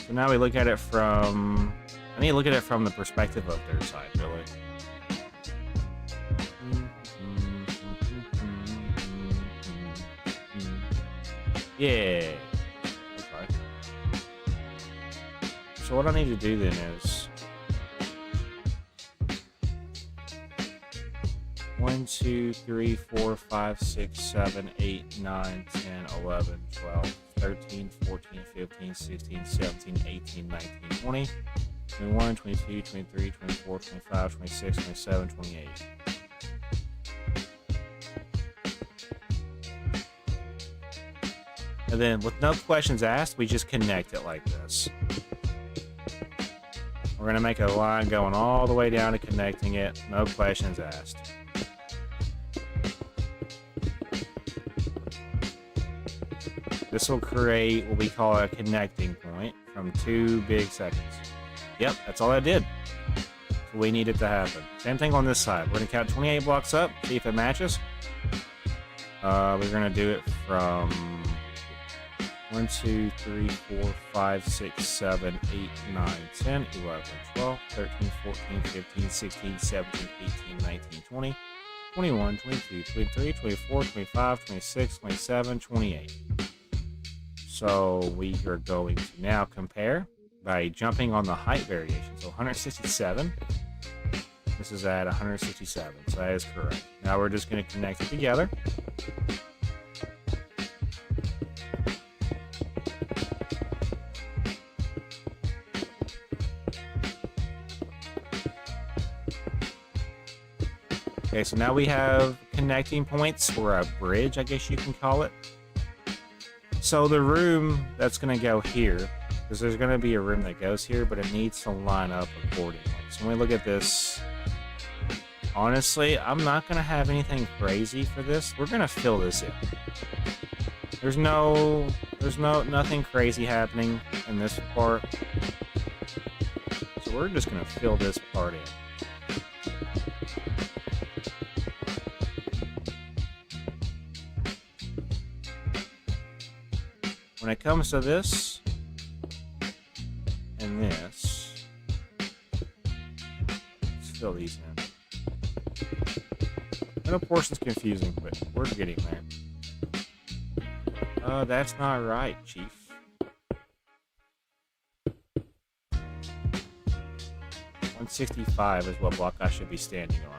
So now we look at it from... I need to look at it from the perspective of their side, really. Yeah. Okay. So what I need to do then is 1, 2, 3, 4, 5, 6, 7, 8, 9, 10, 11, 12, 13, 14, 15, 16, 17, 18, 19, 20, 21, 22, 23, 24, 25, 26, 27, 28. And then, with no questions asked, we just connect it like this. We're going to make a line going all the way down to connecting it. No questions asked. This will create what we call a connecting point from 2 big sections. Yep, that's all I did. So we need it to happen. Same thing on this side. We're going to count 28 blocks up, see if it matches. We're going to do it from 1, 2, 3, 4, 5, 6, 7, 8, 9, 10, 11, 12, 13, 14, 15, 16, 17, 18, 19, 20, 21, 22, 23, 24, 25, 26, 27, 28. So we are going to now compare by jumping on the height variation. So 167. This is at 167. So that is correct. Now we're just going to connect it together. Okay, so now we have connecting points, or a bridge, I guess you can call it. So the room that's going to go here, because there's going to be a room that goes here, but it needs to line up accordingly. So when we look at this, honestly, I'm not going to have anything crazy for this. We're going to fill this in. There's nothing crazy happening in this part. So we're just gonna fill this part in. When it comes to this and this, let's fill these in. Middle portion's confusing, but we're getting there. That's not right, Chief. $165 is what block I should be standing on.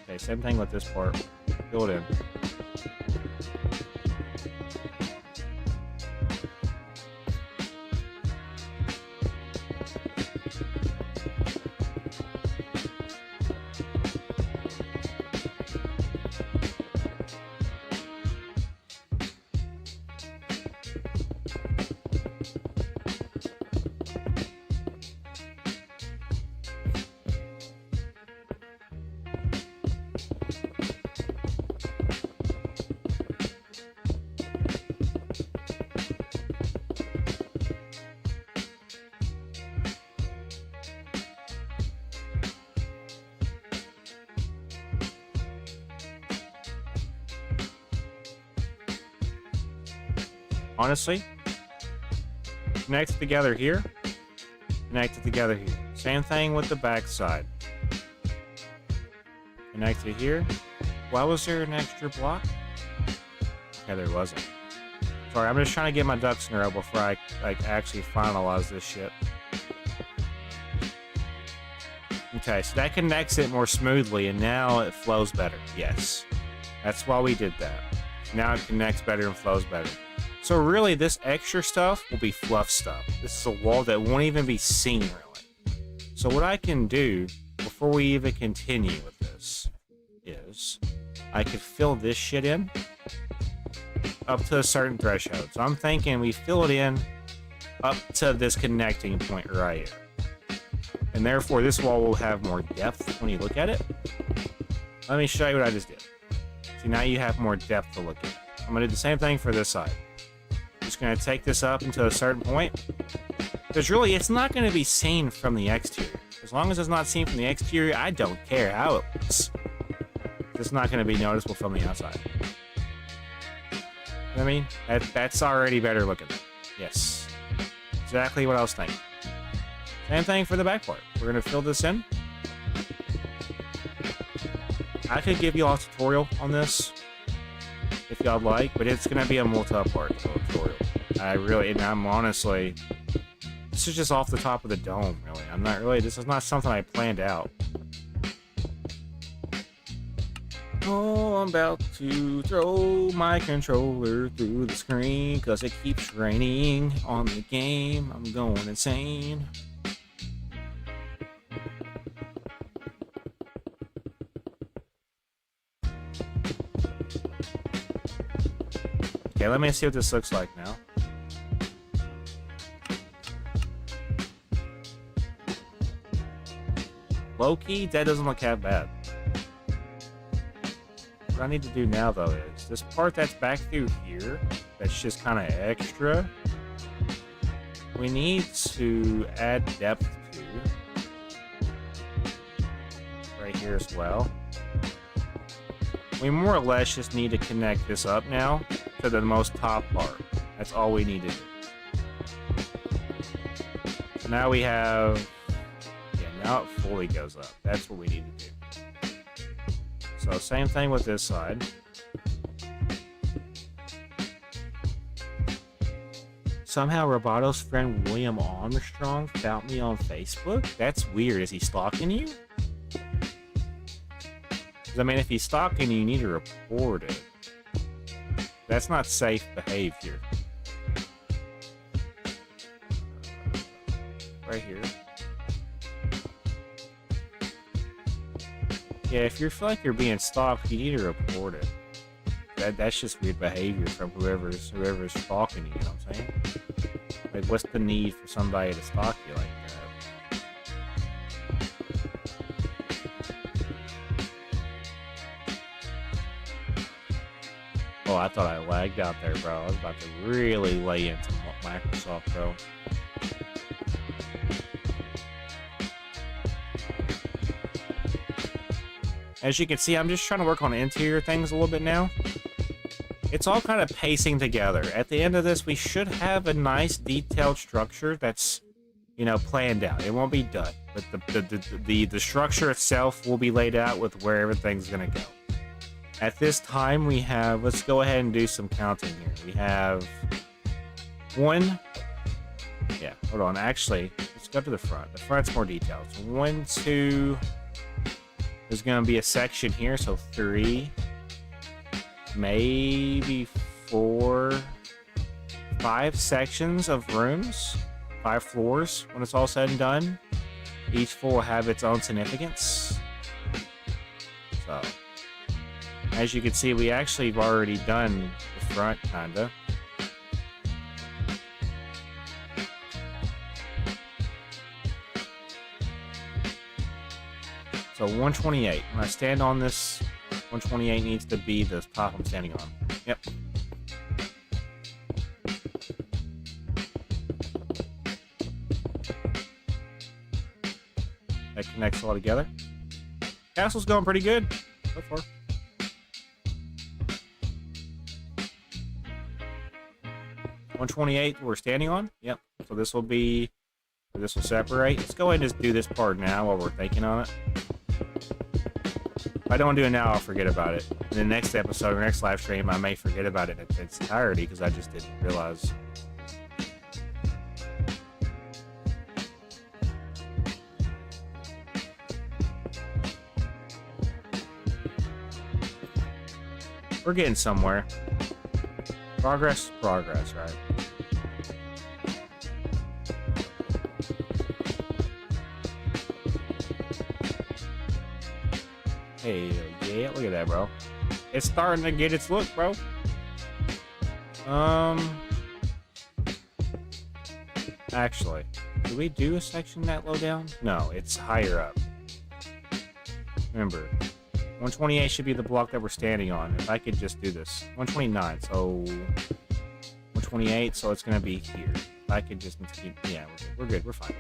Okay, same thing with this part. Fill it in. Honestly, connect it together here, connect it together here. Same thing with the back side. Connect it here. Why was there an extra block? Okay, there wasn't. Sorry, I'm just trying to get my ducks in a row before I actually finalize this shit. Okay, so that connects it more smoothly, and now it flows better. Yes, that's why we did that. Now it connects better and flows better. So really, this extra stuff will be fluff stuff. This is a wall that won't even be seen, really. So what I can do, before we even continue with this, is I could fill this shit in up to a certain threshold. So I'm thinking we fill it in up to this connecting point right here. And therefore, this wall will have more depth when you look at it. Let me show you what I just did. See, now you have more depth to look at. I'm going to do the same thing for this side. Just going to take this up until a certain point. Because really, it's not going to be seen from the exterior. As long as it's not seen from the exterior, I don't care how it looks. It's not going to be noticeable from the outside. You know what I mean? That's already better looking. Yes. Exactly what I was thinking. Same thing for the back part. We're going to fill this in. I could give you all a tutorial on this if y'all like, but it's going to be a multi-part tutorial. I'm honestly, this is just off the top of the dome, really. This is not something I planned out. Oh, I'm about to throw my controller through the screen because it keeps raining on the game. I'm going insane. Okay, let me see what this looks like now. Low-key, that doesn't look that bad. What I need to do now, though, is this part that's back through here, that's just kind of extra, we need to add depth to right here as well. We more or less just need to connect this up now to the most top part. That's all we need to do. So now we have... now it fully goes up. That's what we need to do. So same thing with this side. Somehow Roboto's friend William Armstrong found me on Facebook? That's weird. Is he stalking you? I mean, if he's stalking you, you need to report it. That's not safe behavior. Right here. Yeah, if you feel like you're being stalked, you need to report it. that's just weird behavior from whoever's stalking you. You know what I'm saying? Like, what's the need for somebody to stalk you like that? Oh, I thought I lagged out there, bro. I was about to really lay into Microsoft, bro. As you can see, I'm just trying to work on interior things a little bit now. It's all kind of pacing together. At the end of this, we should have a nice detailed structure that's, you know, planned out. It won't be done, but the structure itself will be laid out with where everything's gonna go. At this time, we have, let's go ahead and do some counting here. We have one, yeah, hold on. Actually, let's go to the front. The front's more detailed. So 1, 2, there's gonna be a section here, so 3, maybe 4, 5 sections of rooms, 5 floors when it's all said and done. Each floor will have its own significance. So, as you can see, we actually have already done the front, kinda. So 128. When I stand on this, 128 needs to be the top I'm standing on. Yep. That connects all together. Castle's going pretty good so far. .128 we're standing on. Yep. So this will be, this will separate. Let's go ahead and just do this part now while we're thinking on it. If I don't do it now, I'll forget about it. In the next episode or next live stream, I may forget about it in its entirety because I just didn't realize. We're getting somewhere. Progress, progress, right? Hey, yeah, look at that, bro. It's starting to get its look, bro. Actually, do we do a section that low down? No, it's higher up. Remember, 128 should be the block that we're standing on. If I could just do this. 129, so 128, so it's gonna be here. If I could just keep, yeah, we're good, we're fine.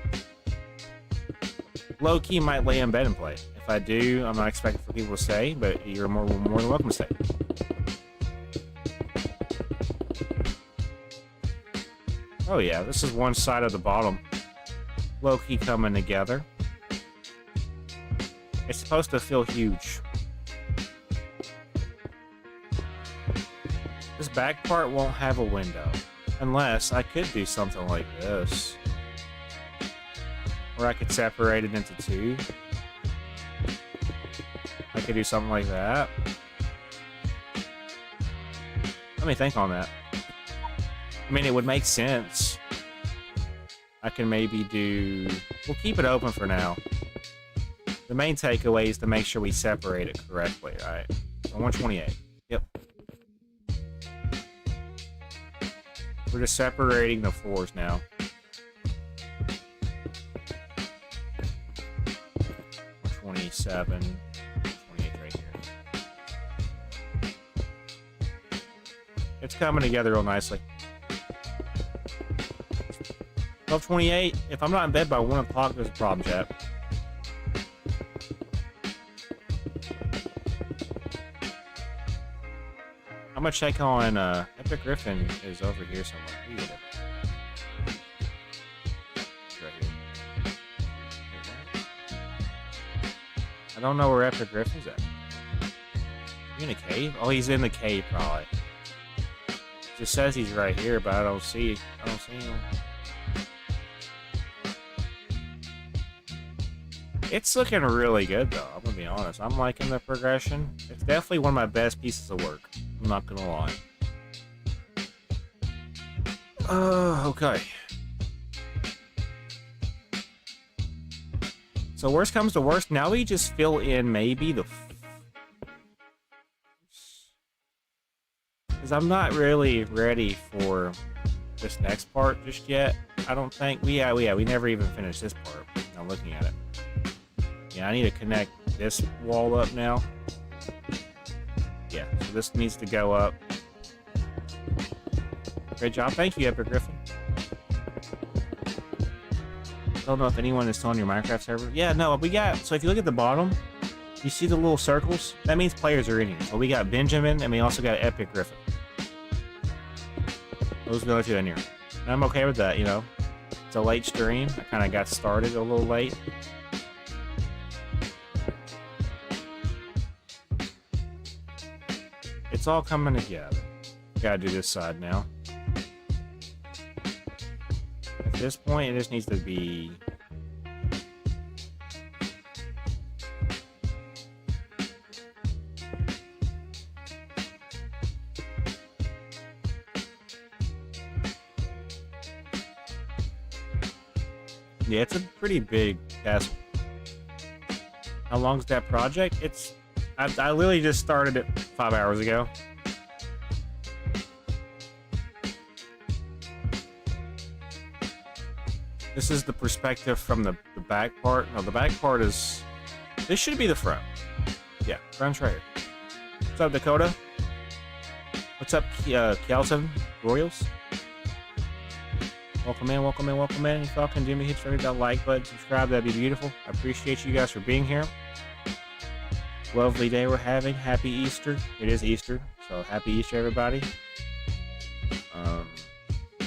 Low key might lay in bed and play. If I do, I'm not expecting for people to stay, but you're more than welcome to stay. Oh yeah, this is one side of the bottom. Low key coming together. It's supposed to feel huge. This back part won't have a window. Unless I could do something like this. Or I could separate it into 2. I could do something like that. Let me think on that. I mean, it would make sense. I can maybe do... We'll keep it open for now. The main takeaway is to make sure we separate it correctly, right? So 128. Yep. We're just separating the floors now. 27, 28 right here. It's coming together real nicely. 12:28. If I'm not in bed by 1 o'clock, there's a problem, chat. I'm gonna check on Epic Griffin is over here somewhere. Where you at? Right here. I don't know where Epic Griffin's at. He in a cave? Oh, he's in the cave probably. It just says he's right here, but I don't see him. It's looking really good though, I'm gonna be honest. I'm liking the progression. It's definitely one of my best pieces of work. I'm not gonna lie. Okay. So worst comes to worst, now we just fill in maybe the... because I'm not really ready for this next part just yet. I don't think we never even finished this part. I'm looking at it. Yeah, I need to connect this wall up now. Yeah, so this needs to go up. Great job. Thank you, Epic Griffin. I don't know if anyone is still on your Minecraft server. Yeah, no, we got... So if you look at the bottom, you see the little circles? That means players are in here. So we got Benjamin, and we also got Epic Griffin. Those are the other two in here. And I'm okay with that, you know. It's a late stream. I kind of got started a little late. It's all coming together. Gotta do this side now. At this point, it just needs to be... Yeah, it's a pretty big castle. How long's that project? I literally just started it 5 hours ago. This is the perspective from the back part. No, the back part is... This should be the front. Yeah, front's right here. What's up, Dakota? What's up, Kelton Royals? Welcome in, welcome in, welcome in. If y'all can do me, hit that like button, subscribe, that'd be beautiful. I appreciate you guys for being here. Lovely day we're having. Happy Easter. It is Easter, so happy Easter, everybody.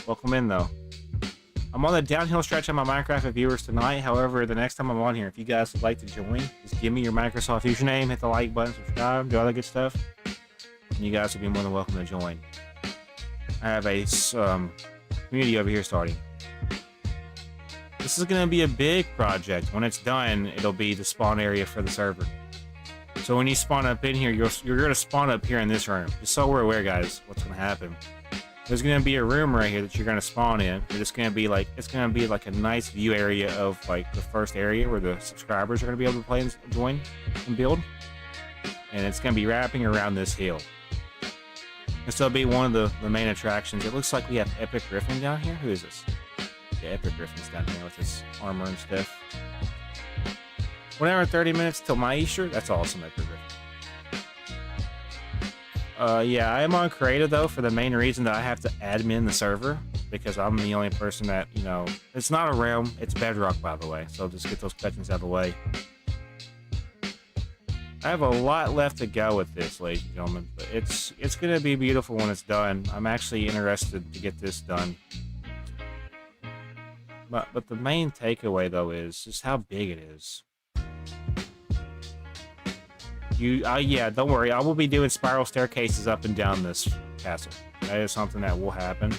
Welcome in, though. I'm on the downhill stretch of my Minecraft viewers tonight. However, the next time I'm on here, if you guys would like to join, just give me your Microsoft username, hit the like button, subscribe, do all that good stuff, and you guys will be more than welcome to join. I have a community over here starting. This is going to be a big project. When it's done, it'll be the spawn area for the server. So when you spawn up in here, you're going to spawn up here in this room. Just so we're aware, guys, what's going to happen. There's going to be a room right here that you're going to spawn in. It's going to be like a nice view area of like the first area where the subscribers are going to be able to play and join and build. And it's going to be wrapping around this hill. This will be one of the main attractions. It looks like we have Epic Griffin down here. Who is this? Yeah, Epic Griffin's down here with his armor and stuff. 1 hour and 30 minutes till my Easter? That's awesome, Epic Griffin. Yeah, I am on creative though for the main reason that I have to admin the server because I'm the only person that, you know, it's not a realm, it's bedrock, by the way, so just get those questions out of the way. I have a lot left to go with this, ladies and gentlemen, but it's gonna be beautiful when it's done. I'm actually interested to get this done. But the main takeaway though is just how big it is. Yeah, don't worry. I will be doing spiral staircases up and down this castle. That is something that will happen.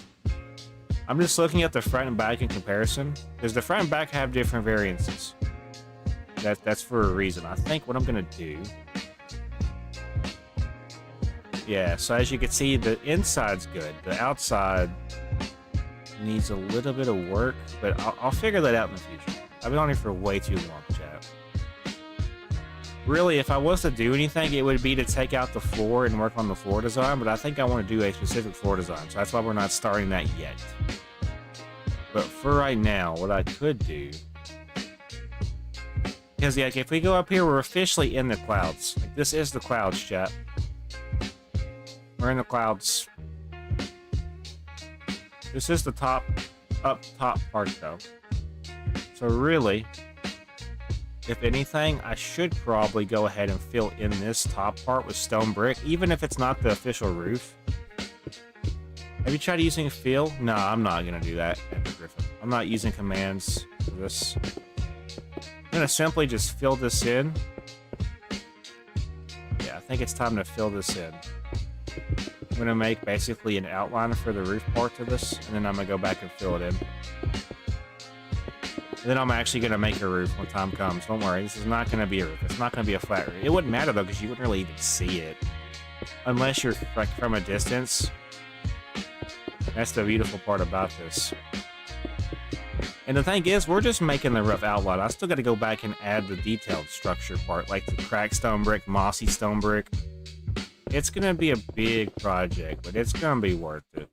I'm just looking at the front and back in comparison, because the front and back have different variances. That's for a reason. I think what I'm gonna do... Yeah, so as you can see, the inside's good. The outside needs a little bit of work, but I'll figure that out in the future. I've been on here for way too long, chat. Really, if I was to do anything, it would be to take out the floor and work on the floor design, but I think I want to do a specific floor design, so that's why we're not starting that yet. But for right now, what I could do... Because, yeah, if we go up here, we're officially in the clouds. Like, this is the clouds, chat. We're in the clouds. This is the top part, though. So, really... If anything, I should probably go ahead and fill in this top part with stone brick, even if it's not the official roof. Have you tried using fill? No, I'm not going to do that, Epic Griffin. I'm not using commands for this. I'm going to simply just fill this in. Yeah, I think it's time to fill this in. I'm going to make basically an outline for the roof part to this, and then I'm going to go back and fill it in. And then I'm actually going to make a roof when time comes. Don't worry, this is not going to be a roof. It's not going to be a flat roof. It wouldn't matter, though, because you wouldn't really even see it. Unless you're like, from a distance. That's the beautiful part about this. And the thing is, we're just making the rough outline. I still got to go back and add the detailed structure part, like the cracked stone brick, mossy stone brick, It's gonna be a big project, but it's gonna be worth it.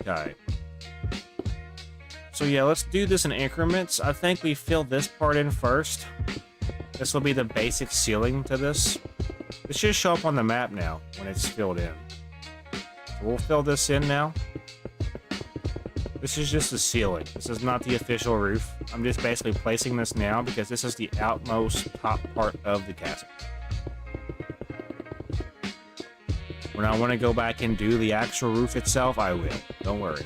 Okay. So yeah, let's do this in increments. I think we fill this part in first. This will be the basic ceiling to this. It should show up on the map now when it's filled in. So we'll fill this in now. This is just the ceiling. This is not the official roof. I'm just basically placing this now because this is the outmost top part of the castle. When I want to go back and do the actual roof itself, I will. Don't worry.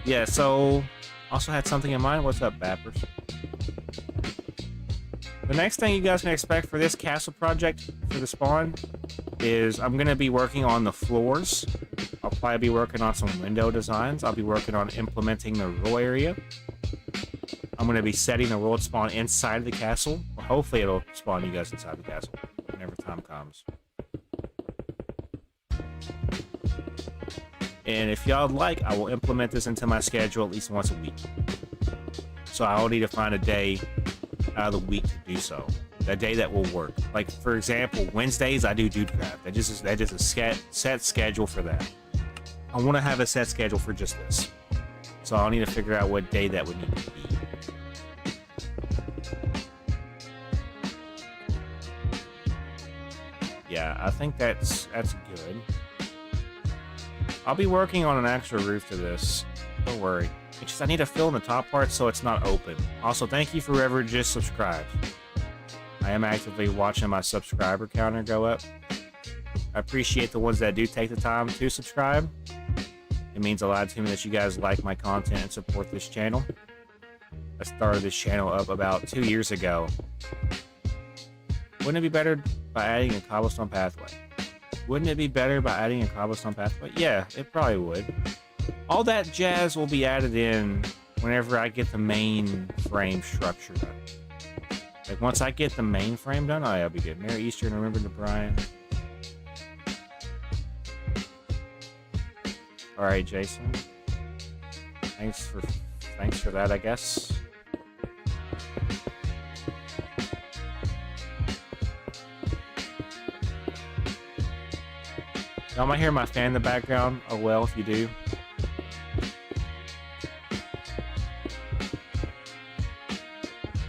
Yeah, so also had something in mind. What's up, Bappers? The next thing you guys can expect for this castle project for the spawn is I'm going to be working on the floors. I'll probably be working on some window designs. I'll be working on implementing the rural area. I'm going to be setting the world spawn inside the castle. Well, hopefully it'll spawn you guys inside the castle whenever time comes. And if y'all like, I will implement this into my schedule at least once a week. So I'll need to find a day out of the week to do so. A day that will work. Like, for example, Wednesdays I do Dudecraft. That just is a set schedule for that. I want to have a set schedule for just this. So I'll need to figure out what day that would need to be. Yeah, I think that's good. I'll be working on an extra roof to this. Don't worry. It's just I need to fill in the top part so it's not open. Also, thank you for whoever just subscribed. I am actively watching my subscriber counter go up. I appreciate the ones that do take the time to subscribe. It means a lot to me that you guys like my content and support this channel. I started this channel up about 2 years ago. Wouldn't it be better by adding a cobblestone pathway? Wouldn't it be better by adding a cobblestone pathway? Yeah, it probably would. All that jazz will be added in whenever I get the main frame structure done. Like, once I get the main frame done, oh, yeah, I'll be good. Merry Easter and remember to Brian. Alright, Jason. Thanks for that, I guess. Y'all might hear my fan in the background. Oh well, if you do.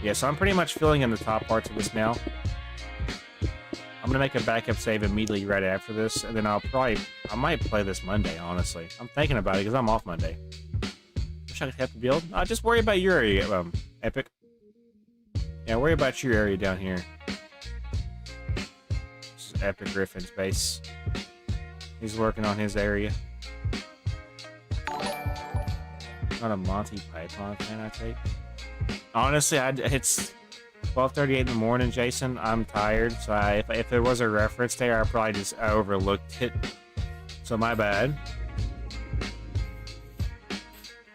Yeah, so I'm pretty much filling in the top parts of this now. I'm gonna make a backup save immediately right after this, and then I might play this Monday, honestly. I'm thinking about it because I'm off Monday. Wish I could help the build. Just worry about your area, Epic. Yeah, worry about your area down here. This is Epic Griffin's base. He's working on his area. Not a Monty Python fan, I take. Honestly, it's 12:38 in the morning, Jason. I'm tired, so if there was a reference there, I probably just overlooked it. So my bad.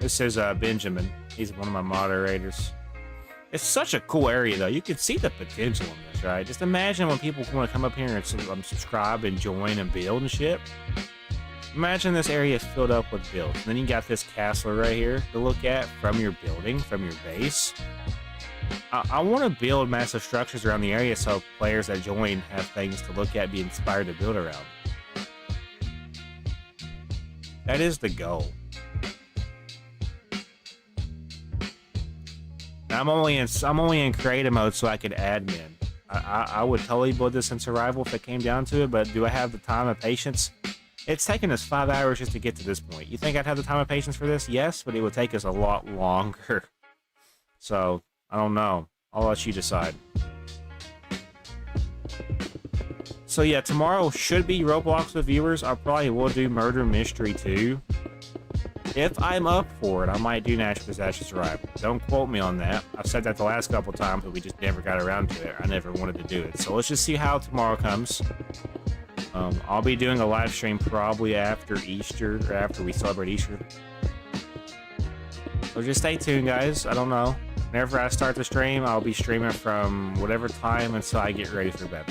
This is Benjamin. He's one of my moderators. It's such a cool area, though. You can see the potential in this, right? Just imagine when people want to come up here and subscribe and join and build and shit. Imagine this area filled up with builds. And then you got this castle right here to look at from your building, from your base. I want to build massive structures around the area so players that join have things to look at, be inspired to build around. That is the goal. I'm only in creative mode so I could admin. I would totally build this in survival if it came down to it, but do I have the time and patience? It's taken us 5 hours just to get to this point. You think I'd have the time and patience for this? Yes, but it would take us a lot longer. So, I don't know. I'll let you decide. So yeah, tomorrow should be Roblox with viewers. I probably will do Murder Mystery too. If I'm up for it, I might do Natural Disaster Survival. Don't quote me on that. I've said that the last couple times, but we just never got around to it. I never wanted to do it. So let's just see how tomorrow comes. I'll be doing a live stream probably after Easter, or after we celebrate Easter. So just stay tuned, guys. I don't know. Whenever I start the stream, I'll be streaming from whatever time until I get ready for bed.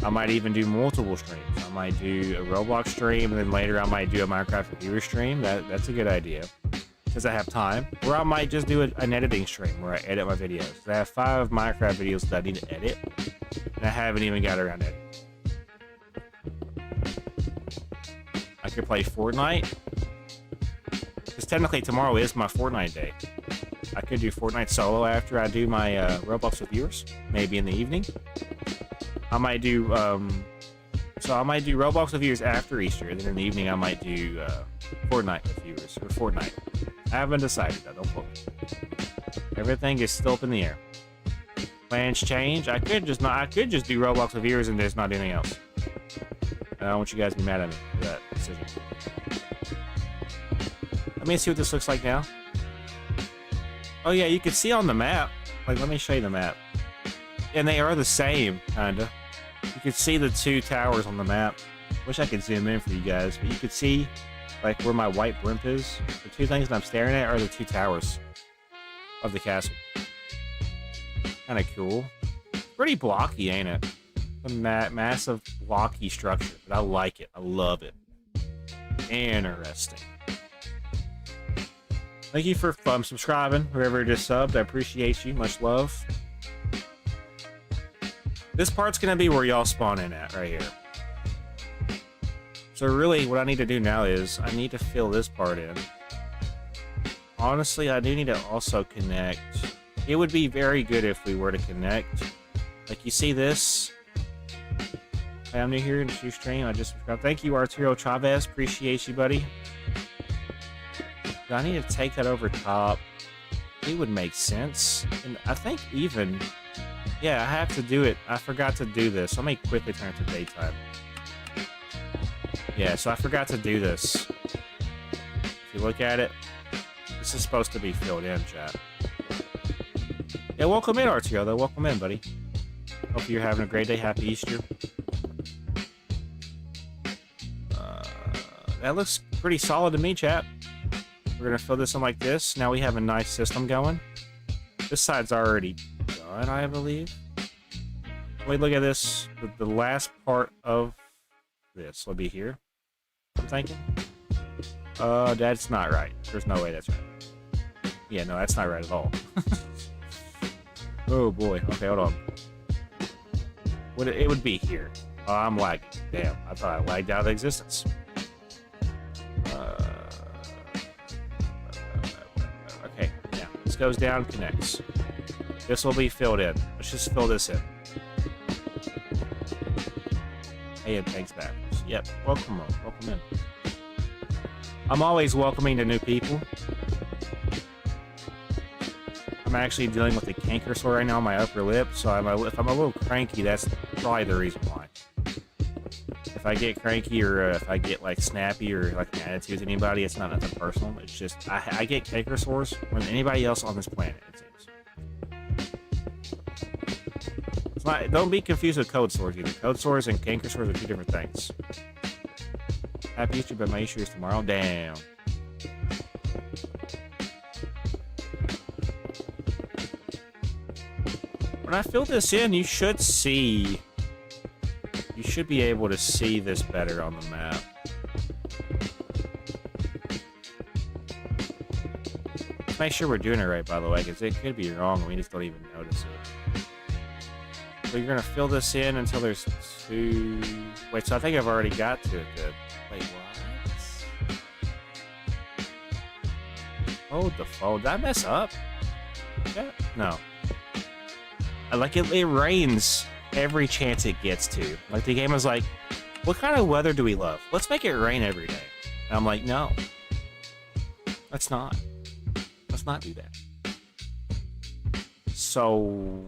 I might even do multiple streams. I might do a Roblox stream, and then later I might do a Minecraft reviewer stream. That's a good idea, because I have time. Or I might just do an editing stream where I edit my videos. I have 5 Minecraft videos that I need to edit, and I haven't even got around to editing. I could play Fortnite, because technically tomorrow is my Fortnite day. I could do Fortnite solo after I do my Roblox with viewers, maybe in the evening. I might do so I might do Roblox with viewers after Easter, and then in the evening I might do Fortnite with viewers, or Fortnite. I haven't decided that, don't quote me. Everything is still up in the air. Plans change. I could just do Roblox with viewers and just not do anything else. I don't want you guys to be mad at me for that decision. Let me see what this looks like now. Oh yeah, you can see on the map. Like, let me show you the map. And they are the same, kinda. You can see the 2 towers on the map. Wish I could zoom in for you guys, but you could see, like, where my white blimp is. The 2 things that I'm staring at are the 2 towers of the castle. Kinda cool. Pretty blocky, ain't it? A massive blocky structure, but I like it. I love it. Interesting. Thank you for subscribing, whoever just subbed. I appreciate you. Much love. This part's gonna be where y'all spawn in at, right here. So really, what I need to do now is, I need to fill this part in. Honestly, I do need to also connect. It would be very good if we were to connect. Like, you see this? Hey, I'm new here in the stream. I just subscribed. Thank you, Arturo Chavez. Appreciate you, buddy. Do I need to take that over top? It would make sense. And I think even... Yeah, I have to do it. I forgot to do this. Let me quickly turn it to daytime. Yeah, so I forgot to do this. If you look at it, this is supposed to be filled in, chat. Yeah, welcome in, Arturo, though. Welcome in, buddy. Hope you're having a great day. Happy Easter. That looks pretty solid to me, chat. We're going to fill this in like this. Now we have a nice system going. This side's already done, I believe. Wait, look at this. The last part of this will be here. I'm thinking. That's not right. There's no way that's right. Yeah, no, that's not right at all. Oh boy. Okay, hold on. It would be here. Oh, I'm lagging. Damn, I thought I lagged out of existence. Okay, yeah. This goes down, connects. This will be filled in. Let's just fill this in. Hey, and thanks back. Yep, welcome in. I'm always welcoming to new people. I'm actually dealing with a canker sore right now on my upper lip, so if I'm a little cranky, that's probably the reason why. If I get cranky or if I get like snappy or like an attitude to anybody, it's not nothing personal. It's just I get canker sores more than anybody else on this planet, it seems. It's not, don't be confused with code sores either. Code sores and canker sores are 2 different things. Happy Easter, but my Easter is tomorrow. Damn. When I fill this in, you should see... You should be able to see this better on the map. Let's make sure we're doing it right, by the way, because it could be wrong and we just don't even notice it. So you're going to fill this in until there's 2... Wait, so I think I've already got to it. Wait, what? Hold the phone. Did I mess up? Yeah. No. Like, it rains every chance it gets to. Like, the game was like, what kind of weather do we love? Let's make it rain every day. And I'm like, no. Let's not. Let's not do that. So,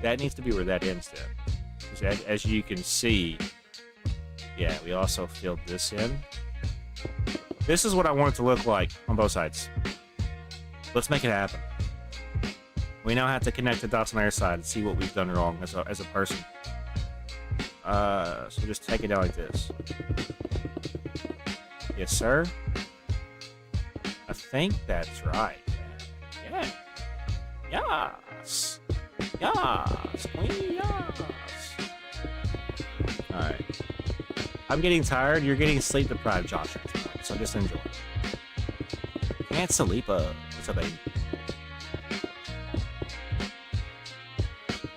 that needs to be where that ends then. As you can see, yeah, we also filled this in. This is what I want it to look like on both sides. Let's make it happen. We now have to connect the dots on our side and see what we've done wrong as a person. So just take it down like this. Yes, sir. I think that's right. Yeah. Yes. Yes. Queen, yes. Alright. I'm getting tired. You're getting sleep deprived, Josh. So just enjoy. Can't sleep. What's up, baby?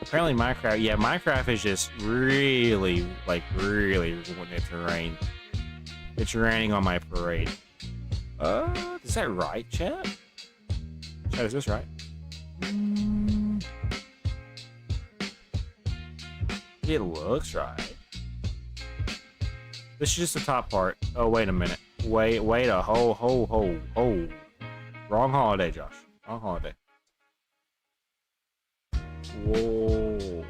Apparently Minecraft, yeah, Minecraft is just really, like, really wanting it to rain. It's raining on my parade. Is that right, chat? Chat, is this right? It looks right. This is just the top part. Oh, wait a minute. Wait a ho. Wrong holiday, Josh. Wrong holiday. Whoa.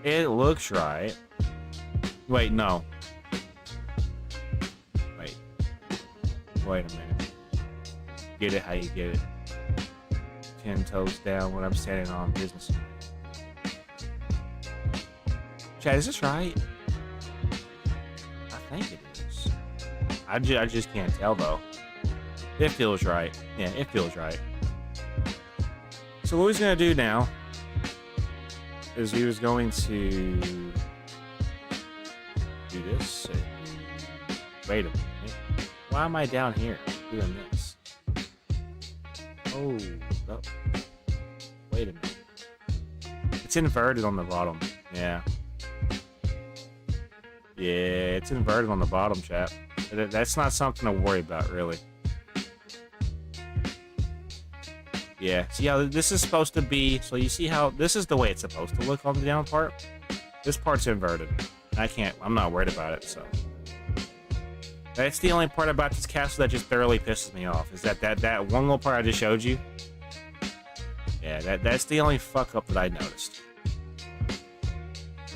It looks right. Wait, no. Wait a minute. Get it how you get it. 10 toes down when I'm standing on business. Chad, is this right? I think it is. I just can't tell though. It feels right. Yeah, it feels right. So what he's gonna do now is he was going to do this. Wait a minute. Why am I down here doing this? Oh, no. Wait a minute. It's inverted on the bottom. Yeah. Yeah, it's inverted on the bottom, chap. That's not something to worry about, really. Yeah, see how this is supposed to be, so you see how this is the way it's supposed to look on the down part? This part's inverted. I'm not worried about it, so. That's the only part about this castle that just thoroughly pisses me off, is that one little part I just showed you. Yeah, that's the only fuck up that I noticed.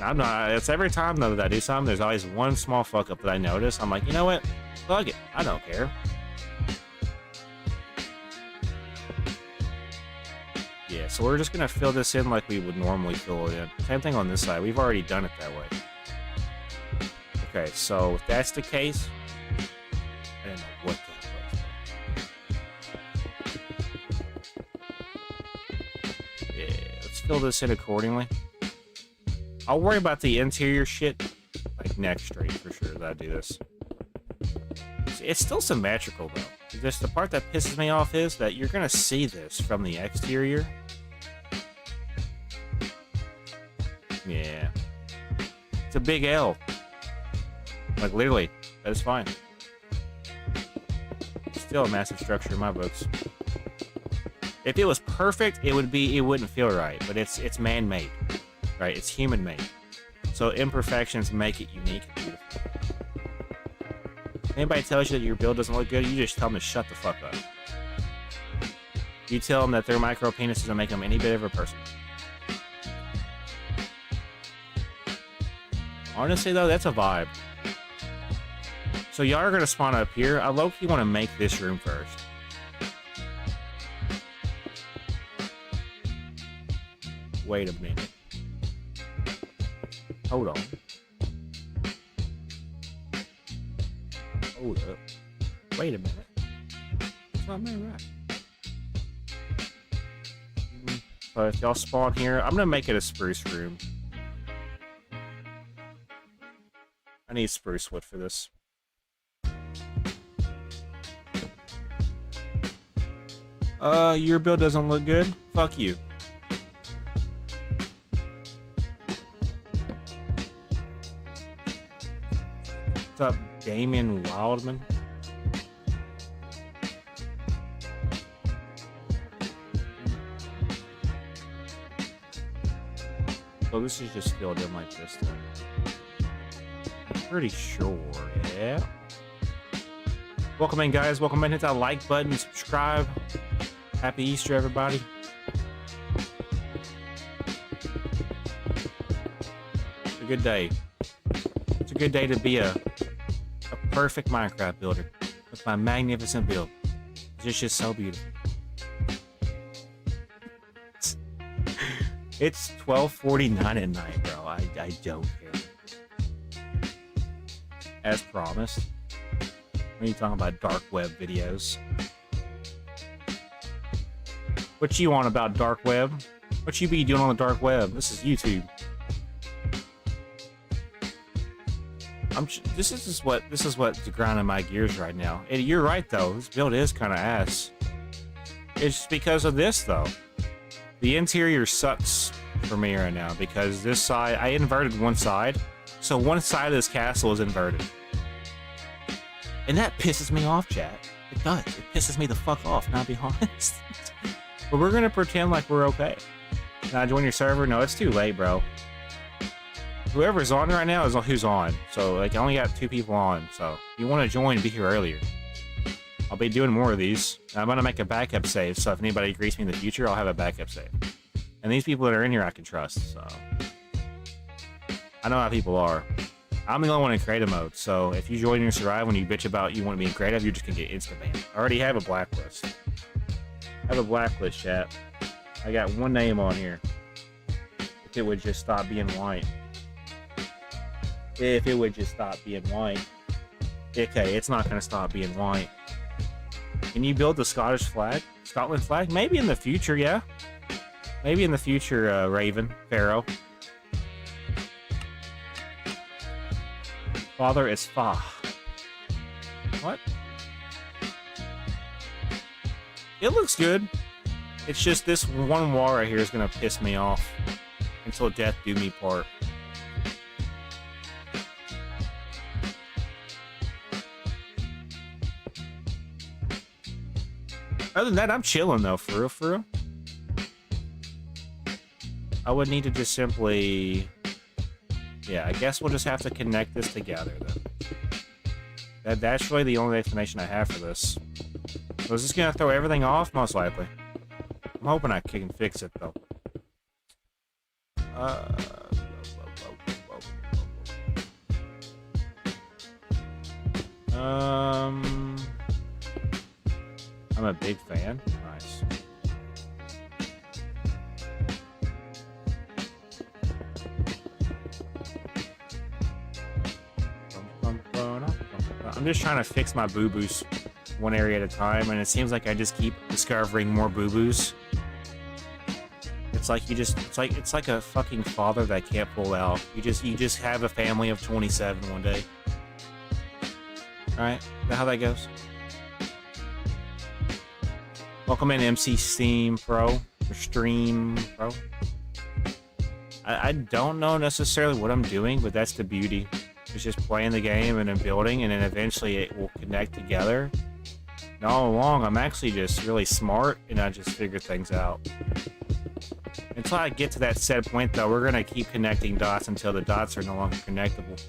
I'm not, it's every time though that I do something, there's always one small fuck up that I notice. I'm like, you know what? Fuck it. I don't care. Yeah, so we're just gonna fill this in like we would normally fill it in. Same thing on this side. We've already done it that way. Okay, so if that's the case, I don't know what that was. Yeah, let's fill this in accordingly. I'll worry about the interior shit like next straight for sure that I do this. It's still symmetrical though. Just the part that pisses me off is that you're gonna see this from the exterior. Yeah. It's a big L. Like literally, that is fine. Still a massive structure in my books. If it was perfect, it wouldn't feel right, but it's man-made. Right, it's human-made. So imperfections make it unique and beautiful. If anybody tells you that your build doesn't look good, you just tell them to shut the fuck up. You tell them that their micro penis doesn't make them any bit of a person. Honestly though, that's a vibe. So y'all are gonna spawn up here. I low-key want to make this room first. Wait a minute. Hold on. Hold up. Wait a minute. It's not me, right? So if y'all spawn here, I'm gonna make it a spruce room. I need spruce wood for this. Your build doesn't look good? Fuck you. What's up, Damien Wildman? So this is just filled in like this then. I'm pretty sure, yeah. Welcome in, guys. Welcome in. Hit that like button, subscribe. Happy Easter, everybody. It's a good day. It's a good day to be a perfect Minecraft builder with my magnificent build. It's just so beautiful. It's 12:49 at night, bro. I don't care. As promised. What are you talking about, dark web videos? What you on about, dark web? What you be doing on the dark web? This is YouTube. This is what's grinding my gears right now. And you're right though. This build is kind of ass. It's just because of this though. The interior sucks for me right now because this side, I inverted one side, so one side of this castle is inverted, and that pisses me off, chat. It does. It pisses me the fuck off. Now, to be honest. But we're gonna pretend like we're okay. Can I join your server? No, it's too late, bro. Whoever's on right now is who's on. So, like, I only got 2 people on. So, if you want to join, be here earlier. I'll be doing more of these. I'm gonna make a backup save, so if anybody greets me in the future, I'll have a backup save. And these people that are in here, I can trust. So, I know how people are. I'm the only one in creative mode. So, if you join your survive when you bitch about you want to be in creative, you're just gonna get instant banned. I already have a blacklist. I have a blacklist, chat. I got one name on here. If it would just stop being white. If it would just stop being white. Okay, it's not going to stop being white. Can you build the Scottish flag? Scotland flag? Maybe in the future, yeah. Maybe in the future, Raven, Pharaoh. Father is Fa. What? It looks good. It's just this one wall right here is going to piss me off. Until death do me part. Other than that, I'm chilling though, for real, for real. I would need to just simply... Yeah, I guess we'll just have to connect this together then. That's really the only explanation I have for this. So is this gonna throw everything off? Most likely. I'm hoping I can fix it though. I'm a big fan. Nice. I'm just trying to fix my boo-boos one area at a time, and it seems like I just keep discovering more boo-boos. It's like it's like a fucking father that can't pull out. You just have a family of 27 one day. Alright, is that how that goes? Welcome in, MC Steam Pro, or Stream Pro. I don't know necessarily what I'm doing, but that's the beauty. It's just playing the game and then building, and then eventually it will connect together. And all along, I'm actually just really smart, and I just figure things out. Until I get to that set point, though, we're gonna keep connecting dots until the dots are no longer connectable.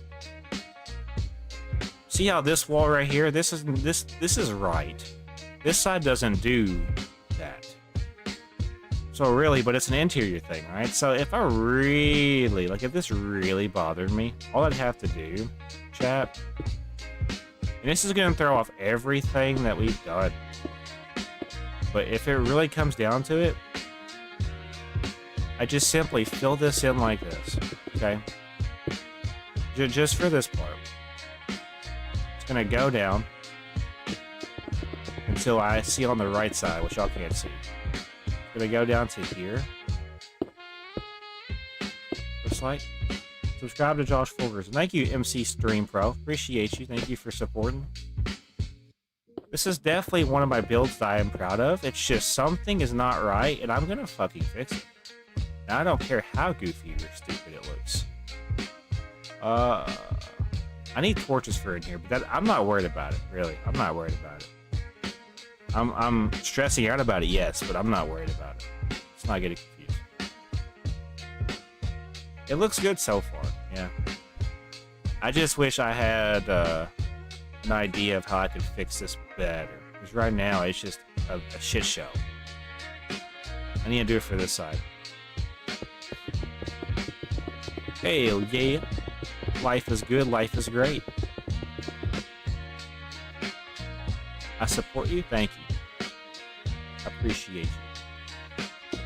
See how this wall right here? This is right. This side doesn't do that. So really, but it's an interior thing, right? So if I really, like if this really bothered me, all I'd have to do, chat, and this is gonna throw off everything that we've done. But if it really comes down to it, I just simply fill this in like this, okay? Just for this part. It's gonna go down until I see on the right side, which y'all can't see. It's gonna go down to here. Looks like. Subscribe to Josh Fulkerson. Thank you, MC Stream Pro. Appreciate you. Thank you for supporting. This is definitely one of my builds that I am proud of. It's just something is not right, and I'm gonna fucking fix it. Now, I don't care how goofy or stupid it looks. I need torches for in here, but I'm not worried about it, really. I'm not worried about it. I'm stressing out about it, yes, but I'm not worried about it. Let's not get it confused. It looks good so far, yeah. I just wish I had an idea of how I could fix this better. Because right now, it's just a shit show. I need to do it for this side. Hell yeah. Life is good, life is great. I support you, thank you. I appreciate you.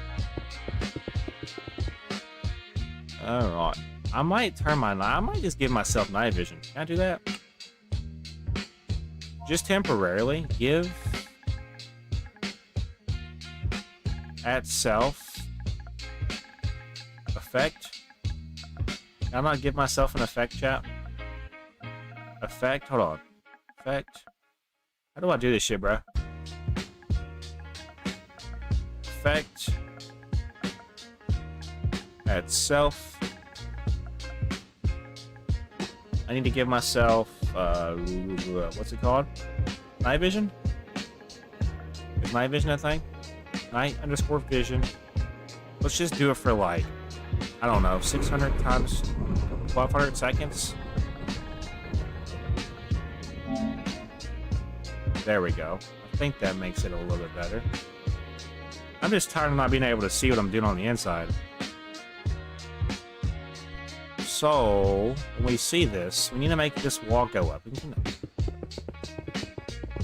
Alright. I might turn my I might just give myself night vision. Can I do that? just temporarily, give at self effect. Can I not give myself an effect, chat? Effect, hold on. Effect. How do I do this shit, bro? Effect at self. I need to give myself what's it called? Night vision? Is night vision a thing? Night underscore vision. Let's just do it for like, I don't know, 600 times 1200 seconds. There we go. I think that makes it a little bit better. I'm just tired of not being able to see what I'm doing on the inside. So, when we see this, we need to make this wall go up.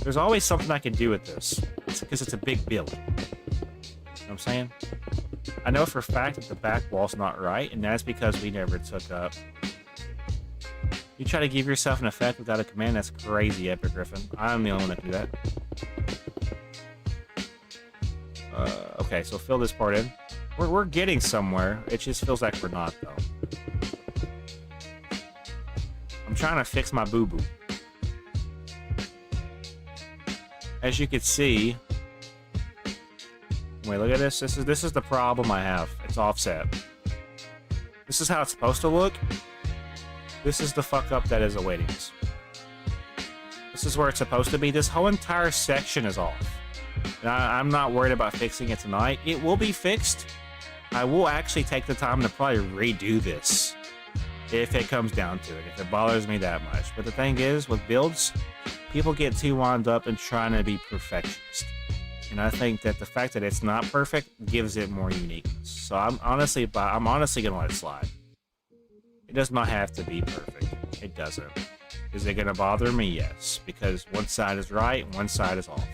There's always something I can do with this. Because it's a big build. You know what I'm saying? I know for a fact that the back wall's not right, and that's because we never took up. You try to give yourself an effect without a command, that's crazy, Epic Griffin. I'm the only one that can do that. Okay, so fill this part in. We're getting somewhere. It just feels like we're not, though. I'm trying to fix my boo-boo. As you can see... Wait, look at this. This is the problem I have. It's offset. This is how it's supposed to look. This is the fuck up that is awaiting us. This is where it's supposed to be. This whole entire section is off. And I'm not worried about fixing it tonight. It will be fixed. I will actually take the time to probably redo this. If it comes down to it. If it bothers me that much. But the thing is, with builds, people get too wound up in trying to be perfectionist. And I think that the fact that it's not perfect gives it more uniqueness. So I'm honestly gonna let it slide. It does not have to be perfect. It doesn't. Is it gonna bother me? Yes. Because one side is right and one side is off.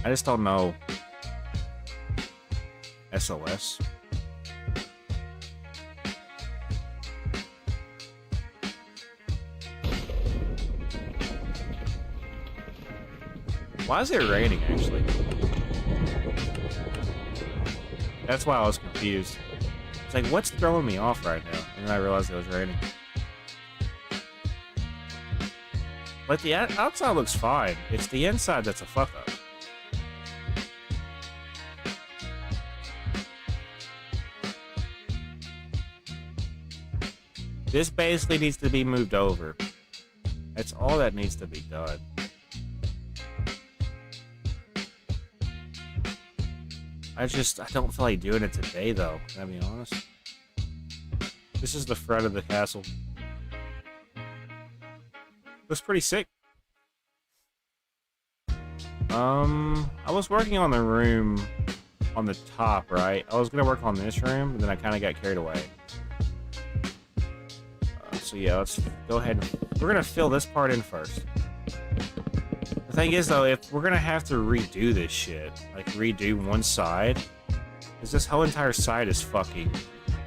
I just don't know. SOS. Why is it raining, actually? That's why I was confused. It's like, what's throwing me off right now? And then I realized it was raining. But the outside looks fine. It's the inside that's a fuck-up. This basically needs to be moved over. That's all that needs to be done. I don't feel like doing it today, though. Can I be honest? This is the front of the castle. Looks pretty sick. I was working on the room on the top, right? I was gonna work on this room, and then I kind of got carried away. So yeah, let's go ahead and... We're gonna fill this part in first. The thing is, though, if we're gonna have to redo this shit, like redo one side, because this whole entire side is fucking,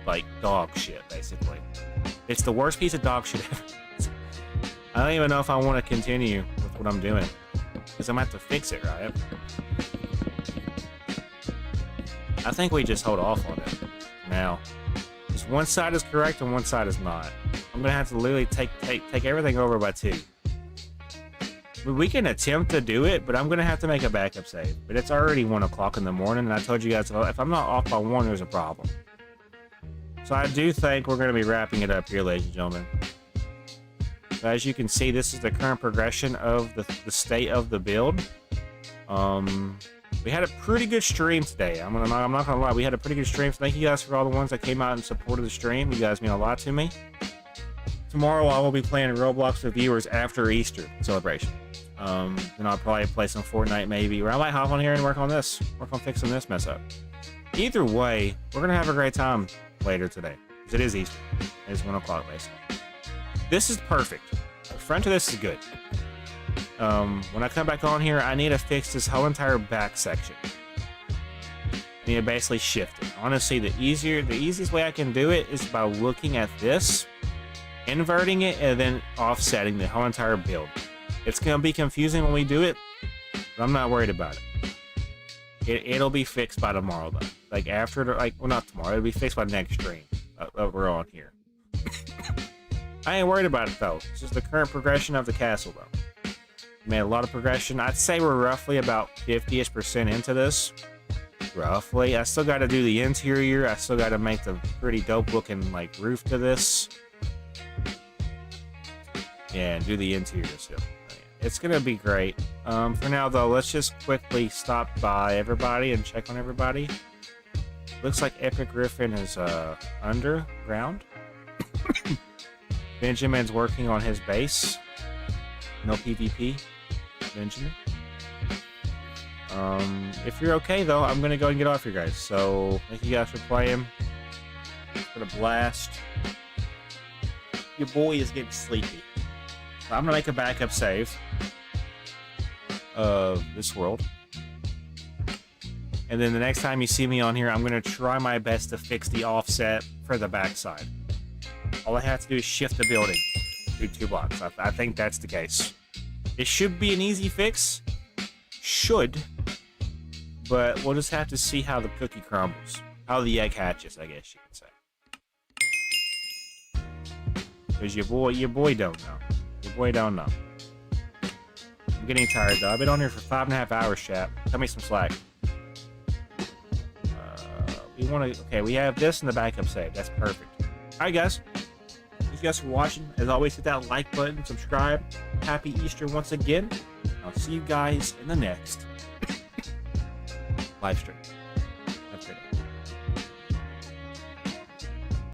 like, dog shit, basically. It's the worst piece of dog shit ever. I don't even know if I want to continue with what I'm doing, because I'm gonna have to fix it, right? I think we just hold off on it now. Because one side is correct and one side is not. I'm gonna have to literally take everything over by 2. We can attempt to do it, but I'm gonna have to make a backup save. But it's already 1 o'clock in the morning, and I told you guys if I'm not off by 1, there's a problem. So I do think we're gonna be wrapping it up here, ladies and gentlemen. So as you can see, this is the current progression of the state of the build. We had a pretty good stream today. I'm not gonna lie, we had a pretty good stream. So thank you guys for all the ones that came out and supported the stream. You guys mean a lot to me. Tomorrow I will be playing Roblox with viewers after Easter celebration. Then I'll probably play some Fortnite maybe, or I might hop on here and work on fixing this mess up. Either way, we're gonna have a great time later today, because it is Easter. It's 1 o'clock basically. This is perfect. The front of this is good. When I come back on here, I need to fix this whole entire back section. and you basically shift it. Honestly, the easiest way I can do it is by looking at this, inverting it, and then offsetting the whole entire build. It's gonna be confusing when we do it, but I'm not worried about it. It'll be fixed by tomorrow, though. Like after, well, not tomorrow. It'll be fixed by next stream that we're on here. I ain't worried about it though. It's just the current progression of the castle, though. Made a lot of progression. I'd say we're roughly about 50-ish% into this. Roughly. I still got to do the interior. I still got to make the pretty dope looking like roof to this. Yeah, and do the interior still. It's gonna be great. For now though, let's just quickly stop by everybody and check on everybody. Looks like Epic Griffin is underground. Benjamin's working on his base. No PvP, Benjamin. If you're okay though, I'm gonna go and get off here, guys. So thank you guys for playing. It's been a blast. Your boy is getting sleepy. So I'm gonna make a backup save of this world. And then the next time you see me on here, I'm gonna try my best to fix the offset for the backside. All I have to do is shift the building through 2 blocks. I think that's the case. It should be an easy fix. Should. But we'll just have to see how the cookie crumbles. How the egg hatches, I guess you could say. Because your boy don't know. Your boy don't know. I'm getting tired though. I've been on here for 5.5 hours, chat. Cut me some slack. Okay, we have this in the backup save. That's perfect. Alright guys. Thank you guys for watching. As always, hit that like button, subscribe. Happy Easter once again. I'll see you guys in the next live stream. Have a great day.